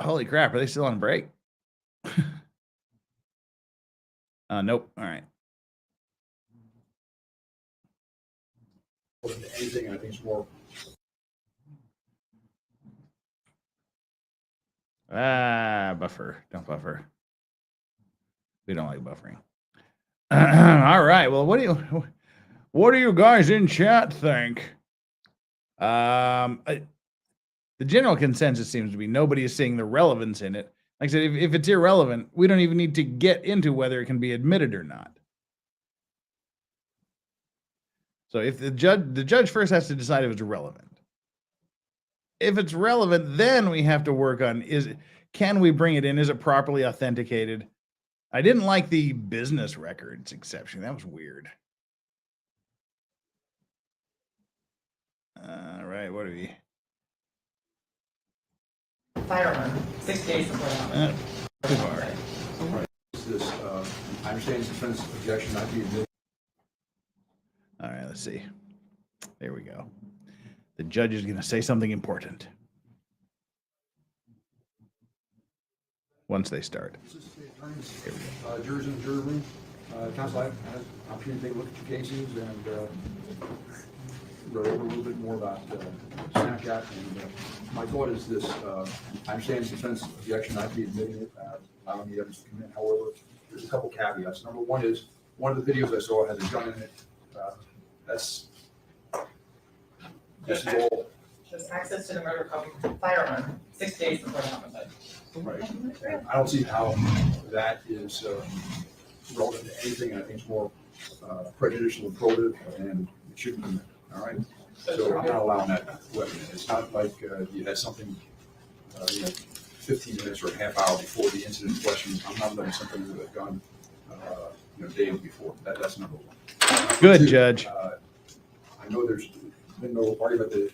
Holy crap, are they still on break? Nope. All right. Anything, I think it's more. Buffer. Don't buffer. We don't like buffering. All right. Well, what do you guys in chat think? The general consensus seems to be nobody is seeing the relevance in it. Like I said, if it's irrelevant, we don't even need to get into whether it can be admitted or not. So if the judge first has to decide if it's relevant. If it's relevant, then we have to work on can we bring it in? Is it properly authenticated? I didn't like the business records exception. That was weird. All right, what are we? Firearm, 6 days before that. Too far. I understand defense objection not be admitted. All right, let's see. There we go. The judge is going to say something important. Once they start. Here we go. Jurors in the jury room. Counsel, I had an opportunity to take a look at your cases and read over a little bit more about Snapchat. And my thought is this: I understand defense objection not be admitting it, allowing the evidence to come in. However, there's a couple caveats. Number one is one of the videos I saw had a gun in it. This is all. Just access to the murder firearm 6 days before the homicide. Right. I don't see how that is relevant to anything. I think it's more prejudicial and probative, and it shouldn't be. All right. So I'm not allowing that weapon. It's not like you had something 15 minutes or a half hour before the incident in question. I'm not letting something with a gun, days before. That's number one. Good, Judge. I know there's been no argument.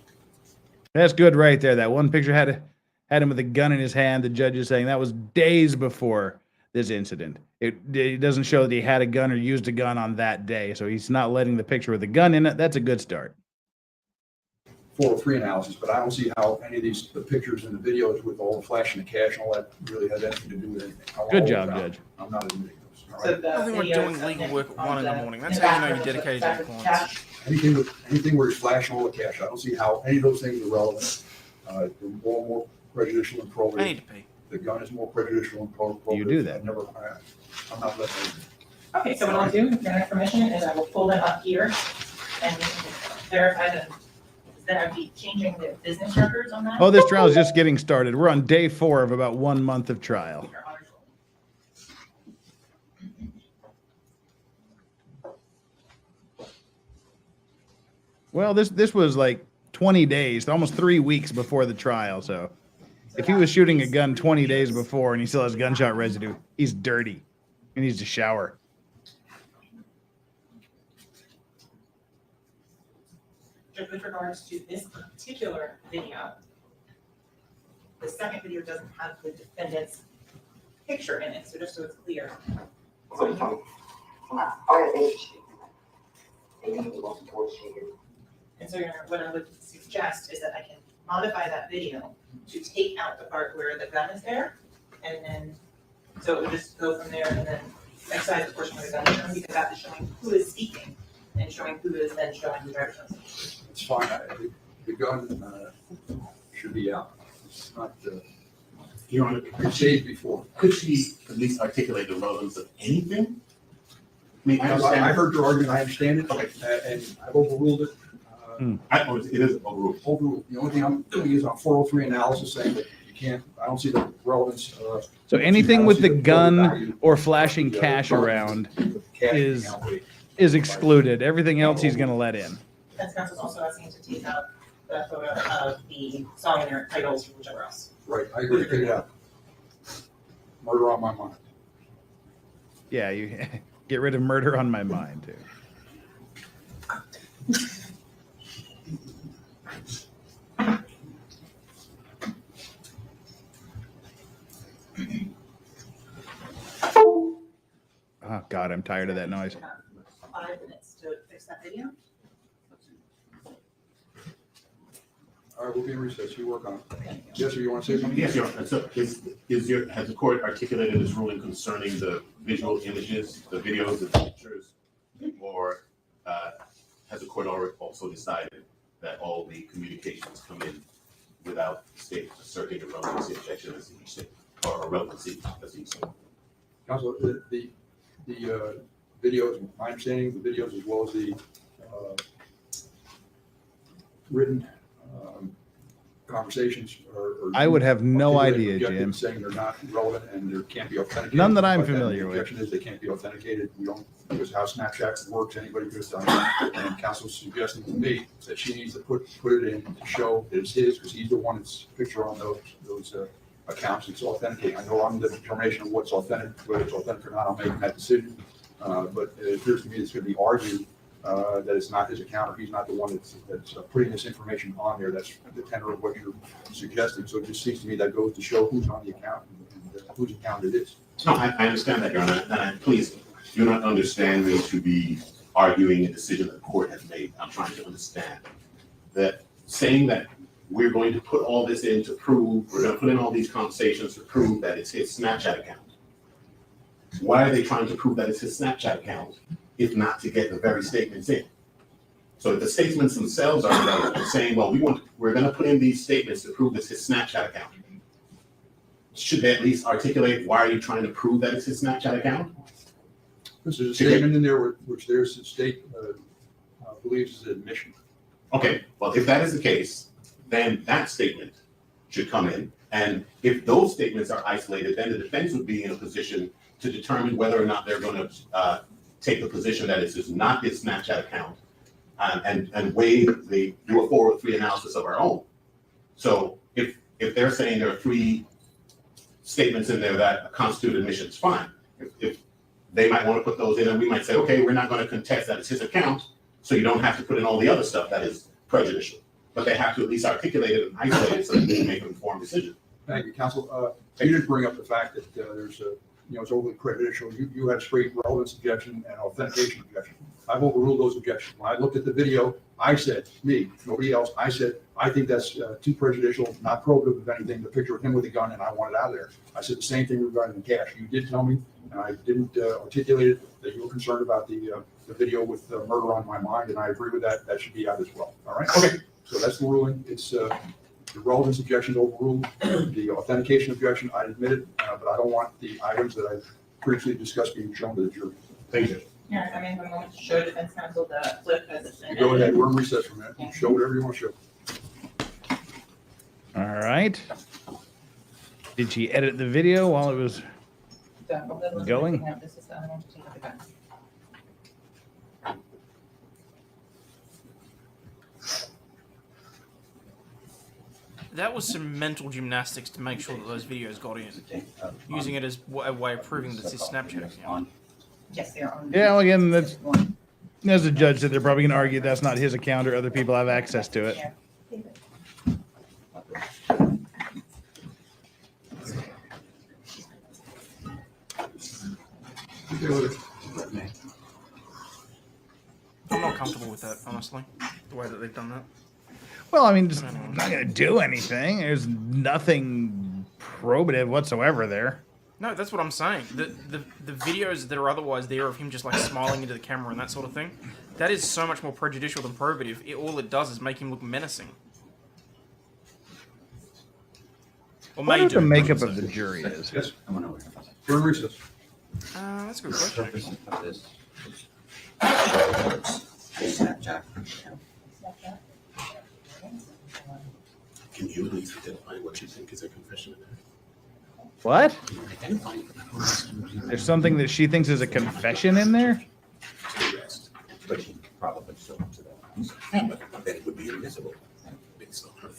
That's good right there. That one picture had him with a gun in his hand. The judge is saying that was days before this incident. It doesn't show that he had a gun or used a gun on that day, so he's not letting the picture with a gun in it. That's a good start. 403 analysis, but I don't see how any of the pictures and the videos with all the flash and the cash and all that really has anything to do with anything. Good job, Judge. I'm not admitting those. All So right? the I think we're videos doing of legal Nick work at on 1 in the the- morning. That's in the how you know back you're of the dedicated to your clients. Anything where he's flashing all the cash, I don't see how any of those things are relevant. They're more prejudicial and probative. I need to pee. The gun is more prejudicial and probative. You do that. I'm not letting them. Okay, so what I'll do, with your next permission, is I will pull them up here and verify them. Then I'd be changing the business records on that. Oh, this trial is just getting started. We're on day 4 of about 1 month of trial. Well, this was like 20 days, almost 3 weeks before the trial. So if he was shooting a gun 20 days before and he still has gunshot residue, he's dirty. He needs to shower. Just with regards to this particular video, the second video doesn't have the defendant's picture in it, so just so it's clear. And so what I would suggest is that I can modify that video to take out the part where the gun is there, and then, so it would just go from there and then excise the portion where the gun is shown, because that is showing who is speaking and showing who is then showing the driver's license. It's fine. the gun should be out. It's not, Your Honor, it's saved before. could she at least articulate the relevance of anything? I mean, I understand. I heard your argument, I understand it, and I've overruled it. It is overruled. Overruled. The only thing I'm doing is on 403 analysis saying that you can't, I don't see the relevance. So anything with the gun or flashing cash around is excluded. Everything else he's going to let in. Defense counsel's also asking to take out the photo of the song and their titles from whichever else. Right, I agree, take it out. Murder on my mind. Yeah, you get rid of murder on my mind, too. Oh, God, I'm tired of that noise. 5 minutes to fix that video. All right, we'll be in recess, you work on it. Yes, sir, you want to say something? Yes, Your Honor. So has the court articulated its ruling concerning the visual images, the videos, the pictures, or has the court already also decided that all the communications come in without the state asserting a relevancy objection as each state, or a relevancy as each state? Counsel, the videos, my understanding, the videos as well as the written conversations are. I would have no idea, Jim. Saying they're not relevant and they can't be authenticated. None that I'm But familiar the with. objection is they can't be authenticated. We don't, because how Snapchat works, anybody could have done that. And counsel's suggesting to me that she needs to put it in to show that it's his, because he's the one that's picture on those accounts. It's authentic. I know I'm the determination of what's authentic, whether it's authentic or not, I'm making that decision. But it appears to me it's going to be argued that it's not his account, or he's not the one that's putting this information on there. That's the tenor of what you're suggesting. So it just seems to me that goes to show who's on the account and whose account it is. No, I understand that, Your Honor. And please do not understand me to be arguing a decision that the court has made. I'm trying to understand that saying that we're going to put all this in to prove, we're going to put in all these conversations to prove that it's his Snapchat account. Why are they trying to prove that it's his Snapchat account if not to get the very statements in? So if the statements themselves are relevant, saying, well, we're going to put in these statements to prove it's his Snapchat account. Should they at least articulate why are you trying to prove that it's his Snapchat account? There's a statement in there which there's the state believes is admission. Okay, well, if that is the case, then that statement should come in. And if those statements are isolated, then the defense would be in a position to determine whether or not they're going to take the position that it's not his Snapchat account and do a 403 analysis of our own. So if they're saying there are 3 statements in there that constitute admissions, fine. If they might want to put those in, and we might say, okay, we're not going to contest that it's his account, so you don't have to put in all the other stuff that is prejudicial. But they have to at least articulate it and isolate it so that they can make an informed decision. Thank you, counsel. You did bring up the fact that there's it's overly prejudicial. You had a straight relevance objection and authentication objection. I've overruled those objections. When I looked at the video, I said, nobody else, I said, I think that's too prejudicial, not probative of anything, the picture of him with a gun, and I want it out of there. I said the same thing regarding the cash. You did tell me, and I didn't articulate it, that you were concerned about the video with murder on my mind, and I agree with that. That should be out as well. All right? Okay. So that's the ruling. It's the relevance objection overruled. The authentication objection, I admit it, but I don't want the items that I've previously discussed being shown to the jury. Thank you. Yeah, I mean, I'm going to show defense counsel the flip as it's been. Go ahead. We're in recess for a minute. You show whatever you want to show. All right. Did she edit the video while it was going? This is the other one to take out the gun. That was some mental gymnastics to make sure that those videos got in, using it as a way of proving that it's his Snapchat account. Yes, they are on. Yeah, well, again, that's as a judge that they're probably going to argue that's not his account or other people have access to it. I'm not comfortable with that, honestly, the way that they've done that. Well, I mean, just not going to do anything. There's nothing probative whatsoever there. No, that's what I'm saying. The videos that are otherwise there of him just like smiling into the camera and that sort of thing, that is so much more prejudicial than probative. All it does is make him look menacing. Or What may if the do. makeup of the jury is? Yes, we're in recess. That's a good question. Can you at least identify what you think is a confession in there? What? Identify. There's something that she thinks is a confession in there? But she probably still up to that. But I bet it would be invisible based on her.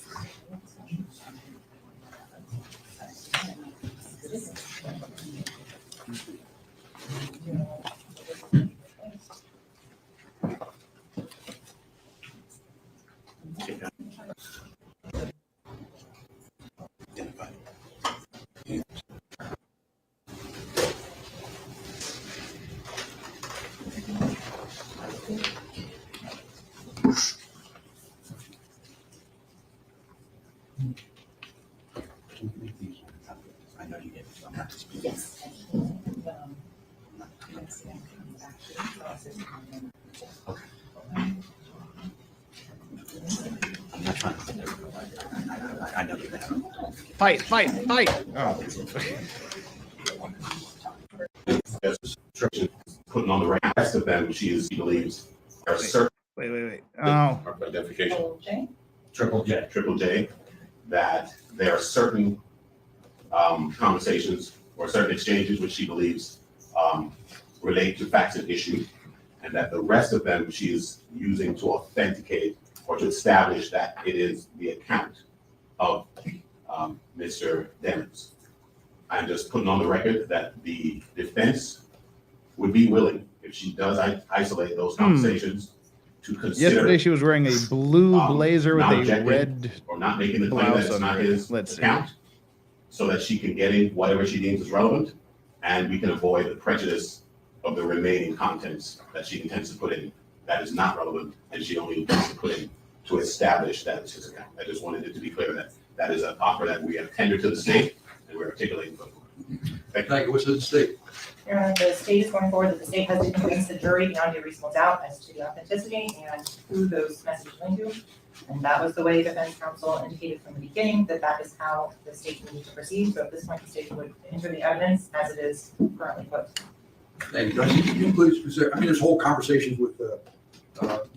I know you did. Yes. I'm not trying to put there. I know you have. Fight! Oh. Putting on the rest of them, she believes are certain. Wait. Oh. Identification. Triple J, that there are certain conversations or certain exchanges which she believes relate to facts and issues, and that the rest of them she is using to authenticate or to establish that it is the account of Mr. Demmons. I'm just putting on the record that the defense would be willing, if she does isolate those conversations, to consider. Yesterday she was wearing a blue blazer with not a objecting red or not making the claim that it's not his account, so that she can get in whatever she deems is relevant, and we can avoid the prejudice of the remaining contents that she intends to put in that is not relevant, and she only intends to put in to establish that it's his account. I just wanted it to be clear that that is an offer that we have tendered to the state, and we're articulating for the court. Thank you. What's the state? The state is going forward that the state has to convince the jury beyond a reasonable doubt as to the authenticity and who those messages went to. And that was the way defense counsel indicated from the beginning that that is how the state needed to proceed. So at this point, the state would enter the evidence as it is currently put. Thank you. Can you please, because I mean, this whole conversation with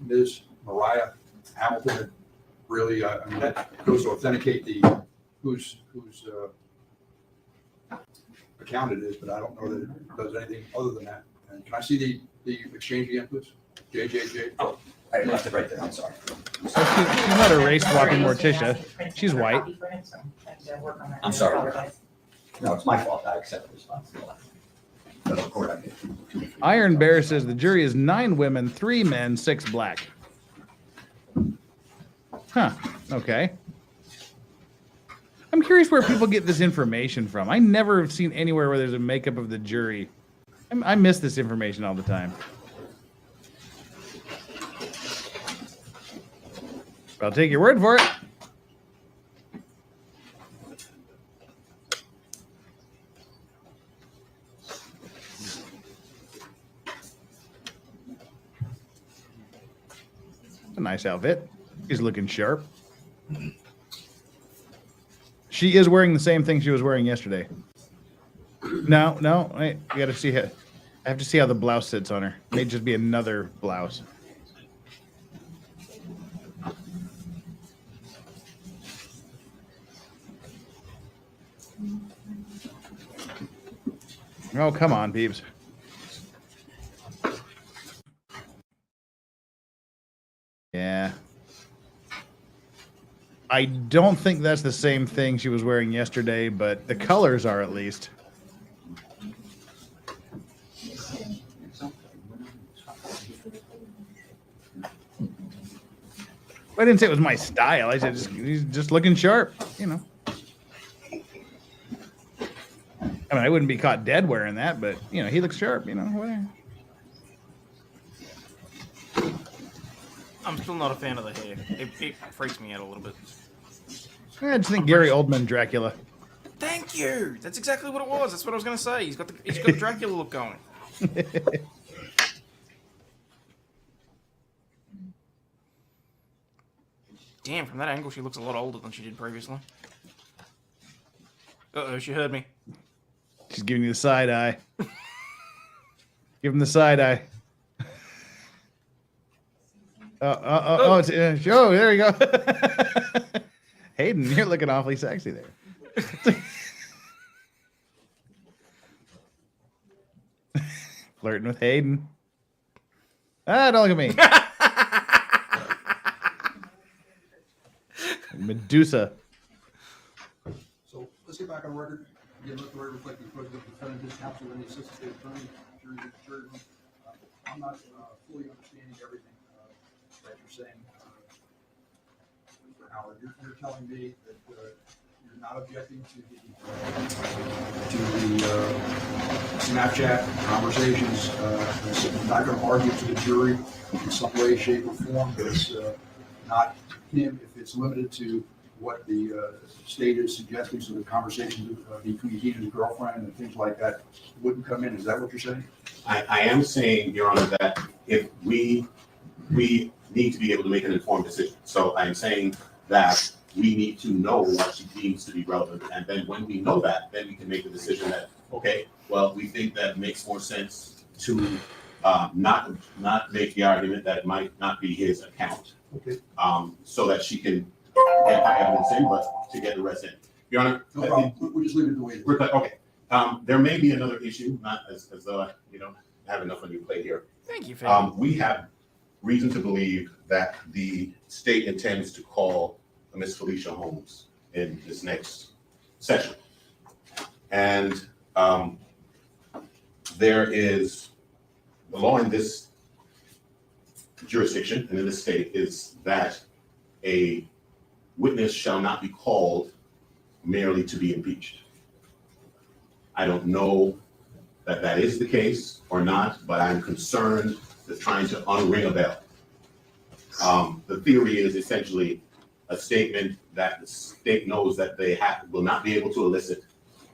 Ms. Mariah Hamilton, really, I mean, that goes to authenticate the whose account it is, but I don't know that it does anything other than that. And can I see the exchange again, please? JJJ. Oh, I left it right there. I'm sorry. So she's not a race swapping Morticia. She's white. I'm sorry. No, it's my fault. I accept the responsibility. But of course, I get two. Iron Bear says the jury is 9 women, 3 men, 6 black. Huh. Okay. I'm curious where people get this information from. I never have seen anywhere where there's a makeup of the jury. I miss this information all the time. I'll take your word for it. It's a nice outfit. He's looking sharp. She is wearing the same thing she was wearing yesterday. No, wait, you gotta see it. I have to see how the blouse sits on her. It may just be another blouse. Oh, come on, peeps. Yeah. I don't think that's the same thing she was wearing yesterday, but the colors are at least. I didn't say it was my style. I said he's just looking sharp, you know. I mean, I wouldn't be caught dead wearing that, but, you know, he looks sharp, you know, whatever. I'm still not a fan of the hair. It freaks me out a little bit. I just think Gary Oldman Dracula. Thank you. That's exactly what it was. That's what I was going to say. He's got the Dracula look going. Damn, from that angle, she looks a lot older than she did previously. Uh-oh, she heard me. She's giving you the side eye. Give him the side eye. Oh, there you go. Hayden, you're looking awfully sexy there. Flirting with Hayden. Don't look at me. Medusa. So let's get back on record. Again, let the record reflect the president, defendant, his counsel, and the assistant state attorney, jury room. I'm not fully understanding everything that you're saying. For Howard, you're telling me that you're not objecting to the Snapchat conversations. You're not going to argue to the jury in some way, shape, or form that it's not him if it's limited to what the state is suggesting, so the conversations between he and his girlfriend and things like that wouldn't come in. Is that what you're saying? I am saying, Your Honor, that if we need to be able to make an informed decision. So I'm saying that we need to know what she deems to be relevant. And then when we know that, then we can make the decision that, okay, well, we think that makes more sense to not make the argument that it might not be his account. Okay. So that she can get that evidence in, but to get the rest in. Your Honor, no problem. We'll just leave it the way it is. Okay. There may be another issue, not as though I have enough on your plate here. Thank you, Phil. We have reason to believe that the state intends to call Miss Felicia Holmes in this next session. And there is the law in this jurisdiction and in this state is that a witness shall not be called merely to be impeached. I don't know that that is the case or not, but I'm concerned with trying to unring a bell. The theory is essentially a statement that the state knows that they will not be able to elicit,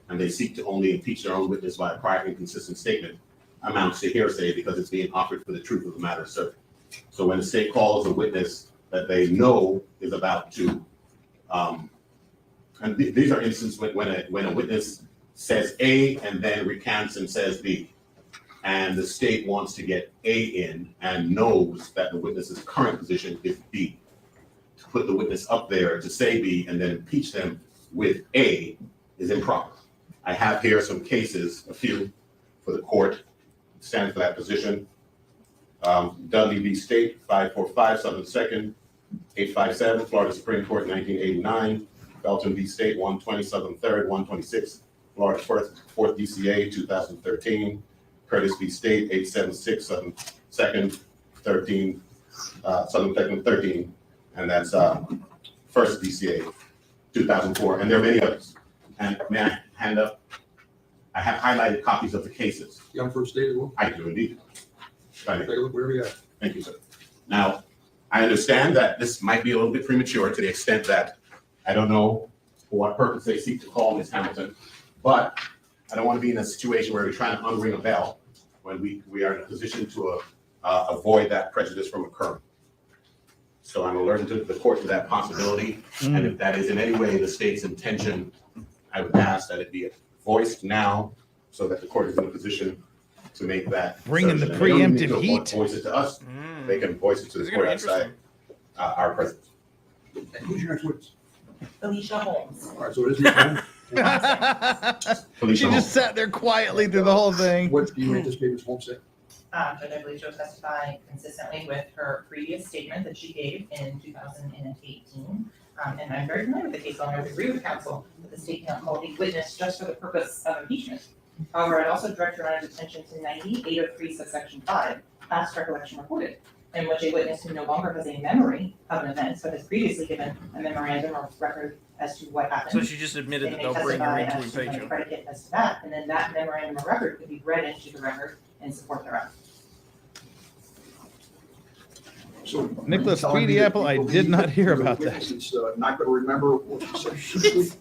and they seek to only impeach their own witness by a prior inconsistent statement, amounts to hearsay because it's being offered for the truth of the matter asserted. So when the state calls a witness that they know is about to, and these are instances when a witness says A and then recants and says B, and the state wants to get A in and knows that the witness's current position is B. To put the witness up there to say B and then impeach them with A is improper. I have here some cases, a few, for the court, stand for that position. Dudley v. State, 545 Southern 2nd, 857, Florida Supreme Court, 1989. Belton v. State, 120 Southern 3rd, 126, Florida 4th DCA, 2013. Curtis v. State, 876 Southern 2nd, 13, Southern 2nd, 13, and that's First DCA, 2004, and there are many others. And may I hand up? I have highlighted copies of the cases. You on First State as well? I do indeed. Take a look wherever you are. Thank you, sir. Now, I understand that this might be a little bit premature to the extent that I don't know for what purpose they seek to call Ms. Hamilton, but I don't want to be in a situation where we're trying to unring a bell when we are in a position to avoid that prejudice from occurring. So I'm alerting to the court to that possibility, and if that is in any way the state's intention, I would ask that it be voiced now so that the court is in a position to make that. Bring in the assertion. They don't need preemptive to heat. Voice it to us. They can voice it to the court outside our presence. Who's your next witness? Felicia Holmes. All right, so it is Ms. Holmes. She just sat there quietly through the whole thing. What do you anticipate Ms. Holmes saying? Judge, I believe she'll testify consistently with her previous statement that she gave in 2018. And I'm very familiar with the case law, and I would agree with counsel that the state can't call a witness just for the purpose of impeachment. However, I'd also direct your Honor's attention to 9803 subsection 5, past recollection reported, in which a witness who no longer has a memory of an event, but has previously given a memorandum or record as to what happened. So she just admitted that they'll bring her in to impeach her. Predicate as to that, and then that memorandum or record could be read into the record in support thereof. So Nicholas Speedy Apple, I did not hear about that. It's not going to remember what she said.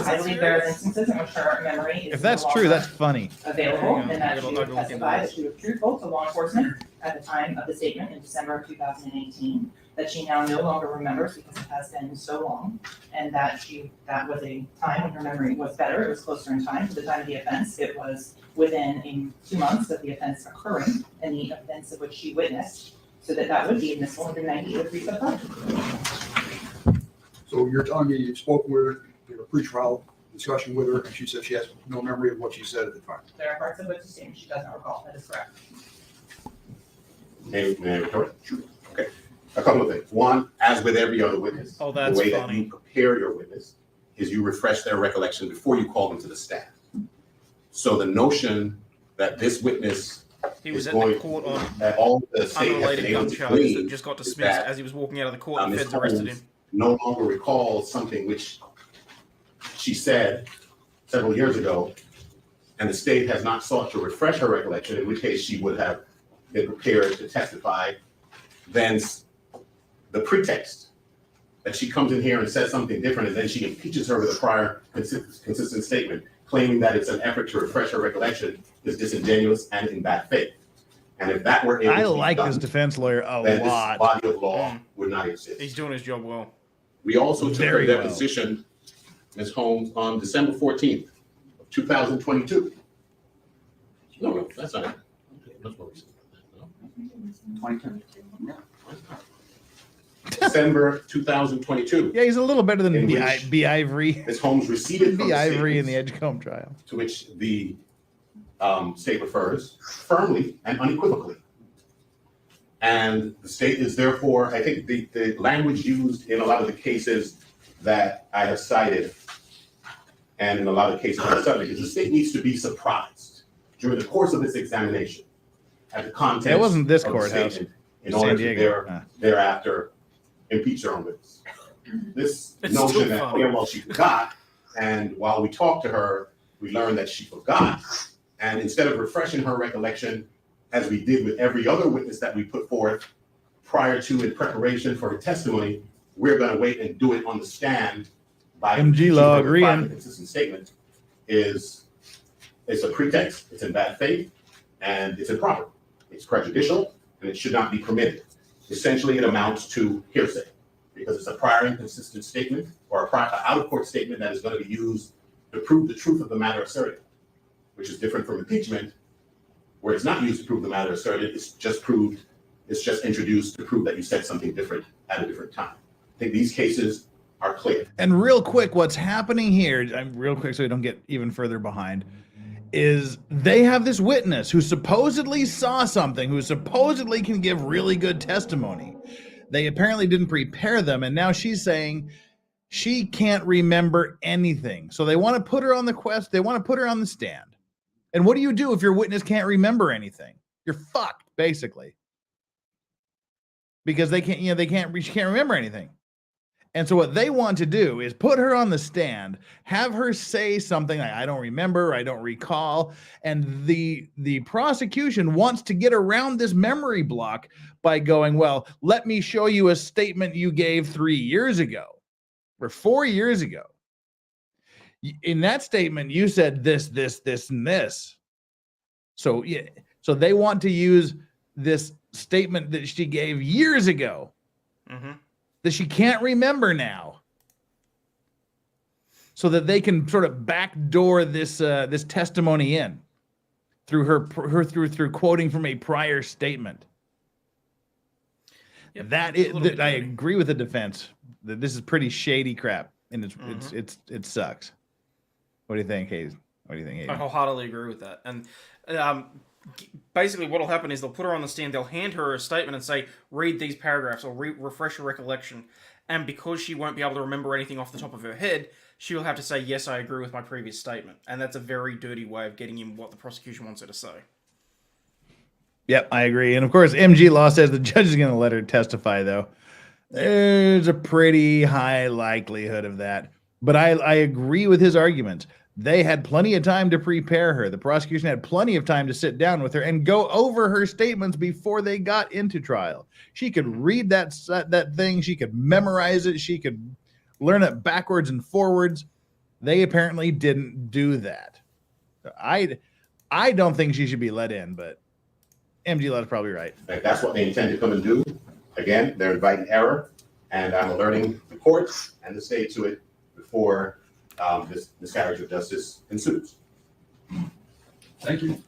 I believe there are instances in which her memory is If that's no true, longer that's funny. available, and that she would testify that she was truthful to law enforcement at the time of the statement in December of 2018, that she now no longer remembers because it has been so long, and that was a time when her memory was better, it was closer in time to the time of the offense, it was within 2 months of the offense occurring, and the offense of which she witnessed, so that would be admissible under 98 of 375. So you're telling me you spoke with her, did a pre-trial discussion with her, and she said she has no memory of what she said at the time? There are parts of which the statement she does not recall, that is correct. May I retort? Sure. Okay. A couple of things. One, as with every other witness, Oh, that's the way funny. that you prepare your witness is you refresh their recollection before you call them to the stand. So the notion that this witness He was is at going, the court on that all the state has been unrelated able gun to charges that glean just got is dismissed that, as he was walking out of the court and the Ms. feds arrested Holmes him. no longer recalls something which she said several years ago, and the state has not sought to refresh her recollection, in which case she would have been prepared to testify. Then the pretext that she comes in here and says something different, and then she impeaches her with a prior consistent statement, claiming that it's an effort to refresh her recollection, is disingenuous and in bad faith. And if that were able I to be like done, this defense lawyer a then lot. this body of law would not exist. He's doing his job well. We also took Very her well. deposition, Ms. Holmes, on December 14th of 2022. No, that's not it. That's what we said. No. 2010. December 2022. Yeah, he's a little better than In B. which B. Ivory. Ms. Holmes receded from B. the Ivory in the statements Edgecombe trial. to which the state refers firmly and unequivocally. And the state is therefore, I think the language used in a lot of the cases that I have cited and in a lot of cases on the subject is the state needs to be surprised during the course of its examination at the contents It wasn't this of the courthouse. statement in order San to Diego. thereafter impeach their own witness. This It's notion still that, funny. oh, well, she forgot, and while we talked to her, we learned that she forgot. And instead of refreshing her recollection, as we did with every other witness that we put forth prior to in preparation for her testimony, we're going to wait and do it on the stand by MG law impeaching her with prior agreeing. consistent statement. It's a pretext, it's in bad faith, and it's improper. It's prejudicial, and it should not be permitted. Essentially, it amounts to hearsay because it's a prior inconsistent statement or a prior out-of-court statement that is going to be used to prove the truth of the matter asserted, which is different from impeachment, where it's not used to prove the matter asserted. It's just introduced to prove that you said something different at a different time. I think these cases are clear. And real quick, what's happening here, real quick so we don't get even further behind, is they have this witness who supposedly saw something, who supposedly can give really good testimony. They apparently didn't prepare them, and now she's saying she can't remember anything. So they want to put her on the quest, they want to put her on the stand. And what do you do if your witness can't remember anything? You're fucked, basically. Because she can't remember anything. And so what they want to do is put her on the stand, have her say something like, I don't remember, I don't recall. And the prosecution wants to get around this memory block by going, well, let me show you a statement you gave 3 years ago or 4 years ago. In that statement, you said this, and this. So, yeah, so they want to use this statement that she gave years ago. Mm-hmm. That she can't remember now, so that they can sort of backdoor this this testimony in through through quoting from a prior statement. Yep, I agree with the defense that this is pretty shady crap, and it sucks. What do you think, Hayes? What do you think, Hayes? I wholeheartedly agree with that. And basically what will happen is they'll put her on the stand, they'll hand her a statement and say, read these paragraphs or refresh your recollection. And because she won't be able to remember anything off the top of her head, she will have to say, yes, I agree with my previous statement. And that's a very dirty way of getting in what the prosecution wants her to say. Yep, I agree. And of course, MG Law says the judge is going to let her testify, though. There's a pretty high likelihood of that. But I agree with his arguments. They had plenty of time to prepare her. The prosecution had plenty of time to sit down with her and go over her statements before they got into trial. She could read that thing. She could memorize it. She could learn it backwards and forwards. They apparently didn't do that. I don't think she should be let in, but MG Love's probably right. That's what they intend to come and do. Again, they're inviting error, and I'm alerting the courts and the state to it before this miscarriage of justice ensues. Thank you.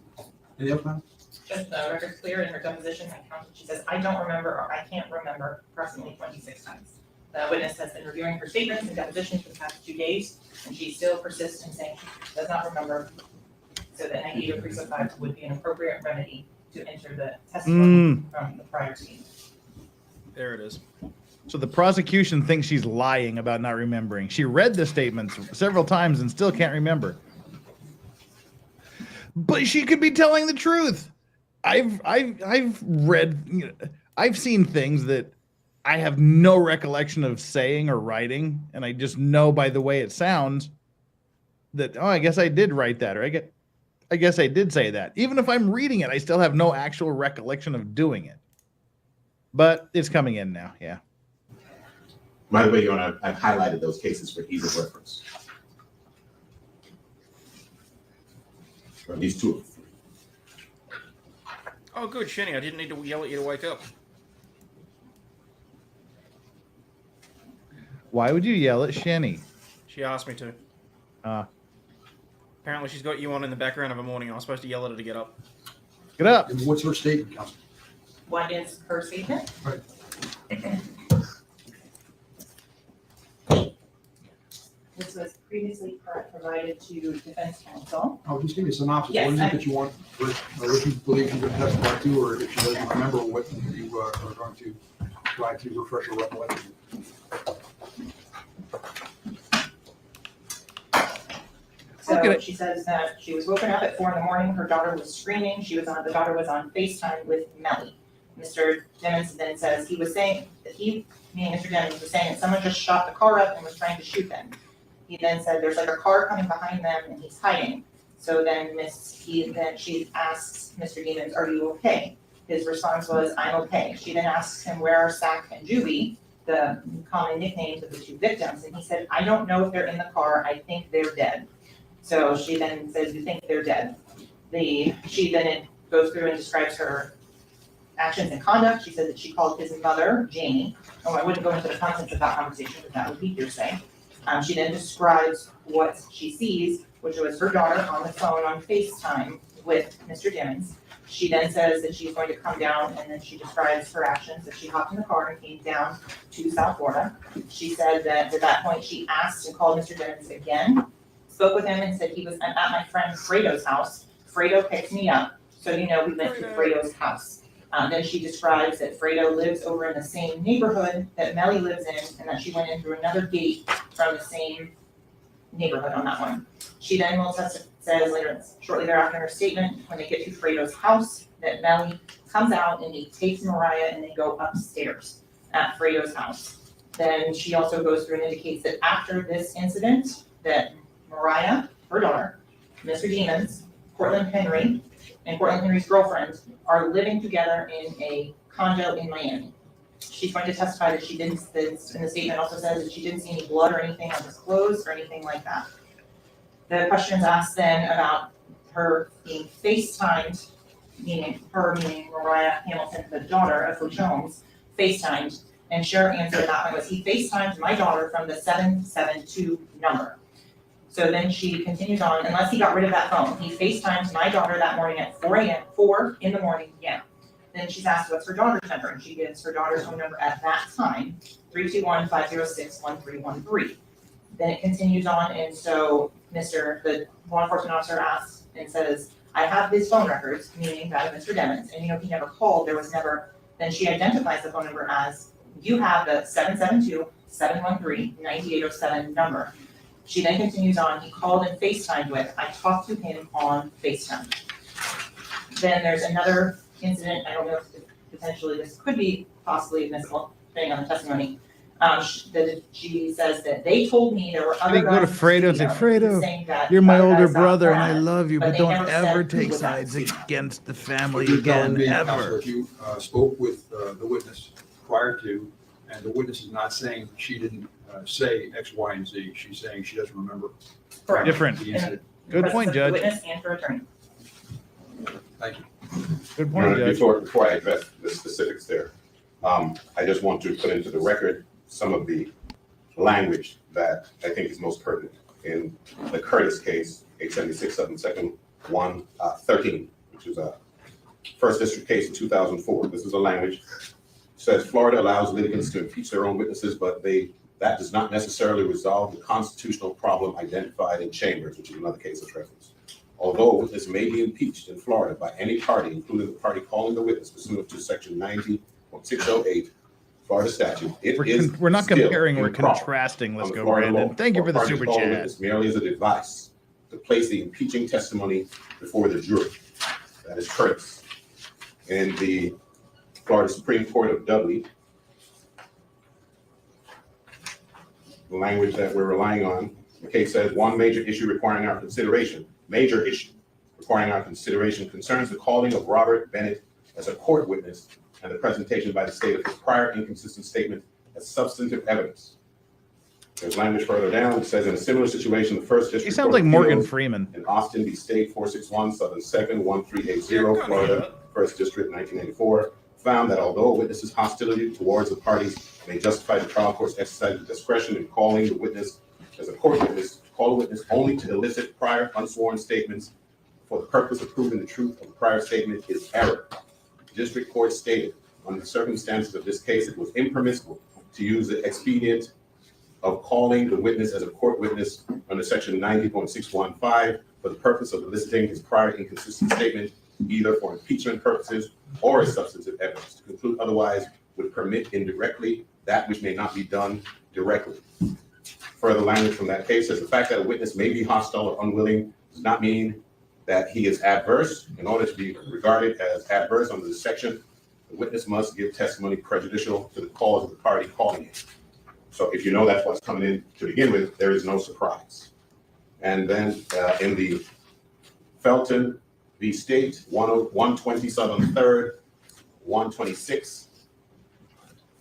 Anything else, ma'am? Just the record's clear in her deposition, she says, I don't remember, or I can't remember approximately 26 times. The witness has been reviewing her statements and depositions for the past 2 days, and she still persists in saying she does not remember. So the 98.305 would be an appropriate remedy to enter the testimony from the prior scene. There it is. So the prosecution thinks she's lying about not remembering. She read the statements several times and still can't remember. But she could be telling the truth. I've read, I've seen things that I have no recollection of saying or writing, and I just know by the way it sounds that, oh, I guess I did write that, or I guess I did say that. Even if I'm reading it, I still have no actual recollection of doing it. But it's coming in now, yeah. By the way, I've highlighted those cases for ease of reference. Or at least 2 of them. Oh, good, Shenny. I didn't need to yell at you to wake up. Why would you yell at Shenny? She asked me to. Apparently she's got you on in the background of a morning. I was supposed to yell at her to get up. Get up. And what's her statement, Counsel? What is her statement? Right. This was previously provided to defense counsel. Oh, just give me a synopsis. Yes, What is it that you want, or what you believe you're going to testify to, or if she doesn't remember what you are going to try to refresh her recollection? So she says that she was woken up at 4 a.m. Her daughter was screaming. The daughter was on FaceTime with Melly. Mr. Demmons then says he was saying that meaning Mr. Demmons was saying that someone just shot the car up and was trying to shoot them. He then said there's like a car coming behind them and he's hiding. So then she asks Mr. Demmons, are you okay? His response was, I'm okay. She then asks him where are Sack and Juby, the common nicknames of the 2 victims, and he said, I don't know if they're in the car. I think they're dead. So she then says, you think they're dead. She then goes through and describes her actions and conduct. She said that she called his mother, Janie. Oh, I wouldn't go into the contents of that conversation, but that would be hearsay. She then describes what she sees, which was her daughter on the phone on FaceTime with Mr. Demmons. She then says that she's going to come down, and then she describes her actions, that she hopped in the car and came down to South Florida. She said that at that point she asked and called Mr. Demmons again, spoke with him and said he was at my friend Fredo's house. Fredo picked me up, so we went to Fredo's house. Then she describes that Fredo lives over in the same neighborhood that Melly lives in, and that she went in through another gate from the same neighborhood on that one. She then says later, shortly thereafter in her statement, when they get to Fredo's house, that Melly comes out and he takes Mariah and they go upstairs at Fredo's house. Then she also goes through and indicates that after this incident, that Mariah, her daughter, Mr. Demmons, Cortland Henry, and Cortland Henry's girlfriend are living together in a condo in Miami. She's going to testify that she didn't, and the statement also says that she didn't see any blood or anything on his clothes or anything like that. The questions asked then about her being FaceTimed, meaning Mariah Hamilton, the daughter of Coach Holmes, FaceTimed, and her answer to that one was, he FaceTimed my daughter from the 772 number. So then she continues on, unless he got rid of that phone. He FaceTimed my daughter that morning at 4 in the morning, yeah. Then she's asked what's her daughter's number, and she gives her daughter's phone number at that time, 321-506-1313. Then it continues on, and so the law enforcement officer asks and says, I have his phone records, meaning that of Mr. Demmons, and he never called, then she identifies the phone number as, you have the 772-713-9807 number. She then continues on, he called and FaceTimed with, I talked to him on FaceTime. Then there's another incident, I don't know if potentially this could be possibly admissible, depending on the testimony. She says that they told me there were other guys. Go to Fredo and say, Fredo, you're my older brother and I love you, but don't ever take sides against the family again, ever. If you spoke with the witness prior to, and the witness is not saying she didn't say X, Y, and Z. She's saying she doesn't remember. Correct. Different. In the Good presence point, of the Judge. Witness and her attorney. Thank you. Good point, Judge. Before I address the specifics there, I just want to put into the record some of the language that I think is most pertinent in the Curtis case, 876 2nd 113, which is a first district case in 2004. This is a language. It says Florida allows litigants to impeach their own witnesses, but that does not necessarily resolve the constitutional problem identified in Chambers, which is another case that's referenced. Although a witness may be impeached in Florida by any party, including the party calling the witness pursuant to section 90.608 Florida statute, We're not comparing, we're improper contrasting. Let's under go, Florida Brandon. law Thank you for the party super calling chat. witness merely as a device to place the impeaching testimony before the jury. That is Curtis. In the Florida Supreme Court of Dudley, the language that we're relying on, the case says one major issue requiring our consideration concerns the calling of Robert Bennett as a court witness and the presentation by the state of his prior inconsistent statement as substantive evidence. There's language further down. It says in a similar situation, the first district. He sounds like Morgan Freeman. In Austin v. State 461 Southern 2nd 1380 Florida, First District 1984, found that although a witness's hostility towards the parties may justify the trial court's exercise of discretion in calling the witness as a court witness, call a witness only to elicit prior unsworn statements for the purpose of proving the truth of the prior statement is error. The district court stated, under the circumstances of this case, it was impermissible to use the expedient of calling the witness as a court witness under section 90.615 for the purpose of eliciting his prior inconsistent statement, either for impeachment purposes or as substantive evidence. To conclude otherwise would permit indirectly that which may not be done directly. Further language from that case says the fact that a witness may be hostile or unwilling does not mean that he is adverse. In order to be regarded as adverse under this section, the witness must give testimony prejudicial to the cause of the party calling it. So if you know that's what's coming in to begin with, there is no surprise. And then in the Felton v. State, 120 Southern 3rd, 126,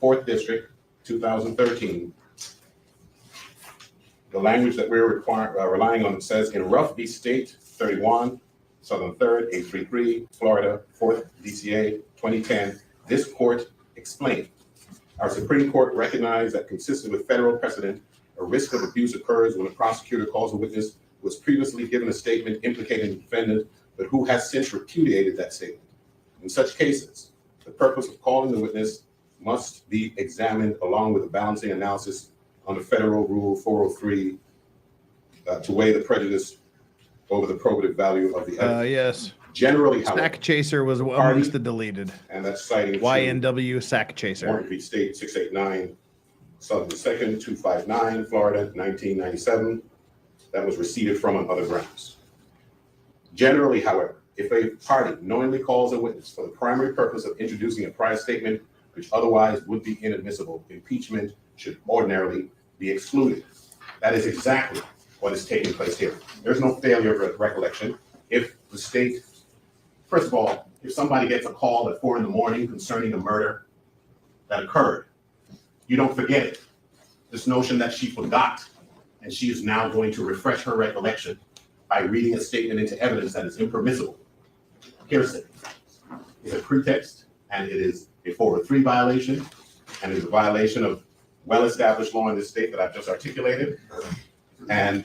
4th District, 2013, the language that we're relying on says in Ruff v. State, 31 Southern 3rd, 833, Florida, 4th DCA, 2010, this court explained. Our Supreme Court recognized that consistent with federal precedent, a risk of abuse occurs when a prosecutor calls a witness who was previously given a statement implicating the defendant, but who has since repudiated that statement. In such cases, the purpose of calling the witness must be examined along with a balancing analysis under Federal Rule 403 to weigh the prejudice over the probative value of the evidence. Yes. Generally, however, Sack Chaser was amongst the deleted. and that's citing YNW Sack Chaser. Warren v. State 689, Southern 2nd, 259, Florida, 1997. That was receded from on other grounds. Generally, however, if a party knowingly calls a witness for the primary purpose of introducing a prior statement which otherwise would be inadmissible, impeachment should ordinarily be excluded. That is exactly what is taking place here. There's no failure of recollection. If the state, first of all, if somebody gets a call at 4 a.m. concerning a murder that occurred, you don't forget it. This notion that she forgot and she is now going to refresh her recollection by reading a statement into evidence that is impermissible. Hearsay is a pretext, and it is a 403 violation, and it is a violation of well-established law in this state that I've just articulated. And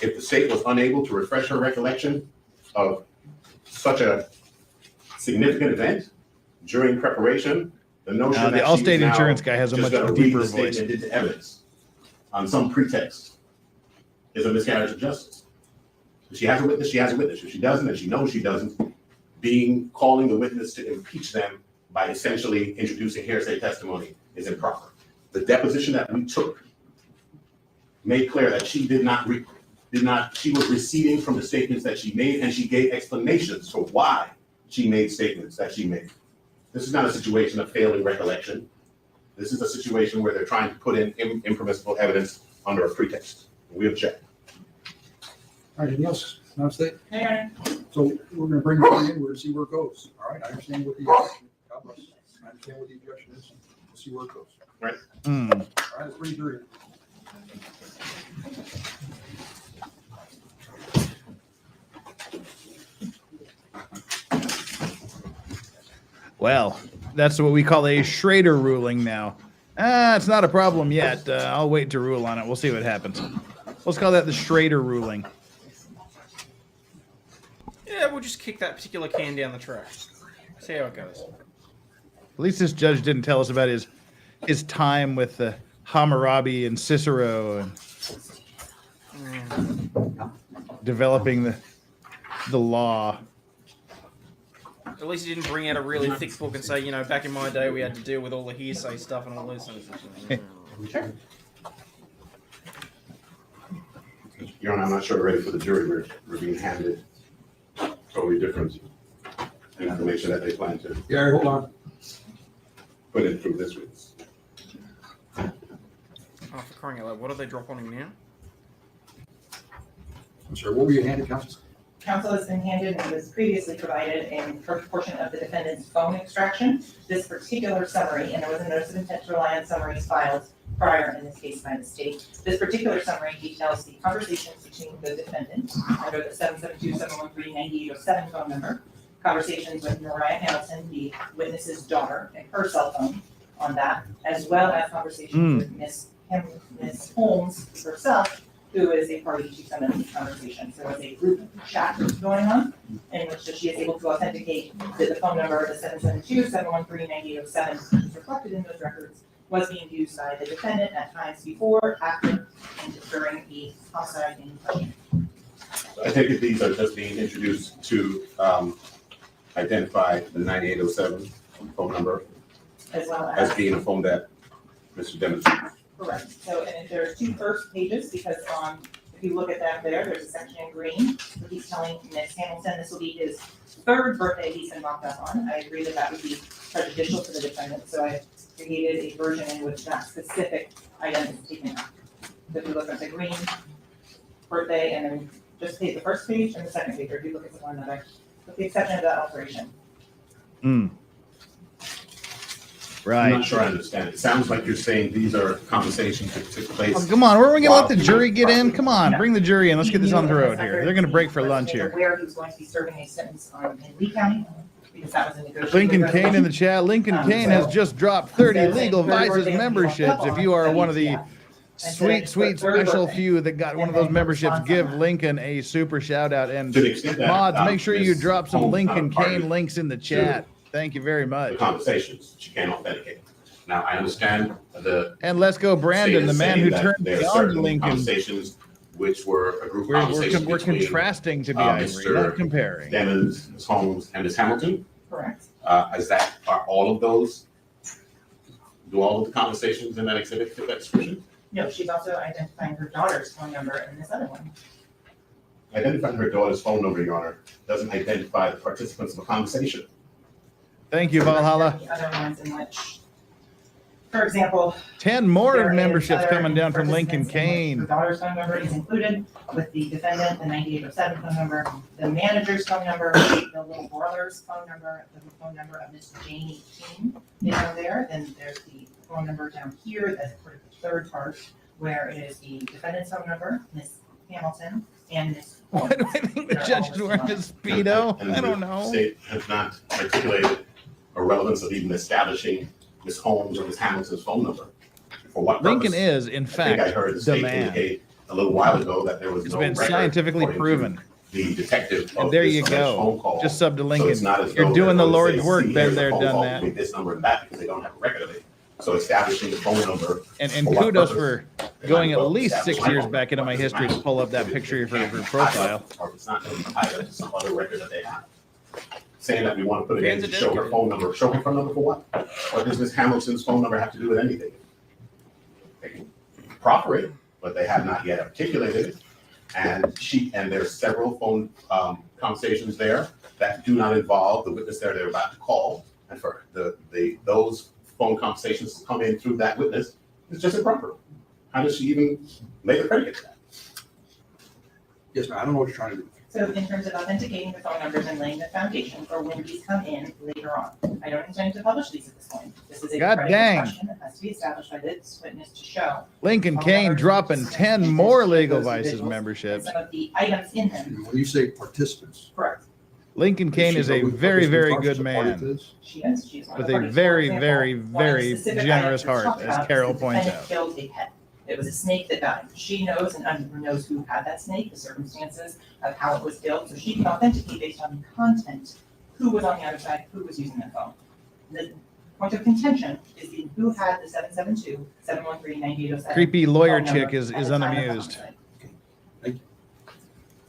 if the state was unable to refresh her recollection of such a significant event during preparation, the notion that the Allstate insurance guy has a much deeper voice. Statement into evidence on some pretext is a miscarriage of justice. If she has a witness, she has a witness. If she doesn't, and she knows she doesn't, calling the witness to impeach them by essentially introducing hearsay testimony is improper. The deposition that we took made clear that she she was receding from the statements that she made, and she gave explanations for why she made statements that she made. This is not a situation of failing recollection. This is a situation where they're trying to put in impermissible evidence under a pretext. We object. All right, anything else? No state? Hey, So we're gonna bring it in, we're gonna see where it goes. All right, I understand what the, God bless. I understand what the objection is. We'll see where it goes. Right. All right, let's bring it in. Well, that's what we call a Schrader ruling now. It's not a problem yet. I'll wait to rule on it. We'll see what happens. Let's call that the Schrader ruling. Yeah, we'll just kick that particular can down the track. See how it goes. At least this judge didn't tell us about his time with Hammurabi and Cicero and developing the law. At least he didn't bring out a really thick book and say, you know, back in my day we had to deal with all the hearsay stuff and all those things. Sure. Your Honor, I'm not sure we're ready for the jury. We're being handed totally different information that they plan to. Yeah, hold on. Put in through this witness. Oh, for crying out loud, what do they drop on him now? I'm sorry, what were you handed, counsel? Counsel has been handed and was previously provided in first portion of the defendant's phone extraction. This particular summary, and there was a notice of intent to rely on summaries filed prior in this case by the state. This particular summary details the conversations between the defendant under the 772-713-9807 phone number, conversations with Mariah Hamilton, the witness's daughter, and her cell phone on that, as well as conversations with Miss Holmes herself, who is a party to some of these conversations. There was a group chat going on in which she is able to authenticate that the phone number, the 772-713-9807, is reflected in those records, was being used by the defendant at times before, after, and during the homicide in question. I take it these are just being introduced to identify the 9807 phone number As well as being a phone that Mr. demonstrated. Correct. So, and there's two first pages because if you look at that there's a section in green where he's telling Miss Hamilton this will be his third birthday he's been locked up on. I agree that would be prejudicial to the defendant, so I created a version in which that specific item is taken out. So if you look at the green birthday and then just take the first page and the second page, or if you look at the one that with the exception of that alteration. Right. I'm not sure I understand. It sounds like you're saying these are conversations that took place. Oh, come on, where are we going to let the jury get in? Come on, bring the jury in. Let's get this on the road here. They're going to break for lunch here. Where he was going to be serving a sentence in Lee County, because that was a negotiated. Lincoln Kane in the chat. Lincoln Kane has just dropped 30 Legal Vices memberships. If you are one of the sweet special few that got one of those memberships, give Lincoln a super shout out. And mods, make sure you drop some Lincoln Kane links in the chat. Thank you very much. The conversations she can't authenticate. Now I understand and let's go, Brandon, the man who turned me on to Lincoln. Conversations which were a group conversation. We're contrasting to be Ivory, not comparing. Demons, Ms. Holmes, and Ms. Hamilton. Correct. Are all of those? Do all of the conversations in that exhibit fit that description? No, she's also identifying her daughter's phone number in this other one. Identifying her daughter's phone number, Your Honor, doesn't identify the participants of a conversation. Thank you, Valhalla. The other ones in which, for example, 10 more memberships coming down from Lincoln Kane. The daughter's phone number is included with the defendant, the 9807 phone number, the manager's phone number, the little brother's phone number, the phone number of Miss Janie King is on there. Then there's the phone number down here that's for the third part, where it is the defendant's phone number, Miss Hamilton, and Miss. Why do I think the judge is wearing a Speedo? I don't know. The state has not articulated a relevance of even establishing Ms. Holmes or Ms. Hamilton's phone number. For what purpose? Lincoln is, in fact, I think I heard the state indicate a little while ago that there was it's no been record scientifically proven. The detective. And there you go. Just sub to Lincoln. You're doing the Lord's work, Ben. There, done that. This number and that because they don't have a record of it. So establishing the phone number. And kudos for going at least 6 years back into my history to pull up that picture for her profile. Or if it's not going to be tied to some other record that they have. Saying that we want to put it in to show her phone number. Show her phone number for what? What does Ms. Hamilton's phone number have to do with anything? They can proffer it, but they have not yet articulated it. And there's several phone conversations there that do not involve the witness they're about to call. And for those phone conversations to come in through that witness is just improper. How does she even lay the predicate to that? Yes, ma'am. I don't know what you're trying to do. So in terms of authenticating the phone numbers and laying the foundation for when these come in later on, I don't intend to publish these at this point. This is a God dang. question that has to be established by this witness to show. Lincoln Kane dropping 10 more Legal Vices memberships. Some of the items in them. When you say participants, Correct. Lincoln Kane is a very, very good man She is. She's one of with the a parties. very, For example, very, one of the very specific generous items we're heart, talking as about is Carol the points defendant out. killed a pet. It was a snake that died. She knows and knows who had that snake, the circumstances of how it was killed, so she can authenticate based on the content who was on the other side, who was using that phone. The point of contention is who had the 772-713-9807. Creepy lawyer phone number chick is at the time of the unamused. homicide.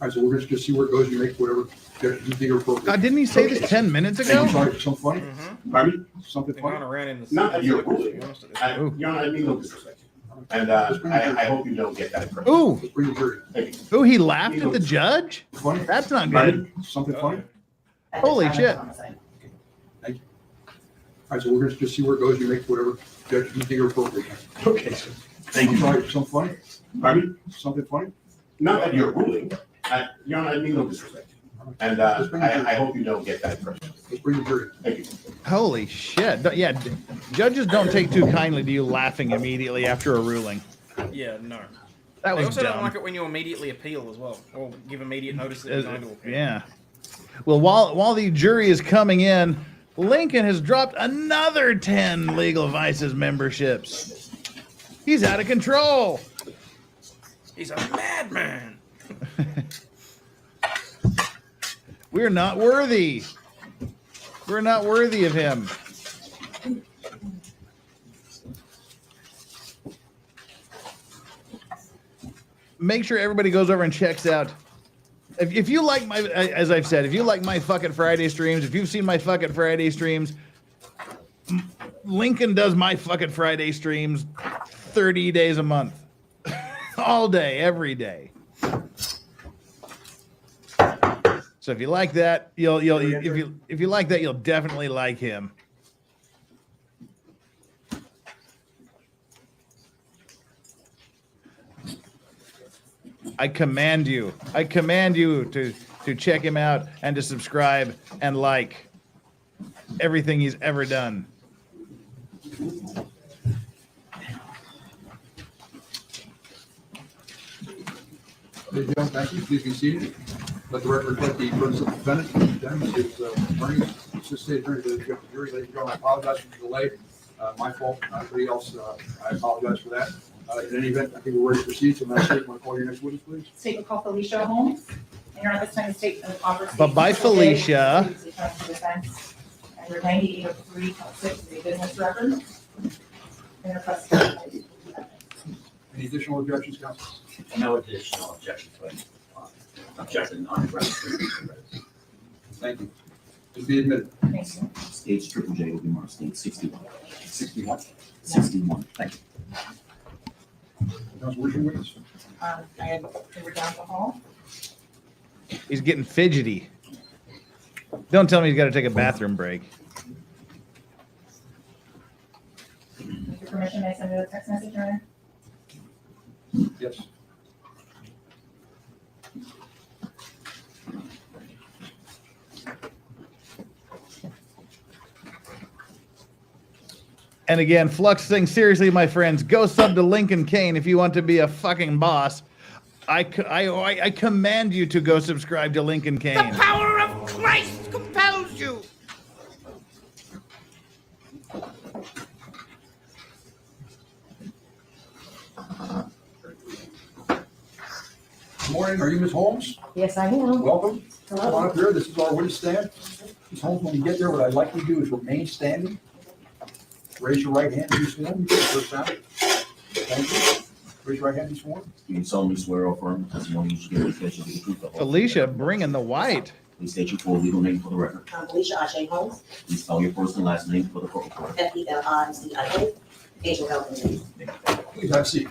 All right, so we're just see where it goes. You make whatever you think are appropriate. God, didn't he say this 10 minutes ago? Sorry, something funny? Pardon me? Something funny? Not that you're ruling. Your Honor, I mean no disrespect. And I hope you don't get that impression. Ooh, Bring the jury. ooh, he laughed at the judge? Funny? That's not good. Pardon? Something funny? At the Holy time of shit. the homicide. Thank you. All right, so we're just see where it goes. You make whatever you think are appropriate. Okay, sir. Thank you. Sorry, something funny? Pardon me? Something funny? Not that you're ruling. Your Honor, I mean no disrespect. And I hope you don't get that impression. Let's bring the jury. Thank you. Holy shit. Yeah, judges don't take too kindly to you laughing immediately after a ruling. Yeah, no. That They was also don't dumb. like it when you immediately appeal as well, or give immediate notice that you're going to appeal. Yeah. Well, while the jury is coming in, Lincoln has dropped another 10 Legal Vices memberships. He's out of control. He's a madman. We're not worthy. We're not worthy of him. Make sure everybody goes over and checks out. If you like my, as I've said, if you like my fucking Friday streams, if you've seen my fucking Friday streams, Lincoln does my fucking Friday streams 30 days a month. All day, every day. So if you like that, if you like that, you'll definitely like him. I command you to check him out and to subscribe and like everything he's ever done. Ladies and gentlemen, thank you. Please be seated. Let the record reflect the presence of the defendant. Dennis is attorney, assistant state attorney to the jury. Ladies and gentlemen, I apologize for the delay. My fault. Everybody else, I apologize for that. In any event, I think we're ready to proceed. So, Madam State, want to call your next witness, please? State will call Felicia Holmes. And you're at this time the state offers. Bye-bye, Felicia. Defense. Under 9803.6 is a business record. And request. Any additional objections, counsel? No additional objections, but objecting on the ground. Thank you. To be admitted. Thank you. Stage triple J will be marked stage 61. 61. 61. Thank you. Counsel, where's your witness? They were down the hall. He's getting fidgety. Don't tell me he's got to take a bathroom break. With your permission, may I send you a text message, Ryan? Yes. And again, Flux thing, seriously, my friends, go sub to Lincoln Kane if you want to be a fucking boss. I command you to go subscribe to Lincoln Kane. The power of Christ compels you. Good morning. Are you Ms. Holmes? Yes, I am. Welcome. Hello. Come on up here. This is our witness stand. Ms. Holmes, when you get there, what I'd like you to do is remain standing. Raise your right hand to be sworn. You get the first time. Thank you. Raise your right hand to be sworn. Do you solemnly swear or affirm testimony you should give the truth, the whole truth? Felicia, bringing the white. Please state your full legal name for the record. Felicia Ashe Holmes, Please spell your first and last name for the court reporter. FELICIA, Angel Health and Please have a seat.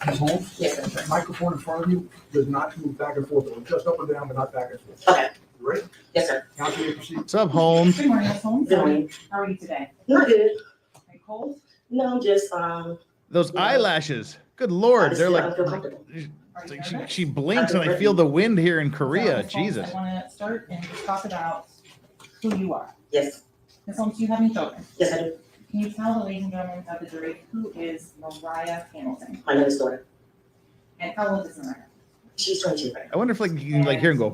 Ms. Holmes? Yes, sir. The microphone in front of you does not move back and forth. It'll just up and down, but not back and forth. Okay. You ready? Yes, sir. Counsel, you proceed. What's up, Holmes? Good morning, Ms. Holmes. Good morning. How are you today? Not good. Are you cold? No, I'm just Those eyelashes. Good Lord. They're like, Are you nervous? she blinks and I feel the wind here in So, Korea. Ms. Holmes, Jesus. I want to start and just talk about who you are. Yes. Ms. Holmes, do you have any children? Yes, I do. Can you tell the ladies and gentlemen of the jury who is Mariah Hamilton? My youngest daughter. And how old is Mariah? She's 22 right now. I wonder if like you can like hear and go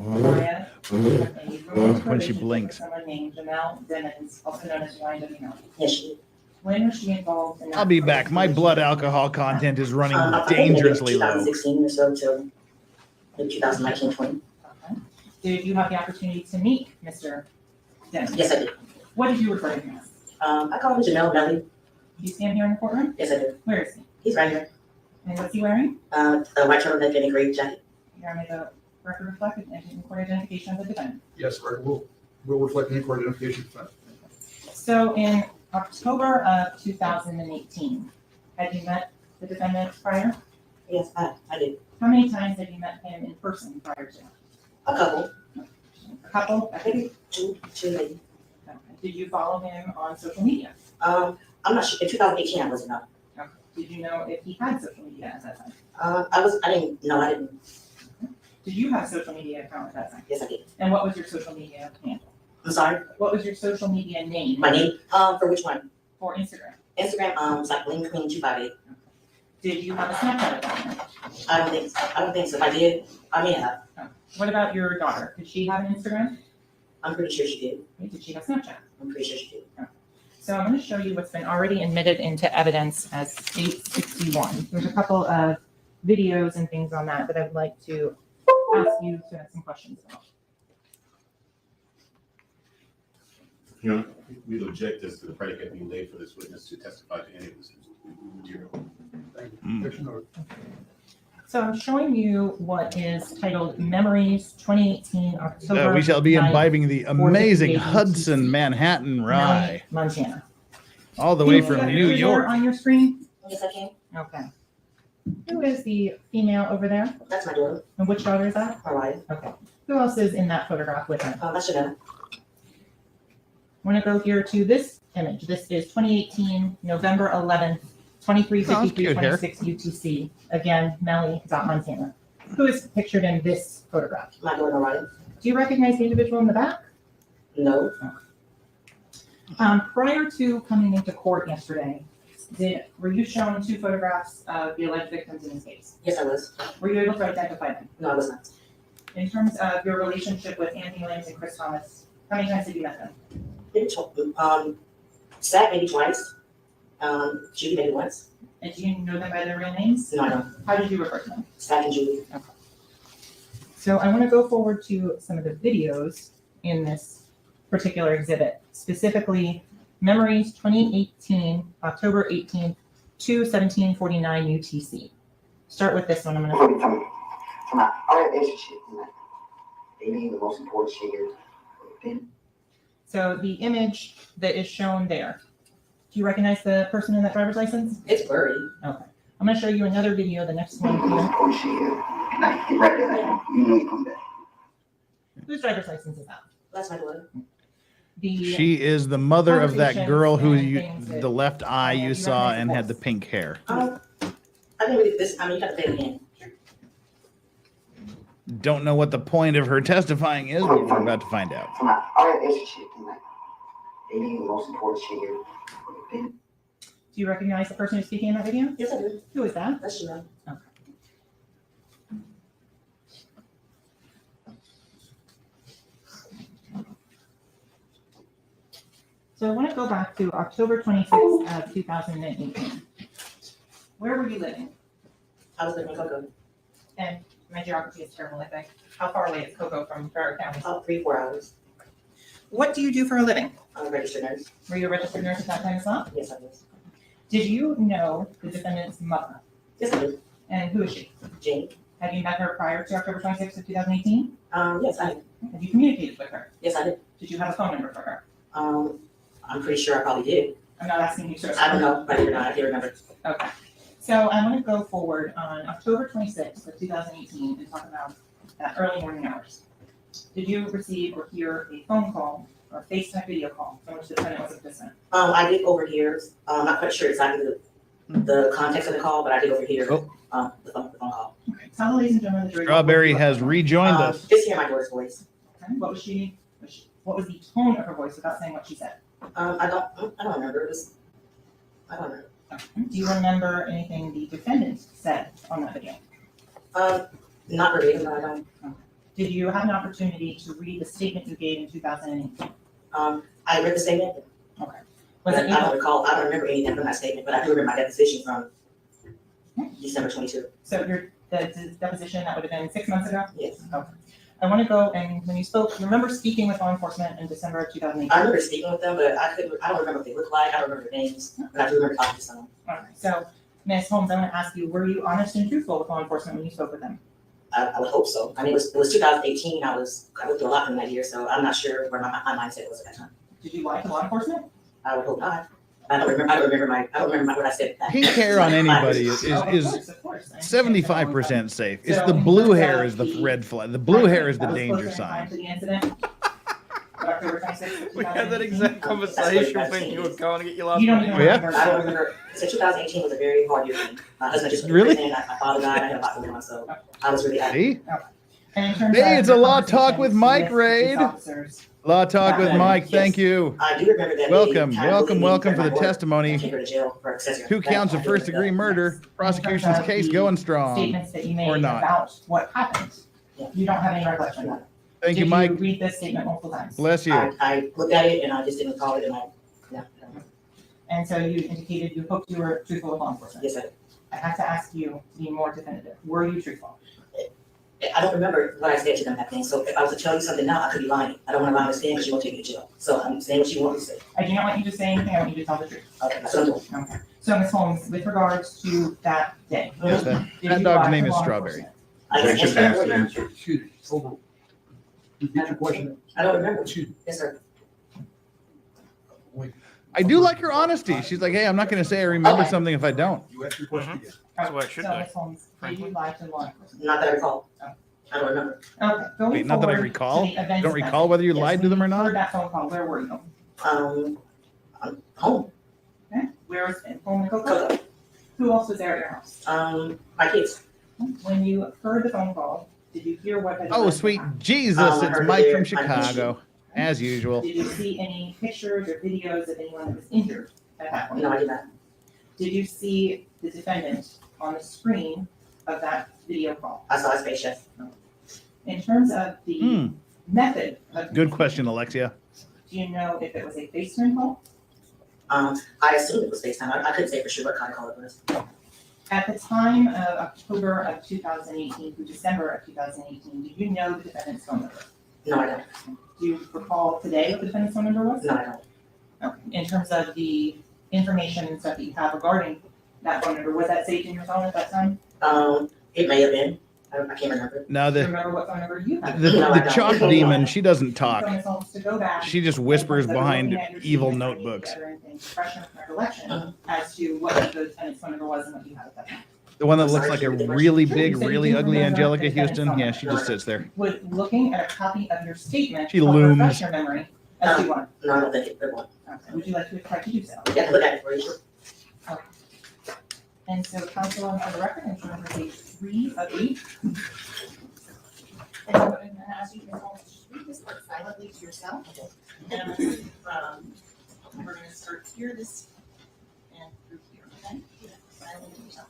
when she blinks. Someone named Jamel Demmons, also known as YNW Melly. Yes, she did. When was she involved in that? I'll be back. My blood alcohol content is running I think maybe dangerously low. 2016 or so till maybe 2019, 20. Did you have the opportunity to meet Mr. Demmons? Yes, I did. What did you refer to him as? I call him Jamel Melly. Did you stand here in the courtroom? Yes, I did. Where is he? He's right here. And what's he wearing? A white turtleneck and a gray jacket. Your Honor, the record reflected and court identification of the defendant. Yes, sir, will reflect any court identification. So in October of 2018, had you met the defendant prior? Yes, I did. How many times have you met him in person prior to? A couple. A couple? I think two maybe. Okay. Did you follow him on social media? I'm not sure. In 2018, I wasn't up. Okay. Did you know if he had social media at that time? I didn't. No, I didn't. Did you have a social media account at that time? Yes, I did. And what was your social media handle? I'm sorry? What was your social media name? My name? For which one? For Instagram. Instagram, it's like Bling Queen 258. Did you have a Snapchat at that time? I don't think so. If I did, I may have. What about your daughter? Did she have an Instagram? I'm pretty sure she did. Okay. Did she have Snapchat? I'm pretty sure she did. Okay. So I'm going to show you what's been already admitted into evidence as 861. There's a couple of videos and things on that I'd like to ask you to ask some questions about. You know, we'd object as to the predicate being laid for this witness to testify to any of this material. So I'm showing you what is titled Memories 2018 October. We shall be 9th, imbibing the amazing 4:58 Hudson Manhattan rye, Montana. all the Can way you see from that New picture York. on your screen? Yes, I can. Okay. Who is the female over there? That's my daughter. And which daughter is that? My wife. Okay. Who else is in that photograph with her? That's Chanel. I want to go here to this image. This is 2018, November 11th, 235326 UTC. Again, Melly, Montana. Who is pictured in this photograph? My daughter, right? Do you recognize the individual in the back? No. Prior to coming into court yesterday, were you shown two photographs of the alleged victims in this case? Yes, I was. Were you able to identify them? No, I was not. In terms of your relationship with Anthony Williams and Chris Thomas, how many times have you met them? Zach maybe twice. Judy maybe once. And do you know them by their real names? No, I don't. How did you refer to them? Zach and Judy. Okay. So I want to go forward to some of the videos in this particular exhibit, specifically Memories 2018, October 18th, 2:17:49 UTC. Start with this one. I'm going to. From our relationship, maybe the most important shit here. So the image that is shown there, do you recognize the person in that driver's license? It's blurry. Okay. I'm going to show you another video, the next one here. Whose driver's license is that? That's my daughter. She is the mother of that girl who conversations and the left eye you saw and had the pink hair. I didn't really, you got to pay it again. Don't know what the point of her testifying is, but we're about to find out. From our relationship, maybe the most important shit here. Do you recognize the person who's speaking in that video? Yes, I do. Who is that? That's Chanel. Okay. So I want to go back to October 26th of 2018. Where were you living? I was living in Cocoa. And my geography is terrible, I think. How far away is Cocoa from Broward County? About 3-4 hours. What do you do for a living? I'm a registered nurse. Were you a registered nurse at that time as well? Yes, I was. Did you know the defendant's mother? Yes, I did. And who is she? Jane. Have you met her prior to October 26th of 2018? Yes, I did. Have you communicated with her? Yes, I did. Did you have a phone number for her? I'm pretty sure I probably did. I'm not asking you to. I don't know, but I can't remember. Okay. So I'm going to go forward on October 26th of 2018 and talk about that early morning hours. Did you receive or hear a phone call or a FaceTime video call from which the defendant was a participant? I did overhear. I'm not quite sure exactly the context of the call, but I did overhear the phone call. Okay. Tell the ladies and gentlemen the jury. Strawberry has rejoined us. Just hear my daughter's voice. Okay. What was the tone of her voice without saying what she said? I don't remember. I don't remember. Do you remember anything the defendant said on that video? Not verbatim, but I don't. Did you have an opportunity to read the statement you gave in 2008? I read the statement. Okay. But I don't recall, I don't remember anything from that statement, but I do remember my deposition from December 22. So the deposition, that would have been 6 months ago? Yes. Okay. I want to go, and when you spoke, you remember speaking with law enforcement in December of 2008? I remember speaking with them, but I don't remember what they look like, I don't remember their names, but I do remember talking to some. All right. So, Ms. Holmes, I want to ask you, were you honest and truthful with law enforcement when you spoke with them? I would hope so. I mean, it was 2018, I went through a lot from that year, so I'm not sure where my mindset was at that time. Did you lie to law enforcement? I would hope not. I don't remember what I said. Pink hair on anybody is 75% safe. It's the blue hair is the red flag. The blue hair is the danger sign. We had that exact conversation when you were going to get your last I name. don't remember. So 2018 was a very hard year for me. My husband just Really? My father died. I had a lot going on, so I was really See? Hey, it's a Law Talk with Mike raid. Law Talk with Mike, thank you. I do remember that. Welcome for the testimony. Take her to jail for accessory. 2 counts of first-degree murder. Prosecution's case going strong. Statements that you made Or not. about what happened. You don't have any recollection of that. Thank you, Mike. Did you read this statement multiple times? Bless you. I looked at it and I just didn't recall it, and yeah. And so you indicated you hoped you were truthful with law enforcement. Yes, I did. I have to ask you to be more definitive. Were you truthful? I don't remember what I said to them that thing, so if I was to tell you something now, I could be lying. I don't want to lie on this thing because you won't take me to jail. So I'm saying what you want me to say. I do not want you to say anything, I want you to tell the truth. Okay, that's what I'm doing. Okay. So, Ms. Holmes, with regards to that day. Yes, did that you dog's lie name to is law Strawberry. enforcement? Excuse me, hold on. Repeat your question. I don't remember. Excuse me. Yes, sir. I do like her honesty. She's like, hey, I'm not going to say I remember something if I don't. You asked your question again. That's what I should So, do. Ms. Holmes, did you lie to law enforcement? Not that I recall. I don't remember. Okay, going Wait, not that I forward recall? to the events Don't then. recall whether you Yes, lied to when them or you not? heard that phone call, where were you? I'm home. Okay, where was it? Home in Cocoa? Cocoa. Who else was there at your house? My kids. When you heard the phone call, did you hear what had Oh, happened? sweet Jesus, I it's heard Mike it from there. Chicago, as usual. Did you see any pictures or videos of anyone that was injured at that point? No, I did not. Did you see the defendant on the screen of that video call? I saw his face, yes. In terms of the method of Good question, Alexia. do you know if it was a FaceTime call? I assumed it was FaceTime. I couldn't say for sure what kind of call it was. At the time of October of 2018 through December of 2018, did you know the defendant's phone number? No, I don't. Do you recall today what the defendant's phone number was? No, I don't. Okay. In terms of the information and stuff that you have regarding that phone number, was that saved in your phone at that time? It may have been. I can't remember. Now, Do you remember what phone number you had? the chalk demon, she doesn't So, talk. Ms. Holmes, to go back, She just whispers in terms of behind looking at your evil sheet, notebooks. or anything, Refreshing recollection as to what the defendant's phone number was and what you had at that time. The one that looks like a really big, So you really do ugly remember Angelica the defendant's Houston. phone Yeah, number? she just sits there. Would looking at a copy of your statement She help looms. refresh your memory as to what? No, I don't think it would. Okay. Would you like to try to do so? You have to look at it for sure. Okay. And so, counsel, for the record, I'm showing page 3 of 8. And I'm going to ask you to just read this part silently to yourself. And we're going to start here, this, and through here, okay? Silently to yourself.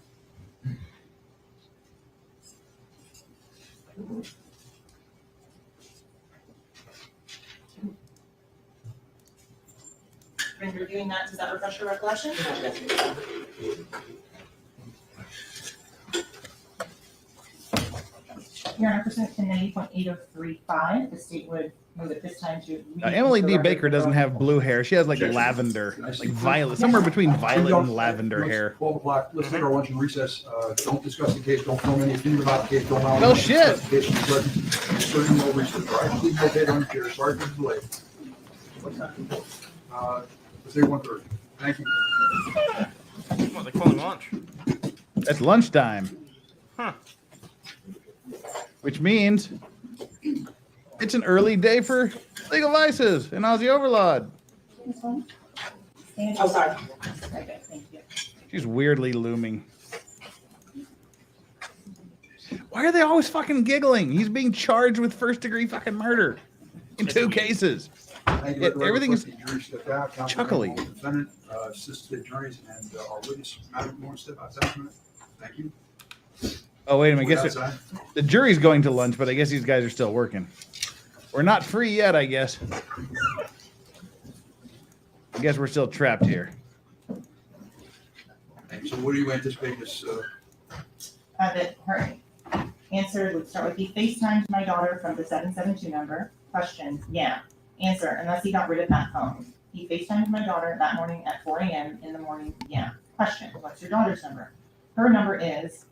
When you're doing that, does that refresh your recollection? Your Honor, pursuant to 90.8035, the state would move at this time to. Emily D. Baker doesn't have blue hair. She has like lavender, like violet, somewhere between violet and lavender hair. 12 o'clock, let's take our lunch and recess. Don't discuss the case, don't film any opinion about the case, don't allow. No shit. Starting no recess, all right? Keep your head on your chair, sorry for the delay. Let's say 1:30. Thank you. What, they call him lunch? That's lunchtime. Huh. Which means it's an early day for Legal Vices and Aussie Overlord. Oh, sorry. Okay, thank you. She's weirdly looming. Why are they always fucking giggling? He's being charged with first-degree fucking murder in 2 cases. Thank you. Everything is chuckly. chuckly. Defendant, assistant attorneys, and our witness, Madam, you want to step outside a minute? Thank you. Oh, wait a minute. I We're guess outside. the jury's going to lunch, but I guess these guys are still working. We're not free yet, I guess. I guess we're still trapped here. So what do you anticipate this, That her answer would start with, he FaceTimed my daughter from the 772 number. Question, yeah. Answer, unless he got rid of that phone. He FaceTimed my daughter that morning at 4 a.m. in the morning, yeah. Question, what's your daughter's number? Her number is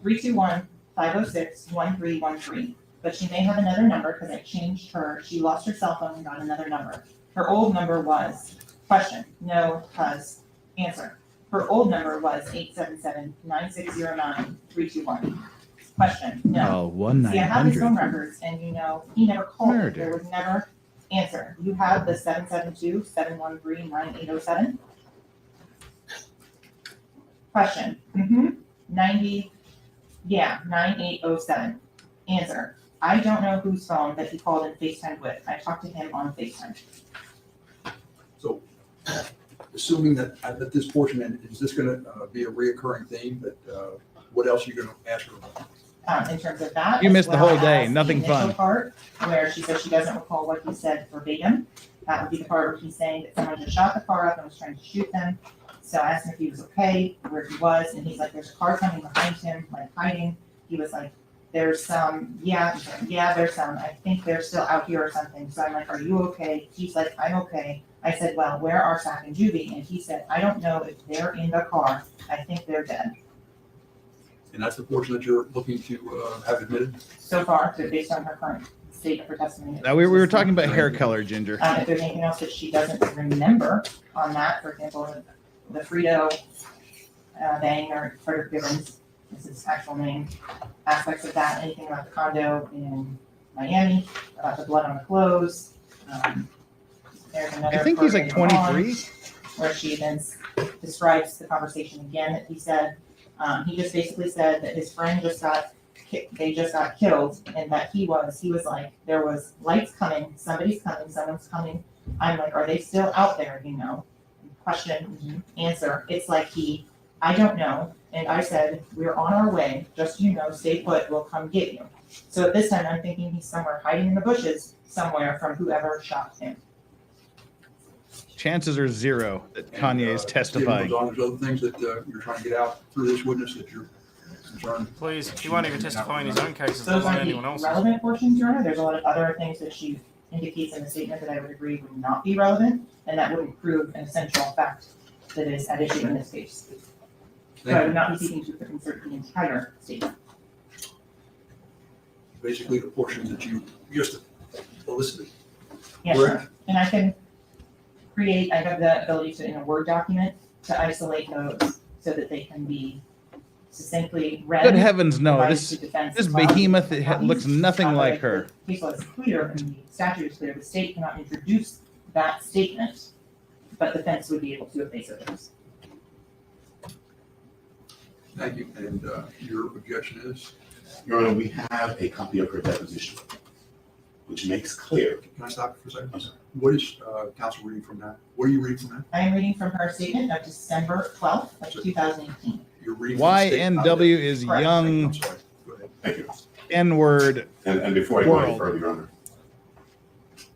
506-321-506-1313. But she may have another number because I changed her. She lost her cell phone and got another number. Her old number was, question, no, cuz, answer. Her old number was 877-9609-321. Question, no. Oh, See, I have his phone 1-900. records, and you know, he never called. Murder. There was never answer. You have the 772-713-9807. Question, 9807. Answer, I don't know whose phone that he called and FaceTimed with. I talked to him on FaceTime. so assuming that this portion, and is this gonna be a reoccurring theme, that, what else are you gonna ask her about? In terms of that. You as missed the well whole day. as Nothing the initial fun. part where she says she doesn't recall what he said verbatim. That would be the part where he's saying that someone just shot the car up and was trying to shoot them. So I asked him if he was okay, where he was, and he's like, there's a car coming behind him, like hiding. He was like, there's some, yeah, there's some. I think they're still out here or something. So I'm like, are you okay? He's like, I'm okay. I said, well, where are Sack and Juvie? And he said, I don't know if they're in the car. I think they're dead. And that's the portion that you're looking to have admitted? So far, so based on her current state of her testimony. Now, we were talking about hair color, Ginger. If there's anything else that she doesn't remember on that, for example, the Frito Bang or Frederick Gibbons is his actual name, aspects of that, anything about the condo in Miami, about the blood on the clothes. There's another I think he's like part later on 23. where she then describes the conversation again that he said. He just basically said that his friend just got killed, and that he was like, there was lights coming, somebody's coming, someone's coming. I'm like, are they still out there, you know? Question, answer, it's like I don't know, and I said, we're on our way, just so you know, stay put, we'll come get you. So at this time, I'm thinking he's somewhere hiding in the bushes, somewhere from whoever shot him. Chances are zero that Kanye is testifying. There's other things that you're trying to get out through this witness that you're concerned. Please, he won't even testify in his own cases, Those let alone aren't anyone the else's. relevant portions, Your Honor. There's a lot of other things that she indicates in the statement that I would agree would not be relevant, and that wouldn't prove an essential fact that is at issue in this case. So I would not be seeking to insert the entire statement. Basically, the portions that you just elicited. Yes, Correct. sir. And I can I have the ability to, in a Word document, to isolate those so that they can be succinctly read. Good heavens, no. provided This to defense this as well. behemoth looks nothing like her. The case law is clear and the statute is clear. The state cannot introduce that statement, but the defense would be able to if they so chose. Thank you. And your objection is? Your Honor, we have a copy of her deposition, which makes clear. Can I stop for a second? I'm sorry. What is counsel reading from that? What are you reading from that? I am reading from her statement of December 12th of 2018. You're reading from the state- YNW is Correct. young I'm sorry. Go ahead. Thank you. N-word. And before I go any World. further, Your Honor,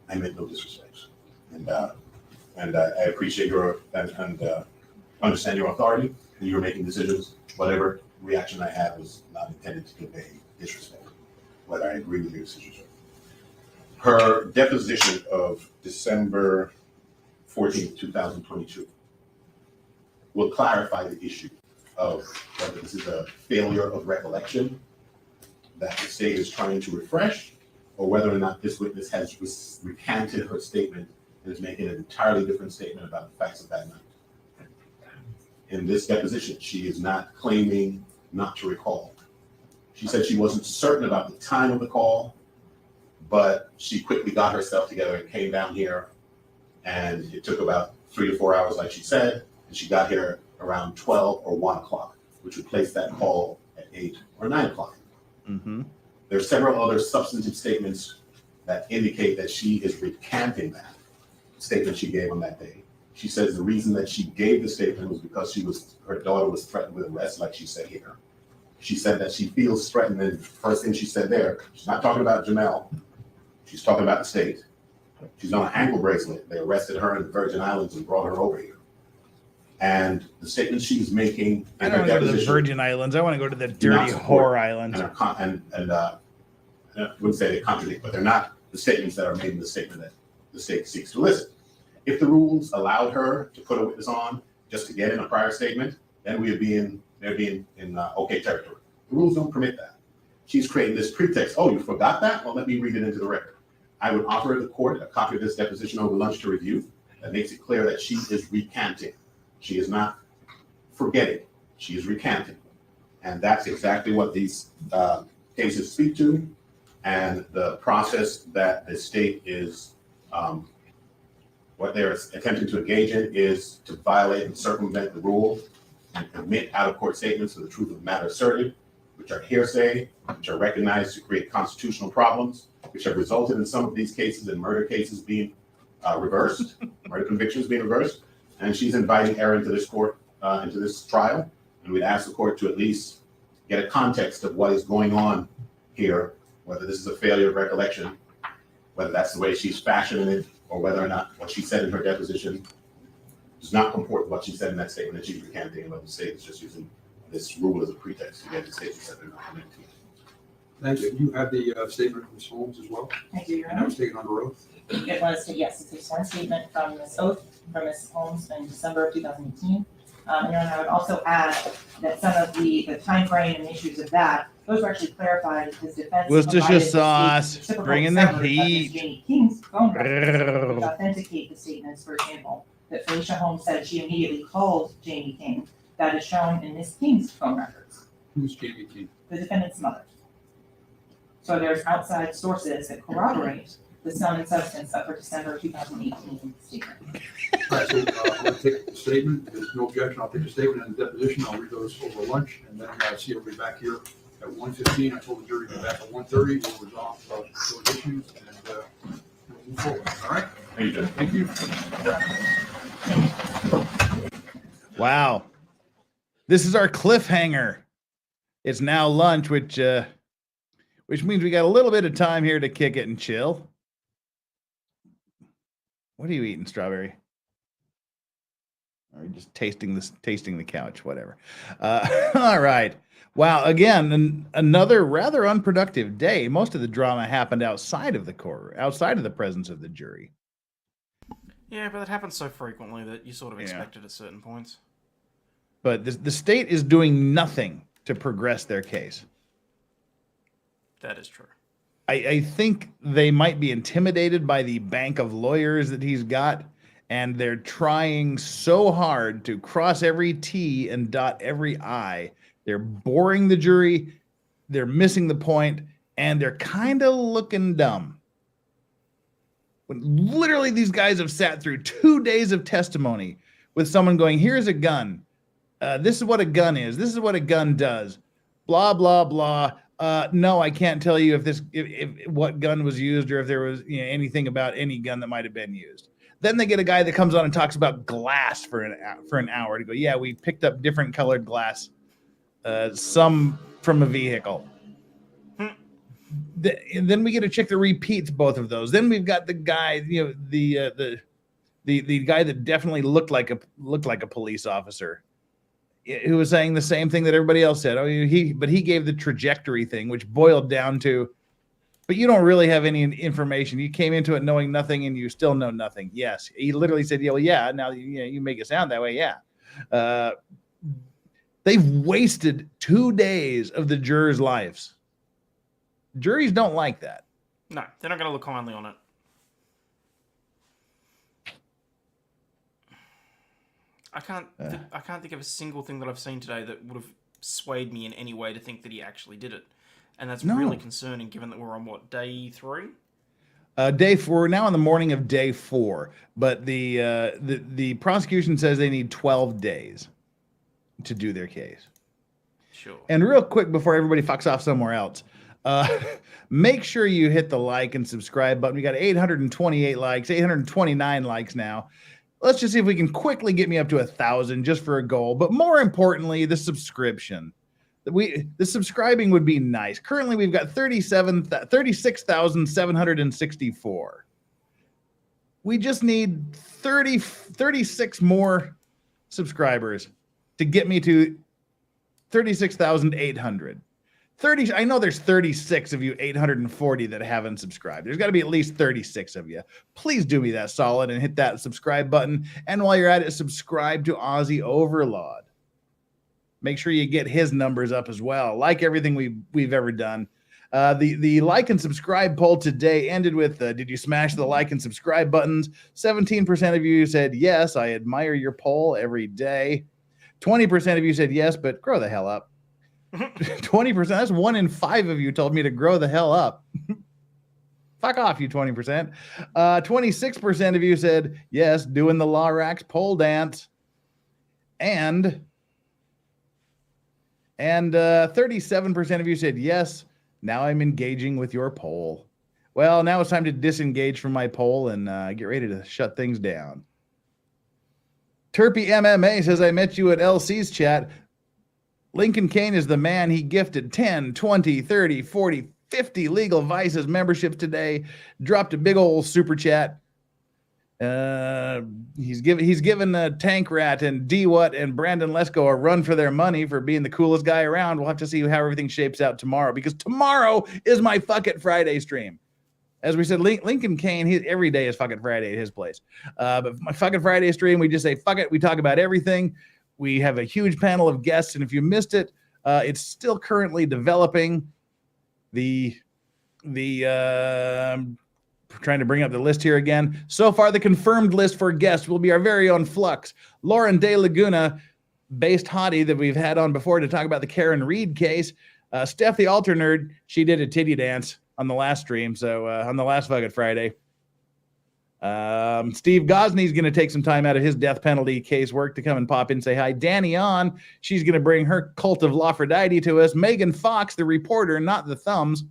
I meant no disrespect. And I appreciate your, and understand your authority, and you're making decisions. Whatever reaction I had was not intended to convey disrespect, but I agree with your decision, sir. Her deposition of December 14th, 2022 will clarify the issue of whether this is a failure of recollection that the state is trying to refresh, or whether or not this witness has recanted her statement and is making an entirely different statement about the facts of that night. In this deposition, she is not claiming not to recall. She said she wasn't certain about the time of the call, but she quickly got herself together and came down here, and it took about 3 to 4 hours, like she said, and she got here around 12 or 1 o'clock, which would place that call at 8 or 9 o'clock. Mm-hmm. There are several other substantive statements that indicate that she is recanting that statement she gave on that day. She says the reason that she gave the statement was because her daughter was threatened with arrest, like she said here. She said that she feels threatened. And the first thing she said there, she's not talking about Jamel. She's talking about the state. She's on an ankle bracelet. They arrested her in the Virgin Islands and brought her over here. And the statement she's making I in don't her want to go to the deposition, Virgin Islands. I want to go to the do not dirty support whore islands. I wouldn't say they contradict, but they're not the statements that are made in the statement that the state seeks to elicit. If the rules allowed her to put a witness on just to get in a prior statement, then they'd be in okay territory. The rules don't permit that. She's creating this pretext. Oh, you forgot that? Well, let me read it into the record. I would offer the court a copy of this deposition over lunch to review. That makes it clear that she is recanting. She is not forgetting. She is recanting. And that's exactly what these cases speak to. And the process that the state is, what they're attempting to engage in is to violate and circumvent the rule and omit out-of-court statements of the truth of the matter asserted, which are hearsay, which are recognized to create constitutional problems, which have resulted in some of these cases in murder cases being reversed, murder convictions being reversed. And she's inviting error into this court, into this trial. And we'd ask the court to at least get a context of what is going on here, whether this is a failure of recollection, whether that's the way she's fashioning it, or whether or not what she said in her deposition does not comport with what she said in that statement that she's recanting, and whether the state is just using this rule as a pretext to get the state to set their commitment to it. Thank you. You have the statement from Ms. Holmes as well? I do, Your And that Honor. was taken under oath? It was, yes, it's a sworn statement from Ms. Holmes in December of 2018. And Your Honor, I would also add that some of the timeframe and issues of that, those were actually clarified because defense. Worcestershire provided the sauce, state typical bring in the summary of Ms. heat. Janie King's phone records, which authenticate the statements, for example, that Felicia Holmes said she immediately called Janie King. That is shown in Ms. King's phone records, Who's Jamie King? the defendant's mother. So there's outside sources that corroborate the sum and substance of her December 2018 statement. All right, so I'm going to take the statement. If there's no objection, I'll take the statement and the deposition. I'll read those over lunch, and then see everybody back here at 1:15. I told the jury to be back at 1:30. We'll resolve those issues and we'll move forward. All right? Thank you. Thank you. Wow. This is our cliffhanger. It's now lunch, which means we got a little bit of time here to kick it and chill. What are you eating, Strawberry? Or just tasting the couch, whatever. All right. Wow. Again, another rather unproductive day. Most of the drama happened outside of the court, outside of the presence of the jury. Yeah, but it happens so frequently that you sort of expect it at certain points. But the state is doing nothing to progress their case. That is true. I think they might be intimidated by the bank of lawyers that he's got, and they're trying so hard to cross every T and dot every I. They're boring the jury, they're missing the point, and they're kind of looking dumb. When literally these guys have sat through 2 days of testimony with someone going, here's a gun. This is what a gun is. This is what a gun does. Blah, blah, blah. No, I can't tell you if what gun was used or if there was anything about any gun that might have been used. Then they get a guy that comes on and talks about glass for an hour to go, yeah, we picked up different colored glass, some from a vehicle. Then we get a chick that repeats both of those. Then we've got the guy, the guy that definitely looked like a police officer, who was saying the same thing that everybody else said. But he gave the trajectory thing, which boiled down to, but you don't really have any information. You came into it knowing nothing, and you still know nothing. Yes, he literally said, "Yeah, well, yeah." Now you make it sound that way. Yeah, they've wasted 2 days of the jurors' lives. Juries don't like that. No, they're not going to look kindly on it. I can't think of a single thing that I've seen today that would have swayed me in any way to think that he actually did it, and that's really concerning, given that we're on day 3. Day 4. We're now on the morning of day 4, but the prosecution says they need 12 days to do their case. Sure. And real quick before everybody fucks off somewhere else, make sure you hit the like and subscribe button. We got 828 likes, 829 likes now. Let's just see if we can quickly get me up to 1,000 just for a goal. But more importantly, the subscription. The subscribing would be nice. Currently, we've got 36,764. We just need 36 more subscribers to get me to 36,800. I know there's 36 of you 840 that haven't subscribed. There's got to be at least 36 of you. Please do me that solid and hit that subscribe button. And while you're at it, subscribe to Aussie Overlord. Make sure you get his numbers up as well. Like everything we've ever done. The like and subscribe poll today ended with, did you smash the like and subscribe buttons? 17% of you said yes, I admire your poll every day. 20% of you said yes, but grow the hell up. 20%, that's 1 in 5 of you told me to grow the hell up. Fuck off, you 20%. 26% of you said yes, doing the Lorax pole dance. And 37% of you said yes, now I'm engaging with your poll. Well, now it's time to disengage from my poll and get ready to shut things down. Terpy MMA says, I met you at LC's chat. Lincoln Kane is the man. He gifted 10, 20, 30, 40, 50 Legal Vices memberships today. Dropped a big old super chat. He's given Tank Rat and D-What and Brandon Lesko a run for their money for being the coolest guy around. We'll have to see how everything shapes out tomorrow, because tomorrow is my Fuck It Friday stream. As we said, Lincoln Kane, every day is Fuck It Friday at his place. But my Fuck It Friday stream, we just say, fuck it. We talk about everything. We have a huge panel of guests, and if you missed it, it's still currently developing. Trying to bring up the list here again. So far, the confirmed list for guests will be our very own Flux, Lauren De Laguna, based hottie that we've had on before to talk about the Karen Reed case. Steph, the altar nerd, she did a titty dance on the last stream, so on the last Fuck It Friday. Steve Gosney's going to take some time out of his death penalty case work to come and pop in and say hi. Danny on, she's going to bring her cult of Lafrodite to us. Megan Fox, the reporter, not the thumbs,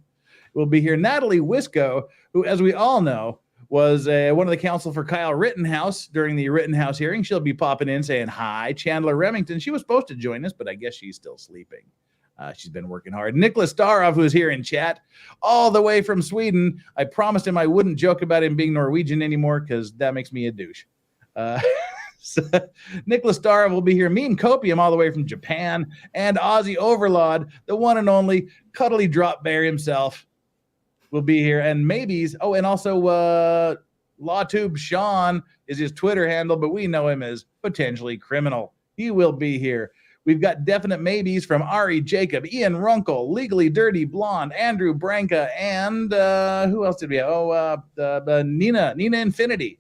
will be here. Natalie Wisco, who, as we all know, was one of the counsel for Kyle Rittenhouse during the Rittenhouse hearing. She'll be popping in saying hi. Chandler Remington, she was supposed to join us, but I guess she's still sleeping. She's been working hard. Nicholas Starov, who's here in chat, all the way from Sweden. I promised him I wouldn't joke about him being Norwegian anymore because that makes me a douche. So Nicholas Starov will be here. Meme Copium, all the way from Japan. And Aussie Overlord, the one and only cuddly drop bear himself, will be here. And maybes. Oh, and also LawTube Sean is his Twitter handle, but we know him as Potentially Criminal. He will be here. We've got definite maybes from Ari Jacob, Ian Runkle, Legally Dirty Blonde, Andrew Branca, and who else did we have? Nina Infinity.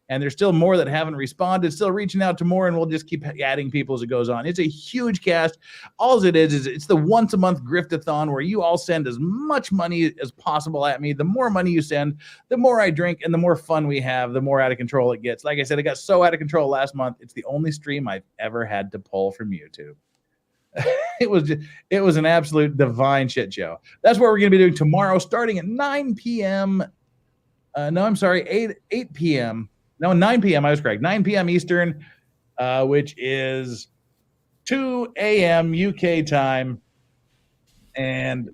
And there's still more that haven't responded, still reaching out to more, and we'll just keep adding people as it goes on. It's a huge cast. All it is it's the once a month griftathon where you all send as much money as possible at me. The more money you send, the more I drink, and the more fun we have, the more out of control it gets. Like I said, it got so out of control last month. It's the only stream I've ever had to pull from YouTube. It was an absolute divine shit show. That's what we're going to be doing tomorrow, starting at 9 p.m. 8 p.m. No, 9 p.m. I was correct. 9 p.m. Eastern, which is 2 a.m. UK time and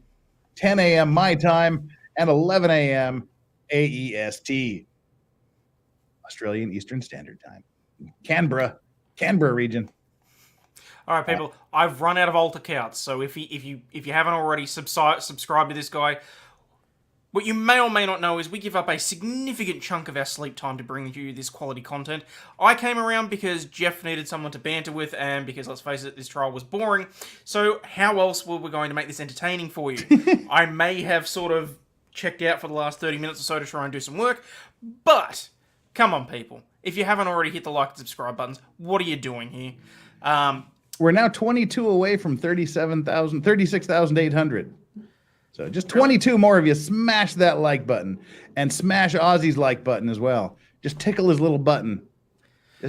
10 a.m. my time and 11 a.m. AEST, Australian Eastern Standard Time. Canberra region. All right, people. I've run out of alt accounts, so if you haven't already subscribed to this guy, what you may or may not know is we give up a significant chunk of our sleep time to bring you this quality content. I came around because Jeff needed someone to banter with, and because, let's face it, this trial was boring. So how else were we going to make this entertaining for you? I may have sort of checked out for the last 30 minutes or so to try and do some work, but come on, people. If you haven't already hit the like and subscribe buttons, what are you doing here? We're now 22 away from 36,800. So just 22 more of you smash that like button and smash Ozzy's like button as well. Just tickle his little button.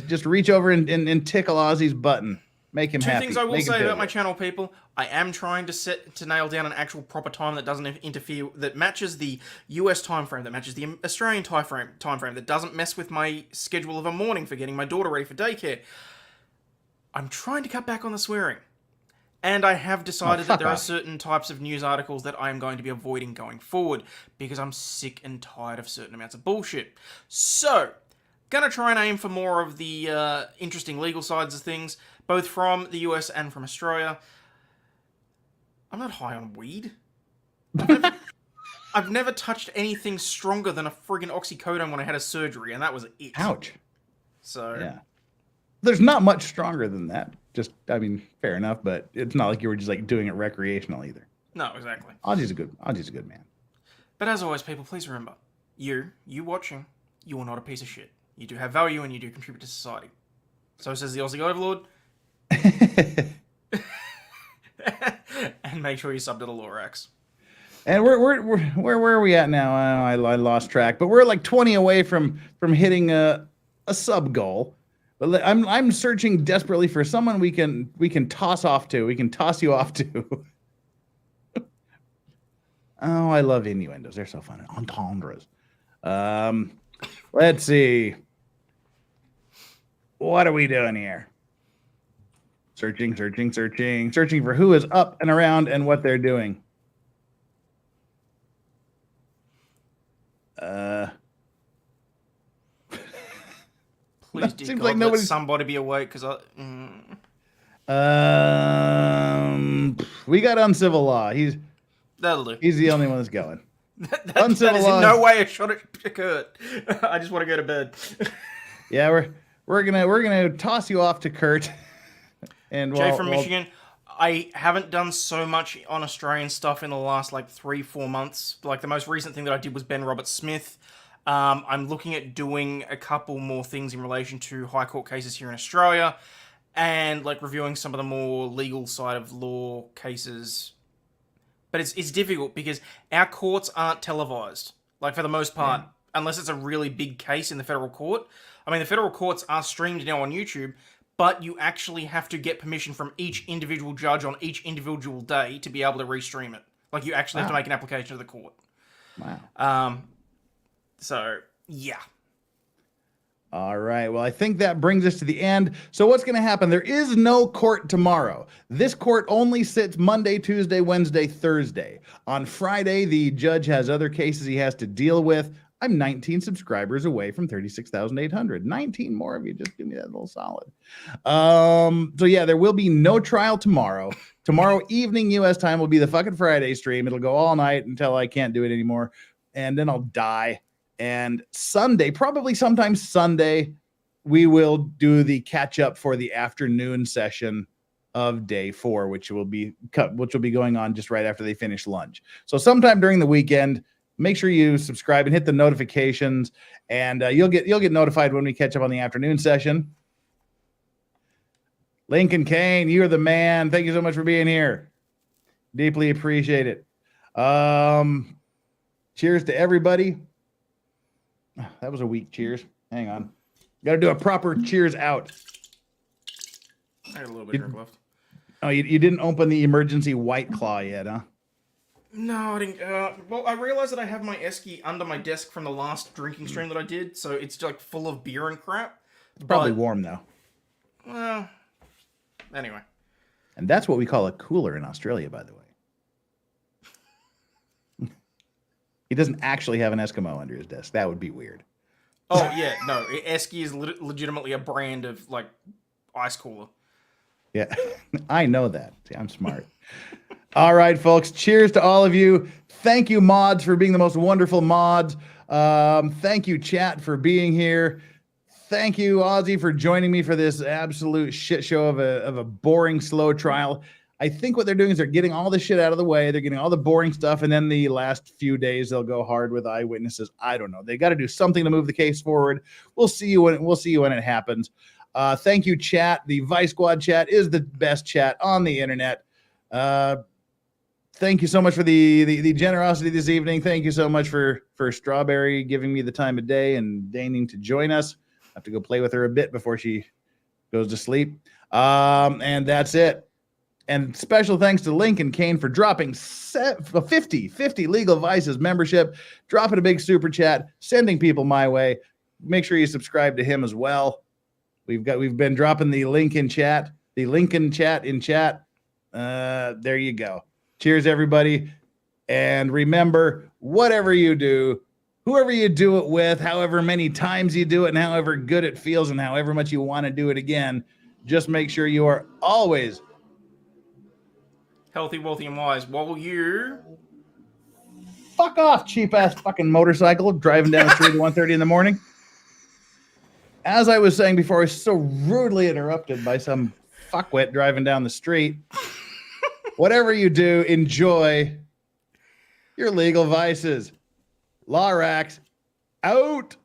Just reach over and tickle Ozzy's button. Make him happy. Two things I will say about my channel, people. I am trying to nail down an actual proper time that doesn't interfere, that matches the US time frame, that matches the Australian time frame, that doesn't mess with my schedule of a morning for getting my daughter ready for daycare. I'm trying to cut back on the swearing. And I have decided that fuck there are off. certain types of news articles that I'm going to be avoiding going forward because I'm sick and tired of certain amounts of bullshit. So, gonna try and aim for more of the interesting legal sides of things, both from the US and from Australia. I'm not high on weed. I've never touched anything stronger than a friggin' oxycodone when I had a surgery, and that was it. Ouch. So, Yeah. There's not much stronger than that. Just, I mean, fair enough, but it's not like you were just like doing it recreational either. no, exactly. Ozzy's a good man. But as always, people, please remember, you watching, you are not a piece of shit. You do have value and you do contribute to society. So says the Aussie Overlord. And make sure you sub to the Lorax. And where are we at now? I lost track, but we're like 20 away from hitting a sub goal. But I'm searching desperately for someone we can toss off to. We can toss you off to. Oh, I love innuendos. They're so fun. Entendres. Let's see. What are we doing here? Searching for who is up and around and what they're doing. Please, dear seems God, like let nobody's... somebody be awake, because we got uncivil law. that'll do. He's the only one that's going. That Uncivil is law. in no way a shot at Kurt. I just want to go to bed. Yeah, we're gonna toss you off to Kurt. And Jay from Michigan. I haven't done so much on Australian stuff in the last like 3-4 months. Like the most recent thing that I did was Ben Robert Smith. I'm looking at doing a couple more things in relation to high court cases here in Australia, and like reviewing some of the more legal side of law cases. But it's difficult because our courts aren't televised, like for the most part, unless it's a really big case in the federal court. I mean, the federal courts are streamed now on YouTube, but you actually have to get permission from each individual judge on each individual day to be able to restream it. Like, you actually have to make an application to the court. Wow. So, yeah. All right. Well, I think that brings us to the end. So what's going to happen? There is no court tomorrow. This court only sits Monday, Tuesday, Wednesday, Thursday. On Friday, the judge has other cases he has to deal with. I'm 19 subscribers away from 36,800. 19 more of you. Just give me that little solid. So yeah, there will be no trial tomorrow. Tomorrow evening U.S. time will be the fucking Friday stream. It'll go all night until I can't do it anymore. And then I'll die. And Sunday, probably sometime Sunday, we will do the catch up for the afternoon session of day 4, which will be going on just right after they finish lunch. So sometime during the weekend, make sure you subscribe and hit the notifications, and you'll get notified when we catch up on the afternoon session. Lincoln Kane, you're the man. Thank you so much for being here. Deeply appreciate it. Cheers to everybody. That was a weak cheers. Hang on. Got to do a proper cheers out. I got a little bit of drink left. Oh, you didn't open the emergency White Claw yet, huh? No, I didn't. Well, I realized that I have my esky under my desk from the last drinking stream that I did, so it's like full of beer and crap. It's probably warm, though. Well, anyway. And that's what we call a cooler in Australia, by the way. He doesn't actually have an Eskimo under his desk. That would be weird. Oh, yeah, no. Esky is legitimately a brand of, like, ice cooler. Yeah, I know that. See, I'm smart. All right, folks. Cheers to all of you. Thank you, mods, for being the most wonderful mods. Thank you, chat, for being here. Thank you, Ozzy, for joining me for this absolute shit show of a boring, slow trial. I think what they're doing is they're getting all the shit out of the way. They're getting all the boring stuff, and then the last few days they'll go hard with eyewitnesses. I don't know. They got to do something to move the case forward. We'll see you when it happens. Thank you, chat. The Vice Squad chat is the best chat on the internet. Thank you so much for the generosity this evening. Thank you so much for Strawberry giving me the time of day and deigning to join us. I have to go play with her a bit before she goes to sleep. And that's it. And special thanks to Lincoln Kane for dropping 50 Legal Vices membership, dropping a big super chat, sending people my way. Make sure you subscribe to him as well. We've been dropping the link in chat, in chat. There you go. Cheers, everybody. And remember, whatever you do, whoever you do it with, however many times you do it, and however good it feels, and however much you want to do it again, just make sure you are always healthy, wealthy, and wise. While you fuck off, cheap ass fucking motorcycle driving down the street at 1:30 in the morning. As I was saying before, I was so rudely interrupted by some fuckwit driving down the street. Whatever you do, enjoy your legal vices. Lorax out.